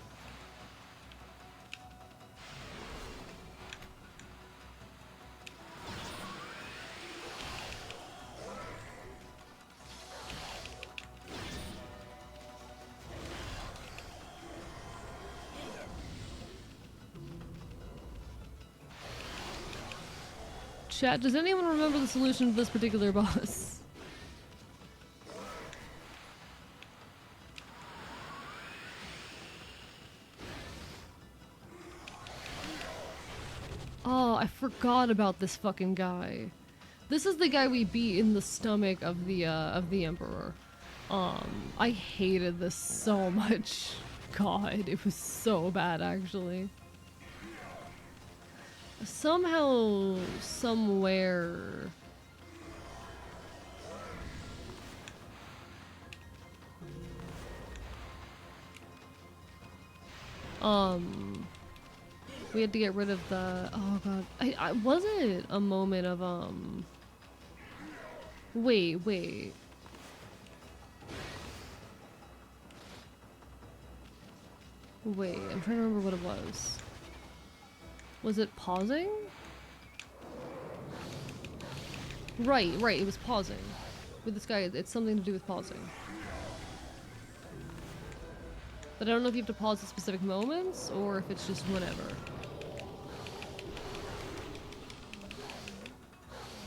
Chat, does anyone remember the solution to this particular boss? Oh, I forgot about this fucking guy. This is the guy we beat in the stomach of the Emperor. I hated this so much. God, it was so bad actually. Somehow, somewhere... we had to get rid of the... Oh god. I was it a moment of, Wait. Wait, I'm trying to remember what it was. Was it pausing? Right, it was pausing. With this guy, it's something to do with pausing. But I don't know if you have to pause at specific moments, or if it's just whenever.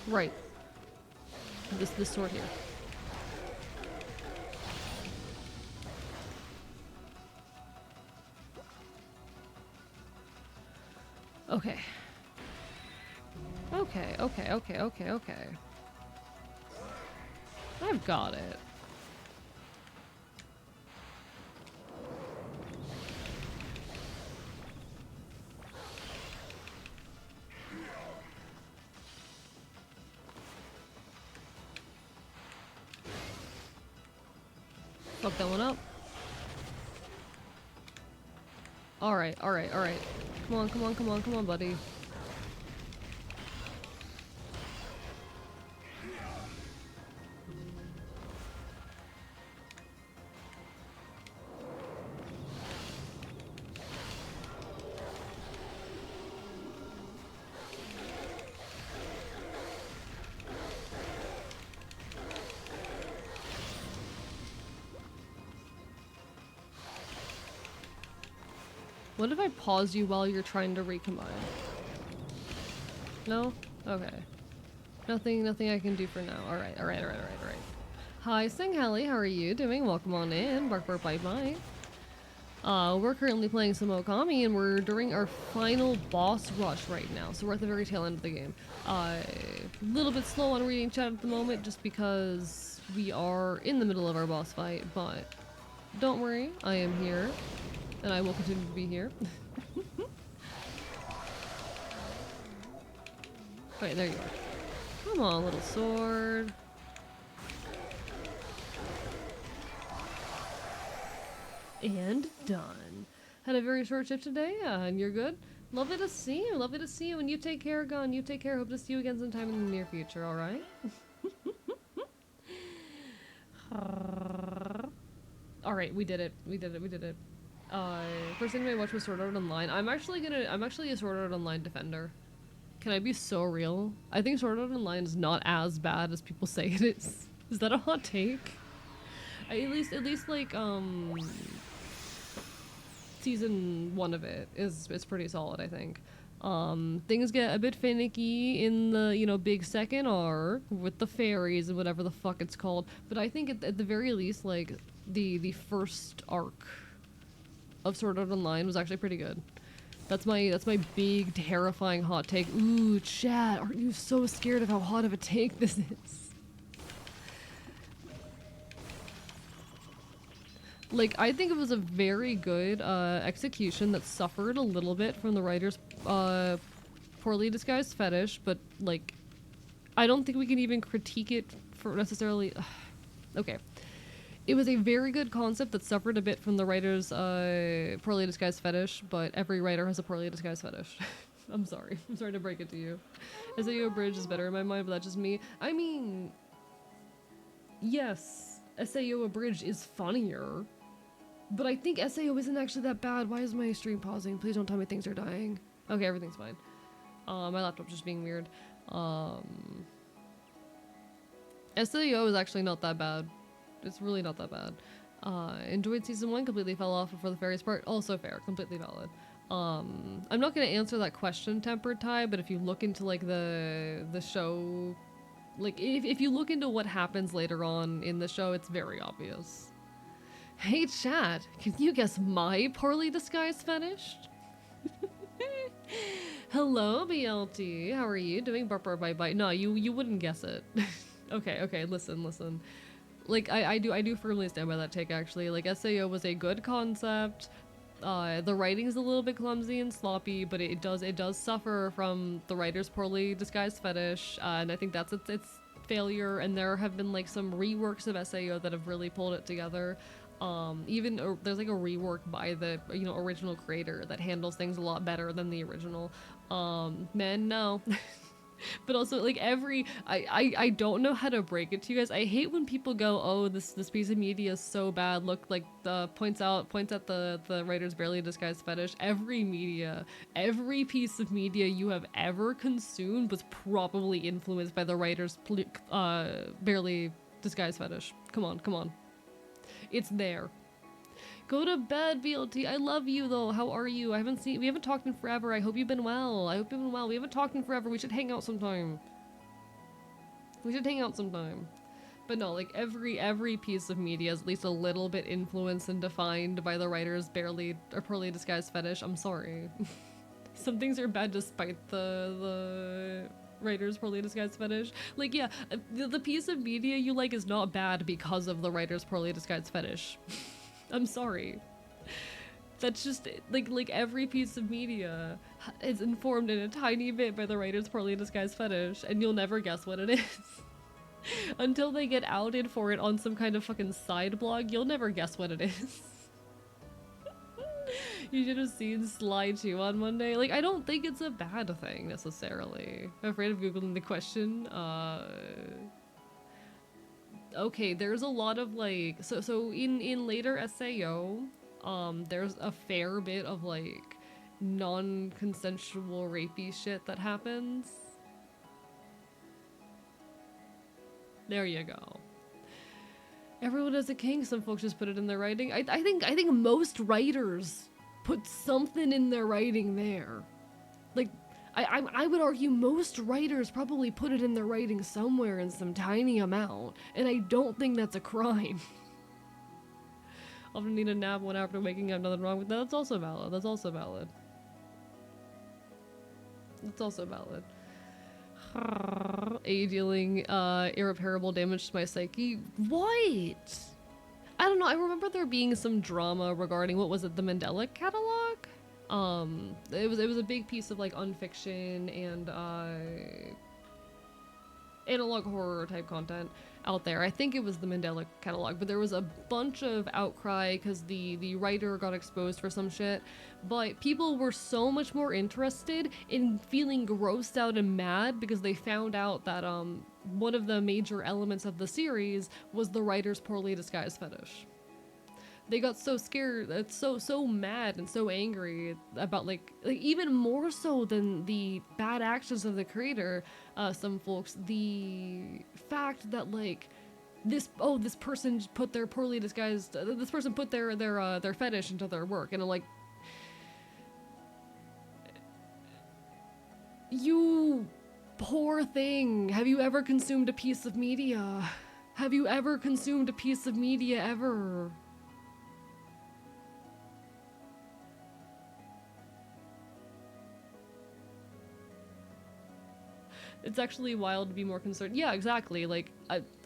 Right. This sword here. Okay. Okay. I've got it. Fuck that one up. Alright. Come on, buddy. What if I pause you while you're trying to recombine? No? Okay. Nothing I can do for now. Alright. Hi, Singhelly, how are you doing? Welcome on in. Bark, bite, bite. We're currently playing some Okami, and we're during our final boss rush right now, so we're at the very tail end of the game. A little bit slow on reading chat at the moment, just because we are in the middle of our boss fight, but don't worry, I am here. And I will continue to be here. Right, there you are. Come on, little sword. And done. Had a very short shift today, and you're good? Lovely to see you, and you take care, Gun. You take care. Hope to see you again sometime in the near future, alright? Alright, we did it. First thing I watched was Sword Art Online. I'm actually a Sword Art Online defender. Can I be so real? I think Sword Art Online is not as bad as people say it is. Is that a hot take? At least like season 1 of it is pretty solid, I think. Things get a bit finicky in the, you know, big second arc with the fairies and whatever the fuck it's called. But I think at the very least, like the first arc of Sword Art Online was actually pretty good. That's my big terrifying hot take. Ooh, chat, aren't you so scared of how hot of a take this is? Like, I think it was a very good execution that suffered a little bit from the writer's poorly disguised fetish, but like, I don't think we can even critique it for necessarily. Okay. It was a very good concept that suffered a bit from the writer's poorly disguised fetish, but every writer has a poorly disguised fetish. I'm sorry to break it to you. SAO Bridge is better in my mind, but that's just me. I mean, yes, SAO Abridged is funnier, But I think SAO isn't actually that bad. Why is my stream pausing? Please don't tell me things are dying. Okay, everything's fine. My laptop's just being weird. SAO is actually not that bad. It's really not that bad. Enjoyed season 1, completely fell off before the fairies part. Also fair, completely valid. I'm not gonna answer that question, Tempered Tie, but if you look into like the show, like if you look into what happens later on in the show, it's very obvious. Hey chat, can you guess my poorly disguised fetish? Hello BLT, how are you doing? Burp bite bite. No, you wouldn't guess it. Okay, listen. Like I do firmly stand by that take actually. Like SAO was a good concept. The writing's a little bit clumsy and sloppy, but it does suffer from the writer's poorly disguised fetish, and I think that's its failure. And there have been like some reworks of SAO that have really pulled it together. There's like a rework by the original creator that handles things a lot better than the original. Men, no. But also like I don't know how to break it to you guys. I hate when people go, oh, this piece of media is so bad. Look, like points at the writer's barely disguised fetish. Every piece of media you have ever consumed was probably influenced by the writer's barely disguised fetish. Come on. It's there. Go to bed, BLT. I love you though. How are you? We haven't talked in forever. I hope you've been well. We haven't talked in forever. We should hang out sometime. But no, like every piece of media is at least a little bit influenced and defined by the writer's barely or poorly disguised fetish. I'm sorry. Some things are bad despite the writer's poorly disguised fetish. Like, yeah, the piece of media you like is not bad because of the writer's poorly disguised fetish. I'm sorry. That's just like every piece of media is informed in a tiny bit by the writer's poorly disguised fetish, and you'll never guess what it is. Until they get outed for it on some kind of fucking side blog, you'll never guess what it is. You should have seen Sly 2 on Monday. Like, I don't think it's a bad thing necessarily. I'm afraid of Googling the question. Okay, there's a lot of like so in later SAO, there's a fair bit of like non-consensual rapey shit that happens. There you go. Everyone has a kink. Some folks just put it in their writing. I think most writers put something in their writing there. Like, I would argue most writers probably put it in their writing somewhere in some tiny amount, and I don't think that's a crime. Often need a nap one after waking up, nothing wrong with that. That's also valid. A dealing irreparable damage to my psyche. What? I don't know. I remember there being some drama regarding, what was it, the Mandela catalog? It was a big piece of like unfiction and analog horror type content out there. I think it was the Mandela catalog, but there was a bunch of outcry because the writer got exposed for some shit. But people were so much more interested in feeling grossed out and mad because they found out that one of the major elements of the series was the writer's poorly disguised fetish. They got so scared, so mad and so angry about like even more so than the bad actions of the creator, some folks, the fact that like this person put their poorly disguised, this person put their fetish into their work, and I'm like, you poor thing, have you ever consumed a piece of media? Have you ever consumed a piece of media ever? It's actually wild to be more concerned. Yeah, exactly. Like,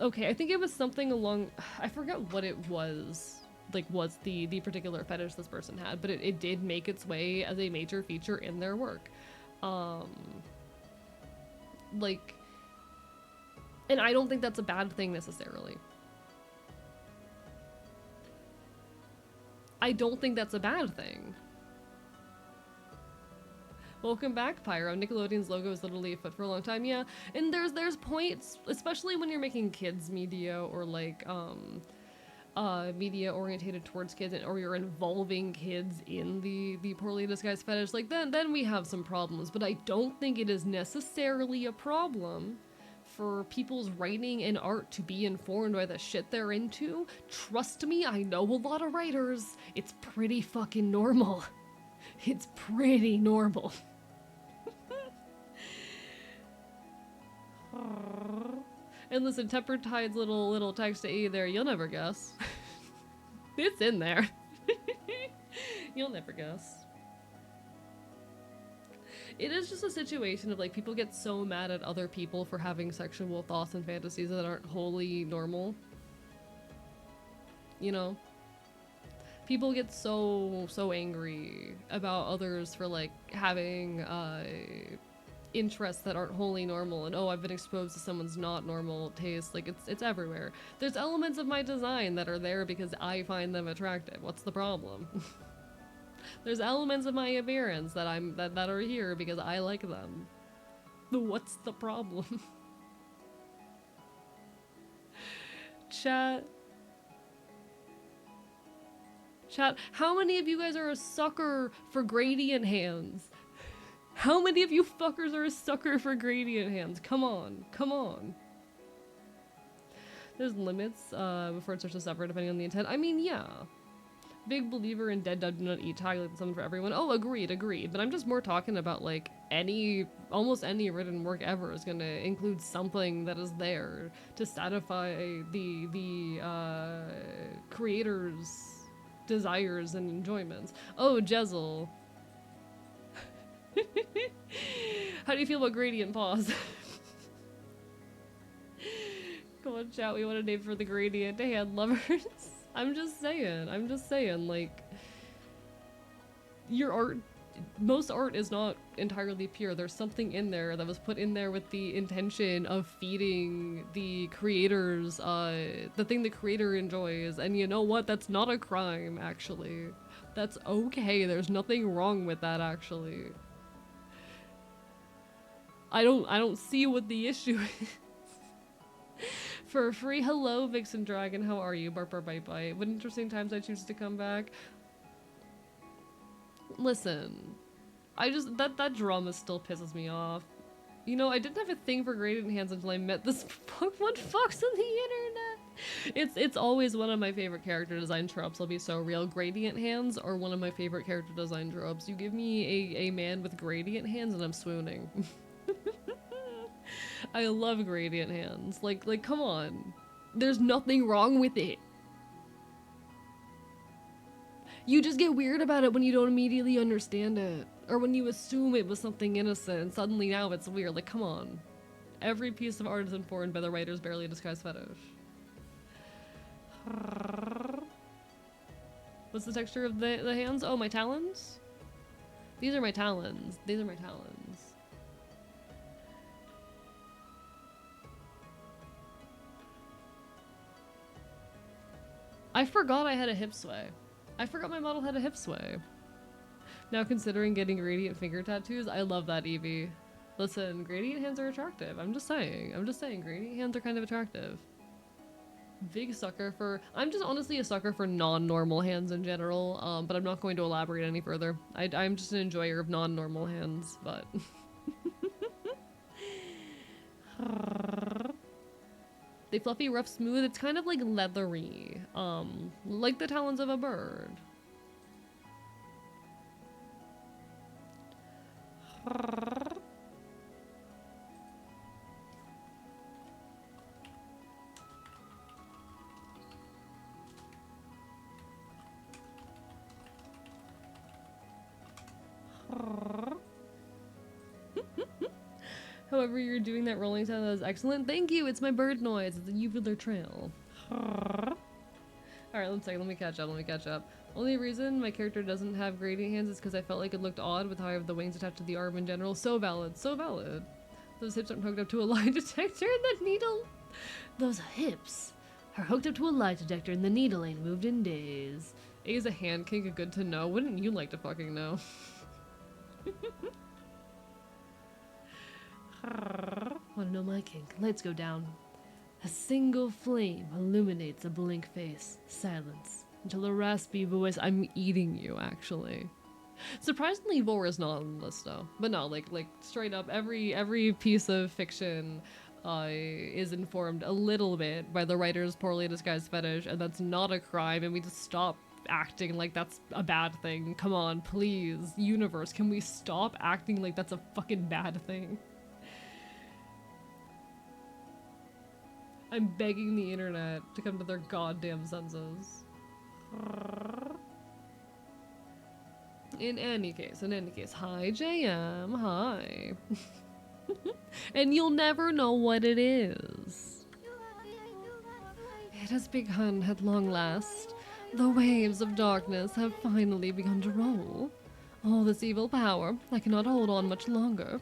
okay, I think it was something along, I forget what it was, like, was the particular fetish this person had, but it did make its way as a major feature in their work. Like, and I don't think that's a bad thing necessarily. I don't think that's a bad thing. Welcome back, Pyro. Nickelodeon's logo is literally afoot for a long time, yeah. And there's points, especially when you're making kids media or like media orientated towards kids, or you're involving kids in the poorly disguised fetish, like then we have some problems. But I don't think it is necessarily a problem for people's writing and art to be informed by the shit they're into. Trust me, I know a lot of writers. It's pretty fucking normal. It's pretty normal. And listen, Tempered Tide's little text to E there, you'll never guess. It's in there. You'll never guess. It is just a situation of like people get so mad at other people for having sexual thoughts and fantasies that aren't wholly normal. You know? People get so angry about others for like having interests that aren't wholly normal, and oh, I've been exposed to someone's not normal taste. Like it's everywhere. There's elements of my design that are there because I find them attractive. What's the problem? There's elements of my appearance that that are here because I like them. What's the problem? Chat, how many of you guys are a sucker for gradient hands? How many of you fuckers are a sucker for gradient hands? Come on, come on. There's limits before it starts to suffer depending on the intent. I mean, yeah. Big believer in dead dog do not eat tag, like something for everyone. Oh, agreed. But I'm just more talking about like almost any written work ever is gonna include something that is there to satisfy the creator's desires and enjoyments. Oh, Jezel. How do you feel about gradient paws? Come on, chat, we want a name for the gradient hand lovers. I'm just saying, like, your art, most art is not entirely pure. There's something in there that was put in there with the intention of feeding the creators, the thing the creator enjoys, and you know what? That's not a crime, actually. That's okay, there's nothing wrong with that, actually. I don't see what the issue is. For a free hello, Vixen Dragon, how are you? Bark, bark, bite, bite. What interesting times I choose to come back. Listen, I just, that drama still pisses me off. You know, I didn't have a thing for gradient hands until I met this one fox on the internet. It's always one of my favorite character design tropes, I'll be so real. Gradient hands are one of my favorite character design tropes. You give me a man with gradient hands and I'm swooning. I love gradient hands. Like, come on. There's nothing wrong with it. You just get weird about it when you don't immediately understand it. Or when you assume it was something innocent and suddenly now it's weird. Like, come on. Every piece of art is informed by the writer's barely disguised fetish. What's the texture of the hands? Oh, my talons? These are my talons. These are my talons. I forgot I had a hip sway. I forgot my model had a hip sway. Now considering getting gradient finger tattoos, I love that, Evie. Listen, gradient hands are attractive. I'm just saying, gradient hands are kind of attractive. Big sucker for, I'm just honestly a sucker for non-normal hands in general, but I'm not going to elaborate any further. I'm just an enjoyer of non-normal hands, but. They fluffy, rough, smooth. It's kind of like leathery, like the talons of a bird. However, you're doing that rolling sound, that was excellent. Thank you, it's my bird noise. It's a uvular trail. Alright, one second, let me catch up. Only reason my character doesn't have gradient hands is because I felt like it looked odd with how I have the wings attached to the arm in general. So valid, so valid. Those hips aren't hooked up to a lie detector and the needle. Those hips are hooked up to a lie detector and the needle ain't moved in days. A is a hand kink, good to know. Wouldn't you like to fucking know? Wanna know my kink? Lights go down. A single flame illuminates a blank face. Silence. Until a raspy voice, I'm eating you, actually. Surprisingly, Vor is not on the list, though. But no, like straight up, every piece of fiction is informed a little bit by the writer's poorly disguised fetish, and that's not a crime, and we just stop acting like that's a bad thing. Come on, please, universe, can we stop acting like that's a fucking bad thing? I'm begging the internet to come to their goddamn senses. In any case, hi JM, hi. And you'll never know what it is. It has begun at long last. The waves of darkness have finally begun to roll. All this evil power, I cannot hold on much longer.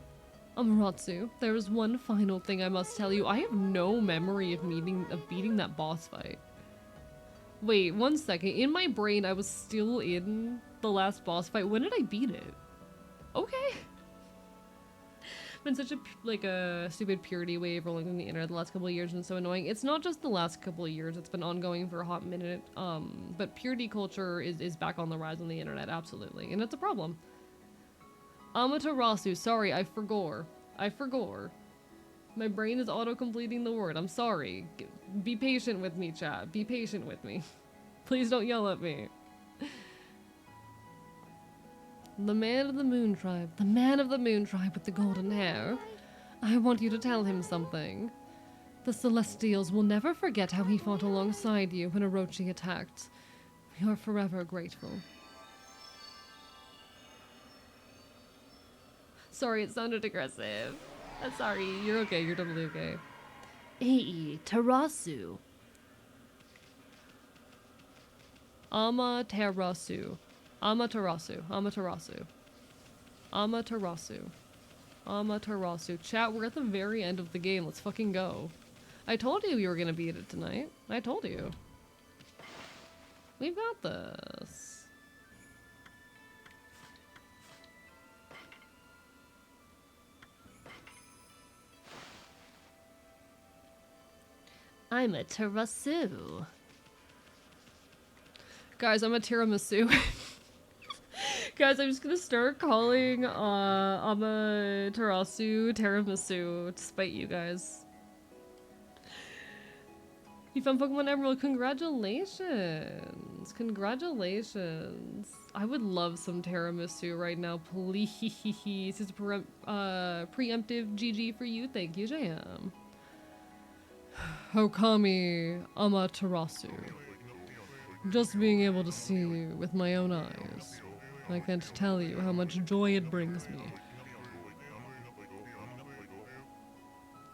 Amaterasu, there is one final thing I must tell you. I have no memory of beating that boss fight. Wait, 1 second. In my brain, I was still in the last boss fight. When did I beat it? Okay. Been such a stupid purity wave rolling on the internet the last couple of years and so annoying. It's not just the last couple of years. It's been ongoing for a hot minute. But purity culture is back on the rise on the internet, absolutely. And it's a problem. Amaterasu, sorry, I forgot. My brain is auto-completing the word. I'm sorry. Be patient with me, chat. Be patient with me. Please don't yell at me. The man of the moon tribe with the golden hair. I want you to tell him something. The Celestials will never forget how he fought alongside you when Orochi attacked. We are forever grateful. Sorry, it sounded aggressive. I'm sorry, you're okay, you're totally okay. Terasu. Amaterasu. Chat, we're at the very end of the game. Let's fucking go. I told you we were gonna beat it tonight. I told you. We've got this. I'm a Terasu. Guys, I'm a tiramisu. Guys, I'm just gonna start calling Amaterasu tiramisu to spite you guys. You found Pokemon Emerald. Congratulations. Congratulations. I would love some tiramisu right now, please. This is a preemptive GG for you. Thank you, JM. Okami Amaterasu. Just being able to see you with my own eyes. I can't tell you how much joy it brings me.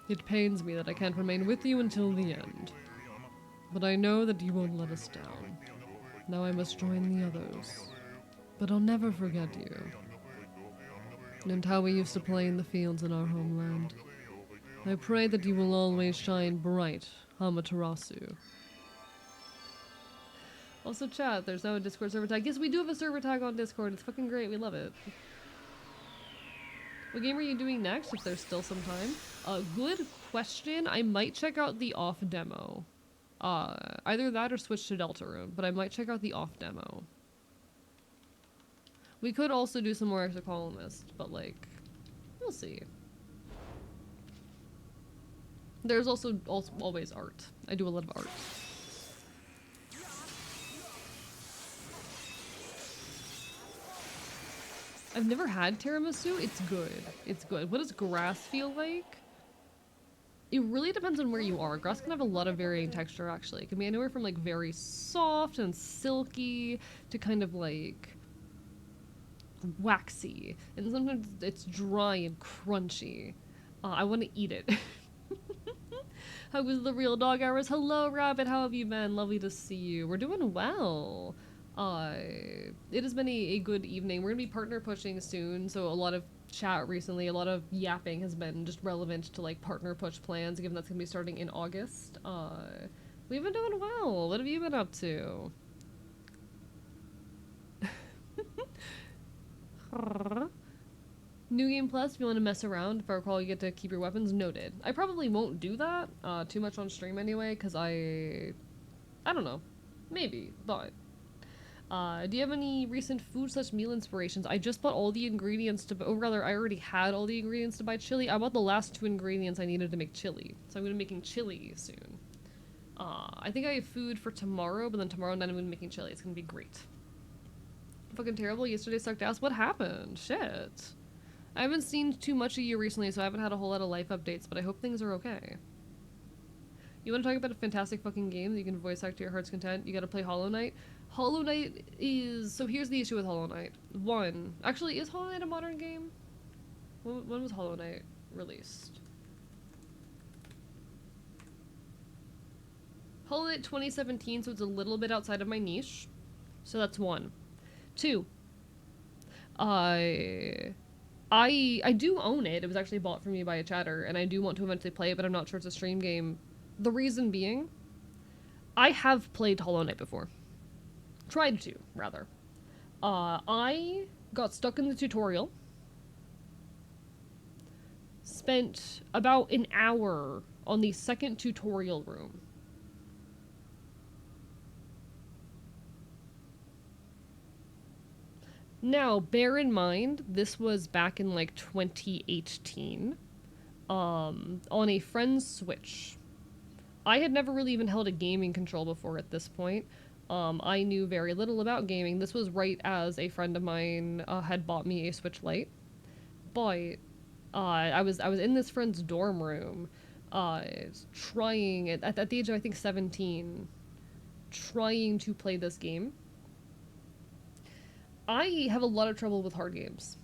It pains me that I can't remain with you until the end. But I know that you won't let us down. Now I must join the others. But I'll never forget you. And how we used to play in the fields in our homeland. I pray that you will always shine bright, Amaterasu. Also, chat, there's now a Discord server tag. Yes, we do have a server tag on Discord. It's fucking great. We love it. What game are you doing next, if there's still some time? Good question. I might check out the off demo. Either that or switch to Deltarune, but I might check out the off demo. We could also do some more extra columnists, but like, we'll see. There's also always art. I do a lot of art. I've never had tiramisu. It's good. It's good. What does grass feel like? It really depends on where you are. Grass can have a lot of varying texture, actually. It can be anywhere from like very soft and silky to kind of like waxy. And sometimes it's dry and crunchy. I want to eat it. How was the real dog hours? Hello, Rabbit. How have you been? Lovely to see you. We're doing well. It has been a good evening. We're gonna be partner pushing soon, so a lot of chat recently, a lot of yapping has been just relevant to like partner push plans, given that's gonna be starting in August. We've been doing well. What have you been up to? New Game Plus, if you want to mess around, if I recall, you get to keep your weapons. Noted. I probably won't do that too much on stream anyway, because I don't know. Maybe, but... do you have any recent food/meal inspirations? I just bought all the ingredients to... Or rather, I already had all the ingredients to buy chili. I bought the last 2 ingredients I needed to make chili. So I'm going to be making chili soon. I think I have food for tomorrow, but then tomorrow night I'm going to be making chili. It's going to be great. Fucking terrible. Yesterday sucked ass. What happened? Shit. I haven't seen too much of you recently, so I haven't had a whole lot of life updates, but I hope things are okay. You want to talk about a fantastic fucking game that you can voice act to your heart's content? You gotta play Hollow Knight. Hollow Knight is... So here's the issue with Hollow Knight. One... Actually, is Hollow Knight a modern game? When was Hollow Knight released? Hollow Knight 2017, so it's a little bit outside of my niche. So that's 1. 2. I do own it. It was actually bought for me by a chatter, and I do want to eventually play it, but I'm not sure it's a stream game. The reason being, I have played Hollow Knight before. Tried to, rather. I got stuck in the tutorial. Spent about an hour on the second tutorial room. Now, bear in mind, this was back in like 2018, on a friend's Switch. I had never really even held a gaming control before at this point. I knew very little about gaming. This was right as a friend of mine had bought me a Switch Lite. But I was in this friend's dorm room, trying at the age of I think 17, trying to play this game. I have a lot of trouble with hard games.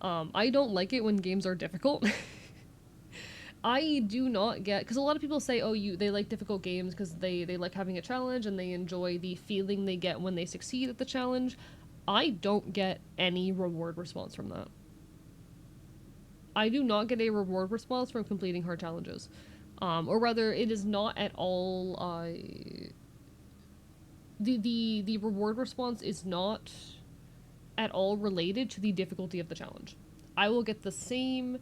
I don't like it when games are difficult. I do not get... Because a lot of people say, oh, they like difficult games because they like having a challenge and they enjoy the feeling they get when they succeed at the challenge. I don't get any reward response from that. I do not get a reward response from completing hard challenges. Or rather, it is not at all... The reward response is not at all related to the difficulty of the challenge. I will get the same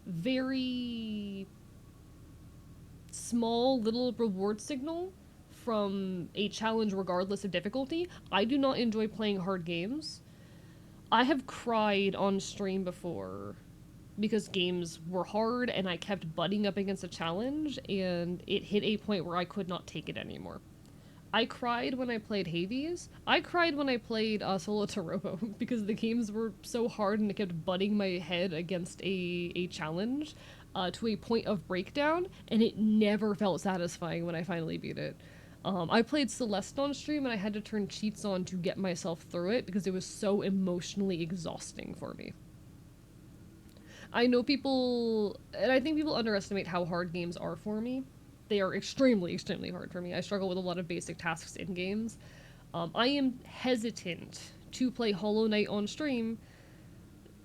very small little reward signal from a challenge regardless of difficulty. I do not enjoy playing hard games. I have cried on stream before because games were hard and I kept butting up against a challenge and it hit a point where I could not take it anymore. I cried when I played Hades. I cried when I played Solo Tarobo because the games were so hard and it kept butting my head against a challenge to a point of breakdown, and it never felt satisfying when I finally beat it. I played Celeste on stream and I had to turn cheats on to get myself through it because it was so emotionally exhausting for me. I know people, and I think people underestimate how hard games are for me. They are extremely, extremely hard for me. I struggle with a lot of basic tasks in games. I am hesitant to play Hollow Knight on stream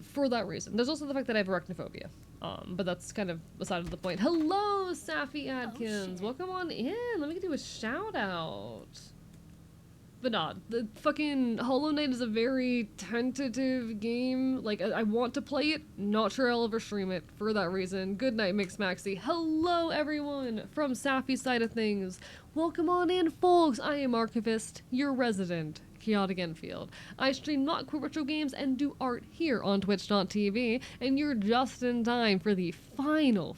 for that reason. There's also the fact that I have arachnophobia. But that's kind of aside of the point. Hello, Safi Adkins! Welcome on in! Let me give you a shout out! But nah, the fucking Hollow Knight is a very tentative game. Like, I want to play it, not sure I'll ever stream it for that reason. Good night, Mix Maxi. Hello, everyone, from Safi's side of things. Welcome on in, folks. I am Archivist, your resident Chaotic Enfield. I stream not queer retro games and do art here on Twitch.tv, and you're just in time for the final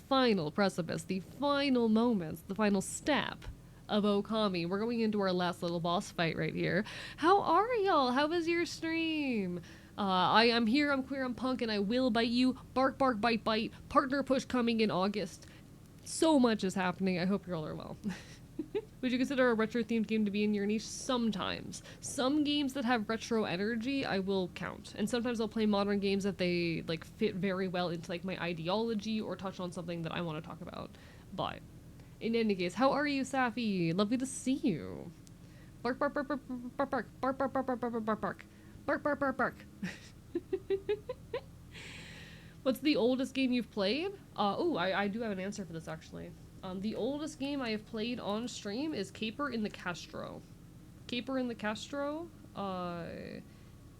precipice, the final moments, the final step of Okami. We're going into our last little boss fight right here. How are y'all? How was your stream? I am here, I'm queer, I'm punk, and I will bite you. Bark, bark, bite, bite. Partner push coming in August. So much is happening. I hope you all are well. Would you consider a retro-themed game to be in your niche? Sometimes. Some games that have retro energy, I will count. And sometimes I'll play modern games that they, like, fit very well into, like, my ideology or touch on something that I want to talk about. But in any case, how are you, Safi? Lovely to see you. Bark, bark, bark, bark, bark, bark, bark, bark, bark, bark, bark, bark, bark, bark, bark, bark, bark. What's the oldest game you've played? I do have an answer for this, actually. The oldest game I have played on stream is Caper in the Castro. Caper in the Castro,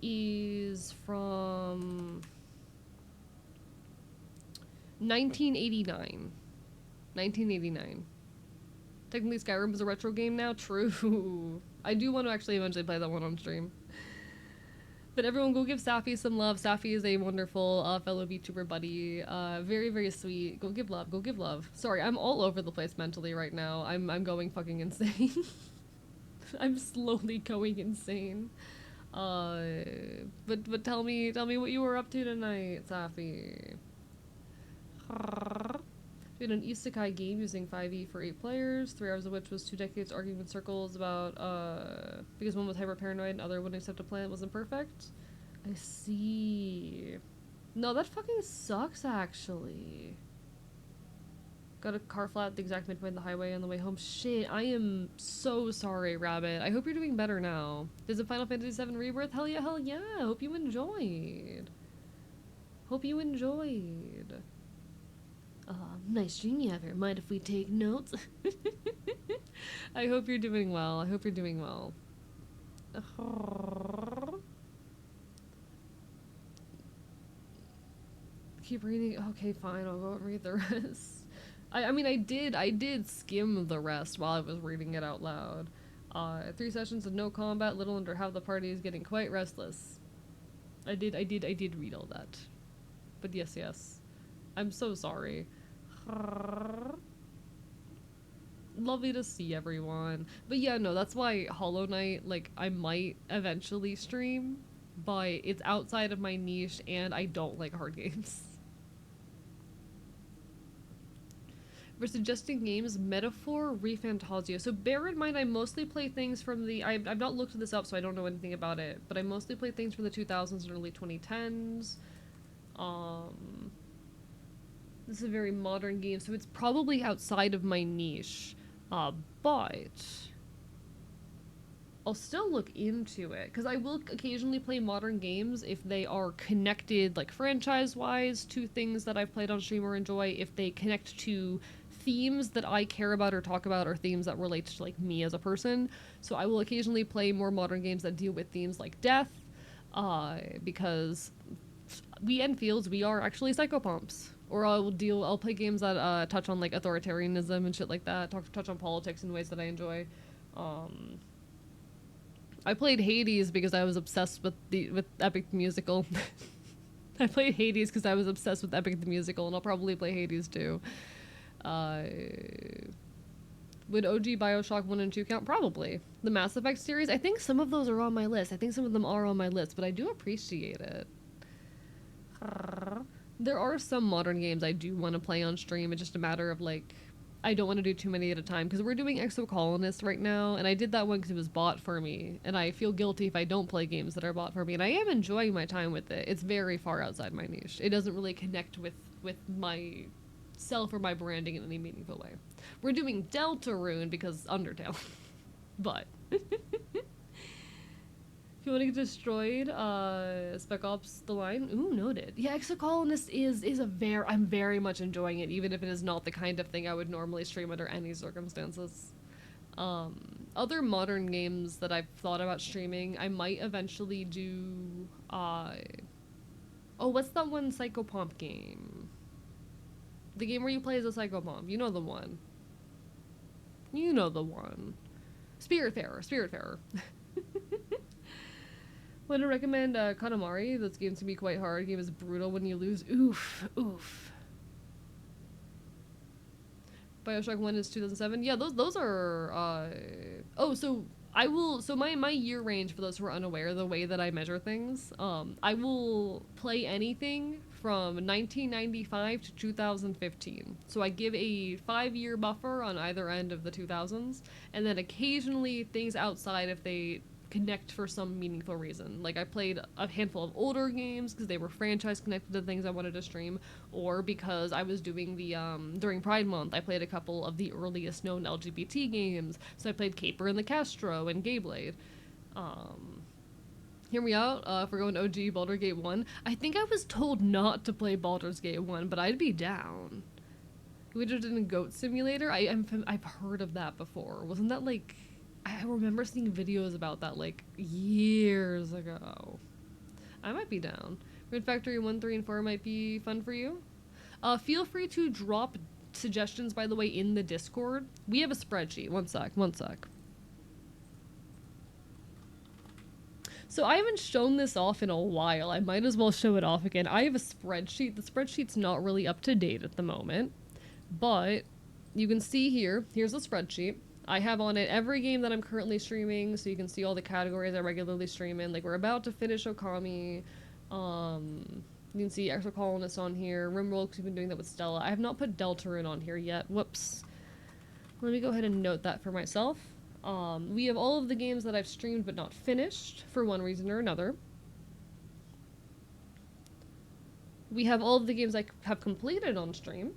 is from... 1989. 1989. Technically, Skyrim is a retro game now. True. I do want to actually eventually play that one on stream. But everyone go give Safi some love. Safi is a wonderful fellow VTuber buddy. Very, very sweet. Go give love. Go give love. Sorry, I'm all over the place mentally right now. I'm going fucking insane. I'm slowly going insane. But tell me what you were up to tonight, Safi. We had an isekai game using 5e for 8 players, 3 hours of which was 2 decades arguing in circles about, because one was hyper-paranoid and other wouldn't accept a plan wasn't perfect. I see. No, that fucking sucks, actually. Got a car flat at the exact midpoint of the highway on the way home. Shit, I am so sorry, Rabbit. I hope you're doing better now. Is it Final Fantasy VII Rebirth? Hell yeah, hell yeah. Hope you enjoyed. Hope you enjoyed. Nice dream you have here. Mind if we take notes? I hope you're doing well. I hope you're doing well. Keep reading. Okay, fine. I'll go and read the rest. I mean, I did skim the rest while I was reading it out loud. 3 sessions of no combat, little under half the party is getting quite restless. I did read all that. But yes. I'm so sorry. Lovely to see everyone. But yeah, no, that's why Hollow Knight, like, I might eventually stream, but it's outside of my niche and I don't like hard games. For suggesting games, Metaphor, ReFantazio. So bear in mind I mostly play things from the... I've not looked this up, so I don't know anything about it, but I mostly play things from the 2000s and early 2010s. This is a very modern game, so it's probably outside of my niche. But I'll still look into it, because I will occasionally play modern games if they are connected, like, franchise-wise to things that I've played on stream or enjoy, if they connect to themes that I care about or talk about, or themes that relate to, like, me as a person. So I will occasionally play more modern games that deal with themes like death, because we Enfields, we are actually psychopomps. Or I'll play games that touch on, like, authoritarianism and shit like that, touch on politics in ways that I enjoy. I played Hades because I was obsessed with Epic the Musical. I played Hades because I was obsessed with Epic the Musical, and I'll probably play Hades too. Would OG Bioshock 1 and 2 count? Probably. The Mass Effect series, I think some of those are on my list. I think some of them are on my list, but I do appreciate it. There are some modern games I do want to play on stream. It's just a matter of, like, I don't want to do too many at a time, because we're doing Exocolonist right now, and I did that one because it was bought for me, and I feel guilty if I don't play games that are bought for me, and I am enjoying my time with it. It's very far outside my niche. It doesn't really connect with my self or my branding in any meaningful way. We're doing Deltarune because Undertale. But if you want to get destroyed, Spec Ops The Line, ooh, noted. Yeah, Exocolonist is I'm very much enjoying it, even if it is not the kind of thing I would normally stream under any circumstances. Other modern games that I've thought about streaming, I might eventually do, oh, what's that one Psychopomp game? The game where you play as a Psychopomp, you know the one. You know the one. Spiritfarer. Want to recommend Katamari? This game's gonna be quite hard. The game is brutal when you lose. Oof. Bioshock 1 is 2007. Yeah, those are so my year range, for those who are unaware, the way that I measure things, I will play anything from 1995 to 2015. So I give a 5-year buffer on either end of the 2000s, and then occasionally things outside if they connect for some meaningful reason. Like, I played a handful of older games because they were franchise connected to things I wanted to stream, or because I was doing the during Pride Month I played a couple of the earliest known LGBT games. So I played Caper and the Castro and Gayblade. Hear me out, if we're going OG Baldur's Gate 1. I think I was told not to play Baldur's Gate 1, but I'd be down. We just did a goat simulator. I've heard of that before. Wasn't that like, I remember seeing videos about that, like, years ago. I might be down. Red Factory 1, 3, and 4 might be fun for you. Feel free to drop suggestions, by the way, in the Discord. We have a spreadsheet. One sec. So I haven't shown this off in a while. I might as well show it off again. I have a spreadsheet. The spreadsheet's not really up to date at the moment, but you can see here, here's the spreadsheet. I have on it every game that I'm currently streaming, so you can see all the categories I regularly stream in. Like, we're about to finish Okami. You can see Extra Colonists on here. Rimworld, because we've been doing that with Stella. I have not put Deltarune on here yet. Whoops. Let me go ahead and note that for myself. We have all of the games that I've streamed but not finished, for one reason or another. We have all of the games I have completed on stream.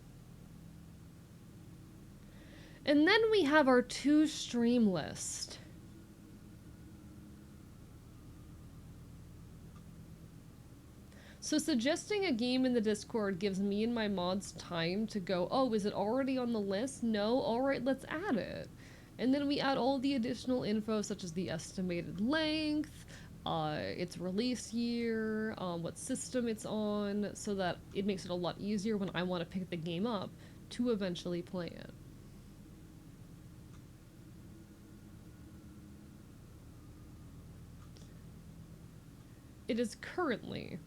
And then we have our to stream list. So suggesting a game in the Discord gives me and my mods time to go, oh, is it already on the list? No? Alright, let's add it. And then we add all the additional info, such as the estimated length, its release year, what system it's on, so that it makes it a lot easier when I want to pick the game up to eventually play it. It is currently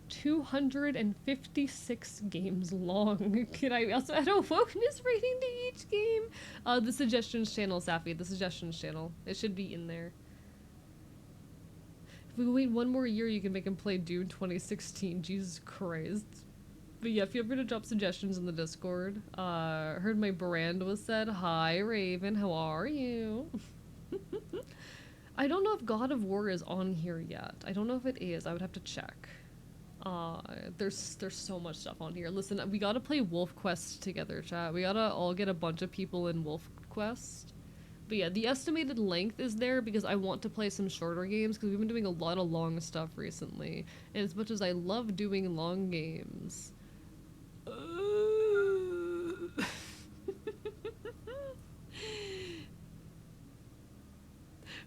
256 games long. Can I also add a wokeness rating to each game? The suggestions channel, Safi, the suggestions channel. It should be in there. If we wait one more year, you can make him play Dune 2016. Jesus Christ. But yeah, feel free to drop suggestions in the Discord. Heard my brand was said. Hi, Raven, how are you? I don't know if God of War is on here yet. I don't know if it is. I would have to check. There's so much stuff on here. Listen, we gotta play Wolf Quest together, chat. We gotta all get a bunch of people in Wolf Quest. But yeah, the estimated length is there because I want to play some shorter games because we've been doing a lot of long stuff recently. And as much as I love doing long games...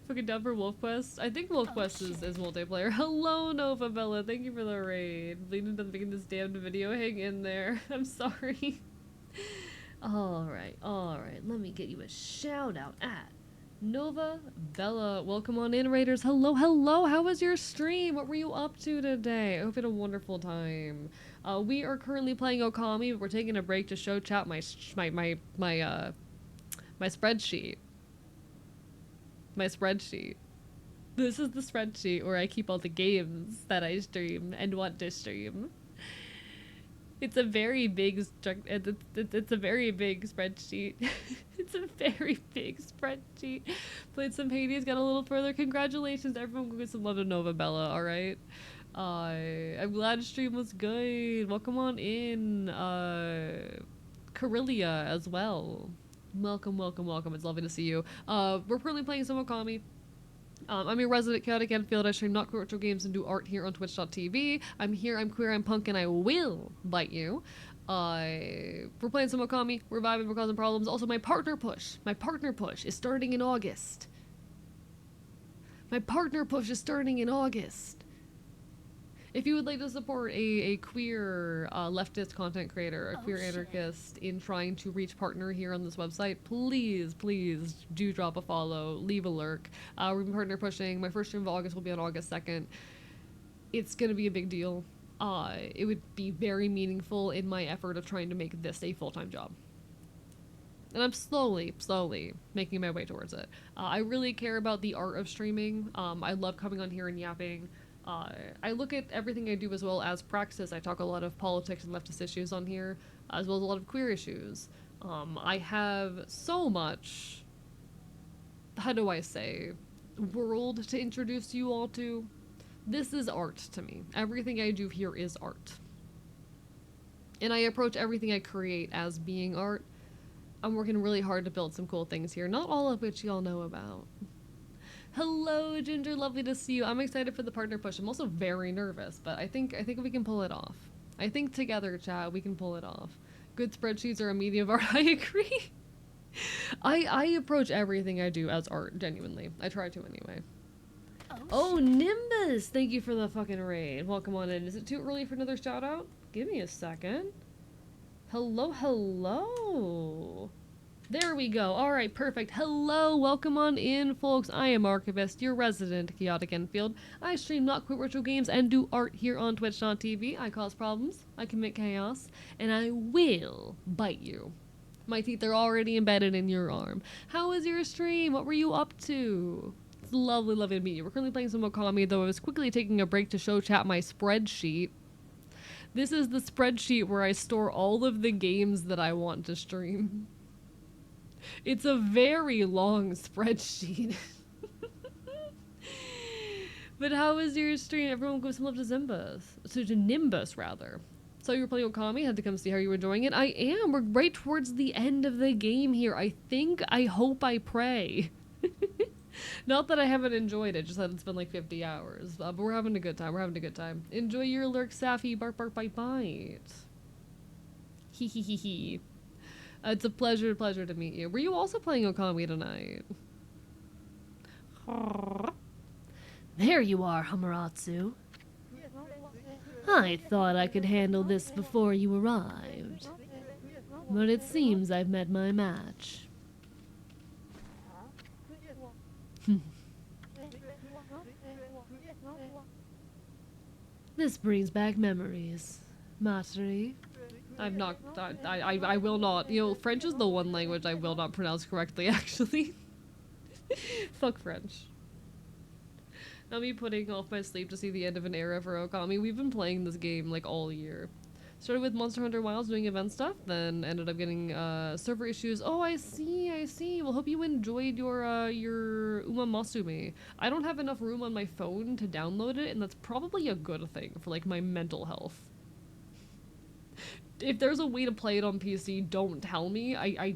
Fucking down for Wolf Quest. I think Wolf Quest is multiplayer. Hello, Nova Bella. Thank you for the raid. Bleeding to making this damned video. Hang in there. I'm sorry. Alright. Let me get you a shout out at Nova Bella. Welcome on in, raiders. Hello. How was your stream? What were you up to today? I hope you had a wonderful time. We are currently playing Okami, but we're taking a break to show chat my spreadsheet. My spreadsheet. This is the spreadsheet where I keep all the games that I stream and want to stream. It's a very big it's a very big spreadsheet. It's a very big spreadsheet. Played some Hades, got a little further. Congratulations, everyone. Go get some love to Nova Bella, alright? I'm glad stream was good. Welcome on in, Carillia as well. Welcome. It's lovely to see you. We're currently playing some Okami. I'm your resident chaotic Enfield. I stream not virtual games and do art here on twitch.tv. I'm here, I'm queer, I'm punk, and I will bite you. We're playing some Okami. We're vibing, we're causing problems. Also, my partner push is starting in August. If you would like to support a queer leftist content creator, a queer anarchist in trying to reach partner here on this website, please do drop a follow, leave a lurk. We've been partner pushing. My first stream of August will be on August 2nd. It's going to be a big deal. It would be very meaningful in my effort of trying to make this a full-time job. And I'm slowly making my way towards it. I really care about the art of streaming. I love coming on here and yapping. I look at everything I do as well as praxis. I talk a lot of politics and leftist issues on here, as well as a lot of queer issues. I have so much, how do I say, world to introduce you all to. This is art to me. Everything I do here is art. And I approach everything I create as being art. I'm working really hard to build some cool things here, not all of which y'all know about. Hello, Ginger. Lovely to see you. I'm excited for the partner push. I'm also very nervous, but I think we can pull it off. I think together, chat, we can pull it off. Good spreadsheets are a medium of art. I agree. I approach everything I do as art, genuinely. I try to anyway. Oh, Nimbus! Thank you for the fucking raid. Welcome on in. Is it too early for another shout out? Give me a second. Hello, hello. There we go. Alright, perfect. Hello, welcome on in, folks. I am Archivist, your resident chaotic Enfield. I stream Not Quit Retro Games and do art here on Twitch.tv. I cause problems, I commit chaos, and I will bite you. My teeth are already embedded in your arm. How was your stream? What were you up to? It's lovely, lovely to meet you. We're currently playing some Okami, though I was quickly taking a break to show chat my spreadsheet. This is the spreadsheet where I store all of the games that I want to stream. It's a very long spreadsheet. But how was your stream? Everyone give some love to Zimbus. To Nimbus, rather. So you were playing Okami, had to come see how you were enjoying it. I am. We're right towards the end of the game here. I hope, I pray. Not that I haven't enjoyed it, just that it's been like 50 hours. But we're having a good time. We're having a good time. Enjoy your lurk, Safi. Bark, bark, bite, bite. Hee hee hee hee. It's a pleasure to meet you. Were you also playing Okami tonight? There you are, Hamaratsu. I thought I could handle this before you arrived. But it seems I've met my match. This brings back memories. Matsuri. I'm not, I will not. You know, French is the one language I will not pronounce correctly, actually. Fuck French. Now me putting off my sleep to see the end of an era for Okami. We've been playing this game, like, all year. Started with Monster Hunter Wilds doing event stuff, then ended up getting, server issues. Oh, I see. Well, hope you enjoyed your Umamusume. I don't have enough room on my phone to download it, and that's probably a good thing for, like, my mental health. If there's a way to play it on PC, don't tell me. I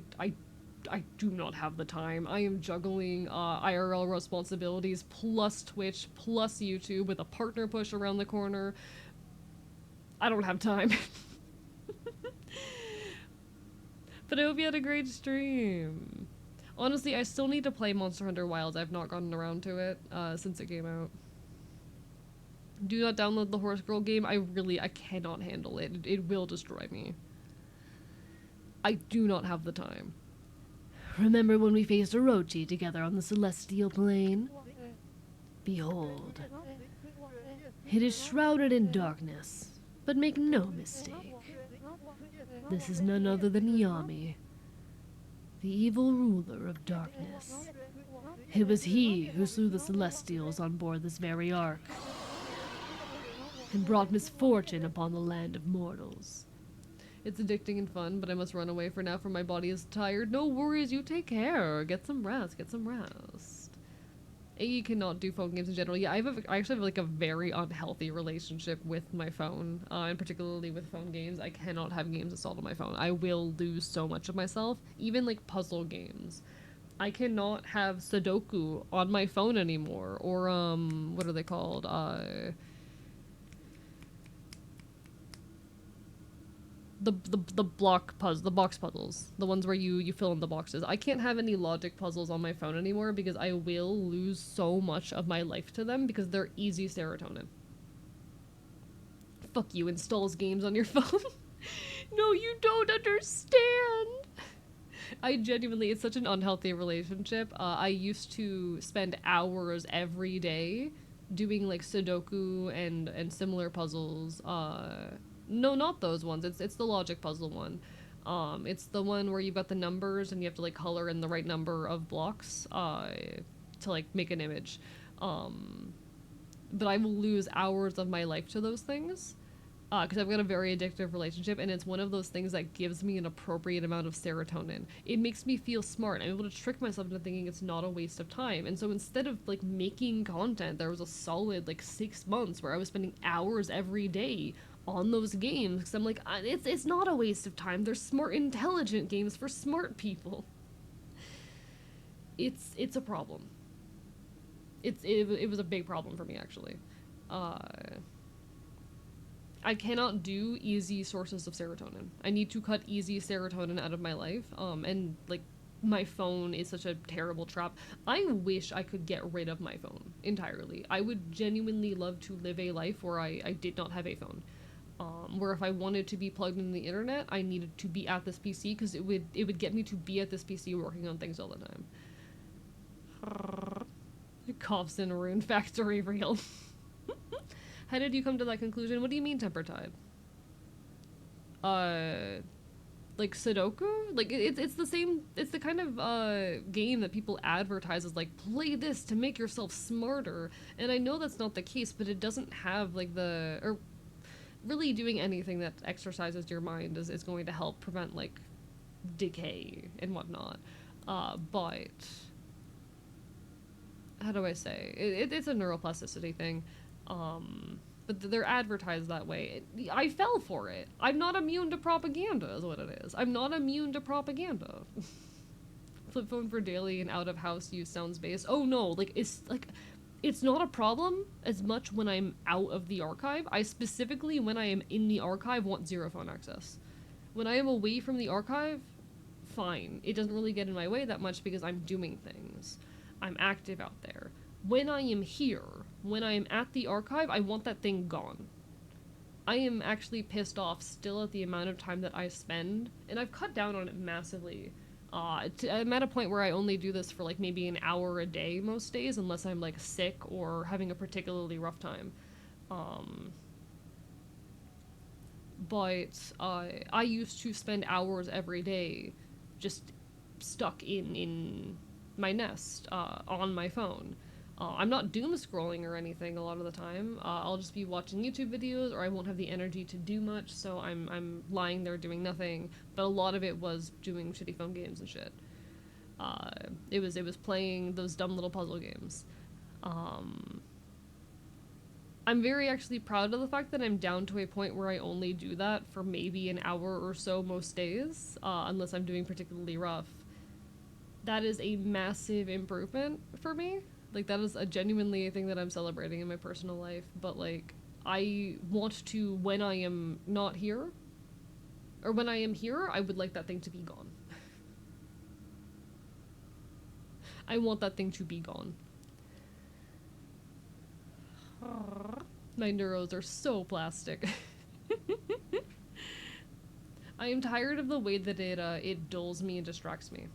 do not have the time. I am juggling IRL responsibilities plus Twitch plus YouTube with a partner push around the corner. I don't have time. But I hope you had a great stream. Honestly, I still need to play Monster Hunter Wilds. I've not gotten around to it since it came out. Do not download the Horse Girl game. I cannot handle it. It will destroy me. I do not have the time. Remember when we faced Orochi together on the celestial plane? Behold. It is shrouded in darkness, but make no mistake. This is none other than Yami, the evil ruler of darkness. It was he who slew the Celestials on board this very ark, and brought misfortune upon the land of mortals. It's addicting and fun, but I must run away for now, for my body is tired. No worries, you take care. Get some rest, You cannot do phone games in general. Yeah, I actually have like a very unhealthy relationship with my phone, and particularly with phone games. I cannot have games installed on my phone. I will lose so much of myself, even like puzzle games. I cannot have Sudoku on my phone anymore, or what are they called? The box puzzles, the ones where you fill in the boxes. I can't have any logic puzzles on my phone anymore because I will lose so much of my life to them because they're easy serotonin. Fuck you, installs games on your phone. No, you don't understand. I genuinely, it's such an unhealthy relationship. I used to spend hours every day doing like Sudoku and similar puzzles. No, not those ones. It's the logic puzzle one. It's the one where you've got the numbers and you have to like color in the right number of blocks to like make an image. But I will lose hours of my life to those things because I've got a very addictive relationship, and it's one of those things that gives me an appropriate amount of serotonin. It makes me feel smart. I'm able to trick myself into thinking it's not a waste of time. And so instead of like making content, there was a solid like 6 months where I was spending hours every day on those games because I'm like, it's not a waste of time. They're smart, intelligent games for smart people. It's a problem. It was a big problem for me, actually. I cannot do easy sources of serotonin. I need to cut easy serotonin out of my life. And like my phone is such a terrible trap. I wish I could get rid of my phone entirely. I would genuinely love to live a life where I did not have a phone. Where if I wanted to be plugged into the internet, I needed to be at this PC because it would get me to be at this PC working on things all the time. Coughs in a rune factory real. How did you come to that conclusion? What do you mean temper tide? Like Sudoku? Like it's the same. It's the kind of game that people advertise as like play this to make yourself smarter. And I know that's not the case, but it doesn't have like or really doing anything that exercises your mind is going to help prevent like decay and whatnot. But how do I say? It's a neuroplasticity thing. But they're advertised that way. I fell for it. I'm not immune to propaganda, is what it is. I'm not immune to propaganda. Flip phone for daily and out of house use sounds based. Oh no, it's not a problem as much when I'm out of the archive. I specifically, when I am in the archive, want zero phone access. When I am away from the archive, fine. It doesn't really get in my way that much because I'm doing things. I'm active out there. When I am here, when I am at the archive, I want that thing gone. I am actually pissed off still at the amount of time that I spend, and I've cut down on it massively. I'm at a point where I only do this for like maybe an hour a day most days, unless I'm like sick or having a particularly rough time. But I used to spend hours every day just stuck in my nest on my phone. I'm not doom scrolling or anything a lot of the time. I'll just be watching YouTube videos, or I won't have the energy to do much, so I'm lying there doing nothing. But a lot of it was doing shitty phone games and shit. It was playing those dumb little puzzle games. I'm very actually proud of the fact that I'm down to a point where I only do that for maybe an hour or so most days, unless I'm doing particularly rough. That is a massive improvement for me. Like, that is a genuinely a thing that I'm celebrating in my personal life. But, like, I want to, when I am not here, or when I am here, I would like that thing to be gone. I want that thing to be gone. My neuros are so plastic. I am tired of the way that it dulls me and distracts me.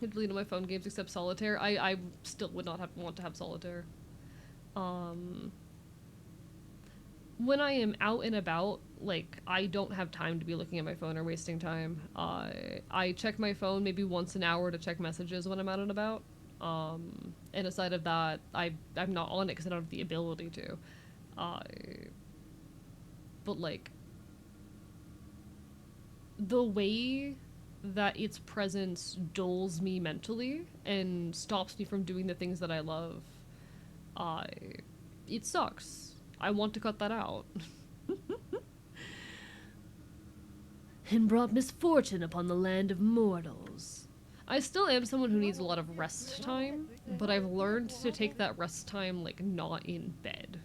I deleted my phone games except solitaire. I still would not want to have solitaire. When I am out and about, like, I don't have time to be looking at my phone or wasting time. I check my phone maybe once an hour to check messages when I'm out and about. And aside of that, I'm not on it because I don't have the ability to. But, like, the way that its presence dulls me mentally and stops me from doing the things that I love, it sucks. I want to cut that out. And brought misfortune upon the land of mortals. I still am someone who needs a lot of rest time, but I've learned to take that rest time, like, not in bed.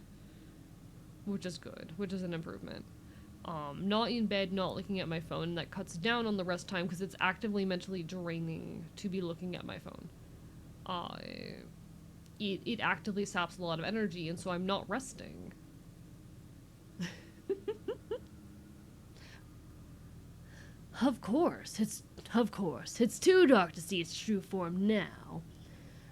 Which is good, which is an improvement. Not in bed, not looking at my phone. That cuts down on the rest time because it's actively mentally draining to be looking at my phone. It actively saps a lot of energy, and so I'm not resting. Of course, it's too dark to see its true form now.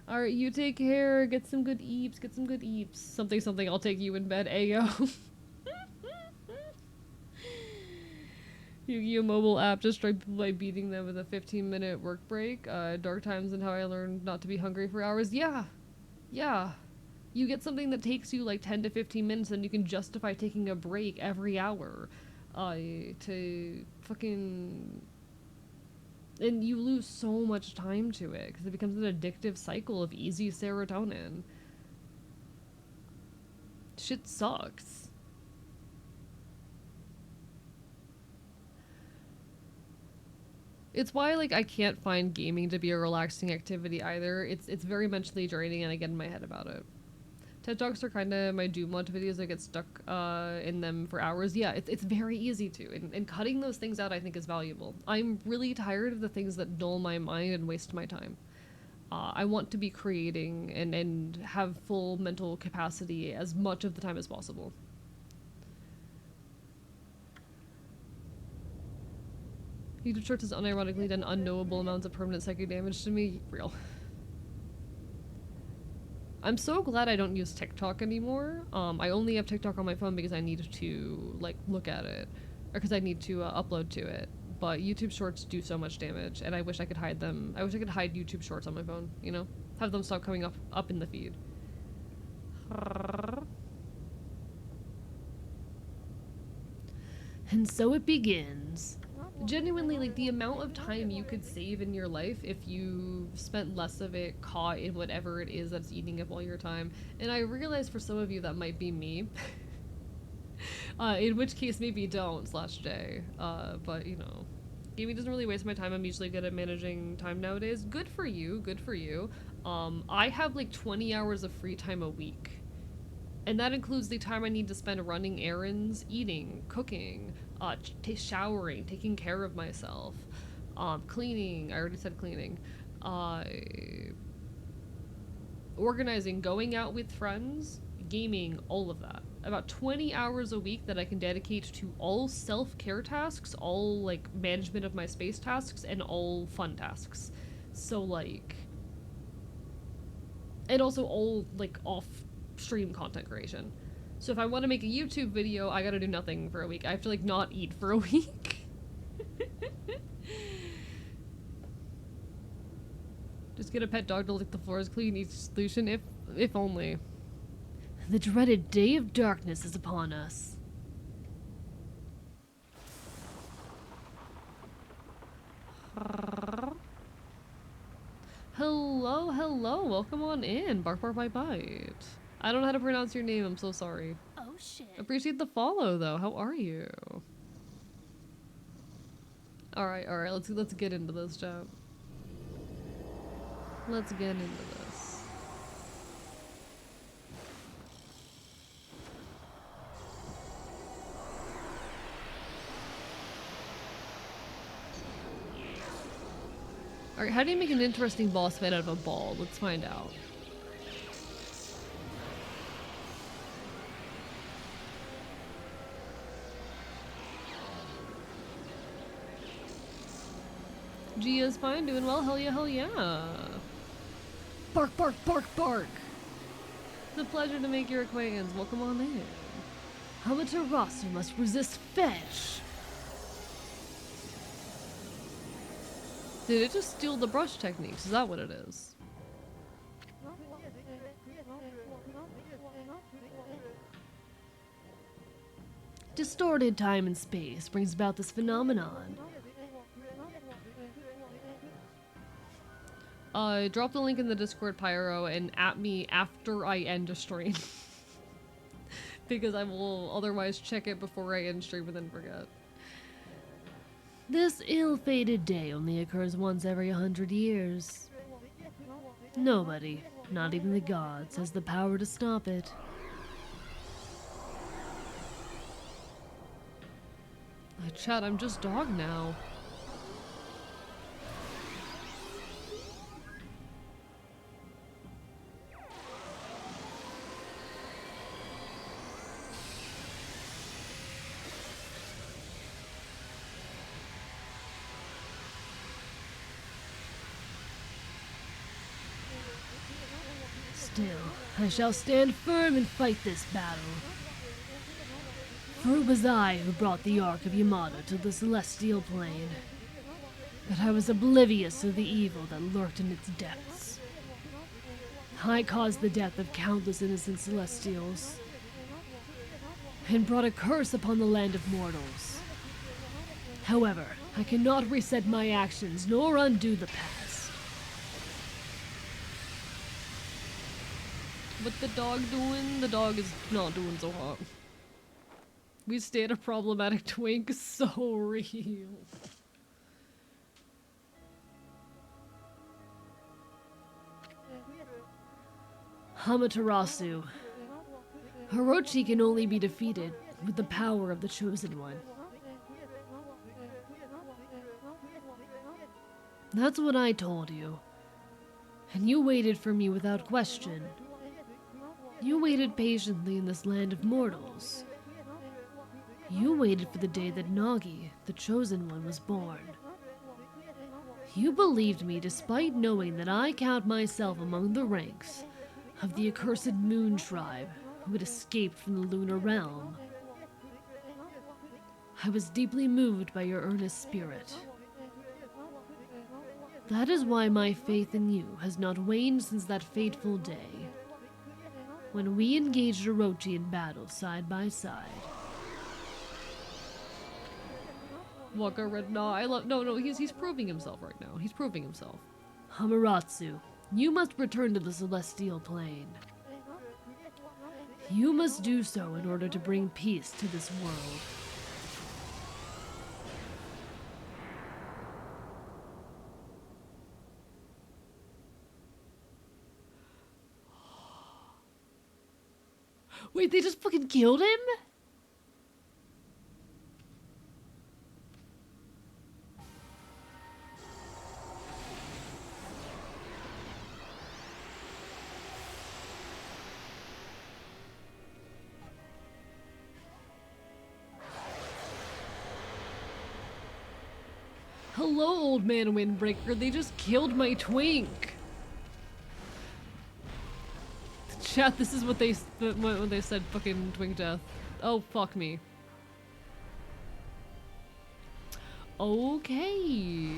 Alright, you take care, get some good eeps. Something, I'll take you in bed, ayo. Yu-Gi-Oh! Mobile app just tried by beating them with a 15-minute work break. Dark times and how I learned not to be hungry for hours. Yeah. You get something that takes you like 10 to 15 minutes and you can justify taking a break every hour. To fucking... And you lose so much time to it because it becomes an addictive cycle of easy serotonin. Shit sucks. It's why, like, I can't find gaming to be a relaxing activity either. It's very mentally draining and I get in my head about it. TED Talks are kind of my doom watch videos. I get stuck in them for hours. Yeah, it's very easy to. And cutting those things out, I think, is valuable. I'm really tired of the things that dull my mind and waste my time. I want to be creating and have full mental capacity as much of the time as possible. YouTube Shorts has unironically done unknowable amounts of permanent psychic damage to me. Real. I'm so glad I don't use TikTok anymore. I only have TikTok on my phone because I need to, like, look at it. Or because I need to upload to it. But YouTube Shorts do so much damage, and I wish I could hide them. I wish I could hide YouTube Shorts on my phone, you know? Have them stop coming up in the feed. And so it begins. Genuinely, like, the amount of time you could save in your life if you spent less of it caught in whatever it is that's eating up all your time. And I realize for some of you that might be me. In which case, maybe don't, /J. But, you know. Gaming doesn't really waste my time. I'm usually good at managing time nowadays. Good for you, good for you. I have, like, 20 hours of free time a week. And that includes the time I need to spend running errands, eating, cooking, showering, taking care of myself, cleaning, I already said cleaning, organizing, going out with friends, gaming, all of that. About 20 hours a week that I can dedicate to all self-care tasks, all, like, management of my space tasks, and all fun tasks. So, like... And also all, like, off-stream content creation. So if I want to make a YouTube video, I gotta do nothing for a week. I have to, like, not eat for a week. Just get a pet dog to lick the floors clean, each solution, if only. The dreaded day of darkness is upon us. Hello, hello, welcome on in. Bark, bark, bite, bite. I don't know how to pronounce your name, I'm so sorry. Oh shit. Appreciate the follow, though. How are you? Alright, let's get into this, chat. Let's get into this. Alright, how do you make an interesting boss fight out of a ball? Let's find out. Gia's fine, doing well, hell yeah, hell yeah. Bark, bark, bark, bark. It's a pleasure to make your acquaintance. Welcome on in. Amaterasu must resist fetch. Did it just steal the brush techniques? Is that what it is? Distorted time and space brings about this phenomenon. Drop the link in the Discord, Pyro, and at me after I end a stream. Because I will otherwise check it before I end stream and then forget. This ill-fated day only occurs once every 100 years. Nobody, not even the gods, has the power to stop it. Chat, I'm just dog now. Still, I shall stand firm and fight this battle. For it was I who brought the Ark of Yamato to the celestial plane. But I was oblivious of the evil that lurked in its depths. I caused the death of countless innocent celestials, and brought a curse upon the land of mortals. However, I cannot reset my actions nor undo the past. What the dog doing? The dog is not doing so hot. We stayed a problematic twink so real. Amaterasu. Orochi can only be defeated with the power of the Chosen One. That's what I told you. And you waited for me without question. You waited patiently in this land of mortals. You waited for the day that Nagi, the Chosen One, was born. You believed me despite knowing that I count myself among the ranks of the accursed Moon Tribe who had escaped from the lunar realm. I was deeply moved by your earnest spirit. That is why my faith in you has not waned since that fateful day, when we engaged Orochi in battle side by side. Waka Red, no, he's proving himself right now. He's proving himself. Hamaratsu, you must return to the celestial plane. You must do so in order to bring peace to this world. Wait, they just fucking killed him? Hello, old man Windbreaker. They just killed my twink. Chat, this is what they when they said fucking twink death. Oh, fuck me. Okay.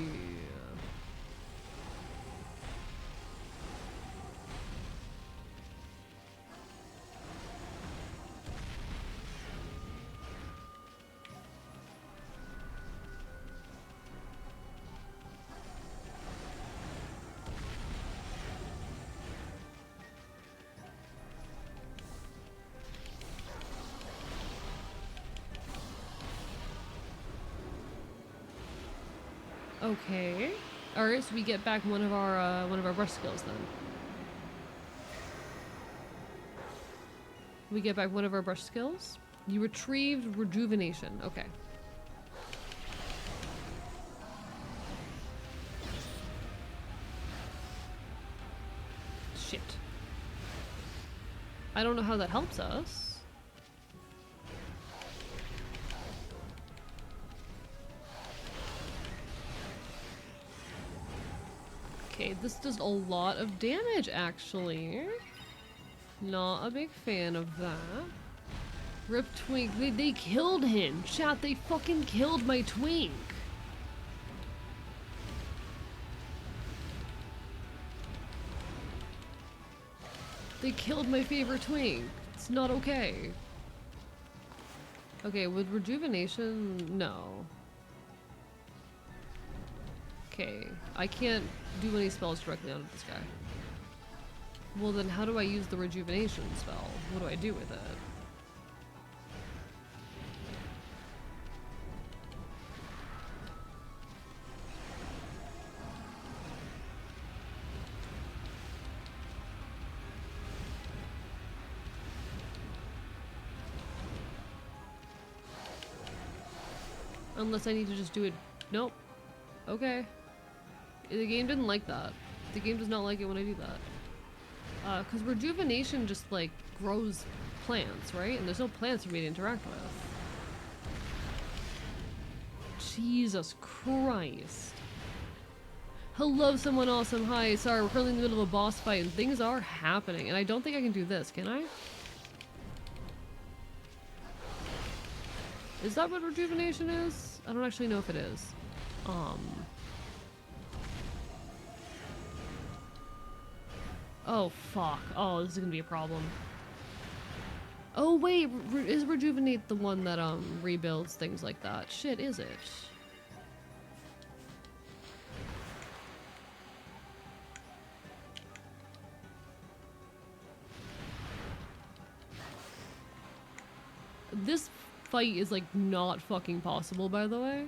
Okay. Alright, so we get back one of our brush skills then. We get back one of our brush skills. You retrieved rejuvenation. Okay. Shit. I don't know how that helps us. Okay, this does a lot of damage, actually. Not a big fan of that. Rip Twink. They killed him. Chat, they fucking killed my twink. They killed my favorite twink. It's not okay. Okay, with rejuvenation, no. Okay, I can't do any spells directly onto this guy. Well then how do I use the rejuvenation spell? What do I do with it? Unless I need to just do it. Nope. Okay. The game didn't like that. The game does not like it when I do that. Because rejuvenation just, like, grows plants, right? And there's no plants for me to interact with. Jesus Christ. Hello, someone awesome. Hi, sorry, we're currently in the middle of a boss fight and things are happening. And I don't think I can do this, can I? Is that what rejuvenation is? I don't actually know if it is. Oh, fuck. Oh, this is gonna be a problem. Oh, wait. Is Rejuvenate the one that, rebuilds things like that? Shit, is it? This fight is, like, not fucking possible, by the way.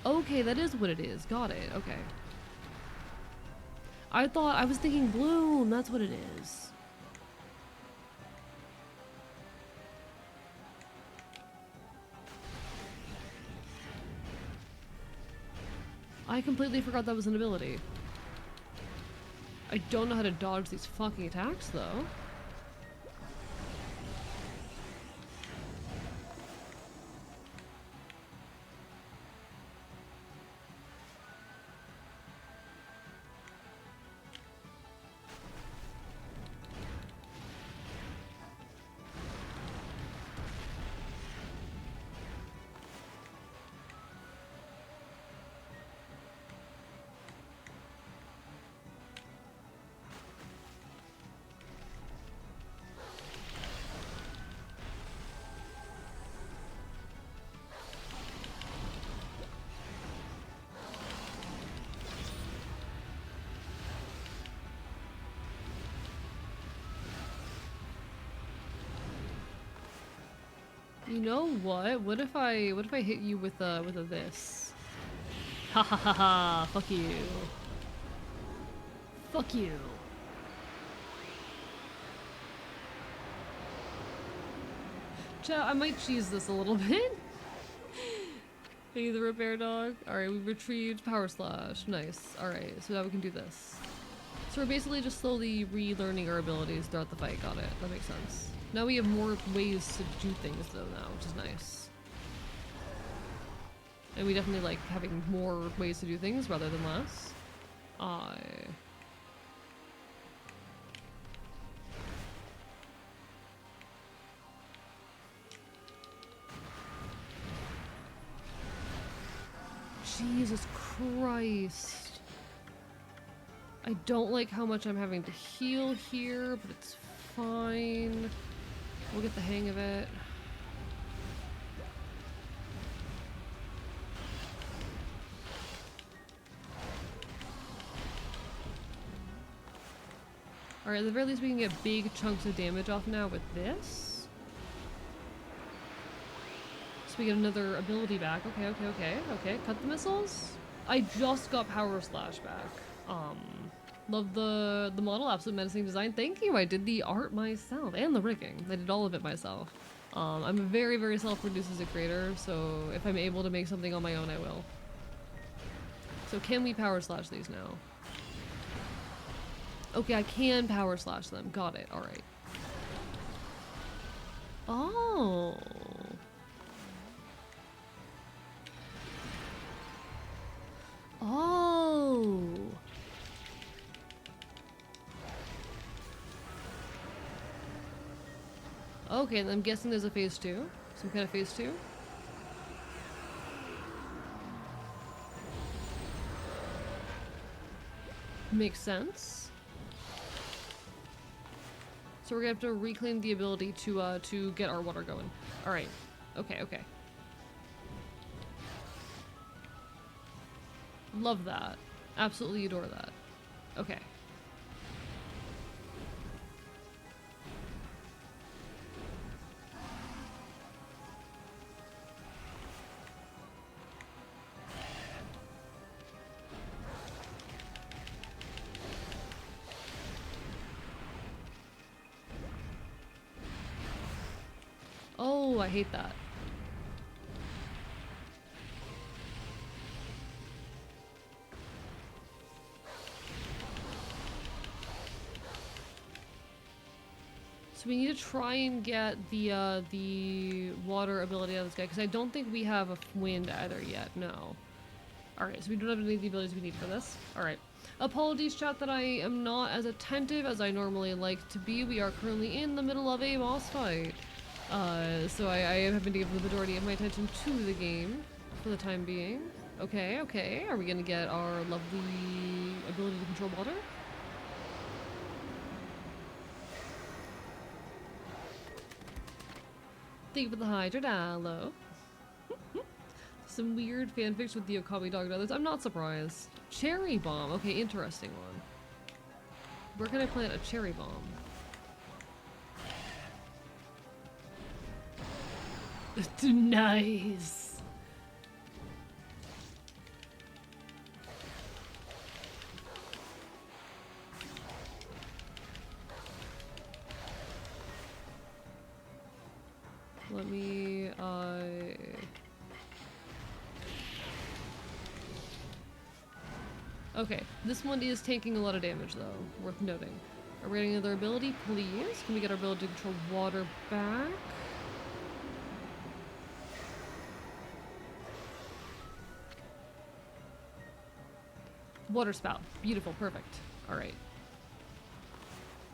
Okay, that is what it is. Got it. Okay. I was thinking Bloom, that's what it is. I completely forgot that was an ability. I don't know how to dodge these fucking attacks, though. You know what? What if I hit you with a this? Ha ha ha ha! Fuck you! Fuck you! Chat, I might cheese this a little bit. Hey, the repair dog. Alright, we retrieved Power Slash. Nice. Alright, so now we can do this. So we're basically just slowly relearning our abilities throughout the fight. Got it. That makes sense. Now we have more ways to do things though now, which is nice. And we definitely like having more ways to do things rather than less. Jesus Christ. I don't like how much I'm having to heal here, but it's fine. We'll get the hang of it. Alright, at the very least we can get big chunks of damage off now with this. So we get another ability back. Okay. Cut the missiles. I just got Power Slash back. Love the model, absolute menacing design. Thank you, I did the art myself and the rigging. I did all of it myself. I'm very, very self-produced as a creator, so if I'm able to make something on my own, I will. So can we Power Slash these now? Okay, I can Power Slash them. Got it, alright. Oh. Oh. Okay, and I'm guessing there's a phase 2. Some kind of phase 2. Makes sense. So we're gonna have to reclaim the ability to get our water going. Alright. Okay. Love that. Absolutely adore that. Okay. Oh, I hate that. So we need to try and get the water ability out of this guy, because I don't think we have a wind either yet, no. Alright, so we don't have any of the abilities we need for this. Alright. Apologies, chat, that I am not as attentive as I normally like to be. We are currently in the middle of a boss fight. So I am having to give the majority of my attention to the game for the time being. Okay. Are we gonna get our lovely ability to control water? Thank you for the Hydra Download. Some weird fanfics with the Okami dog and others. I'm not surprised. Cherry bomb. Okay, interesting one. Where can I plant a cherry bomb? Nice. Let me, okay, this one is taking a lot of damage though, worth noting. Are we getting another ability, please? Can we get our ability to control water back? Water spout. Beautiful, perfect. Alright.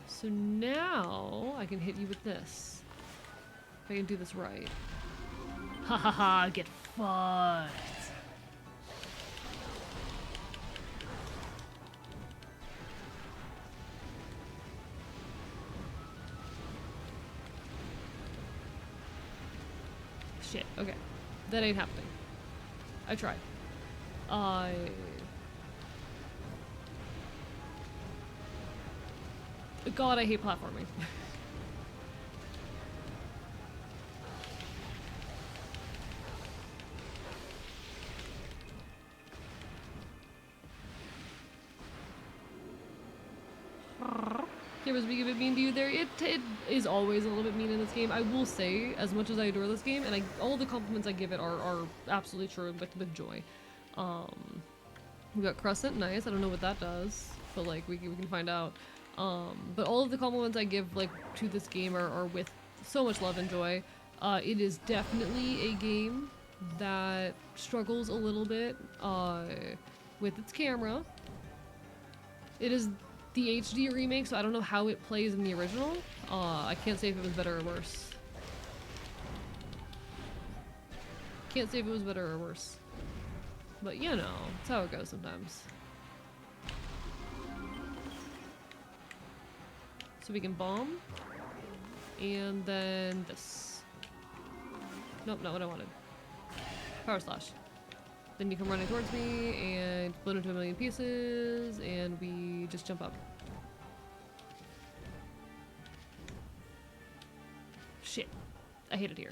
So now I can hit you with this. If I can do this right. Ha ha ha, get fucked. Shit, okay. That ain't happening. I tried. God, I hate platforming. Camera's being a bit mean to you there. It is always a little bit mean in this game. I will say, as much as I adore this game, and all the compliments I give it are absolutely true with joy. We got Crescent, nice. I don't know what that does, but like we can find out. But all of the compliments I give like to this game are with so much love and joy. It is definitely a game that struggles a little bit with its camera. It is the HD remake, so I don't know how it plays in the original. I can't say if it was better or worse. Can't say if it was better or worse. But you know, it's how it goes sometimes. So we can bomb. And then this. Nope, not what I wanted. Power slash. Then you come running towards me and split into a million pieces, and we just jump up. Shit. I hate it here.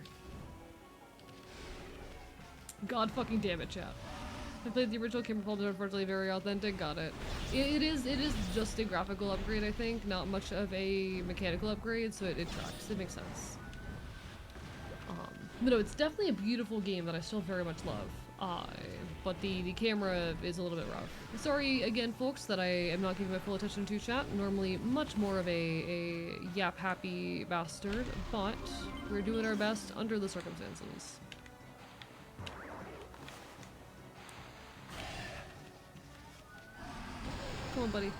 God fucking damn it, chat. I played the original Camera Pulse, unfortunately very authentic, got it. It is just a graphical upgrade, I think, not much of a mechanical upgrade, so it tracks. It makes sense. But no, it's definitely a beautiful game that I still very much love. But the camera is a little bit rough. Sorry again, folks, that I am not giving my full attention to chat. Normally much more of a yap-happy bastard, but we're doing our best under the circumstances. Come on, buddy.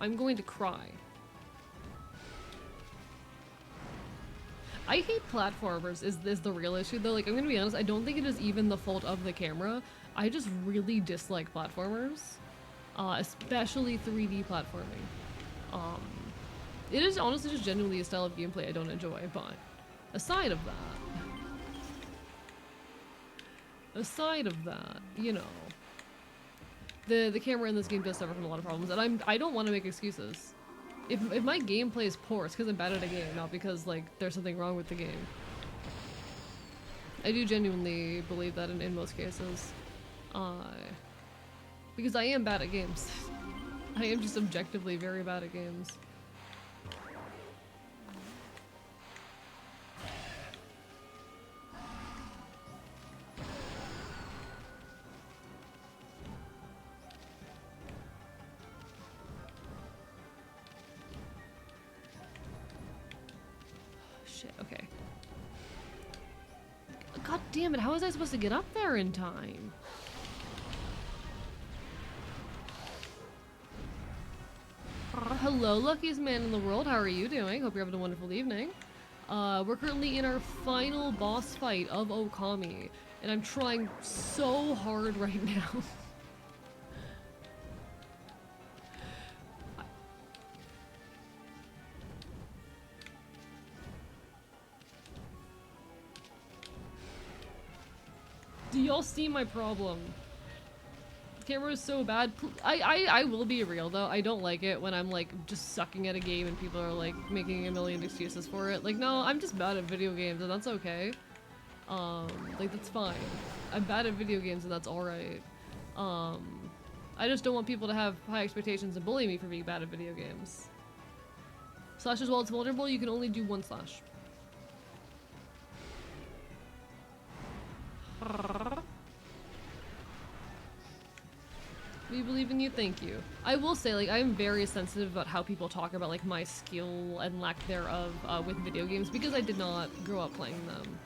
I'm going to cry. I hate platformers is the real issue though. Like, I'm gonna be honest, I don't think it is even the fault of the camera. I just really dislike platformers. Especially 3D platforming. It is honestly just genuinely a style of gameplay I don't enjoy, but aside of that, you know, the camera in this game does suffer from a lot of problems, and I don't want to make excuses. If my gameplay is poor, it's because I'm bad at a game, not because like there's something wrong with the game. I do genuinely believe that in most cases, because I am bad at games. I am just objectively very bad at games. Shit, okay. God damn it, how was I supposed to get up there in time? Hello, luckiest man in the world. How are you doing? Hope you're having a wonderful evening. We're currently in our final boss fight of Okami, and I'm trying so hard right now. Do y'all see my problem? The camera is so bad. I will be real though. I don't like it when I'm like just sucking at a game and people are like making a million excuses for it. Like, no, I'm just bad at video games and that's okay. Like that's fine. I'm bad at video games and that's alright. I just don't want people to have high expectations and bully me for being bad at video games. Slash is while it's vulnerable, you can only do one slash. We believe in you, thank you. I will say, like, I'm very sensitive about how people talk about, like, my skill and lack thereof with video games because I did not grow up playing them.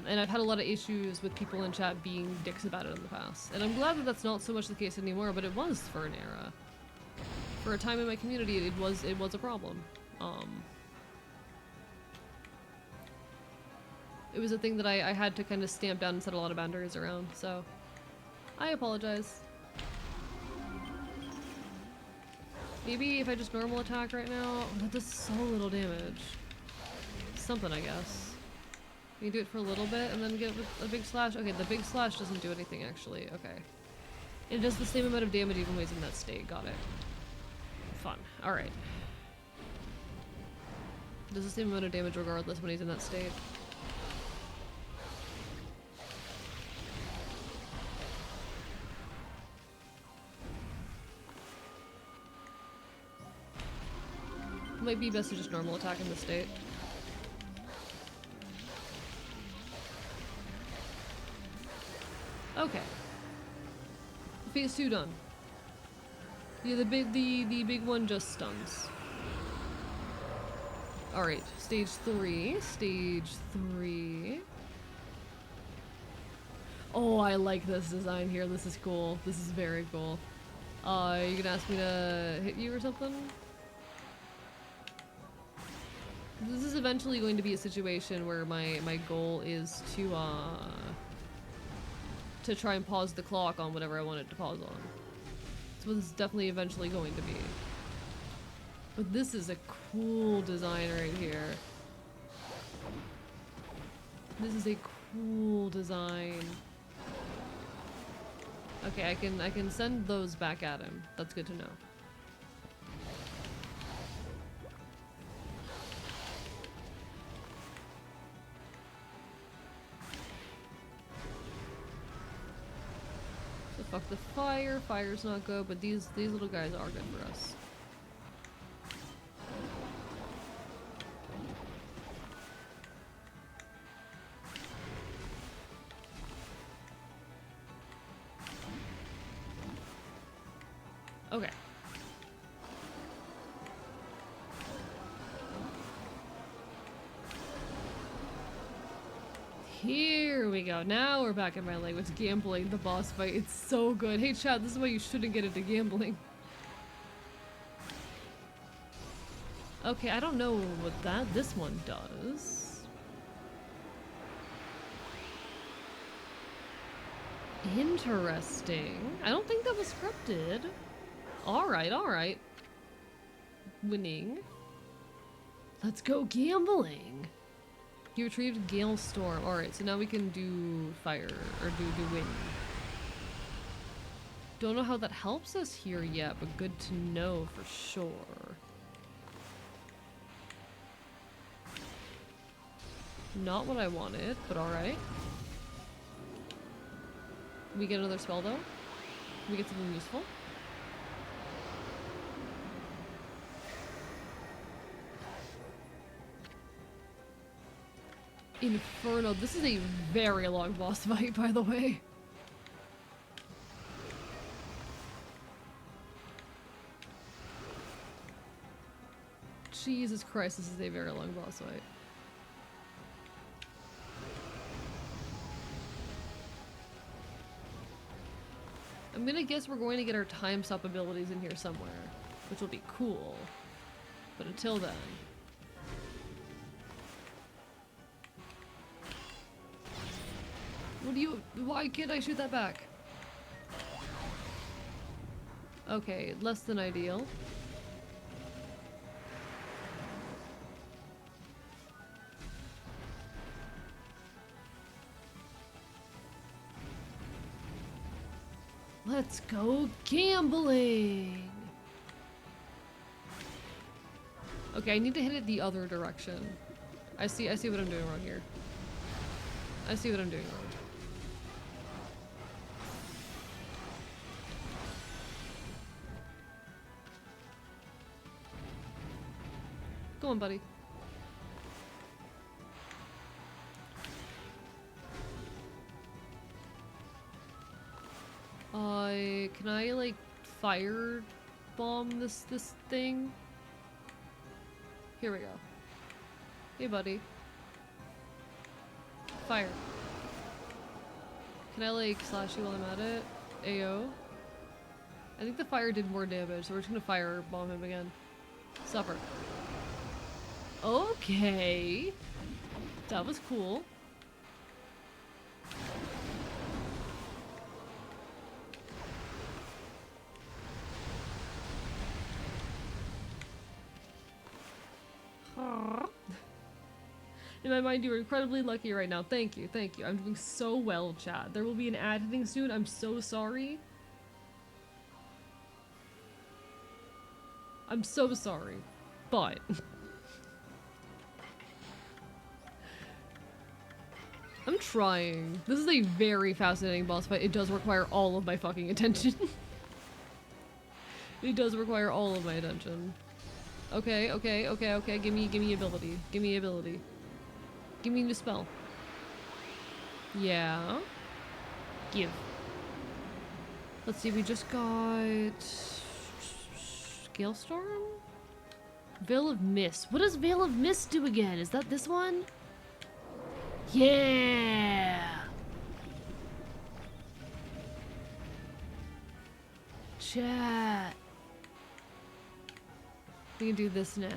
And I've had a lot of issues with people in chat being dicks about it in the past. And I'm glad that that's not so much the case anymore, but it was for an era. For a time in my community, it was a problem. It was a thing that I had to kind of stamp down and set a lot of boundaries around, so I apologize. Maybe if I just normal attack right now, that does so little damage. Something, I guess. You do it for a little bit and then get a big slash. Okay, the big slash doesn't do anything actually. Okay. It does the same amount of damage even when he's in that state. Got it. Fun. Alright. Does the same amount of damage regardless when he's in that state. might be best to just normal attack in this state. Okay. Phase 2 done. Yeah, the big one just stuns. Alright, stage 3. Stage 3. Oh, I like this design here. This is cool. This is very cool. You gonna ask me to hit you or something? This is eventually going to be a situation where my goal is to try and pause the clock on whatever I want it to pause on. That's what this is definitely eventually going to be. But this is a cool design right here. This is a cool design. Okay, I can send those back at him. That's good to know. So fuck the fire. Fire's not good, but these little guys are good for us. Okay. Here we go. Now we're back in my language. Gambling, the boss fight. It's so good. Hey chat, this is why you shouldn't get into gambling. Okay, I don't know what this one does. Interesting. I don't think that was scripted. Alright, alright. Winning. Let's go gambling. He retrieved Gale Storm. Alright, so now we can do fire, or do wind. Don't know how that helps us here yet, but good to know for sure. Not what I wanted, but alright. We get another spell though? We get something useful? Inferno. This is a very long boss fight, by the way. Jesus Christ, this is a very long boss fight. I'm gonna guess we're going to get our time stop abilities in here somewhere, which will be cool. But until then... What do you- why can't I shoot that back? Okay, less than ideal. Let's go gambling! Okay, I need to hit it the other direction. I see what I'm doing wrong here. I see what I'm doing wrong. Go on, buddy. Can I like fire bomb this thing? Here we go. Hey, buddy. Fire. Can I like slash you while I'm at it? Ayo. I think the fire did more damage, so we're just gonna fire bomb him again. Supper. Okay. That was cool. In my mind, you are incredibly lucky right now. Thank you, thank you. I'm doing so well, chat. There will be an ad hitting soon. I'm so sorry. I'm so sorry. But... I'm trying. This is a very fascinating boss fight. It does require all of my fucking attention. It does require all of my attention. Okay, okay, okay, okay. Give me ability. Give me ability. Give me the spell. Yeah. Give. Let's see, we just got... Galestorm? Veil of Mist. What does Veil of Mist do again? Is that this one? Yeah! Chat. We can do this now.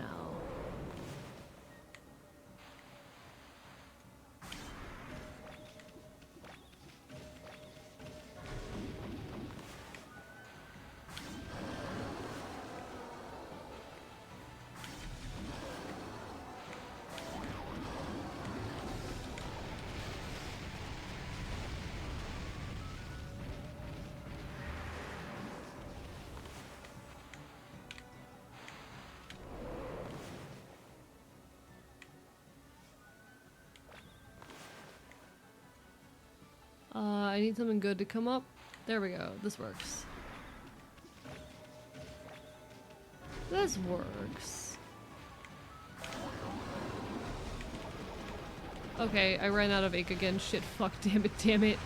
I need something good to come up. There we go. This works. This works. Okay, I ran out of ink again. Shit, fuck, damn it, damn it.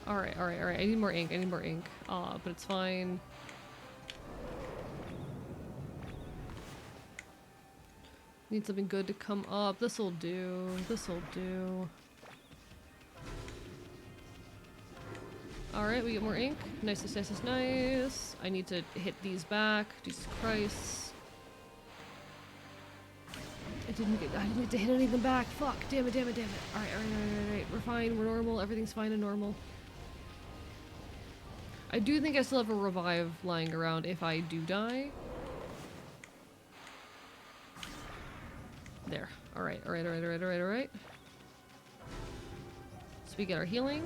Alright, alright, alright. I need more ink, I need more ink. But it's fine. Need something good to come up. This'll do. This'll do. Alright, we get more ink. Nice, nice, nice, nice, nice. I need to hit these back. Jesus Christ. I didn't get to hit any of them back. Fuck. Damn it, damn it, damn it. Alright, alright, alright, alright. We're fine. We're normal. Everything's fine and normal. I do think I still have a revive lying around if I do die. There. Alright, alright, alright, alright, alright, alright. So we get our healing.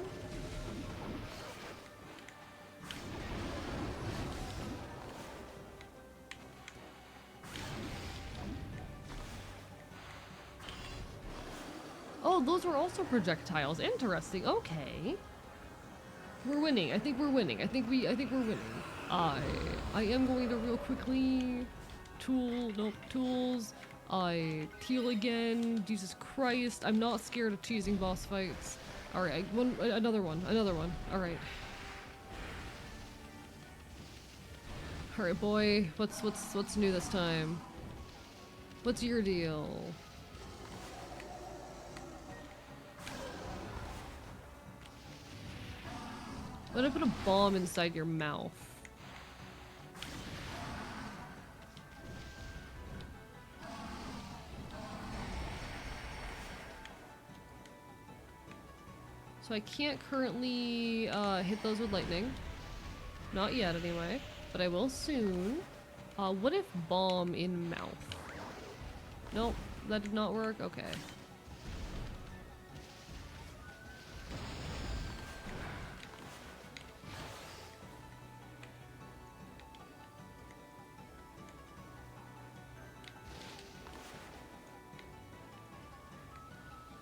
Oh, those were also projectiles. Interesting. Okay. We're winning. I think we're winning. I think we're winning. I am going to real quickly tools. I heal again. Jesus Christ. I'm not scared of choosing boss fights. Alright, another one. Alright. Alright, boy. What's new this time? What's your deal? What if I put a bomb inside your mouth? So I can't currently hit those with lightning. Not yet, anyway. But I will soon. What if bomb in mouth? Nope, that did not work. Okay.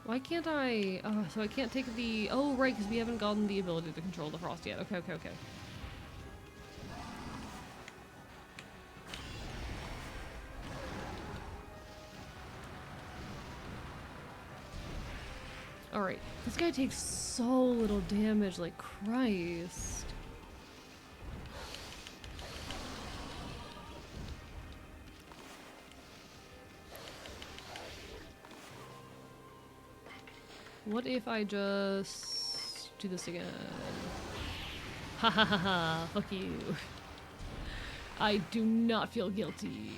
Why can't I? So I can't take the... Oh, right, because we haven't gotten the ability to control the frost yet. Okay, okay, okay. Alright, this guy takes so little damage, like Christ. What if I just do this again? Ha ha ha ha, fuck you. I do not feel guilty.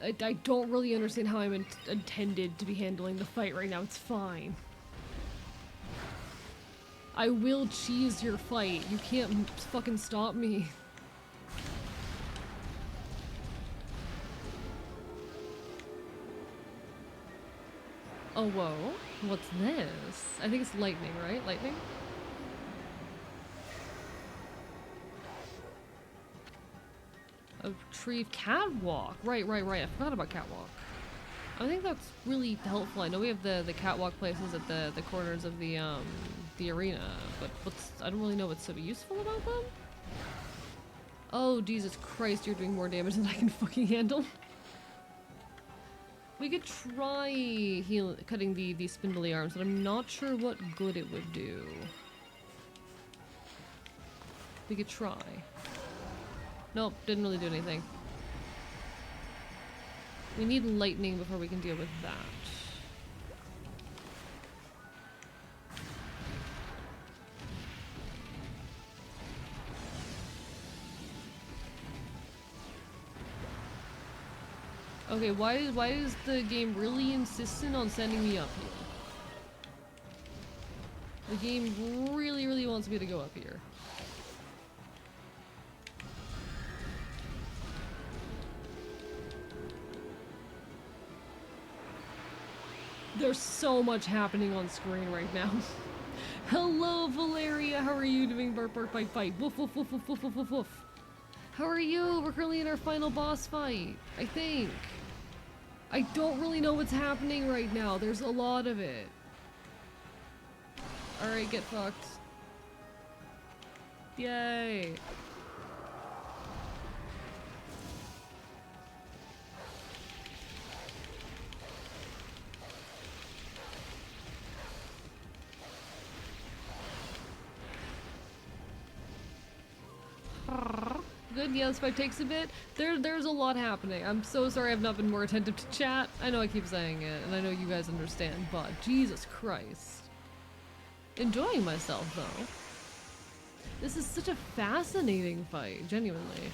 I don't really understand how I'm intended to be handling the fight right now. It's fine. I will cheese your fight. You can't fucking stop me. Oh, whoa. What's this? I think it's lightning, right? Lightning? A retrieve catwalk. Right. I forgot about catwalk. I think that's really helpful. I know we have the catwalk places at the corners of the arena, but I don't really know what's so useful about them. Oh Jesus Christ, you're doing more damage than I can fucking handle. We could try cutting the spindly arms, but I'm not sure what good it would do. We could try. Nope, didn't really do anything. We need lightning before we can deal with that. Okay, why is the game really insistent on sending me up here? The game really wants me to go up here. There's so much happening on screen right now. Hello, Valeria. How are you doing? Bark, bark, bite, bite. Woof, woof, woof, woof, woof, woof, woof, woof. How are you? We're currently in our final boss fight, I think. I don't really know what's happening right now. There's a lot of it. Alright, get fucked. Yay. Good, yeah, this fight takes a bit. There's a lot happening. I'm so sorry I've not been more attentive to chat. I know I keep saying it, and I know you guys understand, but Jesus Christ. Enjoying myself, though. This is such a fascinating fight, genuinely.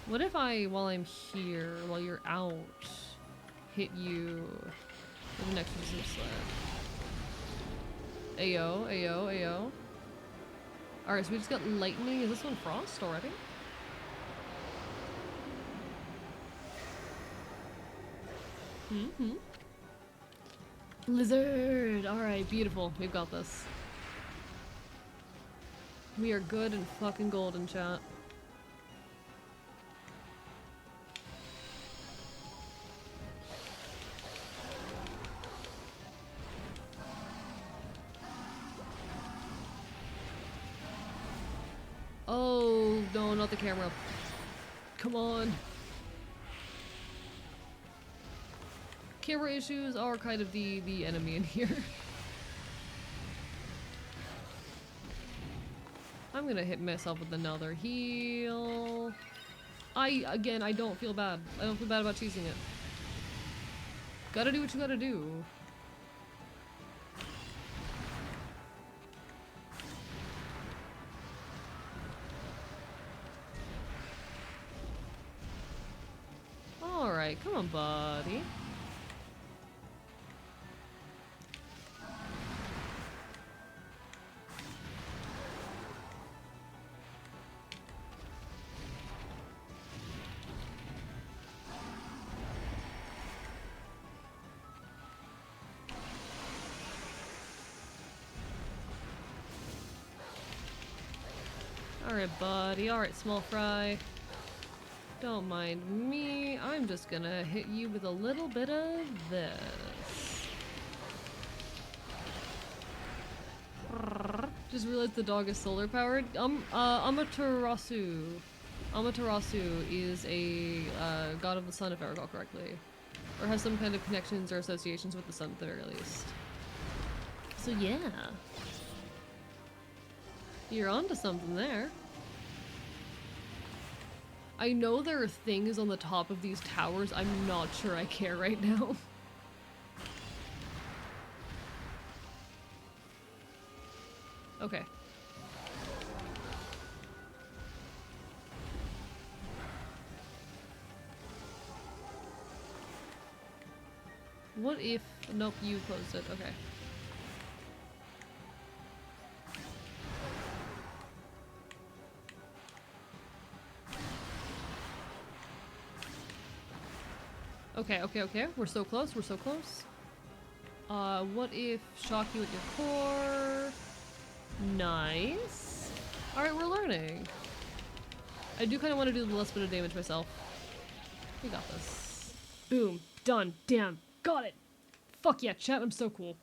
What if I, while I'm here, while you're out, hit you with an exorcism sled? Ayo, ayo, ayo. Alright, so we just got lightning. Is this one frost already? Mm-hmm. Lizard! Alright, beautiful. We've got this. We are good and fucking golden, chat. Oh, no, not the camera. Come on. Camera issues are kind of the enemy in here. I'm gonna hit myself with another heal. Again, I don't feel bad. I don't feel bad about cheesing it. Gotta do what you gotta do. Alright, come on, buddy. Alright, buddy. Alright, small fry. Don't mind me. I'm just gonna hit you with a little bit of this. Just realized the dog is solar powered. Amaterasu. Amaterasu is a god of the sun, if I recall correctly. Or has some kind of connections or associations with the sun at the very least. So yeah. You're onto something there. I know there are things on the top of these towers. I'm not sure I care right now. Okay. What if... Nope, you closed it. Okay. Okay, okay, okay. We're so close. We're so close. What if shock you at your core? Nice. Alright, we're learning. I do kind of want to do the less bit of damage myself. We got this. Boom. Done. Damn. Got it. Fuck yeah, chat. I'm so cool.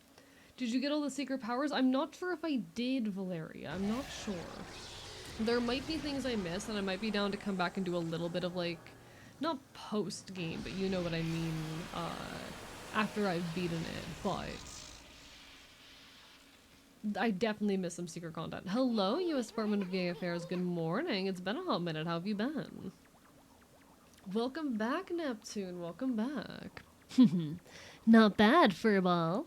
Did you get all the secret powers? I'm not sure if I did, Valeria. I'm not sure. There might be things I missed, and I might be down to come back and do a little bit of, like, not post-game, but you know what I mean, after I've beaten it, but I definitely missed some secret content. Hello, U.S. Department of VA Affairs. Good morning. It's been a hot minute. How have you been? Welcome back, Neptune. Welcome back. Not bad, Furball.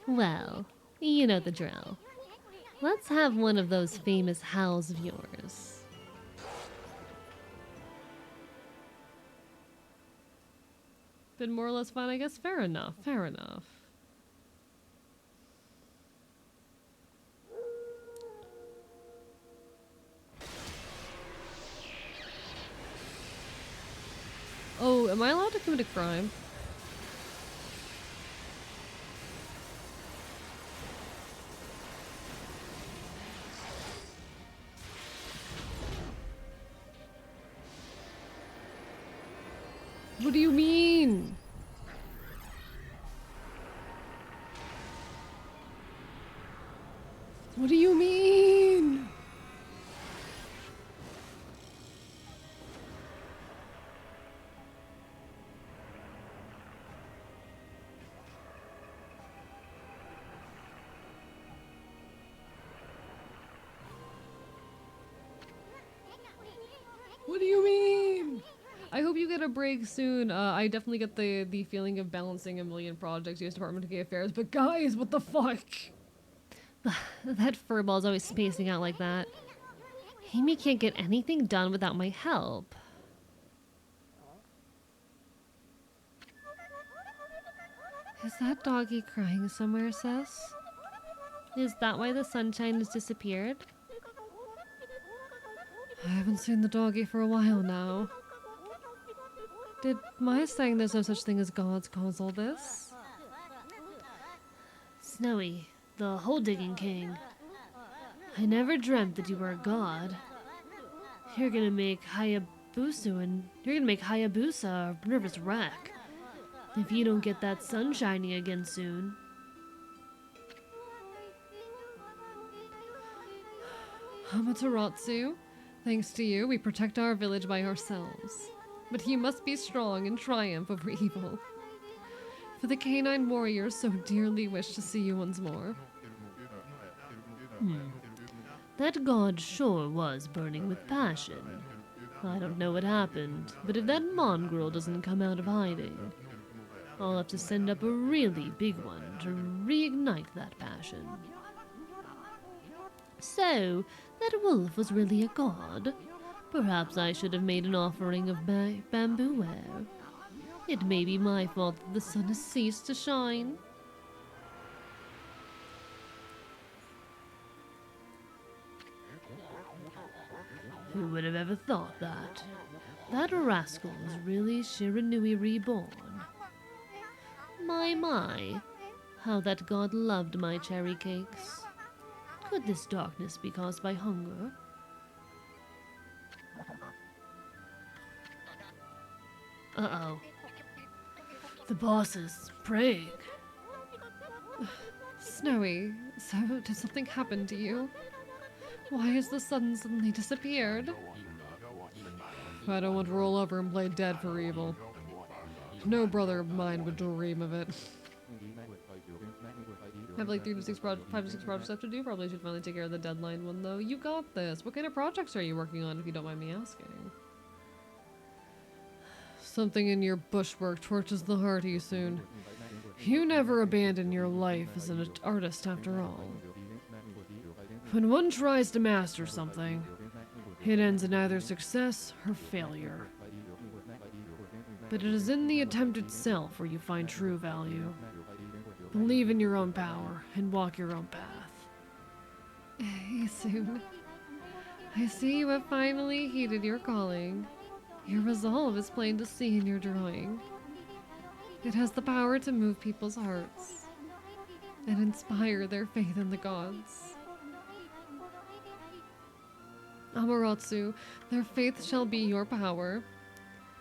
Well, you know the drill. Let's have one of those famous howls of yours. Been more or less fun, I guess. Fair enough. Fair enough. Oh, am I allowed to commit a crime? What do you mean? What do you mean? What do you mean? I hope you get a break soon. I definitely get the feeling of balancing a million projects, U.S. Department of Gay Affairs, but guys, what the fuck? That furball's always spacing out like that. Amy can't get anything done without my help. Is that doggy crying somewhere, sis? Is that why the sunshine has disappeared? I haven't seen the doggy for a while now. Did my saying there's no such thing as gods cause all this? Snowy, the hole-digging king. I never dreamt that you were a god. You're gonna make Hayabusa a nervous wreck. If you don't get that sun shining again soon. Amaterasu, thanks to you, we protect our village by ourselves. But you must be strong and triumph over evil. For the canine warriors so dearly wish to see you once more. That god sure was burning with passion. I don't know what happened, but if that mongrel doesn't come out of hiding, I'll have to send up a really big one to reignite that passion. So, that wolf was really a god? Perhaps I should have made an offering of bamboo ware. It may be my fault that the sun has ceased to shine. Who would have ever thought that? That rascal was really Shiranui reborn. My, how that god loved my cherry cakes. Could this darkness be caused by hunger? Uh-oh. The boss is praying. Snowy, so did something happen to you? Why has the sun suddenly disappeared? I don't want to roll over and play dead for evil. No brother of mine would dream of it. I have like 5 to 6 projects left to do. Probably should finally take care of the deadline one though. You got this. What kind of projects are you working on, if you don't mind me asking? Something in your bushwork torches the heart, Isun. You never abandon your life as an artist after all. When one tries to master something, it ends in either success or failure. But it is in the attempt itself where you find true value. Believe in your own power and walk your own path. Isun, I see you have finally heeded your calling. Your resolve is plain to see in your drawing. It has the power to move people's hearts and inspire their faith in the gods. Amaterasu, their faith shall be your power.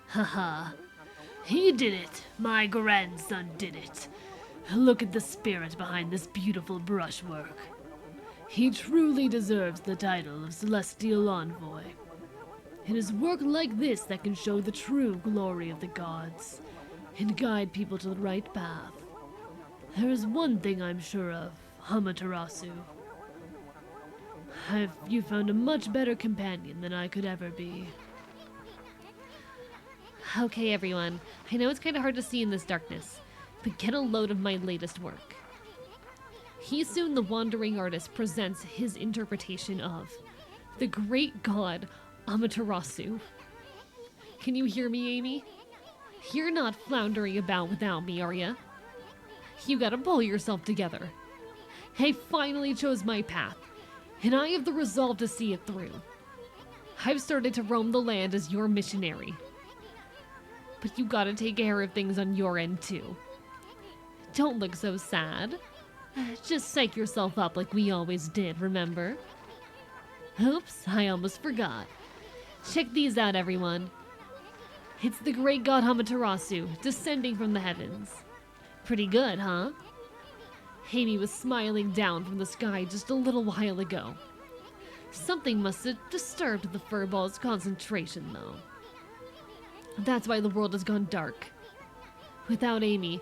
Haha. He did it. My grandson did it. Look at the spirit behind this beautiful brushwork. He truly deserves the title of Celestial Envoy. It is work like this that can show the true glory of the gods and guide people to the right path. There is one thing I'm sure of, Amaterasu. You found a much better companion than I could ever be. Okay, everyone. I know it's kind of hard to see in this darkness, but get a load of my latest work. Soon the Wandering Artist presents his interpretation of the great god Amaterasu. Can you hear me, Amy? You're not floundering about without me, are ya? You gotta pull yourself together. I finally chose my path, and I have the resolve to see it through. I've started to roam the land as your missionary. But you gotta take care of things on your end, too. Don't look so sad. Just psych yourself up like we always did, remember? Oops, I almost forgot. Check these out, everyone. It's the great god Amaterasu, descending from the heavens. Pretty good, huh? Amy was smiling down from the sky just a little while ago. Something must have disturbed the furball's concentration, though. That's why the world has gone dark. Without Amy,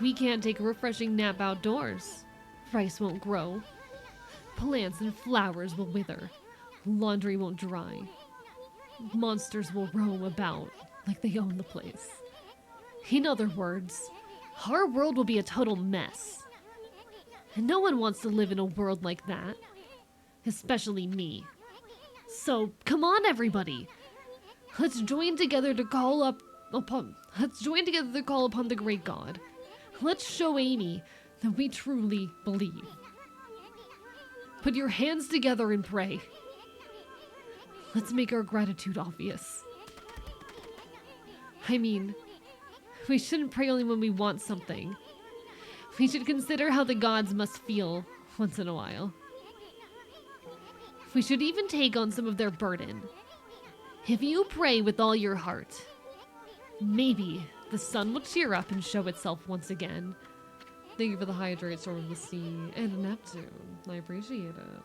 we can't take a refreshing nap outdoors. Rice won't grow. Plants and flowers will wither. Laundry won't dry. Monsters will roam about like they own the place. In other words, our world will be a total mess. And no one wants to live in a world like that. Especially me. So, come on, everybody. Let's join together to call upon the great god. Let's show Amy that we truly believe. Put your hands together and pray. Let's make our gratitude obvious. I mean, we shouldn't pray only when we want something. We should consider how the gods must feel once in a while. We should even take on some of their burden. If you pray with all your heart, maybe the sun will cheer up and show itself once again. Thank you for the hydrate, Storm of the Sea, and Neptune. I appreciate it.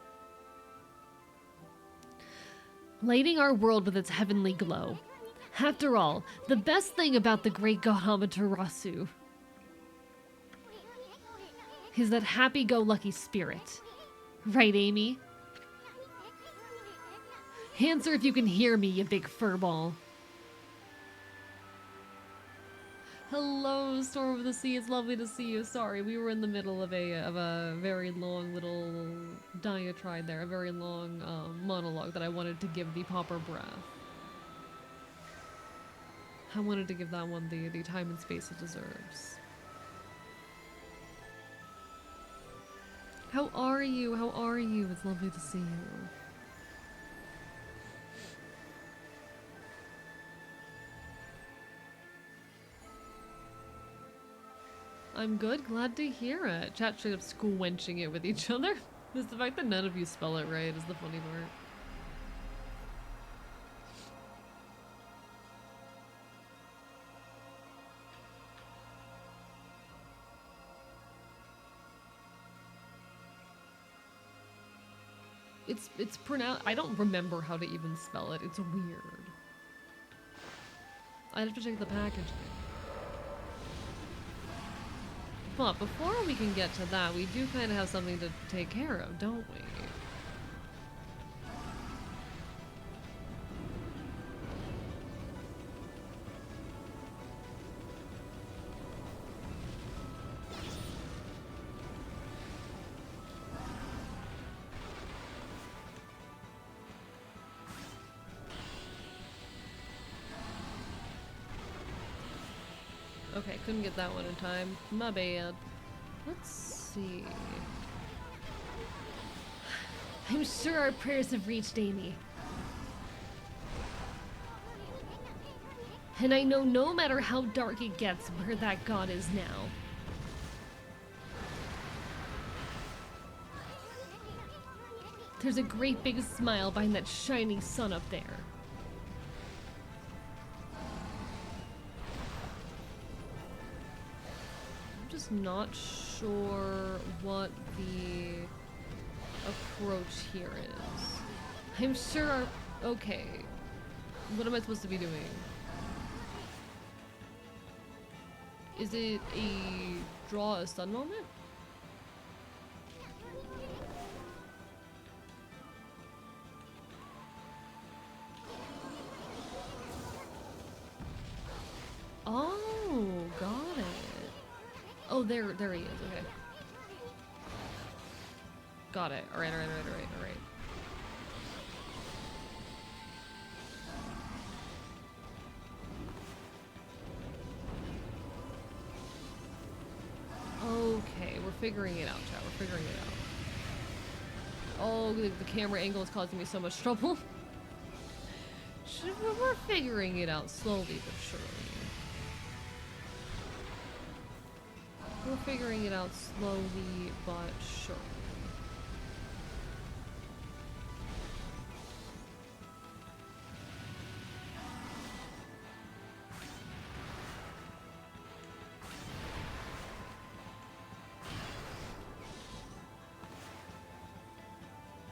Lighting our world with its heavenly glow. After all, the best thing about the great god Amaterasu is that happy-go-lucky spirit. Right, Amy? Answer if you can hear me, you big furball. Hello, Storm of the Sea. It's lovely to see you. Sorry, we were in the middle of a very long little diatribe there, a very long monologue that I wanted to give the proper breath. I wanted to give that one the time and space it deserves. How are you? How are you? It's lovely to see you. I'm good, glad to hear it. Chat straight up school wenching it with each other. Just the fact that none of you spell it right is the funny part. It's pronounced. I don't remember how to even spell it. It's weird. I'd have to check the packaging. But before we can get to that, we do kind of have something to take care of, don't we? Okay, couldn't get that one in time. My bad. Let's see. I'm sure our prayers have reached Amy. And I know no matter how dark it gets where that god is now. There's a great big smile behind that shining sun up there. just not sure what the approach here is. I'm sure. Okay. What am I supposed to be doing? Is it a draw a stun moment? Oh, got it. Oh, there he is. Okay. Got it. All right. Okay, we're figuring it out, chat. We're figuring it out. Oh, the camera angle is causing me so much trouble. We're figuring it out slowly but surely. We're figuring it out slowly but surely.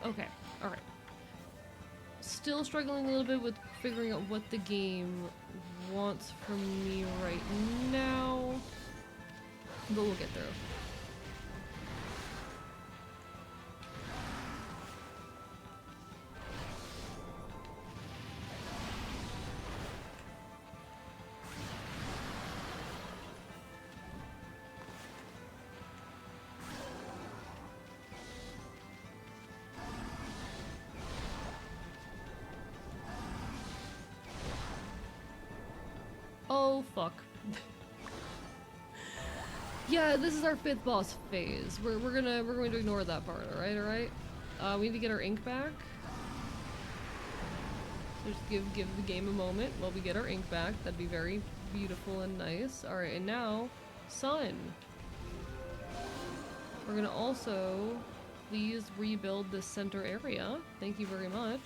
Okay, alright. Still struggling a little bit with figuring out what the game wants from me right now. But we'll get through. Oh, fuck. Yeah, this is our 5th boss phase. We're going to ignore that part, alright? We need to get our ink back. So just give the game a moment while we get our ink back. That'd be very beautiful and nice. Alright, and now, sun. We're gonna also please rebuild this center area. Thank you very much.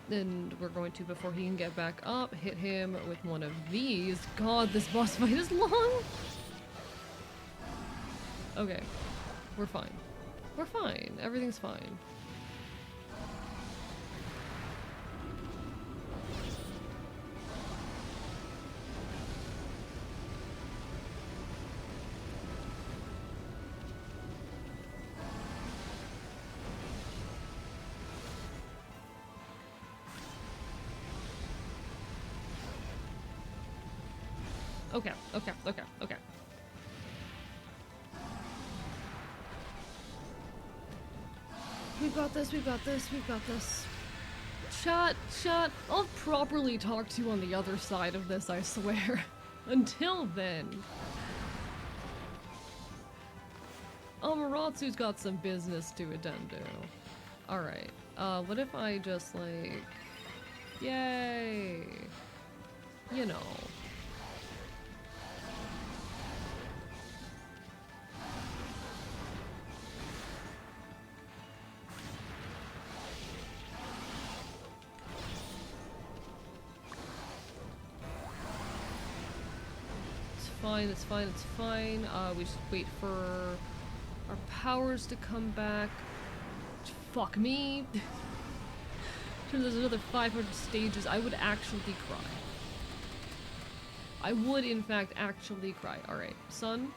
And we're going to, before he can get back up, hit him with one of these. God, this boss fight is long! Okay. We're fine. We're fine. Everything's fine. Okay. We've got this. Chat. I'll properly talk to you on the other side of this, I swear. Until then. Amaterasu's got some business to attend to. Alright. What if I just, like... Yay! You know. It's fine. We just wait for our powers to come back. Fuck me. There's another 500 stages. I would actually cry. I would, in fact, actually cry. Alright, sun.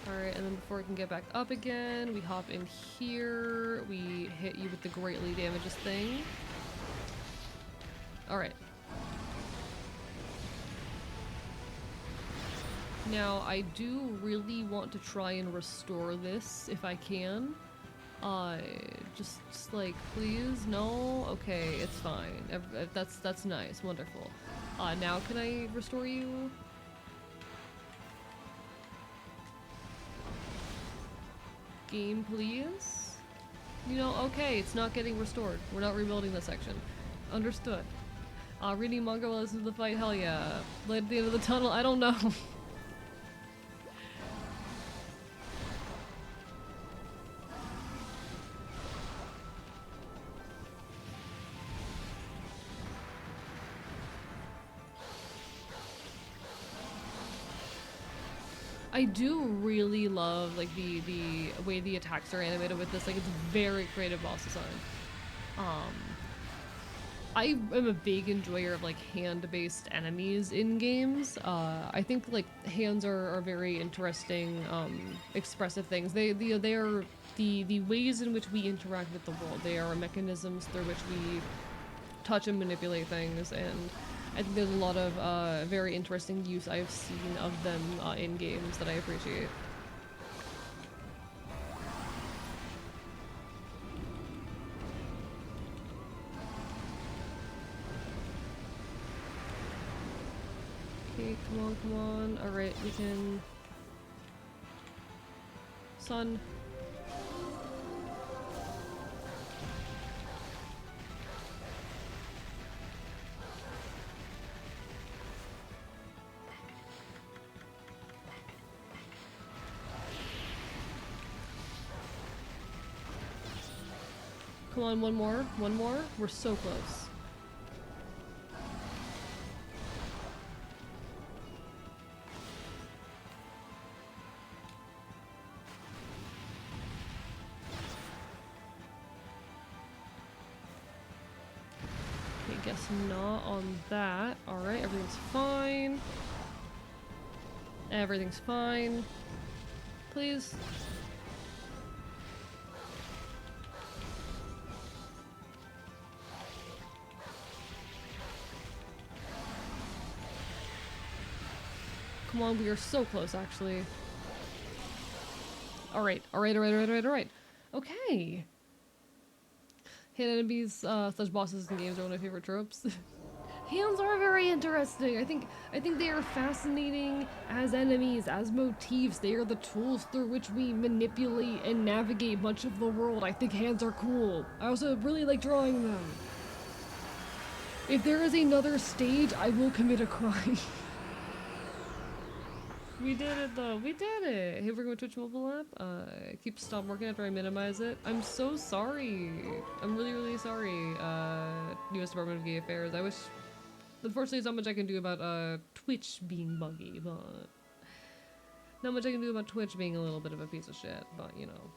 Alright, and then before we can get back up again, we hop in here, we hit you with the greatly damages thing. Alright. Now, I do really want to try and restore this, if I can. Just like, please? No? Okay, it's fine. That's nice. Wonderful. Now can I restore you? Game, please? You know, okay, it's not getting restored. We're not rebuilding this section. Understood. Reading manga while listening to the fight, hell yeah. Light at the end of the tunnel, I don't know. I do really love like the way the attacks are animated with this. Like it's very creative boss design. I am a big enjoyer of like hand-based enemies in games. I think like hands are very interesting, expressive things. They are the ways in which we interact with the world. They are mechanisms through which we touch and manipulate things, and I think there's a lot of very interesting use I've seen of them in games that I appreciate. Okay, come on, come on. Alright, we can... Sun. Come on, one more, one more. We're so close. Okay, guess not on that. Alright, everything's fine. Everything's fine. Please. Come on, we are so close, actually. Alright, alright. Okay. Hit enemies, such bosses in games are one of my favorite tropes. Hands are very interesting. I think they are fascinating as enemies, as motifs. They are the tools through which we manipulate and navigate much of the world. I think hands are cool. I also really like drawing them. If there is another stage, I will commit a crime. We did it though, we did it! Hey, we're going to Twitch mobile app. Keep stop working after I minimize it. I'm so sorry. I'm really sorry, US Department of Gay Affairs. I wish, unfortunately there's not much I can do about, Twitch being buggy, but... Not much I can do about Twitch being a little bit of a piece of shit, but you know.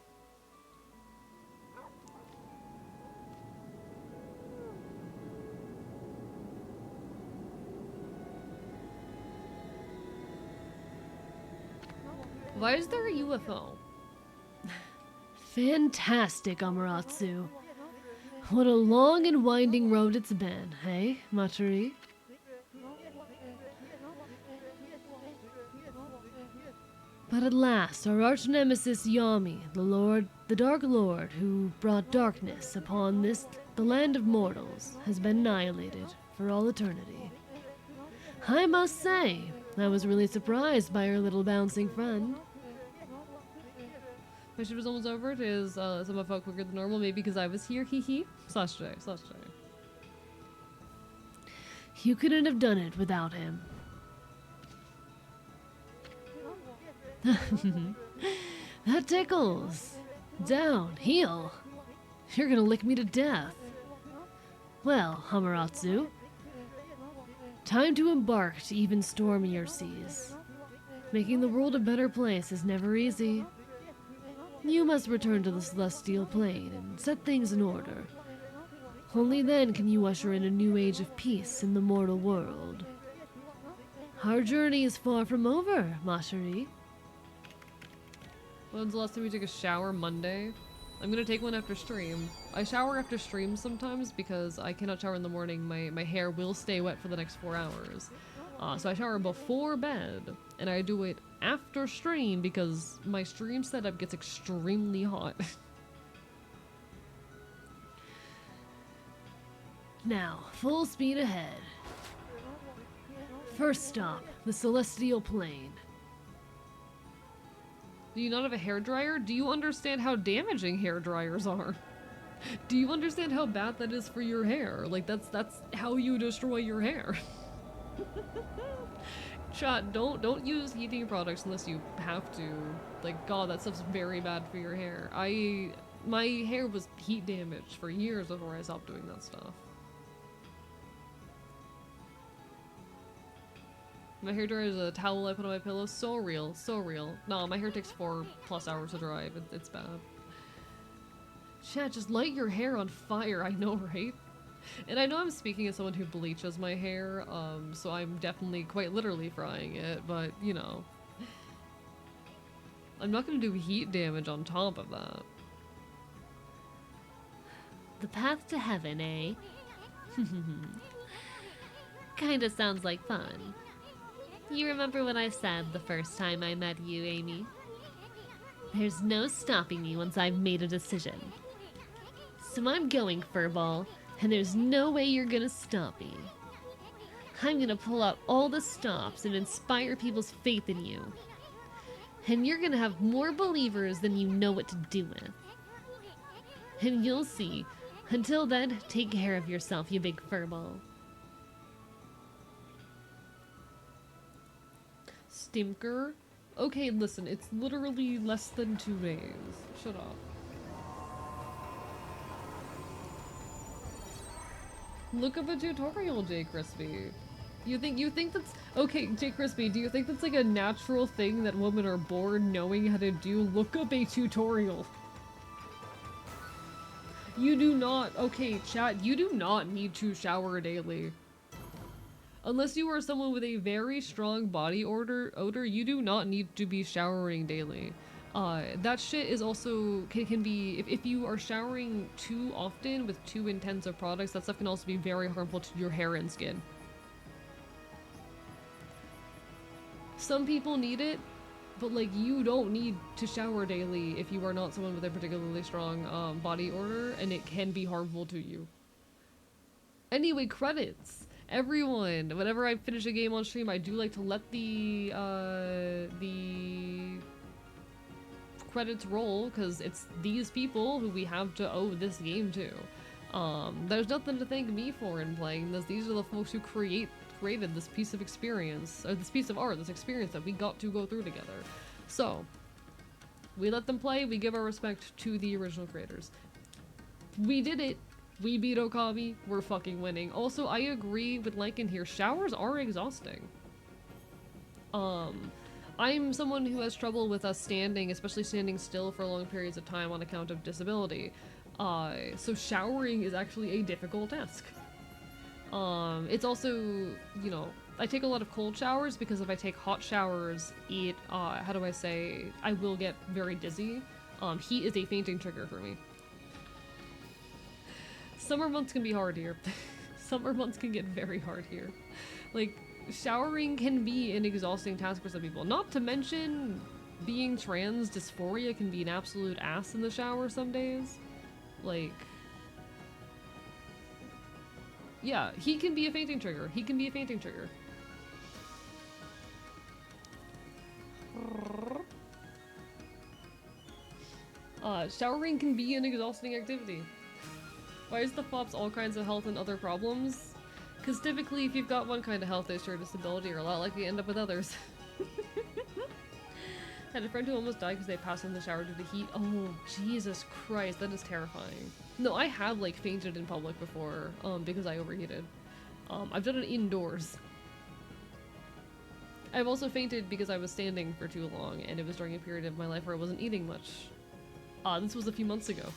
Why is there a UFO? Fantastic, Amaterasu. What a long and winding road it's been, hey, Matsuri? But at last, our arch nemesis Yami, the Dark Lord, who brought darkness upon the land of mortals, has been annihilated for all eternity. I must say, I was really surprised by our little bouncing friend. My shift was almost over. It is somewhat felt quicker than normal, maybe because I was here, hee hee. Slash J. You couldn't have done it without him. That tickles. Down, heel. You're gonna lick me to death. Well, Hamaratsu, time to embark to even stormier seas. Making the world a better place is never easy. You must return to the celestial plane and set things in order. Only then can you usher in a new age of peace in the mortal world. Our journey is far from over, Matsuri. When's the last time you took a shower? Monday? I'm gonna take one after stream. I shower after stream sometimes because I cannot shower in the morning. My hair will stay wet for the next 4 hours. So I shower before bed, and I do it after stream because my stream setup gets extremely hot. Now, full speed ahead. First stop, the celestial plane. Do you not have a hairdryer? Do you understand how damaging hairdryers are? Do you understand how bad that is for your hair? Like, that's how you destroy your hair. Chat, don't use heating products unless you have to. Like, God, that stuff's very bad for your hair. My hair was heat damaged for years before I stopped doing that stuff. My hair dryer is a towel I put on my pillow. So real, so real. No, my hair takes 4+ hours to dry. It's bad. Chat, just light your hair on fire. I know, right? And I know I'm speaking as someone who bleaches my hair, so I'm definitely quite literally frying it, but, you know. I'm not gonna do heat damage on top of that. The path to heaven, eh? Kinda sounds like fun. You remember what I said the first time I met you, Amy? There's no stopping me once I've made a decision. So I'm going, Furball, and there's no way you're gonna stop me. I'm gonna pull out all the stops and inspire people's faith in you. And you're gonna have more believers than you know what to do with. And you'll see. Until then, take care of yourself, you big furball. Stimker? Okay, listen, it's literally less than 2 days. Shut up. Look up a tutorial, J Crispy. You think that's okay, J Crispy, do you think that's like a natural thing that women are born knowing how to do? Look up a tutorial. You do not, okay, chat, you do not need to shower daily. Unless you are someone with a very strong body odor, you do not need to be showering daily. That shit is also, can be, if you are showering too often with too intense of products, that stuff can also be very harmful to your hair and skin. Some people need it, but like you don't need to shower daily if you are not someone with a particularly strong body odor, and it can be harmful to you. Anyway, credits. Everyone, whenever I finish a game on stream, I do like to let the credits roll, because it's these people who we have to owe this game to. There's nothing to thank me for in playing this. These are the folks who created this piece of experience, or this piece of art, this experience that we got to go through together. So, we let them play, we give our respect to the original creators. We did it! We beat Okami, we're fucking winning. Also, I agree with Lycan here, showers are exhausting. I'm someone who has trouble with us standing, especially standing still for long periods of time on account of disability. So showering is actually a difficult task. It's also, you know, I take a lot of cold showers because if I take hot showers, it, how do I say, I will get very dizzy. Heat is a fainting trigger for me. Summer months can be hard here. Summer months can get very hard here. Like, showering can be an exhausting task for some people. Not to mention, being trans, dysphoria can be an absolute ass in the shower some days. Like, yeah, he can be a fainting trigger. He can be a fainting trigger. Showering can be an exhausting activity. Why is the flops all kinds of health and other problems? Because typically if you've got one kind of health issue or disability, you're a lot likely to end up with others. Had a friend who almost died because they passed in the shower due to heat. Oh, Jesus Christ, that is terrifying. No, I have like fainted in public before, because I overheated. I've done it indoors. I've also fainted because I was standing for too long, and it was during a period of my life where I wasn't eating much. This was a few months ago.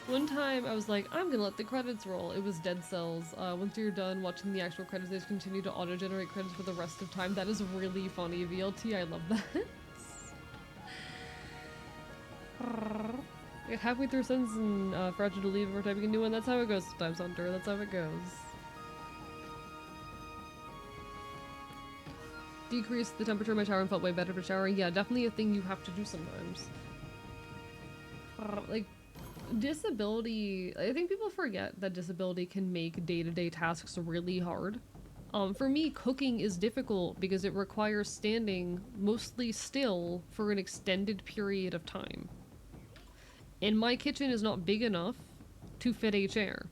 One time I was like, I'm gonna let the credits roll. It was Dead Cells. Once you're done watching the actual credits, they just continue to auto-generate credits for the rest of time. That is really funny, VLT. I love that. Get halfway through a sentence and fragile to leave before typing a new one. That's how it goes sometimes, Hunter. That's how it goes. Decrease the temperature of my shower and felt way better for showering. Yeah, definitely a thing you have to do sometimes. Like, disability, I think people forget that disability can make day-to-day tasks really hard. For me, cooking is difficult because it requires standing mostly still for an extended period of time. And my kitchen is not big enough to fit a chair.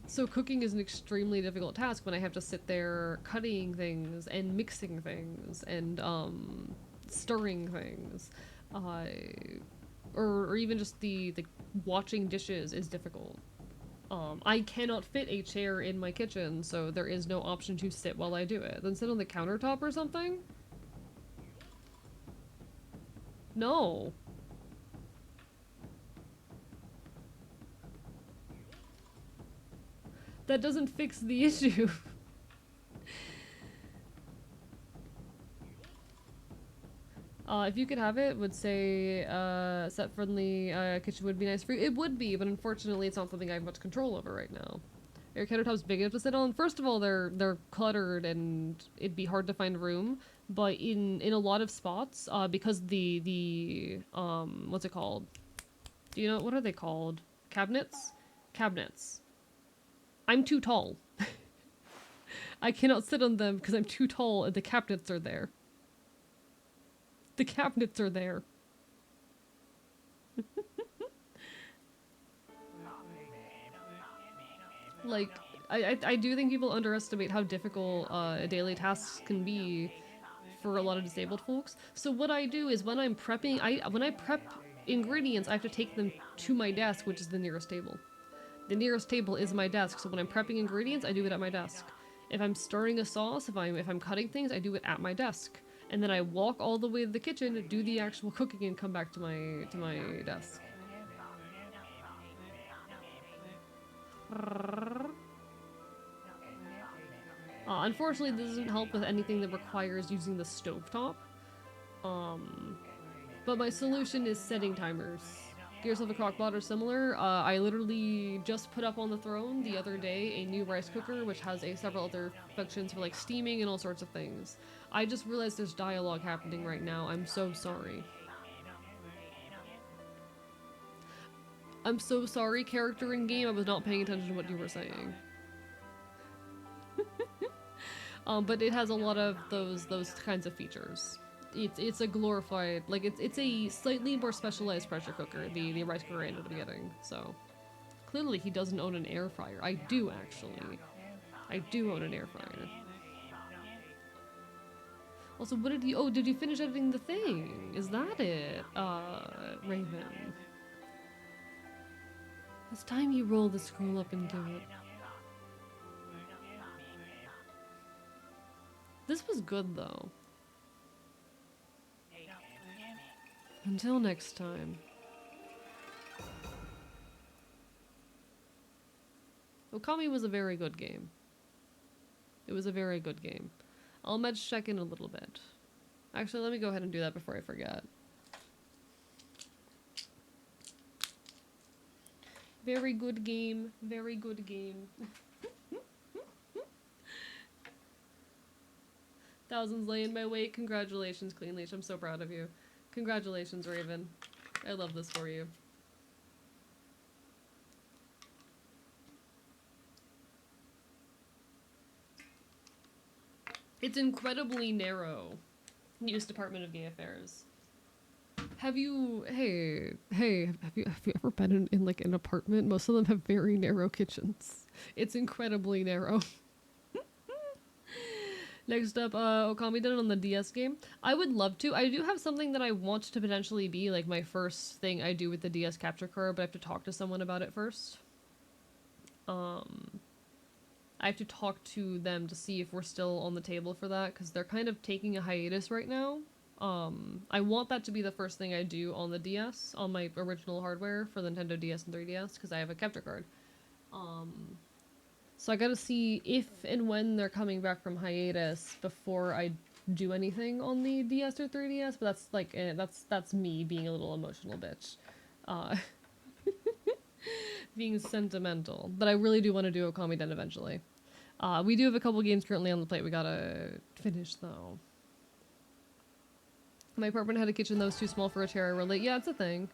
So cooking is an extremely difficult task when I have to sit there cutting things and mixing things and stirring things. or even just the watching dishes is difficult. I cannot fit a chair in my kitchen, so there is no option to sit while I do it. Then sit on the countertop or something? No. That doesn't fix the issue. If you could have it, would say, set friendly, kitchen would be nice for you. It would be, but unfortunately it's not something I have much control over right now. Your countertop's big enough to sit on. First of all, they're cluttered and it'd be hard to find room. But in a lot of spots, because what's it called? Do you know, what are they called? Cabinets? Cabinets. I'm too tall. I cannot sit on them because I'm too tall and the cabinets are there. The cabinets are there. Like, I do think people underestimate how difficult daily tasks can be for a lot of disabled folks. So what I do is when I'm prepping, when I prep ingredients, I have to take them to my desk, which is the nearest table. The nearest table is my desk, so when I'm prepping ingredients, I do it at my desk. If I'm stirring a sauce, if I'm cutting things, I do it at my desk. And then I walk all the way to the kitchen, do the actual cooking, and come back to my desk. Unfortunately, this doesn't help with anything that requires using the stovetop. But my solution is setting timers. Get yourself a crockpot or similar. I literally just put up on the throne the other day a new rice cooker, which has several other functions for like steaming and all sorts of things. I just realized there's dialogue happening right now. I'm so sorry. I'm so sorry, character in game. I was not paying attention to what you were saying. But it has a lot of those kinds of features. It's a glorified, like, it's a slightly more specialized pressure cooker, the rice cooker I ended up getting, so. Clearly he doesn't own an air fryer. I do, actually. I do own an air fryer. Also, what did you, did you finish editing the thing? Is that it? Raven. It's time you roll the scroll up and do it. This was good, though. Until next time. Okami was a very good game. It was a very good game. I'll medj check in a little bit. Actually, let me go ahead and do that before I forget. Very good game. Very good game. Thousands lay in my wake. Congratulations, Clean Leash. I'm so proud of you. Congratulations, Raven. I love this for you. It's incredibly narrow. U.S. Department of Gay Affairs. Have you, have you ever been in like an apartment? Most of them have very narrow kitchens. It's incredibly narrow. Next up, Okami did it on the DS game. I would love to. I do have something that I want to potentially be like my first thing I do with the DS capture card, but I have to talk to someone about it first. I have to talk to them to see if we're still on the table for that, because they're kind of taking a hiatus right now. I want that to be the first thing I do on the DS, on my original hardware for the Nintendo DS and 3DS, because I have a capture card. So I gotta see if and when they're coming back from hiatus before I do anything on the DS or 3DS, but that's like, that's me being a little emotional bitch. Being sentimental. But I really do want to do Okami Den eventually. We do have a couple games currently on the plate we gotta finish though. My apartment had a kitchen that was too small for a chair. I relate. Yeah, it's a thing.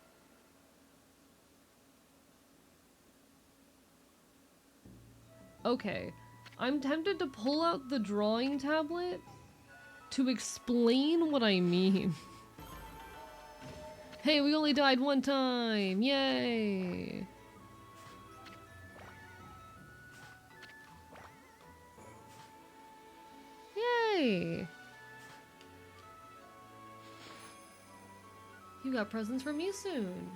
Okay. I'm tempted to pull out the drawing tablet to explain what I mean. Hey, we only died one time! Yay! Yay! You got presents for me soon.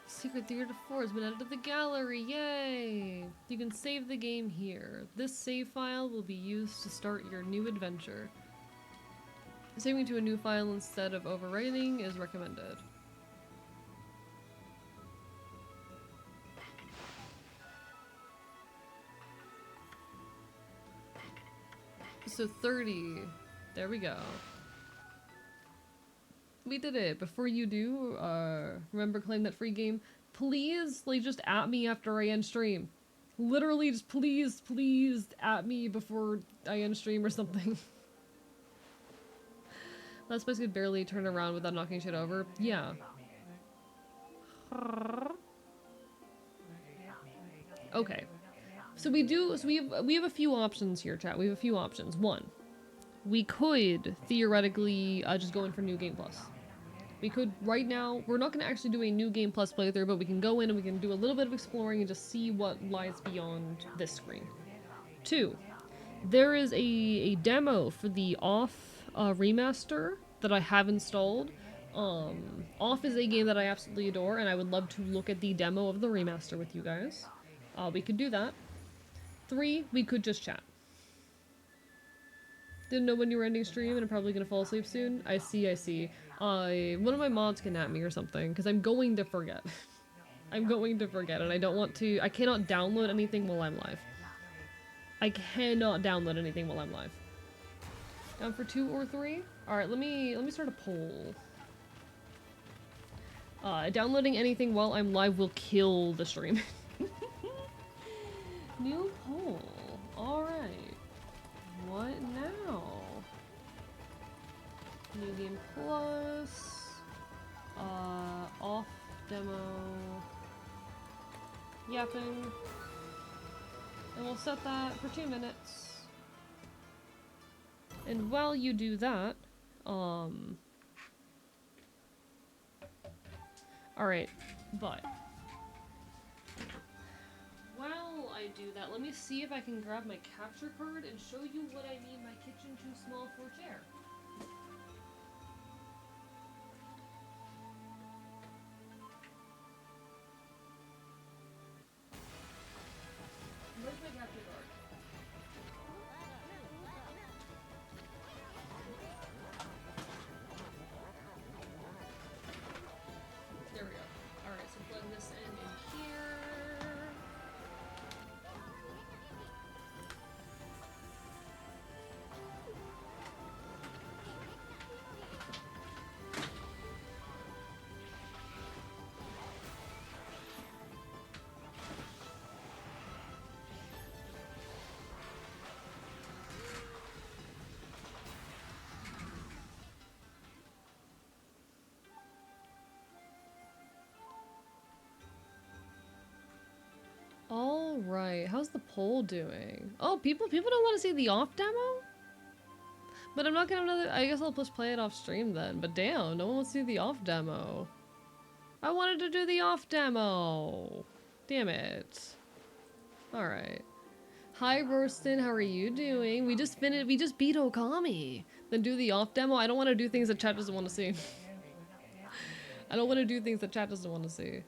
Secret Theater 4 has been added to the gallery, yay! You can save the game here. This save file will be used to start your new adventure. Saving to a new file instead of overwriting is recommended. So 30. There we go. We did it. Before you do, remember claim that free game. Please, like, just at me after I end stream. Literally, just please at me before I end stream or something. That space could barely turn around without knocking shit over. Yeah. Okay. So we have a few options here, chat. We have a few options. One, we could theoretically just go in for New Game Plus. We could, right now, we're not going to actually do a New Game Plus playthrough, but we can go in and we can do a little bit of exploring and just see what lies beyond this screen. Two, there is a demo for the Off remaster that I have installed. Off is a game that I absolutely adore, and I would love to look at the demo of the remaster with you guys. We could do that. Three, we could just chat. Didn't know when you were ending stream and I'm probably gonna fall asleep soon. I see. One of my mods can at me or something, because I'm going to forget. I'm going to forget, and I don't want to. I cannot download anything while I'm live. I cannot download anything while I'm live. Down for 2 or 3? Alright, let me start a poll. Downloading anything while I'm live will kill the stream. New poll. Alright. What now? New Game Plus. Off demo. Yapping. And we'll set that for 2 minutes. And while you do that, alright, but while I do that, let me see if I can grab my capture card and show you what I mean by kitchen too small for a chair. Where's my capture card? There we go. Alright, so plug this in here. Alright, how's the poll doing? Oh, people don't want to see the off demo? But I'm not gonna I guess I'll just play it off stream then. But damn, no one wants to see the off demo. I wanted to do the off demo. Damn it. Alright. Hi Royston, how are you doing? We just beat Okami. Then do the off demo. I don't want to do things that chat doesn't want to see. I don't want to do things that chat doesn't want to see.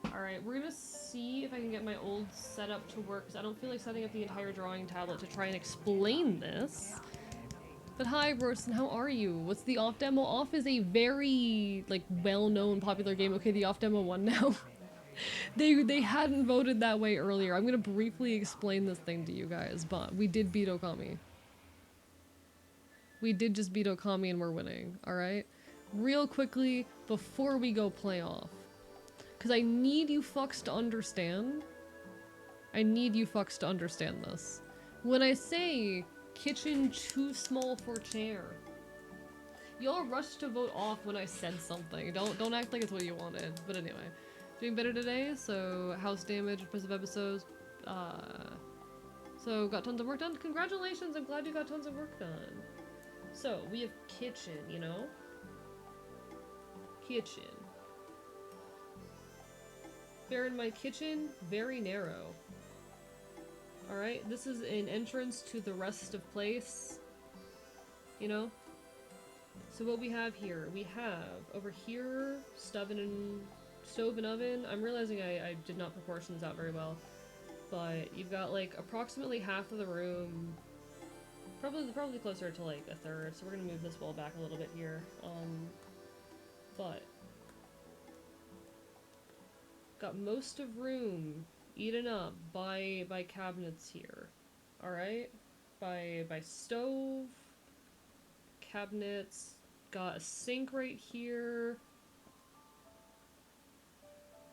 Alright, we're gonna see if I can get my old setup to work, because I don't feel like setting up the entire drawing tablet to try and explain this. But hi, Royston, how are you? What's the off demo? Off is a very, like, well-known popular game. Okay, the off demo won now. They hadn't voted that way earlier. I'm gonna briefly explain this thing to you guys, but we did beat Okami. We did just beat Okami and we're winning, alright? Real quickly, before we go play off. Because I need you fucks to understand. I need you fucks to understand this. When I say kitchen too small for chair, y'all rushed to vote off when I said something. Don't act like it's what you wanted. But anyway, doing better today. So house damage, impressive episodes. So got tons of work done. Congratulations! I'm glad you got tons of work done. So we have kitchen, you know, kitchen. Fair in my kitchen, very narrow. Alright, this is an entrance to the rest of place. You know? So what we have here, we have over here, stove and oven. I'm realizing I did not proportion this out very well. But you've got like approximately half of the room, probably closer to like a third, so we're gonna move this wall back a little bit here. But got most of room eaten up by cabinets here. Alright? By stove, cabinets, got a sink right here.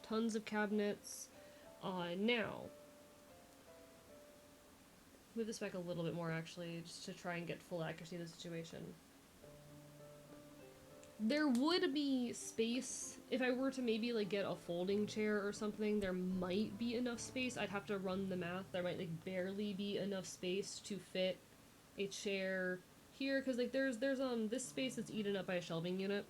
Tons of cabinets. Now move this back a little bit more actually, just to try and get full accuracy of the situation. There would be space, if I were to maybe like get a folding chair or something, there might be enough space. I'd have to run the math. There might like barely be enough space to fit a chair here, because like there's this space that's eaten up by a shelving unit.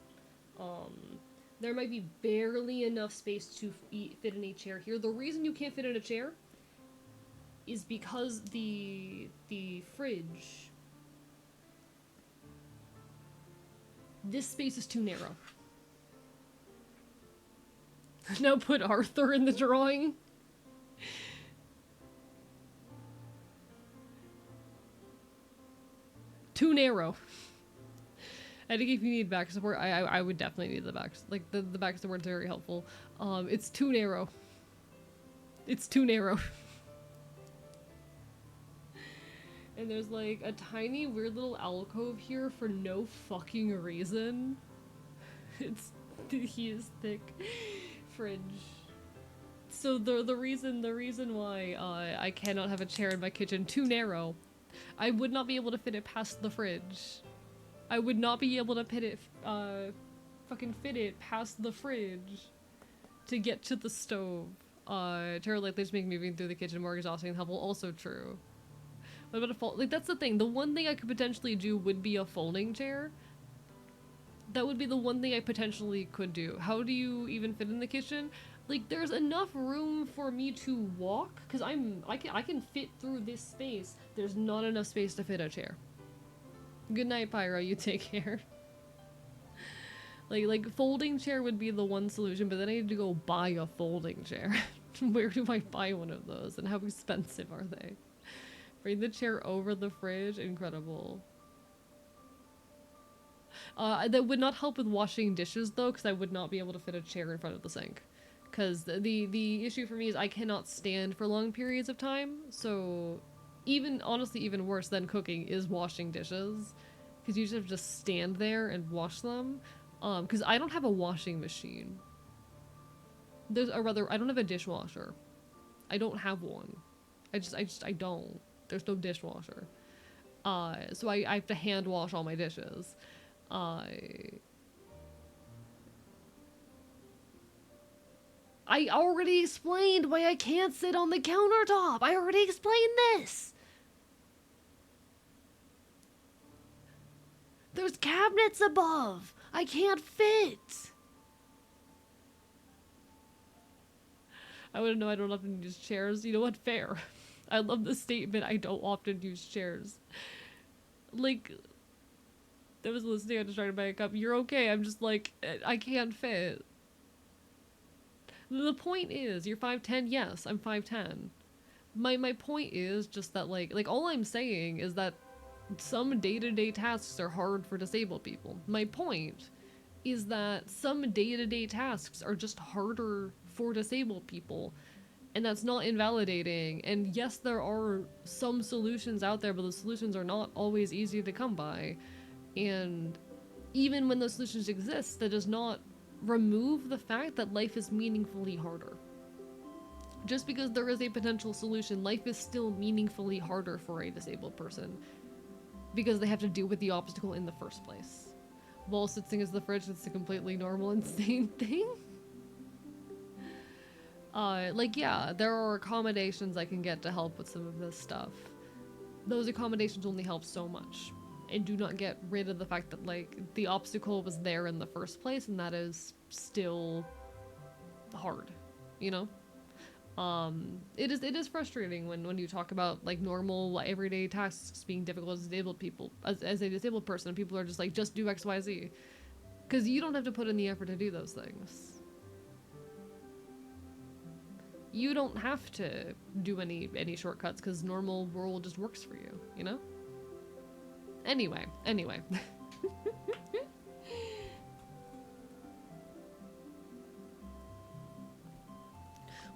There might be barely enough space to fit in a chair here. The reason you can't fit in a chair is because the fridge, this space is too narrow. Now put Arthur in the drawing. Too narrow. I think if you need back support, I would definitely need the back, like the back support is very helpful. It's too narrow. It's too narrow. And there's like a tiny weird little alcove here for no fucking reason. He is thick. Fridge. So the reason why I cannot have a chair in my kitchen, too narrow. I would not be able to fit it past the fridge. I would not be able to fucking fit it past the fridge to get to the stove. Chair like this make moving through the kitchen more exhausting and helpful. Also true. What about a fold? Like, that's the thing. The one thing I could potentially do would be a folding chair. That would be the one thing I potentially could do. How do you even fit in the kitchen? Like, there's enough room for me to walk, because I can fit through this space. There's not enough space to fit a chair. Good night, Pyro. You take care. Like folding chair would be the one solution, but then I need to go buy a folding chair. Where do I buy one of those, and how expensive are they? Bring the chair over the fridge. Incredible. That would not help with washing dishes though, because I would not be able to fit a chair in front of the sink. Because the issue for me is I cannot stand for long periods of time. So honestly even worse than cooking is washing dishes. Because you just have to stand there and wash them. Because I don't have a washing machine. Or rather, I don't have a dishwasher. I don't have one. I don't. There's no dishwasher. So I have to hand wash all my dishes. I already explained why I can't sit on the countertop. I already explained this. There's cabinets above. I can't fit. I wouldn't know. I don't often use chairs. You know what? Fair. I love the statement, I don't often use chairs. Like, that was listening, I was trying to buy a cup. You're okay, I'm just like, I can't fit. The point is, you're 5'10", yes, I'm 5'10". My point is just that, like all I'm saying is that some day-to-day tasks are hard for disabled people. My point is that some day-to-day tasks are just harder for disabled people. And that's not invalidating. And yes, there are some solutions out there, but the solutions are not always easy to come by. And even when those solutions exist, that does not remove the fact that life is meaningfully harder. Just because there is a potential solution, life is still meaningfully harder for a disabled person. Because they have to deal with the obstacle in the first place. While sitting as the fridge, it's a completely normal, insane thing. Like, yeah, there are accommodations I can get to help with some of this stuff. Those accommodations only help so much, and do not get rid of the fact that, like, the obstacle was there in the first place, and that is still hard. you know? It is frustrating when you talk about like normal like, everyday tasks being difficult as disabled people, as a disabled person, people are just like, just do XYZ. Because you don't have to put in the effort to do those things. You don't have to do any shortcuts because normal world just works for you, you know? Anyway.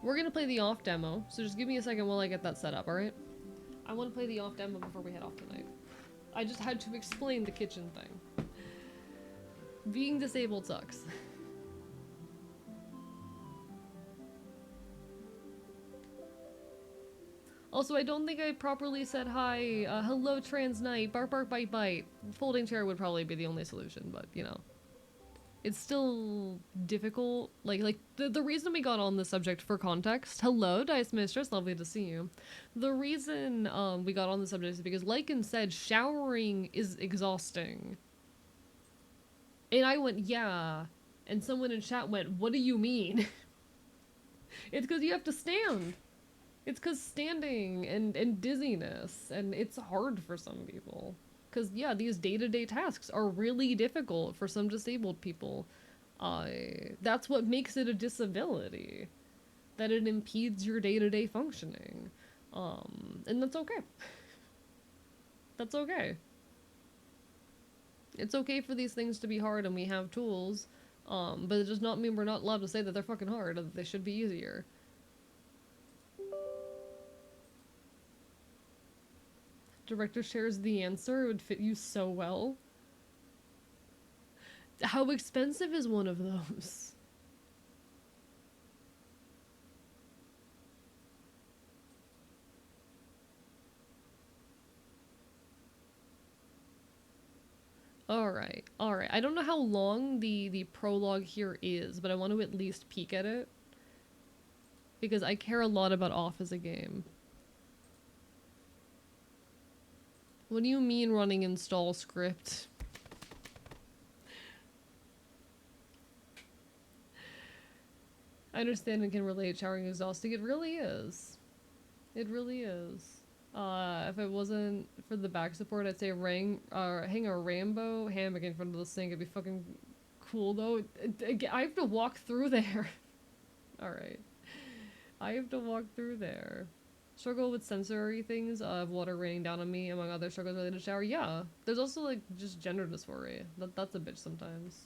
We're gonna play the off demo, so just give me a second while I get that set up, alright? I want to play the off demo before we head off tonight. I just had to explain the kitchen thing. Being disabled sucks. Also, I don't think I properly said hi. Hello, trans knight. Bark, bark, bite, bite. Folding chair would probably be the only solution, but, you know. It's still difficult. Like the reason we got on the subject for context. Hello, Dice Mistress. Lovely to see you. The reason we got on the subject is because, like and said, showering is exhausting. And I went, yeah. And someone in chat went, what do you mean? It's because you have to stand. It's because standing and dizziness, and it's hard for some people. Because, yeah, these day-to-day tasks are really difficult for some disabled people. That's what makes it a disability. That it impedes your day-to-day functioning. And that's okay. That's okay. It's okay for these things to be hard and we have tools, but it does not mean we're not allowed to say that they're fucking hard or that they should be easier. Director shares the answer. It would fit you so well. How expensive is one of those? Alright. I don't know how long the prologue here is, but I want to at least peek at it. Because I care a lot about Off as a game. What do you mean running install script? I understand and can relate, showering is exhausting. It really is. It really is. If it wasn't for the back support, I'd say hang a Rambo hammock in front of the sink. It'd be fucking cool though. I have to walk through there. Alright. I have to walk through there. Struggle with sensory things of water raining down on me, among other struggles related to shower. Yeah. There's also like just gender dysphoria. That's a bitch sometimes.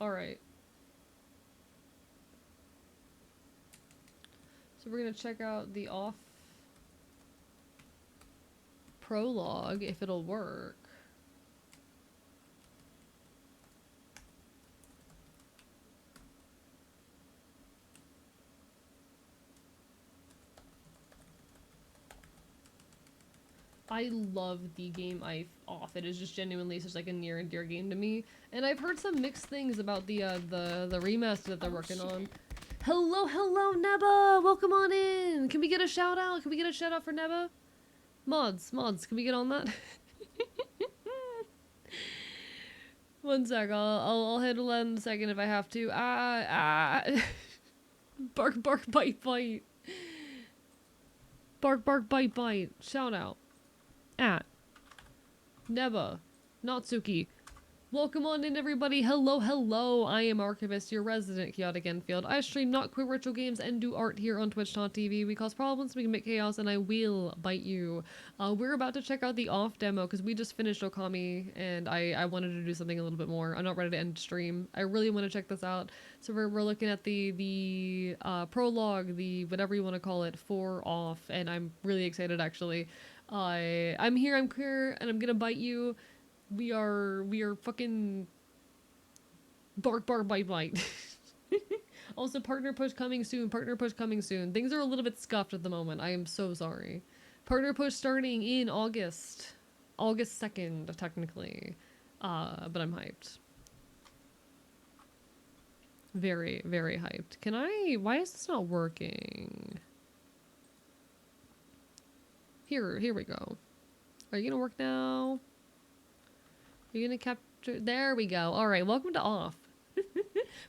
Alright. So we're gonna check out the off prologue, if it'll work. I love the game Off. It is just genuinely such like a near and dear game to me. And I've heard some mixed things about the remaster that they're working on. Hello, Neba! Welcome on in! Can we get a shout out? Can we get a shout out for Neba? Mods, can we get on that? One sec, I'll handle that in a second if I have to. Bark, bark, bite, bite. Bark, bark, bite, bite. Shout out. At Neba, Natsuki. Welcome on in, everybody. Hello. I am Archivist, your resident chaotic Enfield. I stream not queer retro games and do art here on twitch.tv. We cause problems, we can make chaos, and I will bite you. We're about to check out the off demo because we just finished Okami, and I wanted to do something a little bit more. I'm not ready to end stream. I really want to check this out. So we're looking at the prologue, the whatever you want to call it, for off, and I'm really excited actually. I'm here, I'm queer, and I'm gonna bite you. We are fucking bark, bite, bite. Also, partner push coming soon. Things are a little bit scuffed at the moment. I am so sorry. Partner push starting in August 2nd, technically. But I'm hyped. Very, very hyped. Why is this not working? Here we go. Are you gonna work now? Are you gonna capture? There we go. All right, welcome to Off.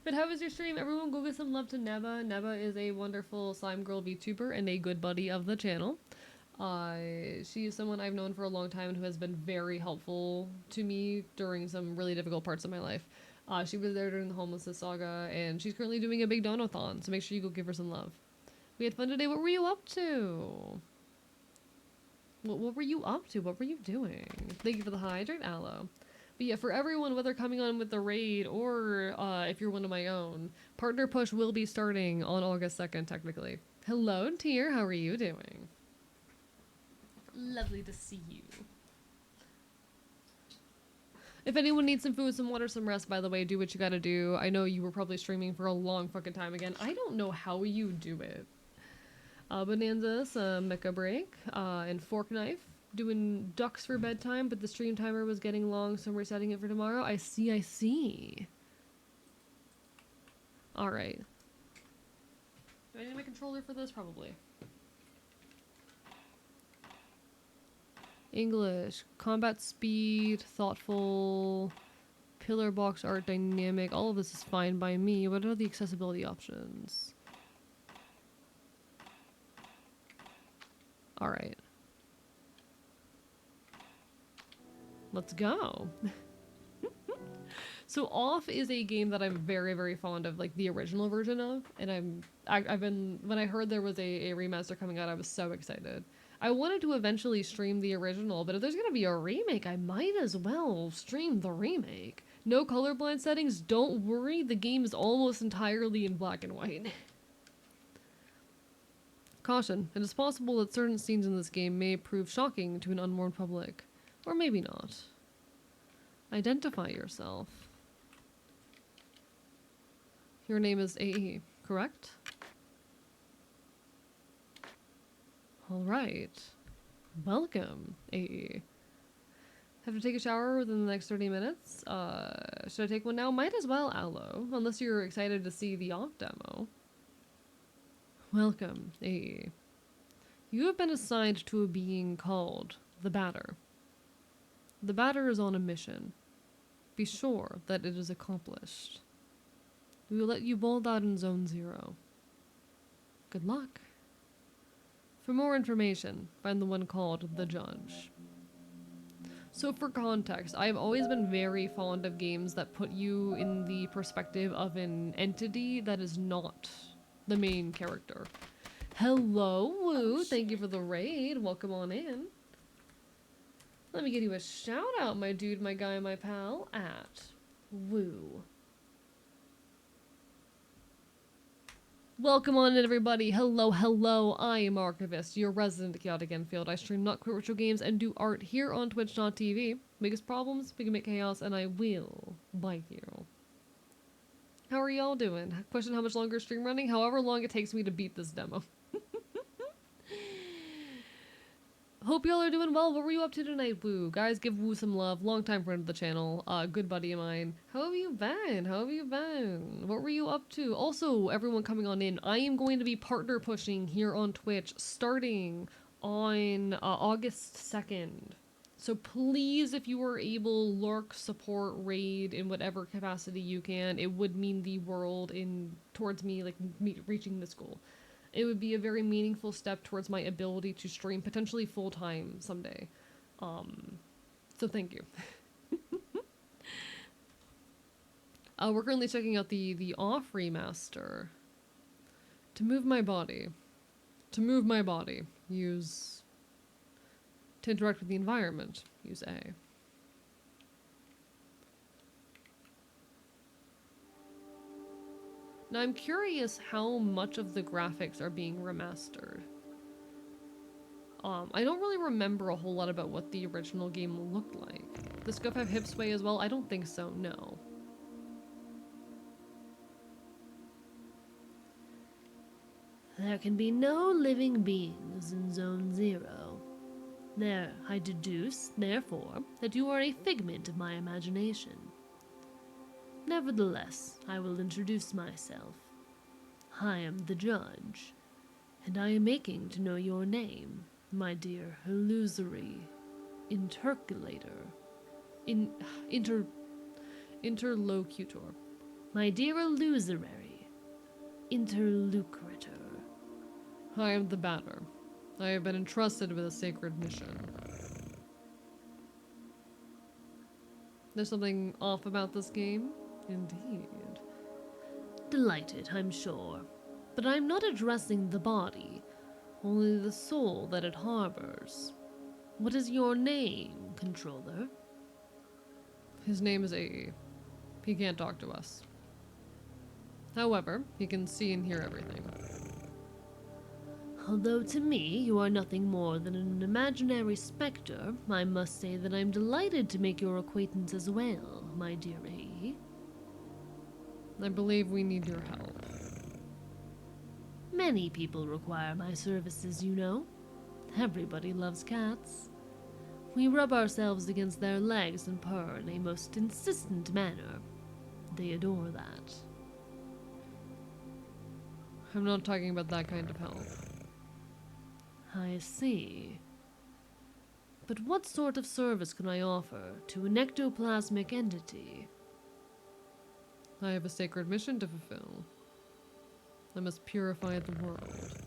But how was your stream? Everyone go give some love to Neba. Neba is a wonderful slime girl VTuber and a good buddy of the channel. She is someone I've known for a long time and who has been very helpful to me during some really difficult parts of my life. She was there during the homelessness saga, and she's currently doing a big donathon, so make sure you go give her some love. We had fun today. What were you up to? What were you up to? What were you doing? Thank you for the hydrate, Aloe. But yeah, for everyone, whether coming on with the raid or if you're one of my own, Partner Push will be starting on August 2nd, technically. Hello, Tier. How are you doing? Lovely to see you. If anyone needs some food, some water, some rest, by the way, do what you gotta do. I know you were probably streaming for a long fucking time again. I don't know how you do it. Bonanza, some mecha break, and fork knife. Doing ducks for bedtime, but the stream timer was getting long, so we're setting it for tomorrow. I see. Alright. Do I need my controller for this? Probably. English. Combat speed, thoughtful, pillar box art, dynamic. All of this is fine by me. What are the accessibility options? Alright. Let's go. So Off is a game that I'm very, very fond of, like the original version of, and I've been, when I heard there was a remaster coming out, I was so excited. I wanted to eventually stream the original, but if there's gonna be a remake, I might as well stream the remake. No colorblind settings, don't worry, the game is almost entirely in black and white. Caution, it is possible that certain scenes in this game may prove shocking to an unwarned public. Or maybe not. Identify yourself. Your name is AE, correct? Alright. Welcome, AE. Have to take a shower within the next 30 minutes? Should I take one now? Might as well, Aloe. Unless you're excited to see the Off demo. Welcome, AE. You have been assigned to a being called the Batter. The Batter is on a mission. Be sure that it is accomplished. We will let you bolt out in Zone 0. Good luck. For more information, find the one called The Judge. So for context, I've always been very fond of games that put you in the perspective of an entity that is not the main character. Hello, Woo! Thank you for the raid. Welcome on in. Let me give you a shout out, my dude, my guy, my pal, at Woo. Welcome on in, everybody. Hello, hello. I am Archivist, your resident chaotic Enfield. I stream not quit ritual games and do art here on Twitch.tv. Biggest problems, we can make chaos, and I will bite you. How are y'all doing? Question: how much longer is stream running? However long it takes me to beat this demo. Hope y'all are doing well. What were you up to tonight, Woo? Guys, give Woo some love. Longtime friend of the channel. Good buddy of mine. How have you been? How have you been? What were you up to? Also, everyone coming on in, I am going to be partner pushing here on Twitch starting on August 2nd. So please, if you are able, lurk, support, raid in whatever capacity you can. It would mean the world towards me, like, reaching this goal. It would be a very meaningful step towards my ability to stream potentially full-time someday. So thank you. We're currently checking out the Off remaster. To move my body, use... To interact with the environment, use A. Now I'm curious how much of the graphics are being remastered. I don't really remember a whole lot about what the original game looked like. Does Scope have hip sway as well? I don't think so, no. There can be no living beings in Zone 0. There, I deduce, therefore, that you are a figment of my imagination. Nevertheless, I will introduce myself. I am the judge, and I am aching to know your name, my dear illusory interculator. Interlocutor. My dear illusory interlocutor. I am the banner. I have been entrusted with a sacred mission. There's something off about this game? Indeed. Delighted, I'm sure. But I'm not addressing the body, only the soul that it harbors. What is your name, controller? His name is A. He can't talk to us. However, he can see and hear everything. Although to me you are nothing more than an imaginary specter, I must say that I'm delighted to make your acquaintance as well, my dear A. I believe we need your help. Many people require my services, you know. Everybody loves cats. We rub ourselves against their legs and purr in a most insistent manner. They adore that. I'm not talking about that kind of help. I see. But what sort of service can I offer to an ectoplasmic entity? I have a sacred mission to fulfill. I must purify the world.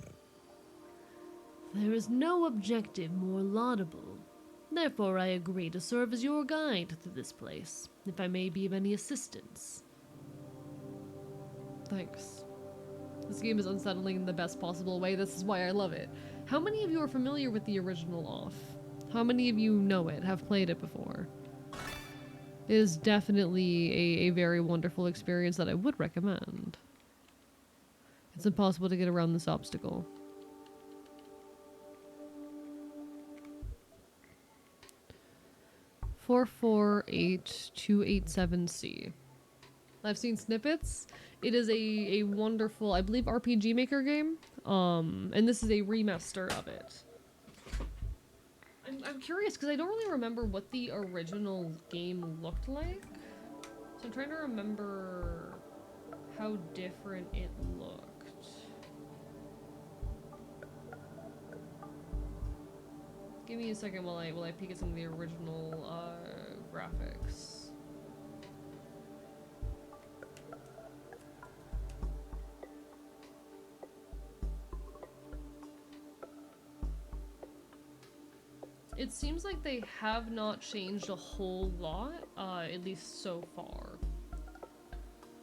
There is no objective more laudable. Therefore, I agree to serve as your guide through this place, if I may be of any assistance. Thanks. This game is unsettling in the best possible way. This is why I love it. How many of you are familiar with the original Off? How many of you know it, have played it before? It is definitely a very wonderful experience that I would recommend. It's impossible to get around this obstacle. (448-287C). I've seen snippets. It is a wonderful, I believe, RPG Maker game. And this is a remaster of it. I'm curious because I don't really remember what the original game looked like. So I'm trying to remember how different it looked. Give me a second while I peek at some of the original graphics. It seems like they have not changed a whole lot, at least so far.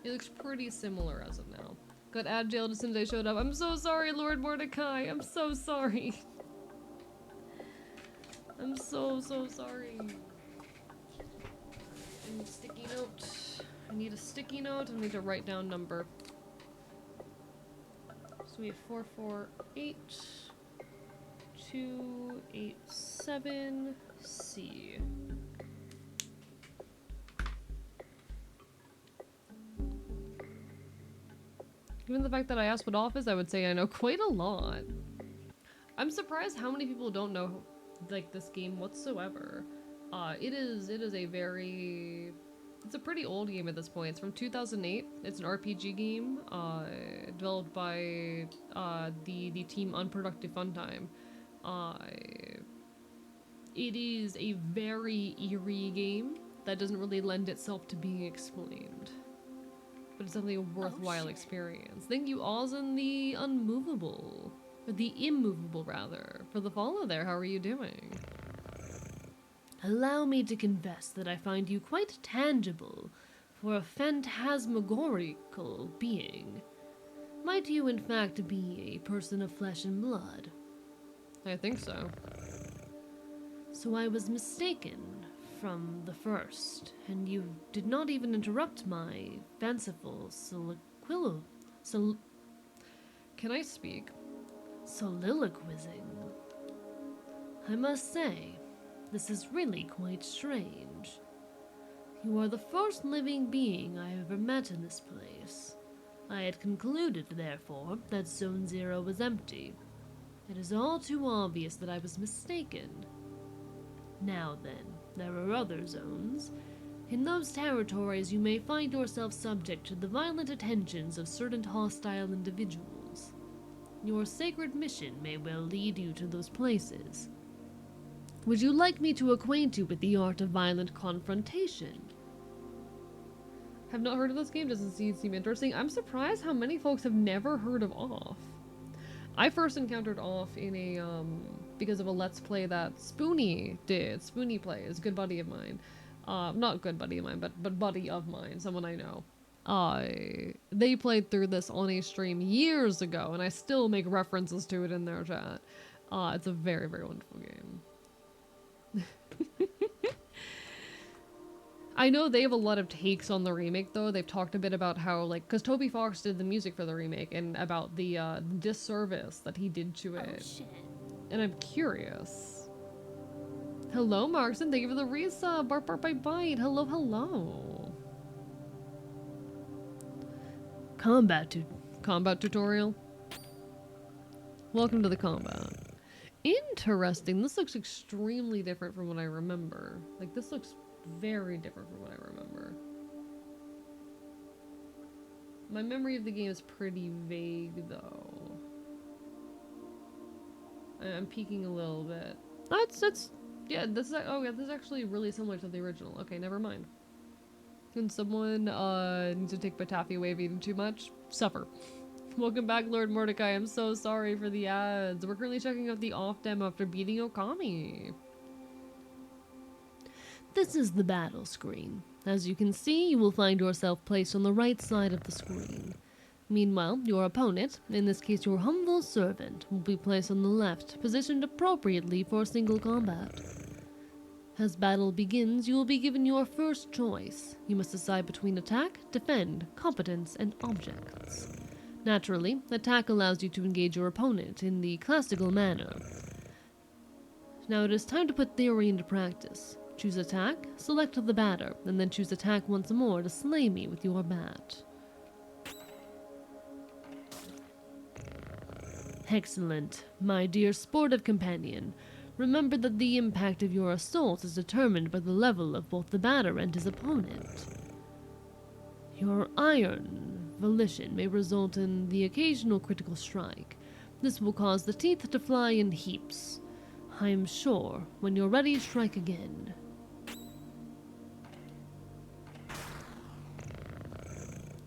It looks pretty similar as of now. Got ad jailed as soon as I showed up. I'm so sorry, Lord Mordecai. I'm so sorry. I'm so sorry. I need a sticky note. I need a sticky note. I need to write down number. So we have 448-287C. Given the fact that I asked what off is, I would say I know quite a lot. I'm surprised how many people don't know like this game whatsoever. It is a very, it's a pretty old game at this point. It's from 2008. It's an RPG game, developed by the team Unproductive Funtime. It is a very eerie game that doesn't really lend itself to being explained. But it's definitely a worthwhile experience. Thank you, Oz, and the Unmovable. Or the Immovable, rather. For the follow there, how are you doing? Allow me to confess that I find you quite tangible for a phantasmagorical being. Might you in fact be a person of flesh and blood? I think so. So I was mistaken from the first, and you did not even interrupt my fanciful Can I speak? soliloquizing. I must say, this is really quite strange. You are the first living being I have ever met in this place. I had concluded, therefore, that Zone 0 was empty. It is all too obvious that I was mistaken. Now then, there are other zones. In those territories you may find yourself subject to the violent attentions of certain hostile individuals. Your sacred mission may well lead you to those places. Would you like me to acquaint you with the art of violent confrontation? Have not heard of this game, doesn't seem interesting. I'm surprised how many folks have never heard of Off. I first encountered Off in a, because of a Let's Play that Spoonie did. Spoonie plays, good buddy of mine. Not good buddy of mine, but buddy of mine, someone I know. They played through this on a stream years ago, and I still make references to it in their chat. It's a very, very wonderful game. I know they have a lot of takes on the remake, though. They've talked a bit about how, like, because Toby Fox did the music for the remake, and about the disservice that he did to it. Oh, shit. And I'm curious. Hello, Markson. Thank you for the resub. Bark, bark, bite, bite. Hello, hello. Combat tutorial. Welcome to the combat. Interesting. This looks extremely different from what I remember. Like, this looks very different from what I remember. My memory of the game is pretty vague, though. I'm peeking a little bit. Yeah, this is actually really similar to the original. Okay, never mind. Can someone, need to take my taffy away if eating too much? Suffer. Welcome back, Lord Mordecai. I'm so sorry for the ads. We're currently checking out the off demo after beating Okami. This is the battle screen. As you can see, you will find yourself placed on the right side of the screen. Meanwhile, your opponent, in this case your humble servant, will be placed on the left, positioned appropriately for single combat. As battle begins, you will be given your first choice. You must decide between attack, defend, competence, and objects. Naturally, attack allows you to engage your opponent in the classical manner. Now it is time to put theory into practice. Choose attack, select the batter, and then choose attack once more to slay me with your bat. Excellent, my dear sportive companion. Remember that the impact of your assault is determined by the level of both the batter and his opponent. Your iron volition may result in the occasional critical strike. This will cause the teeth to fly in heaps. I am sure, when you're ready, strike again.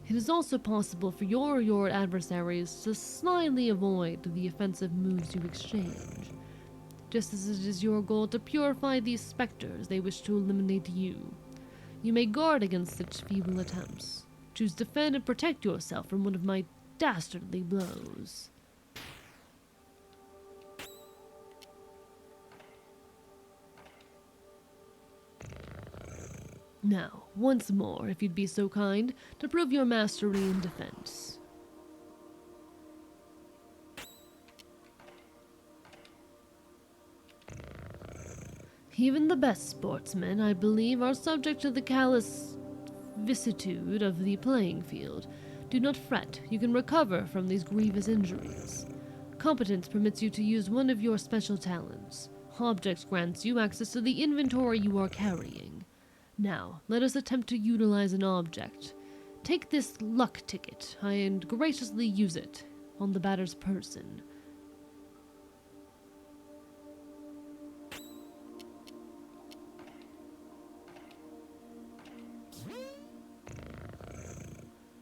It is also possible for your adversaries to slyly avoid the offensive moves you exchange. Just as it is your goal to purify these specters, they wish to eliminate you. You may guard against such feeble attempts. Choose defend and protect yourself from one of my dastardly blows. Now, once more, if you'd be so kind, to prove your mastery in defense. Even the best sportsmen, I believe, are subject to the callous vicissitude of the playing field. Do not fret, you can recover from these grievous injuries. Competence permits you to use one of your special talents. Objects grants you access to the inventory you are carrying. Now, let us attempt to utilize an object. Take this luck ticket and graciously use it on the batter's person.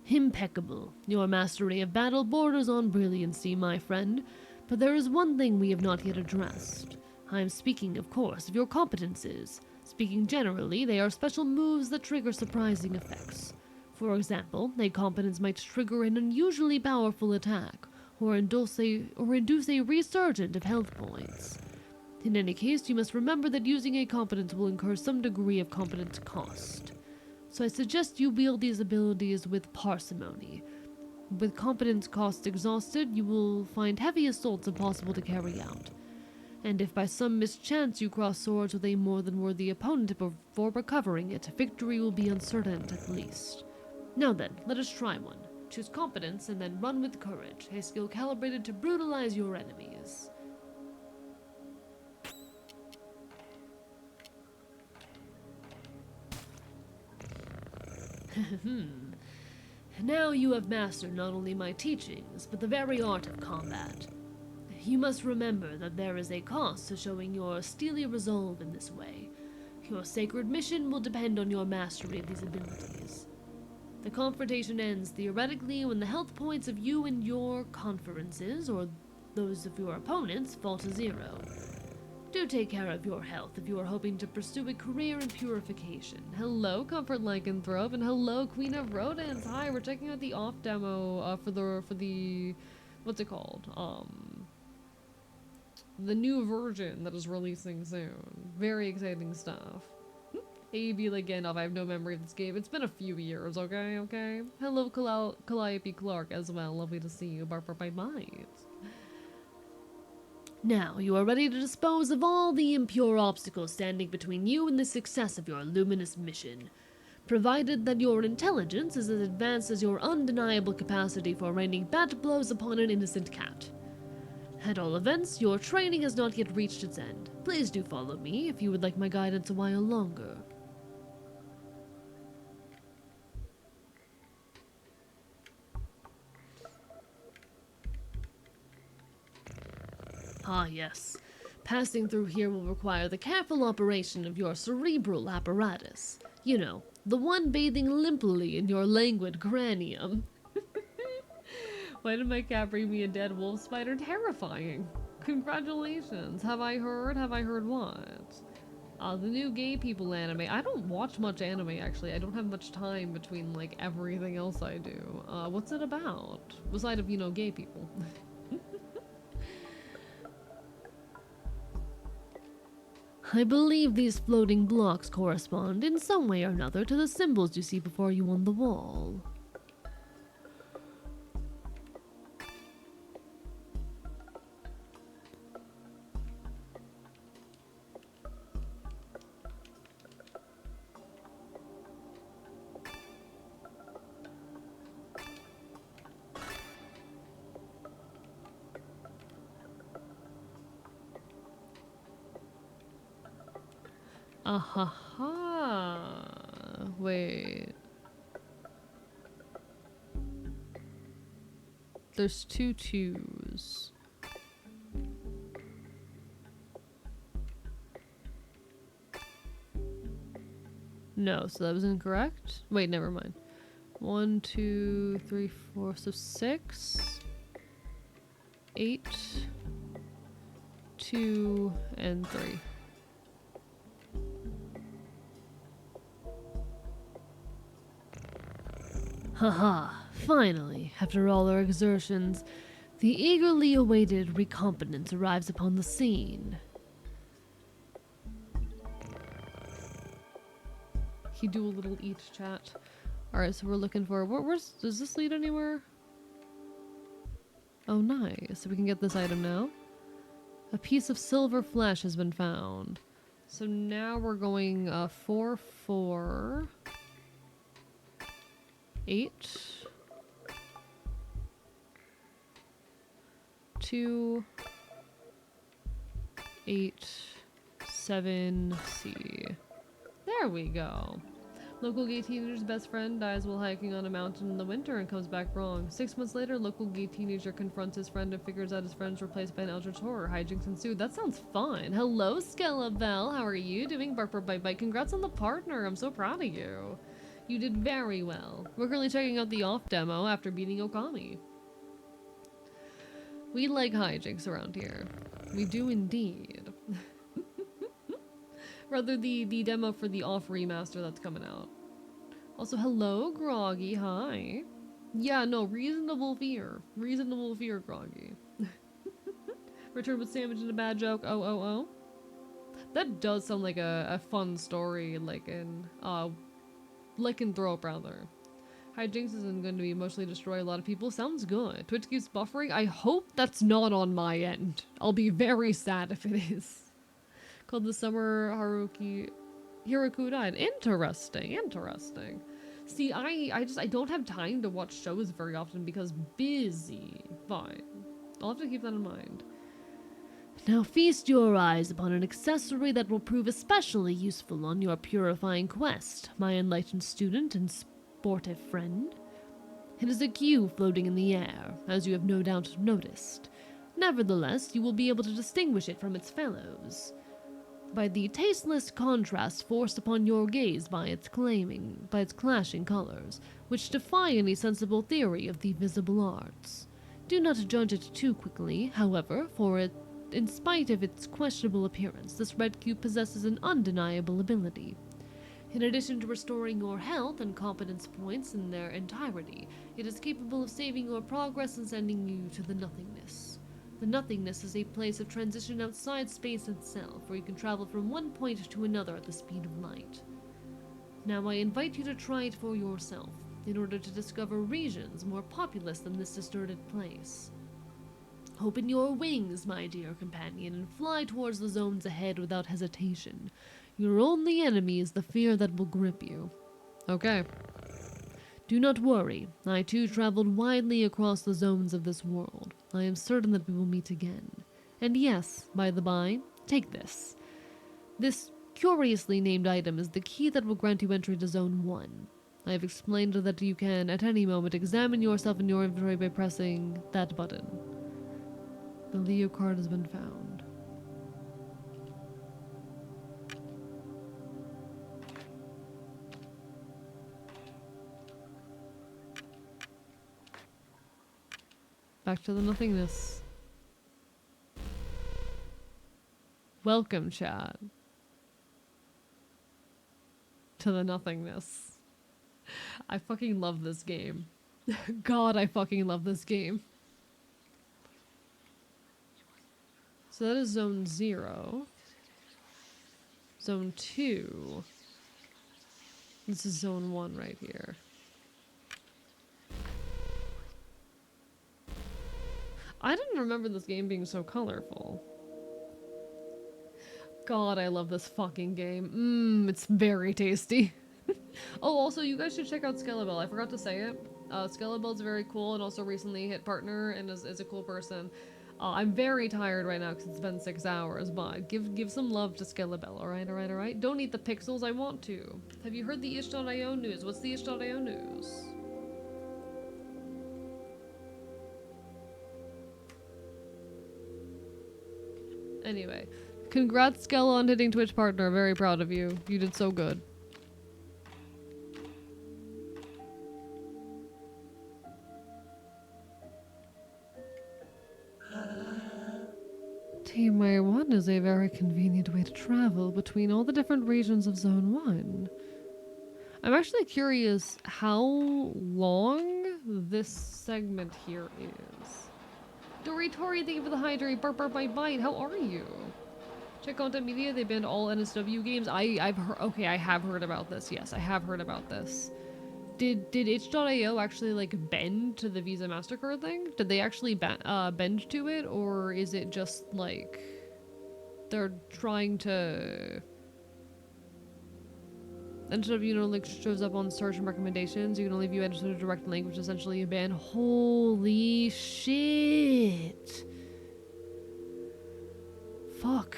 Impeccable. Your mastery of battle borders on brilliancy, my friend. But there is one thing we have not yet addressed. I am speaking, of course, of your competences. Speaking generally, they are special moves that trigger surprising effects. For example, a competence might trigger an unusually powerful attack, or induce a resurgent of health points. In any case, you must remember that using a competence will incur some degree of competence cost. So I suggest you wield these abilities with parsimony. With competence costs exhausted, you will find heavy assaults impossible to carry out. And if by some mischance you cross swords with a more than worthy opponent before recovering it, victory will be uncertain at least. Now then, let us try one. Choose competence and then run with courage, a skill calibrated to brutalize your enemies. Now you have mastered not only my teachings, but the very art of combat. You must remember that there is a cost to showing your steely resolve in this way. Your sacred mission will depend on your mastery of these abilities. The confrontation ends theoretically when the health points of you and your conferences, or those of your opponents, fall to 0. Do take care of your health if you are hoping to pursue a career in purification. Hello, Comfort Lycanthrope, and hello, Queen of Rodents. Hi, we're checking out the off demo for the what's it called? The new version that is releasing soon. Very exciting stuff. A.B. Gandalf, I have no memory of this game. It's been a few years, okay? Hello, Calliope Clark as well. Lovely to see you. Bark, bark, bite, bite. Now, you are ready to dispose of all the impure obstacles standing between you and the success of your luminous mission. Provided that your intelligence is as advanced as your undeniable capacity for raining bat blows upon an innocent cat. At all events, your training has not yet reached its end. Please do follow me if you would like my guidance a while longer. Ah, yes. Passing through here will require the careful operation of your cerebral apparatus. You know, the one bathing limply in your languid cranium. Why did my cat bring me a dead wolf spider? Terrifying. Congratulations. Have I heard what? The new gay people anime. I don't watch much anime, actually. I don't have much time between, everything else I do. What's it about? Besides of, gay people. I believe these floating blocks correspond in some way or another to the symbols you see before you on the wall. Wait. There's 2 2s. No, so that was incorrect. Wait, never mind. 1, 2, 3, 4, so 6, 8, 2, and 3. Haha, finally, after all our exertions, the eagerly awaited recompetence arrives upon the scene. You do a little each chat. Alright, so we're looking for... does this lead anywhere? Oh, nice. So we can get this item now. A piece of silver flesh has been found. So now we're going 4, 4... 8, 2, 8, 7, C. There we go. Local gay teenager's best friend dies while hiking on a mountain in the winter and comes back wrong. 6 months later, local gay teenager confronts his friend and figures out his friend's replaced by an eldritch horror. Hijinks ensue. That sounds fun. Hello, Skelabell. How are you doing? Bark, bark, bite, bite. Congrats on the partner. I'm so proud of you. You did very well. We're currently checking out the off demo after beating Okami. We like hijinks around here. We do indeed. Rather the demo for the off remaster that's coming out. Also, hello, Groggy. Hi. Yeah, no, reasonable fear. Reasonable fear, Groggy. Return with sandwich and a bad joke. Oh. That does sound like a fun story, like in Lycanthrope, rather. Hijinks isn't going to be emotionally destroy a lot of people. Sounds good. Twitch keeps buffering. I hope that's not on my end. I'll be very sad if it is. Called the Summer Hiroku died. Interesting. See, I don't have time to watch shows very often because busy. Fine. I'll have to keep that in mind. Now feast your eyes upon an accessory that will prove especially useful on your purifying quest, my enlightened student and sportive friend. It is a cue floating in the air, as you have no doubt noticed. Nevertheless, you will be able to distinguish it from its fellows by the tasteless contrast forced upon your gaze by its clashing colors, which defy any sensible theory of the visible arts. Do not judge it too quickly, however, for in spite of its questionable appearance, this red cube possesses an undeniable ability. In addition to restoring your health and competence points in their entirety, it is capable of saving your progress and sending you to the nothingness. The nothingness is a place of transition outside space itself, where you can travel from one point to another at the speed of light. Now I invite you to try it for yourself, in order to discover regions more populous than this distorted place. Open your wings, my dear companion, and fly towards the zones ahead without hesitation. Your only enemy is the fear that will grip you. Okay. Do not worry. I too traveled widely across the zones of this world. I am certain that we will meet again. And yes, by the by, take this. This curiously named item is the key that will grant you entry to Zone 1. I have explained that you can, at any moment, examine yourself in your inventory by pressing that button. The Leo card has been found. Back to the nothingness. Welcome, chat. To the nothingness. I fucking love this game. God, I fucking love this game. So that is Zone 0. Zone 2. This is Zone 1 right here. I didn't remember this game being so colorful. God, I love this fucking game. It's very tasty. Oh, also, you guys should check out Skelebel. I forgot to say it. Skelebel's very cool and also recently hit partner and is a cool person. I'm very tired right now because it's been 6 hours, but give some love to Skelebel, alright? Don't eat the pixels, I want to. Have you heard the itch.io news? What's the itch.io news? Anyway, congrats Skella on hitting Twitch partner. Very proud of you. You did so good. Teamway 1 is a very convenient way to travel between all the different regions of Zone 1. I'm actually curious how long this segment here is. Dory Tori, thank you for the hydrate. Bark Bark Bite Bite, how are you? Check Content Media, they banned all NSW games. I've heard, okay, I have heard about this. Yes, I have heard about this. Did itch.io actually like bend to the Visa MasterCard thing? Did they actually bend to it, or is it just like they're trying to? NSW link shows up on search and recommendations. You can only view it to a direct link, which is essentially a ban. Holy shit! Fuck.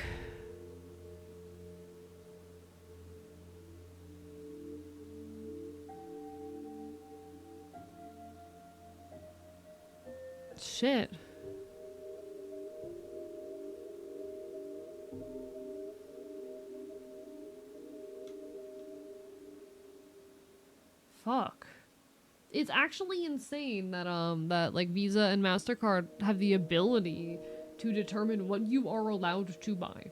Shit. Fuck. It's actually insane that that like Visa and MasterCard have the ability to determine what you are allowed to buy.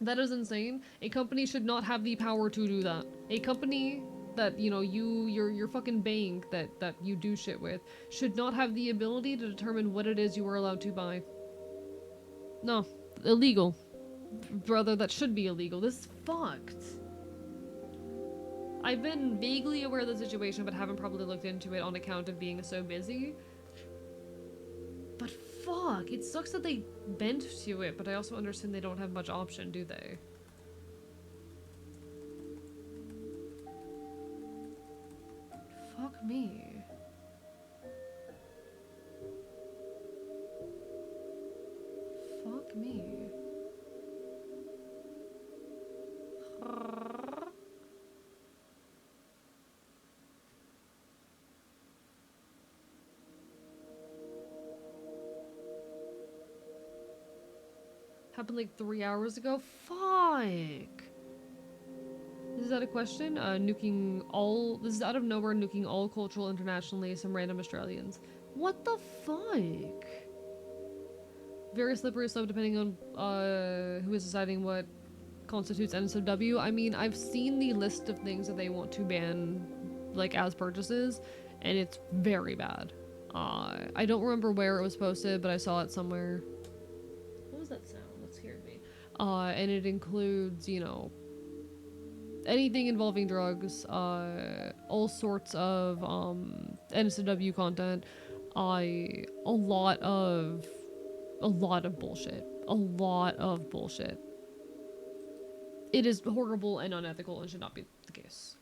That is insane. A company should not have the power to do that. A company that, you know, your fucking bank that you do shit with should not have the ability to determine what it is you are allowed to buy. No, illegal. Brother, that should be illegal. This is fucked. I've been vaguely aware of the situation, but haven't probably looked into it on account of being so busy. But fuck, it sucks that they bent to it, but I also understand they don't have much option, do they? Fuck me. Fuck me. Happened like 3 hours ago? Fuck! Is that a question? Nuking all... This is out of nowhere, nuking all cultural internationally, some random Australians. What the fuck? Very slippery slope depending on who is deciding what constitutes NSFW. I mean, I've seen the list of things that they want to ban, like, as purchases, and it's very bad. I don't remember where it was posted, but I saw it somewhere. What was that sound? That scared me. And it includes, you know, anything involving drugs, all sorts of NSFW content, a lot of bullshit. A lot of bullshit. It is horrible and unethical and should not be the case.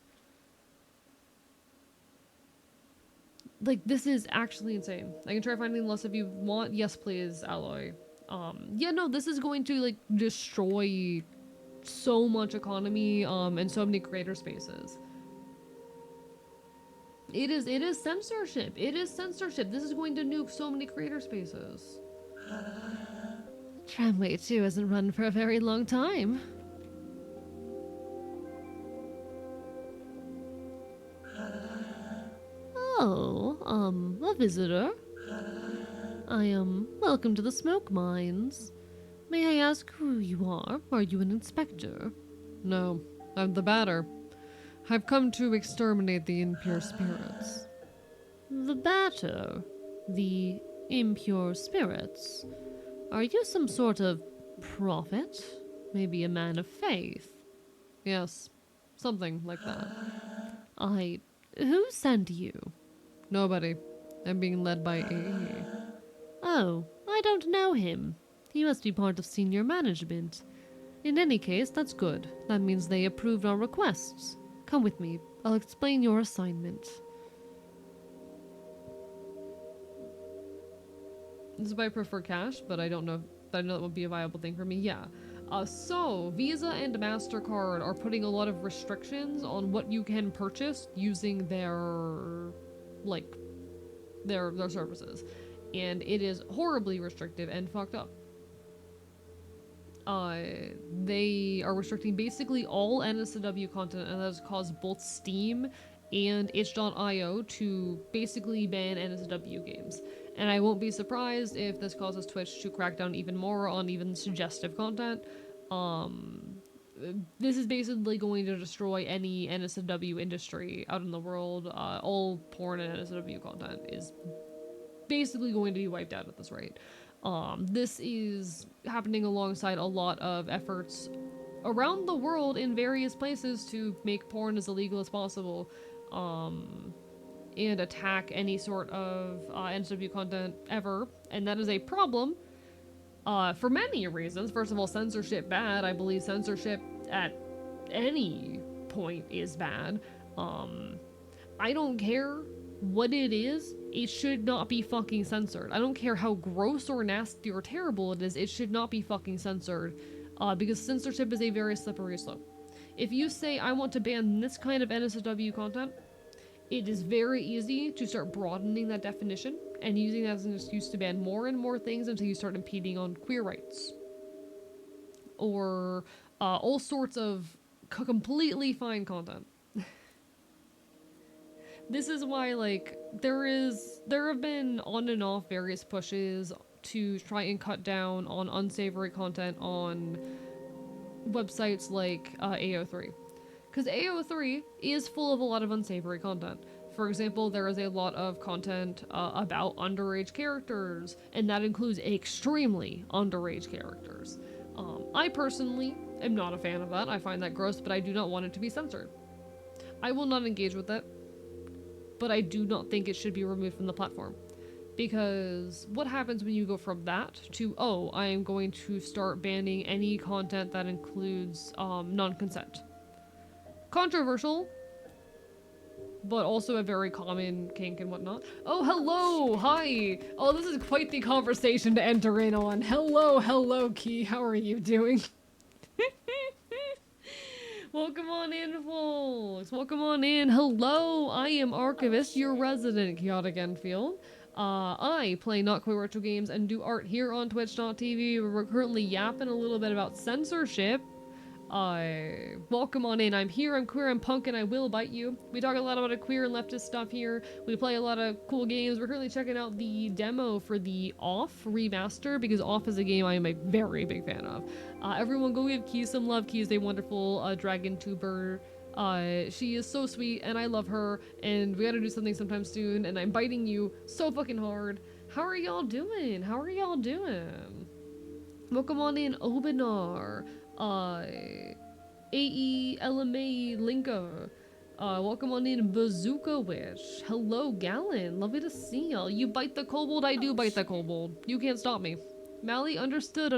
Like, this is actually insane. I can try finding less if you want. Yes, please, Alloy. Yeah, no, this is going to, like, destroy so much economy, and so many creator spaces. It is censorship. It is censorship. This is going to nuke so many creator spaces. Tramway 2 hasn't run for a very long time. Oh, a visitor? Welcome to the smoke mines. May I ask who you are? Are you an inspector? No, I'm the batter. I've come to exterminate the impure spirits. The batter? The impure spirits? Are you some sort of prophet? Maybe a man of faith? Yes, something like that. Who sent you? Nobody. I'm being led by AE. Oh, I don't know him. He must be part of senior management. In any case, that's good. That means they approved our requests. Come with me. I'll explain your assignment. This is why I prefer cash, but I don't know if that would be a viable thing for me. Yeah. So, Visa and MasterCard are putting a lot of restrictions on what you can purchase using their, like, their services. And it is horribly restrictive and fucked up. They are restricting basically all NSFW content, and that has caused both Steam and itch.io to basically ban NSFW games. And I won't be surprised if this causes Twitch to crack down even more on even suggestive content. This is basically going to destroy any NSFW industry out in the world. All porn and NSFW content is basically going to be wiped out at this rate. This is happening alongside a lot of efforts around the world in various places to make porn as illegal as possible, and attack any sort of NSFW content ever, and that is a problem for many reasons. First of all, censorship bad. I believe censorship at any point is bad. I don't care what it is, it should not be fucking censored. I don't care how gross or nasty or terrible it is, it should not be fucking censored, because censorship is a very slippery slope. If you say, I want to ban this kind of NSFW content, it is very easy to start broadening that definition and using that as an excuse to ban more and more things until you start impeding on queer rights. Or all sorts of completely fine content. This is why, like, there have been on and off various pushes to try and cut down on unsavory content on websites like AO3. Because AO3 is full of a lot of unsavory content. For example, there is a lot of content about underage characters, and that includes extremely underage characters. I personally am not a fan of that. I find that gross, but I do not want it to be censored. I will not engage with it, but I do not think it should be removed from the platform. Because what happens when you go from that to, oh, I am going to start banning any content that includes non-consent? Controversial, but also a very common kink and whatnot. Oh, hello! Hi! Oh, this is quite the conversation to enter in on. Hello, Key. How are you doing? Welcome on in, folks. Welcome on in. Hello, I am Archivist, your resident Chaotic Enfield. I play not queer retro games and do art here on twitch.tv. We're currently yapping a little bit about censorship. Welcome on in. I'm here, I'm queer, I'm punk, and I will bite you. We talk a lot about queer and leftist stuff here. We play a lot of cool games. We're currently checking out the demo for the Off remaster, because Off is a game I am a very big fan of. Everyone go give Keys some love. Keys a wonderful dragon tuber. She is so sweet, and I love her, and we gotta do something sometime soon, and I'm biting you so fucking hard. How are y'all doing? How are y'all doing? Welcome on in, Obinar. AE LMA Linka. Welcome on in, Bazooka Wish. Hello, Gallon. Lovely to see y'all. You bite the kobold? I do bite the kobold. You can't stop me. Mally, understood.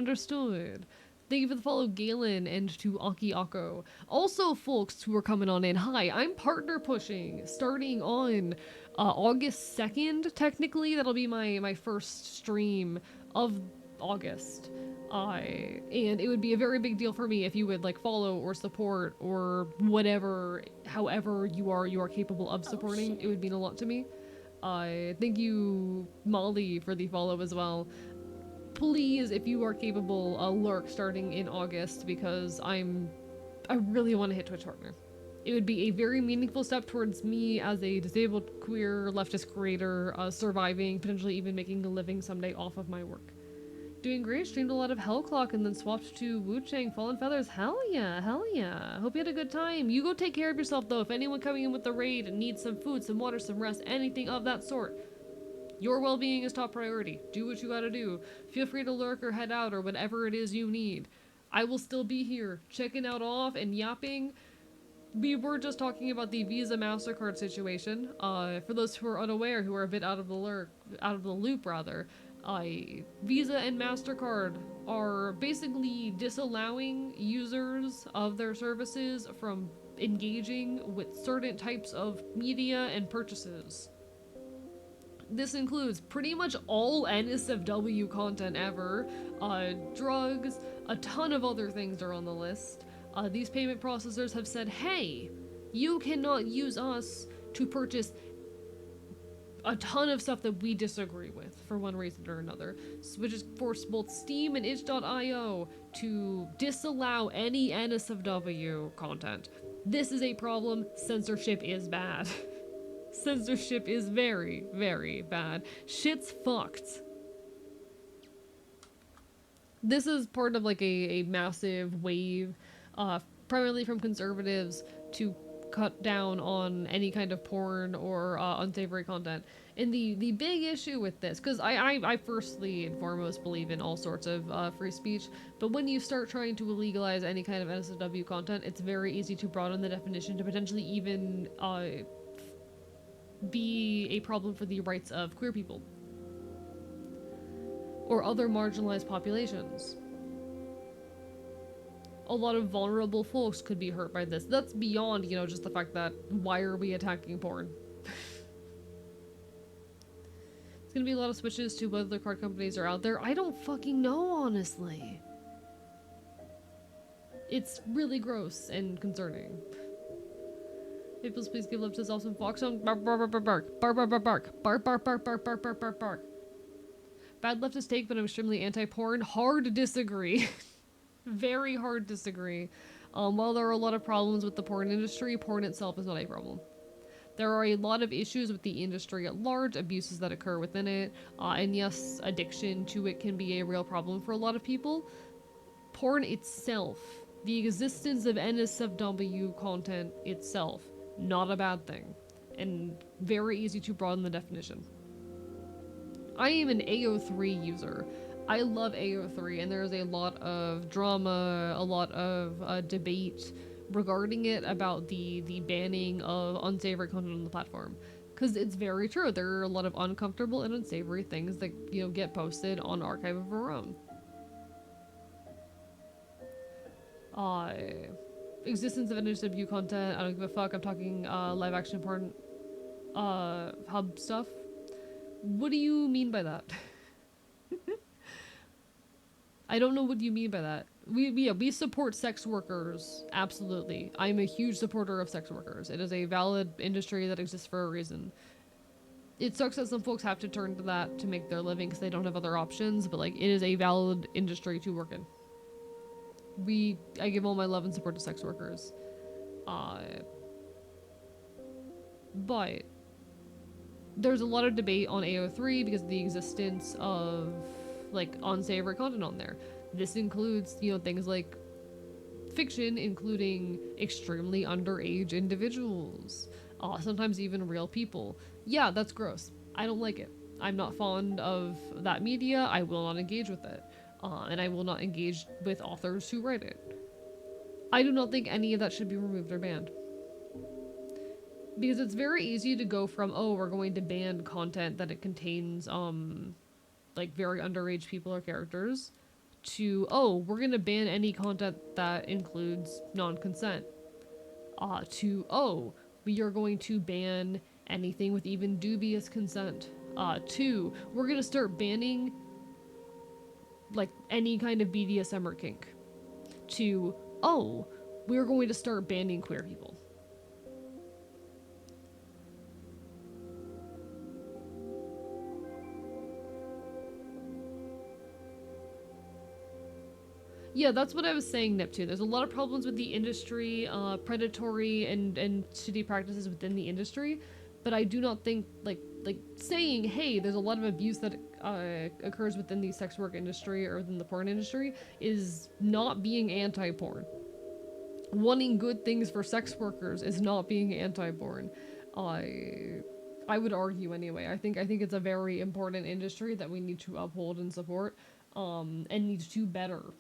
Thank you for the follow, Galen, and to Aki Ako. Also, folks who are coming on in, hi, I'm partner pushing, starting on August 2nd, technically. That'll be my first stream of August. And it would be a very big deal for me if you would like follow or support or whatever, however you are capable of supporting. It would mean a lot to me. Thank you, Molly, for the follow as well. Please, if you are capable, lurk starting in August, because I really want to hit Twitch partner. It would be a very meaningful step towards me as a disabled queer leftist creator, surviving, potentially even making a living someday off of my work. Doing great, streamed a lot of Hellclock and then swapped to Wu Chang Fallen Feathers. Hell yeah. Hope you had a good time. You go take care of yourself though. If anyone coming in with the raid needs some food, some water, some rest, anything of that sort, your well-being is top priority. Do what you gotta do. Feel free to lurk or head out or whatever it is you need. I will still be here, checking out Off and yapping. We were just talking about the Visa MasterCard situation. For those who are unaware, who are a bit out of the loop, Visa and MasterCard are basically disallowing users of their services from engaging with certain types of media and purchases. This includes pretty much all NSFW content ever, drugs, a ton of other things are on the list. These payment processors have said, hey, you cannot use us to purchase a ton of stuff that we disagree with for one reason or another, which has forced both Steam and itch.io to disallow any NSFW content. This is a problem. Censorship is bad. Censorship is very, very bad. Shit's fucked. This is part of like a massive wave, primarily from conservatives, to cut down on any kind of porn or unsavory content. And the big issue with this, because I firstly and foremost believe in all sorts of free speech, but when you start trying to illegalize any kind of NSFW content, it's very easy to broaden the definition to potentially even be a problem for the rights of queer people or other marginalized populations. A lot of vulnerable folks could be hurt by this. That's beyond, just the fact that why are we attacking porn? It's gonna be a lot of switches to whether the card companies are out there. I don't fucking know, honestly. It's really gross and concerning. Peoples, please give love to this awesome fox song. Bark, bark, bark, bark, bark, bark, bark, bark, bark, bark, bark, bark, bark, bark, bark, bark. Bad leftist take, but I'm extremely anti-porn. Hard to disagree. Very hard to disagree. While there are a lot of problems with the porn industry, porn itself is not a problem. There are a lot of issues with the industry at large, abuses that occur within it, and yes, addiction to it can be a real problem for a lot of people. Porn itself, the existence of NSFW content itself, not a bad thing, and very easy to broaden the definition. I am an AO3 user. I love AO3, and there's a lot of drama, a lot of debate regarding it about the banning of unsavory content on the platform. Because it's very true, there are a lot of uncomfortable and unsavory things that, get posted on Archive of Our Own. Existence of NSW content, I don't give a fuck. I'm talking live action porn hub stuff. What do you mean by that? I don't know what you mean by that. We support sex workers, absolutely. I'm a huge supporter of sex workers. It is a valid industry that exists for a reason. It sucks that some folks have to turn to that to make their living because they don't have other options, but like it is a valid industry to work in. I give all my love and support to sex workers. But there's a lot of debate on AO3 because of the existence of like unsavory content on there. This includes, you know, things like fiction, including extremely underage individuals, sometimes even real people. Yeah, that's gross. I don't like it. I'm not fond of that media. I will not engage with it. And I will not engage with authors who write it. I do not think any of that should be removed or banned. Because it's very easy to go from, oh, we're going to ban content that it contains, like very underage people or characters, to, oh, we're gonna ban any content that includes non-consent. To, oh, we are going to ban anything with even dubious consent. To, we're gonna start banning, like, any kind of BDSM or kink. To, oh, we're going to start banning queer people. Yeah, that's what I was saying, Neptune. There's a lot of problems with the industry, predatory and shitty practices within the industry, but I do not think, like saying, hey, there's a lot of abuse that occurs within the sex work industry or within the porn industry is not being anti-porn. Wanting good things for sex workers is not being anti-porn. I would argue anyway. I think it's a very important industry that we need to uphold and support, and needs to better.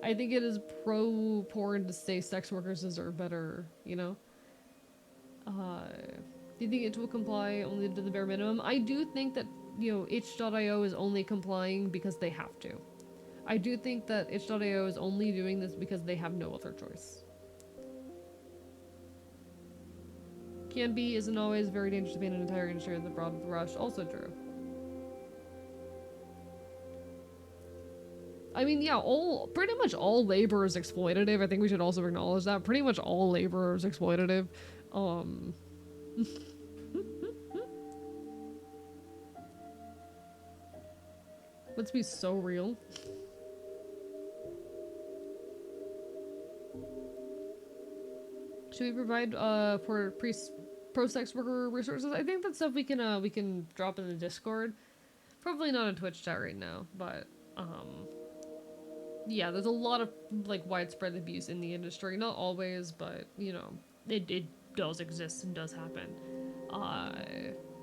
I think it is pro-porn to say sex workers deserve better, you know? Do you think it will comply only to the bare minimum? I do think that, you know, itch.io is only complying because they have to. I do think that itch.io is only doing this because they have no other choice. Can be, isn't always, very dangerous to ban an entire industry in the broad brush. Also true. I mean, yeah, pretty much all labor is exploitative. I think we should also acknowledge that. Pretty much all labor is exploitative. Let's be so real. Should we provide for pro sex worker resources? I think that's stuff we can drop in the Discord. Probably not in Twitch chat right now, but yeah, there's a lot of like widespread abuse in the industry. Not always, but you know, it does exist and does happen.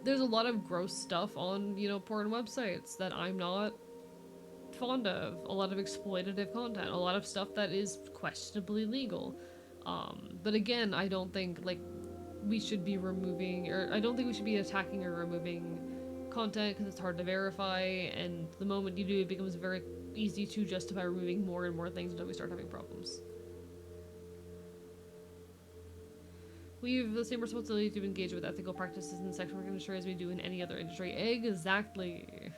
There's a lot of gross stuff on, you know, porn websites that I'm not fond of. A lot of exploitative content, a lot of stuff that is questionably legal. But again, I don't think like we should be removing, or I don't think we should be attacking or removing content because it's hard to verify, and the moment you do, it becomes very easy to justify removing more and more things until we start having problems. We have the same responsibility to engage with ethical practices in the sex work industry as we do in any other industry. Exactly.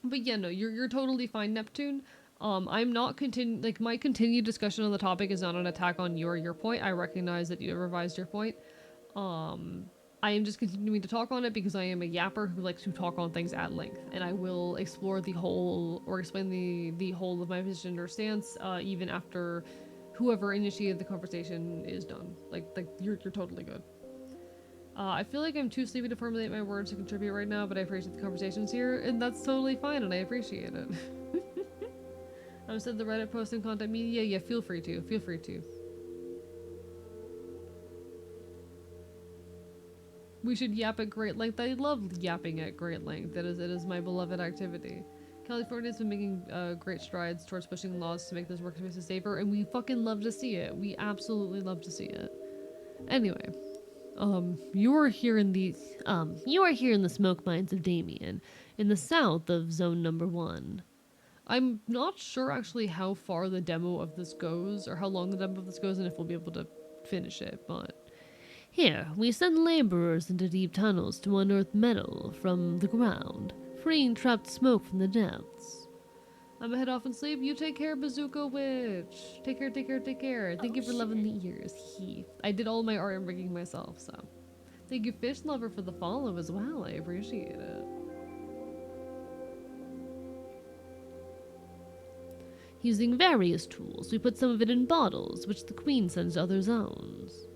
But yeah, no, you're totally fine, Neptune. I'm not my continued discussion on the topic is not an attack on your point. I recognize that you revised your point. I am just continuing to talk on it because I am a yapper who likes to talk on things at length, and I will explore the whole, or explain the whole of my position or stance, even after whoever initiated the conversation is done. Like you're totally good. I feel like I'm too sleepy to formulate my words to contribute right now, but I appreciate the conversations here, and that's totally fine, and I appreciate it. Said the Reddit post and content media, yeah, feel free to. We should yap at great length. I love yapping at great length. It is my beloved activity. California's been making great strides towards pushing laws to make those workspaces safer, and we fucking love to see it. We absolutely love to see it. Anyway, you are here in the smoke mines of Damien, in the south of Zone Number 1. I'm not sure actually how far the demo of this goes, or how long the demo of this goes, and if we'll be able to finish it, but... Here, we send laborers into deep tunnels to unearth metal from the ground, freeing trapped smoke from the depths. I'm gonna head off and sleep. You take care, Bazooka Witch. Take care, take care, take care. Thank you for loving the ears. I did all my art and rigging myself, so. Thank you, Fish Lover, for the follow as well. I appreciate it. Using various tools, we put some of it in bottles, which the queen sends to other zones.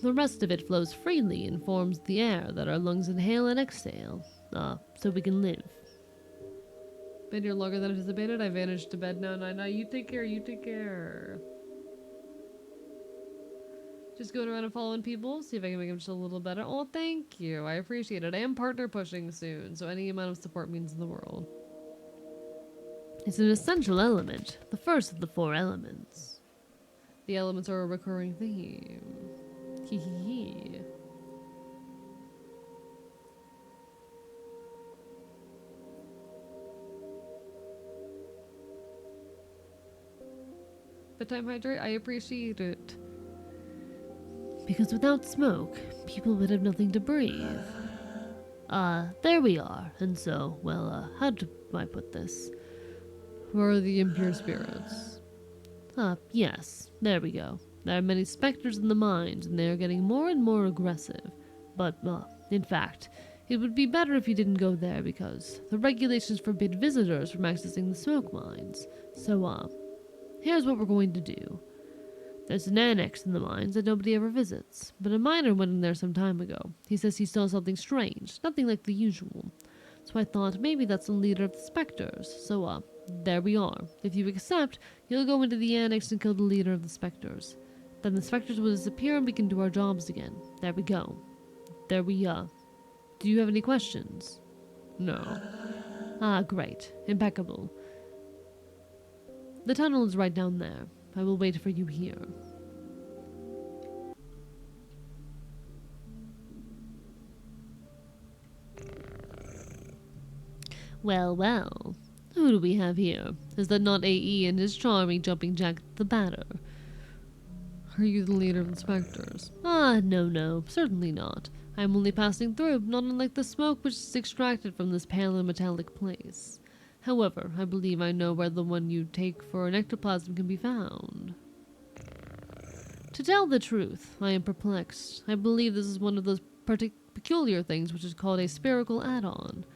The rest of it flows freely and forms the air that our lungs inhale and exhale, so we can live. Been here longer than anticipated. I vanished to bed now. Night night. You take care. You take care. Just going around and following people. See if I can make them just a little better. Oh, thank you. I appreciate it. I am partner pushing soon, so any amount of support means the world. It's an essential element, the first of the 4 elements. The elements are a recurring theme. Hee hee hee. Bedtime hydrate, I appreciate it. Because without smoke, people would have nothing to breathe. There we are. And so, well, how do I put this? Where are the impure spirits? Yes, there we go. There are many specters in the mines, and they are getting more and more aggressive. But, in fact, it would be better if you didn't go there because the regulations forbid visitors from accessing the smoke mines. So, here's what we're going to do. There's an annex in the mines that nobody ever visits, but a miner went in there some time ago. He says he saw something strange, nothing like the usual. So I thought maybe that's the leader of the specters. So, there we are. If you accept, you'll go into the annex and kill the leader of the specters. Then the specters will disappear and we can do our jobs again. There we go. There we are. Do you have any questions? No. Great. Impeccable. The tunnel is right down there. I will wait for you here. Well, well. Who do we have here? Is that not AE and his charming jumping jack the batter? Are you the leader of the specters? No, certainly not. I am only passing through, not unlike the smoke which is extracted from this pale and metallic place. However, I believe I know where the one you take for an ectoplasm can be found. To tell the truth, I am perplexed. I believe this is one of those peculiar things which is called a spherical add-on.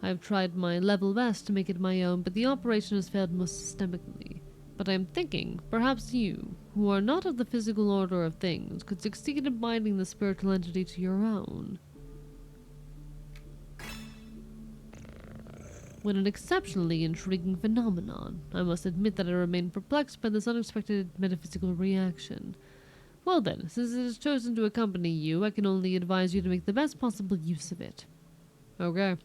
I have tried my level best to make it my own, but the operation has failed most systemically. But I am thinking, perhaps you, who are not of the physical order of things, could succeed in binding the spiritual entity to your own. What an exceptionally intriguing phenomenon. I must admit that I remain perplexed by this unexpected metaphysical reaction. Well then, since it has chosen to accompany you, I can only advise you to make the best possible use of it. Okay.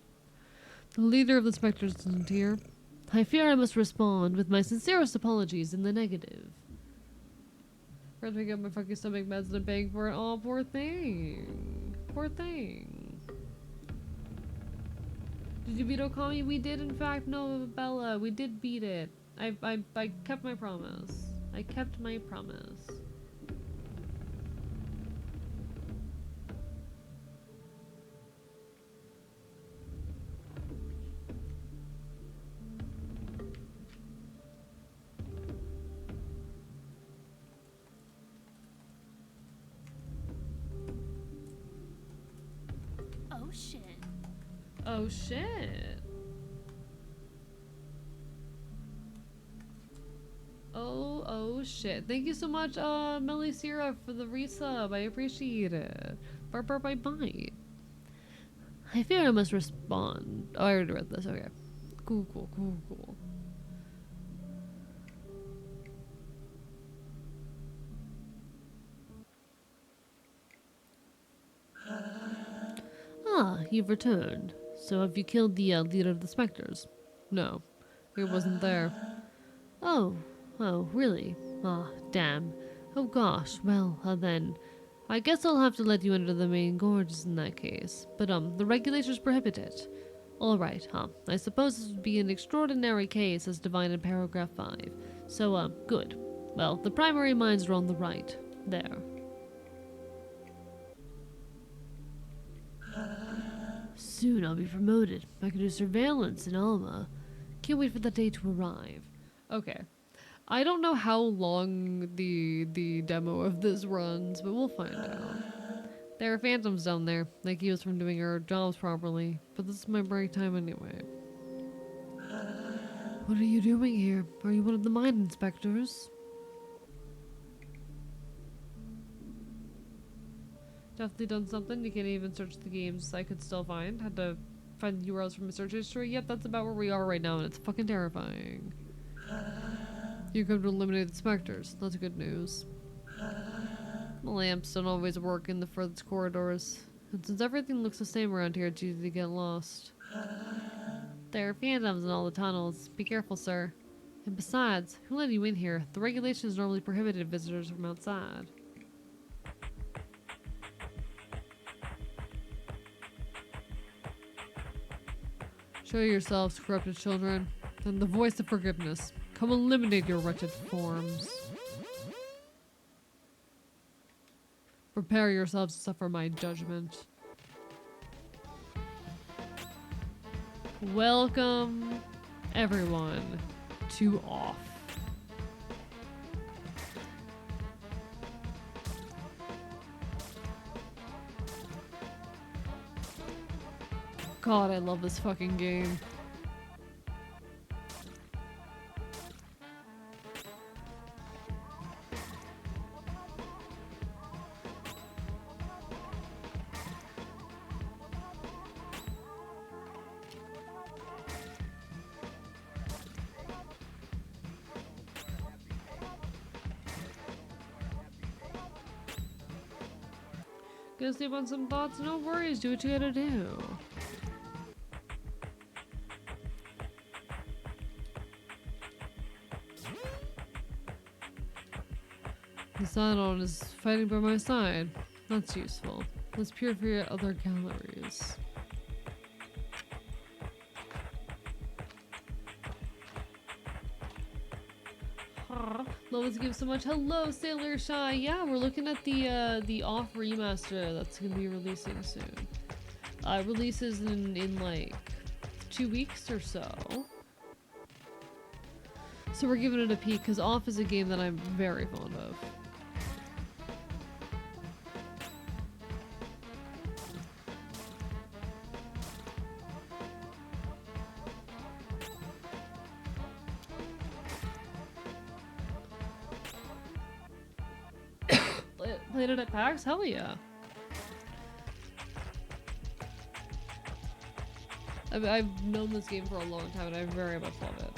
The leader of the specters isn't here. I fear I must respond with my sincerest apologies in the negative. We're gonna pick up my fucking stomach meds and I'm paying for it. Oh, poor thing. Poor thing. Did you beat Okami? We did, in fact. No, Bella, we did beat it. I kept my promise. I kept my promise. Oh shit. Oh shit. Oh shit. Thank you so much, Melisira, for the resub. I appreciate it. Bark, bite, bite. I fear I must respond. Oh, I already read this. Okay. Cool. You've returned. So have you killed the leader of the specters? No. He wasn't there. Oh, really? Damn. Oh gosh, well, then. I guess I'll have to let you enter the main gorges in that case. But, the regulations prohibit it. Alright, I suppose this would be an extraordinary case as defined in paragraph 5. So, good. Well, the primary mines are on the right. There. Soon I'll be promoted. I can do surveillance in Alma. Can't wait for that day to arrive. Okay. I don't know how long the demo of this runs, but we'll find out. There are phantoms down there. They keep us from doing our jobs properly. But this is my break time anyway. What are you doing here? Are you one of the mine inspectors? Definitely done something. You can't even search the games I could still find. Had to find the URLs from a search history. Yep, that's about where we are right now, and it's fucking terrifying. You come to eliminate the specters. That's good news. The lamps don't always work in the furthest corridors. And since everything looks the same around here, it's easy to get lost. There are phantoms in all the tunnels. Be careful, sir. And besides, who let you in here? The regulations normally prohibited visitors from outside. Show yourselves, corrupted children, and the voice of forgiveness. Come eliminate your wretched forms. Prepare yourselves to suffer my judgment. Welcome, everyone, to Off. God, I love this fucking game. Gonna sleep on some thoughts? No worries, do what you gotta do. The Sidon is fighting by my side. That's useful. Let's purify your other calories. Lois gives so much. Hello, Sailor Shy. Yeah, we're looking at the Off remaster that's gonna be releasing soon. Releases in like 2 weeks or so. So we're giving it a peek because Off is a game that I'm very fond of. Played it at PAX? Hell yeah. I've known this game for a long time and I very much love it.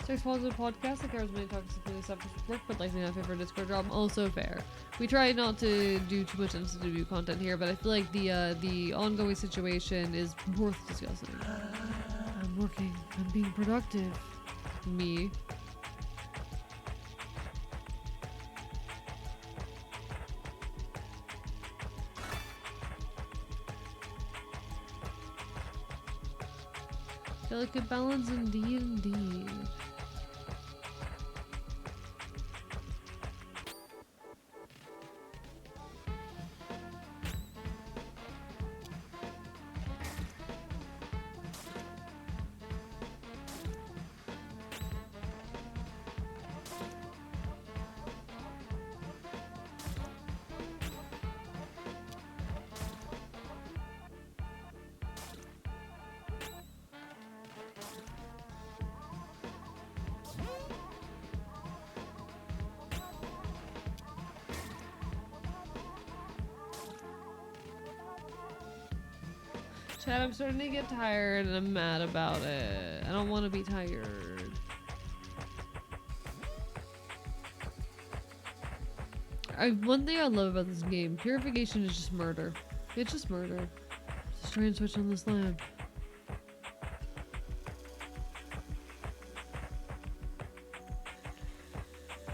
Sex Positive Podcast, I care as many toxically subjects work, but likely not favorite Discord job. Also fair. We try not to do too much NCW content here, but I feel like the ongoing situation is worth discussing. I'm working. I'm being productive. Me. Delicate balance indeed. Chad, I'm starting to get tired and I'm mad about it. I don't want to be tired. One thing I love about this game, purification is just murder. It's just murder. Just try and switch on this lamp.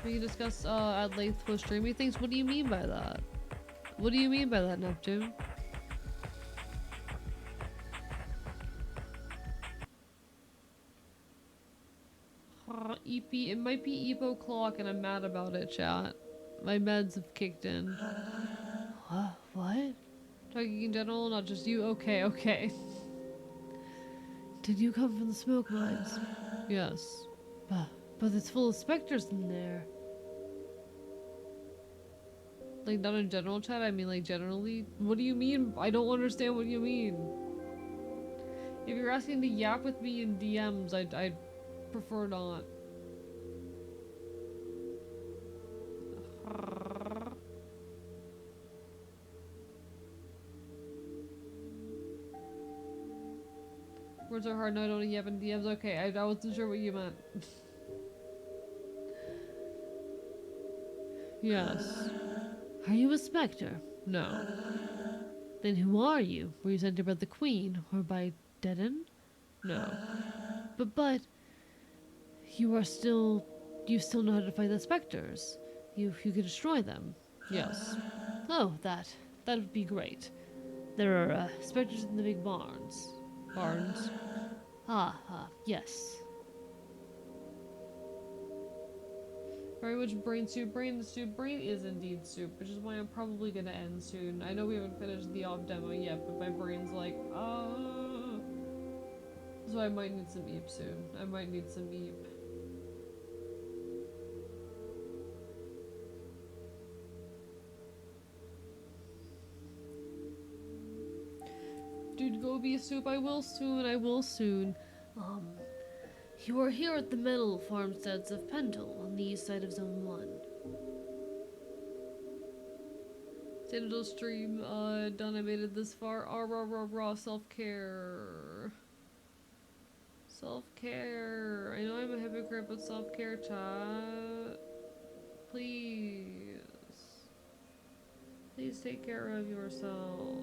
We can discuss at length post streaming things. What do you mean by that? What do you mean by that, Neptune? EP, it might be Epo clock and I'm mad about it, chat. My meds have kicked in. What? Talking in general, not just you? Okay, okay. Did you come from the smoke mines? Yes. But it's full of specters in there. Like, not in general chat, I mean, like, generally. What do you mean? I don't understand what you mean. If you're asking to yap with me in DMs, I'd prefer not. Words are hard, no, I don't yap in DMs. Okay, I wasn't sure what you meant. Yes. Are you a specter? No. Then who are you? Were you sent here by the Queen or by Deaden? No. But you still know how to fight the specters. You can destroy them. Yes. Oh, that would be great. There are specters in the big barns. Barnes. Yes. Very much brain soup. Brain soup. Brain is indeed soup, which is why I'm probably gonna end soon. I know we haven't finished the off demo yet, but my brain's like, So I might need some eep soon. I might need some eep. Dude, go be a soup. I will soon. I will soon. You are here at the metal farmsteads of Pentel on the east side of Zone 1. Citadel stream, done. I made it this far. Raw, self-care. Self-care. I know I'm a hypocrite, but self-care, chat. Please. Please take care of yourself.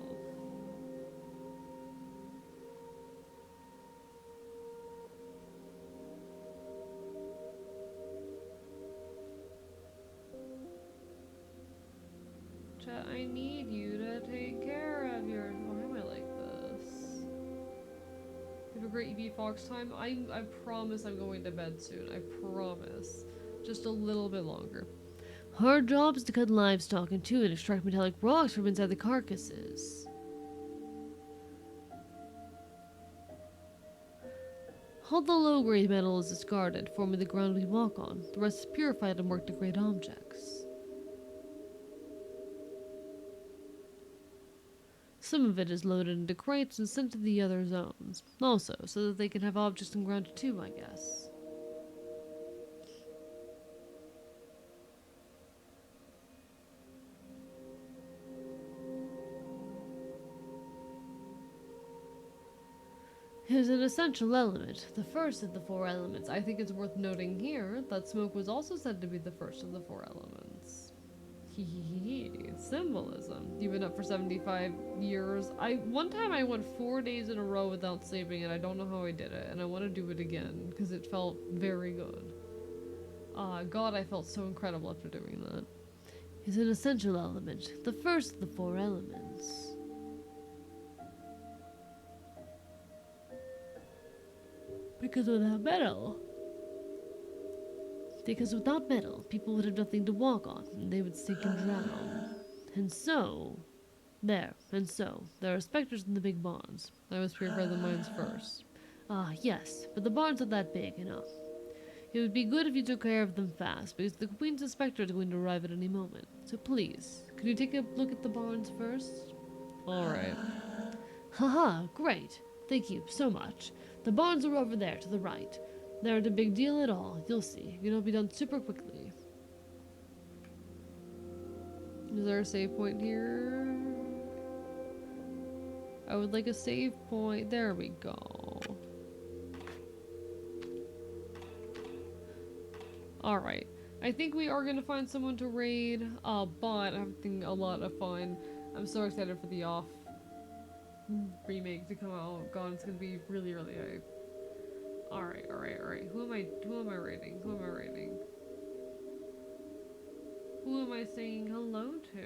Chat, I need you to take care of your. Why am I like this? You have a great EB Fox time. I promise I'm going to bed soon. I promise. Just a little bit longer. Our job is to cut livestock in two and extract metallic rocks from inside the carcasses. All the low-grade metal is discarded, forming the ground we walk on. The rest is purified and worked to grade objects. Some of it is loaded into crates and sent to the other zones. Also, so that they can have objects in ground too, I guess. It is an essential element, the first of the four elements. I think it's worth noting here that smoke was also said to be the first of the four elements. Symbolism. You've been up for 75 years. One time I went 4 days in a row without sleeping, and I don't know how I did it, and I want to do it again because it felt very good. God, I felt so incredible after doing that. It's an essential element, the first of the four elements. Because without metal, people would have nothing to walk on, and they would sink and drown. And so, there are specters in the big barns. I must purify the mines first. Yes, but the barns are that big enough. It would be good if you took care of them fast, because the Queen's specter is going to arrive at any moment. So please, could you take a look at the barns first? Alright. Haha, great. Thank you so much. The barns are over there to the right. They aren't a big deal at all. You'll see. It'll be done super quickly. Is there a save point here? I would like a save point. There we go. Alright. I think we are going to find someone to raid, but I'm having a lot of fun. I'm so excited for the off remake to come out. God, it's going to be really, really hype. Alright. Who am I raiding? Who am I saying hello to?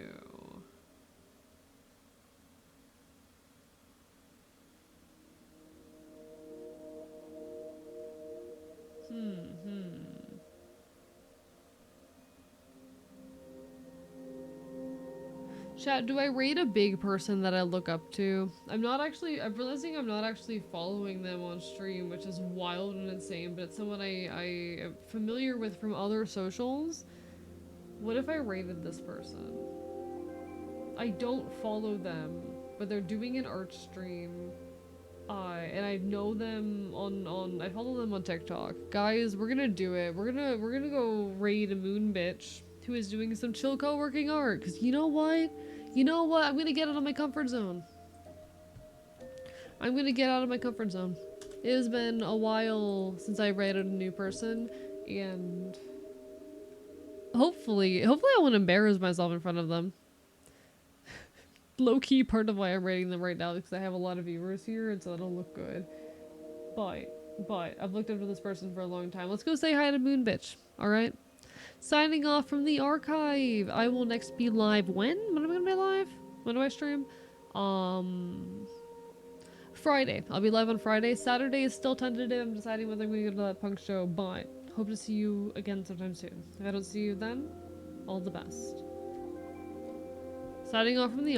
Chat, do I rate a big person that I look up to? I'm realizing I'm not actually following them on stream, which is wild and insane, but it's someone I am familiar with from other socials. What if I rated this person? I don't follow them, but they're doing an art stream. And I know them I follow them on TikTok. Guys, we're gonna do it. We're gonna go raid a moon bitch who is doing some chill co-working art. Cause you know what? You know what? I'm gonna get out of my comfort zone. I'm gonna get out of my comfort zone. It has been a while since I rated a new person, and hopefully I won't embarrass myself in front of them. Low-key part of why I'm rating them right now is because I have a lot of viewers here, and so that'll look good. But I've looked up to this person for a long time. Let's go say hi to Moon Bitch. Alright? Signing off from the archive. I will next be live when? When am I gonna be live? When do I stream? Friday. I'll be live on Friday. Saturday is still tentative. I'm deciding whether I'm gonna go to that punk show, but hope to see you again sometime soon. If I don't see you then, all the best. Signing off from the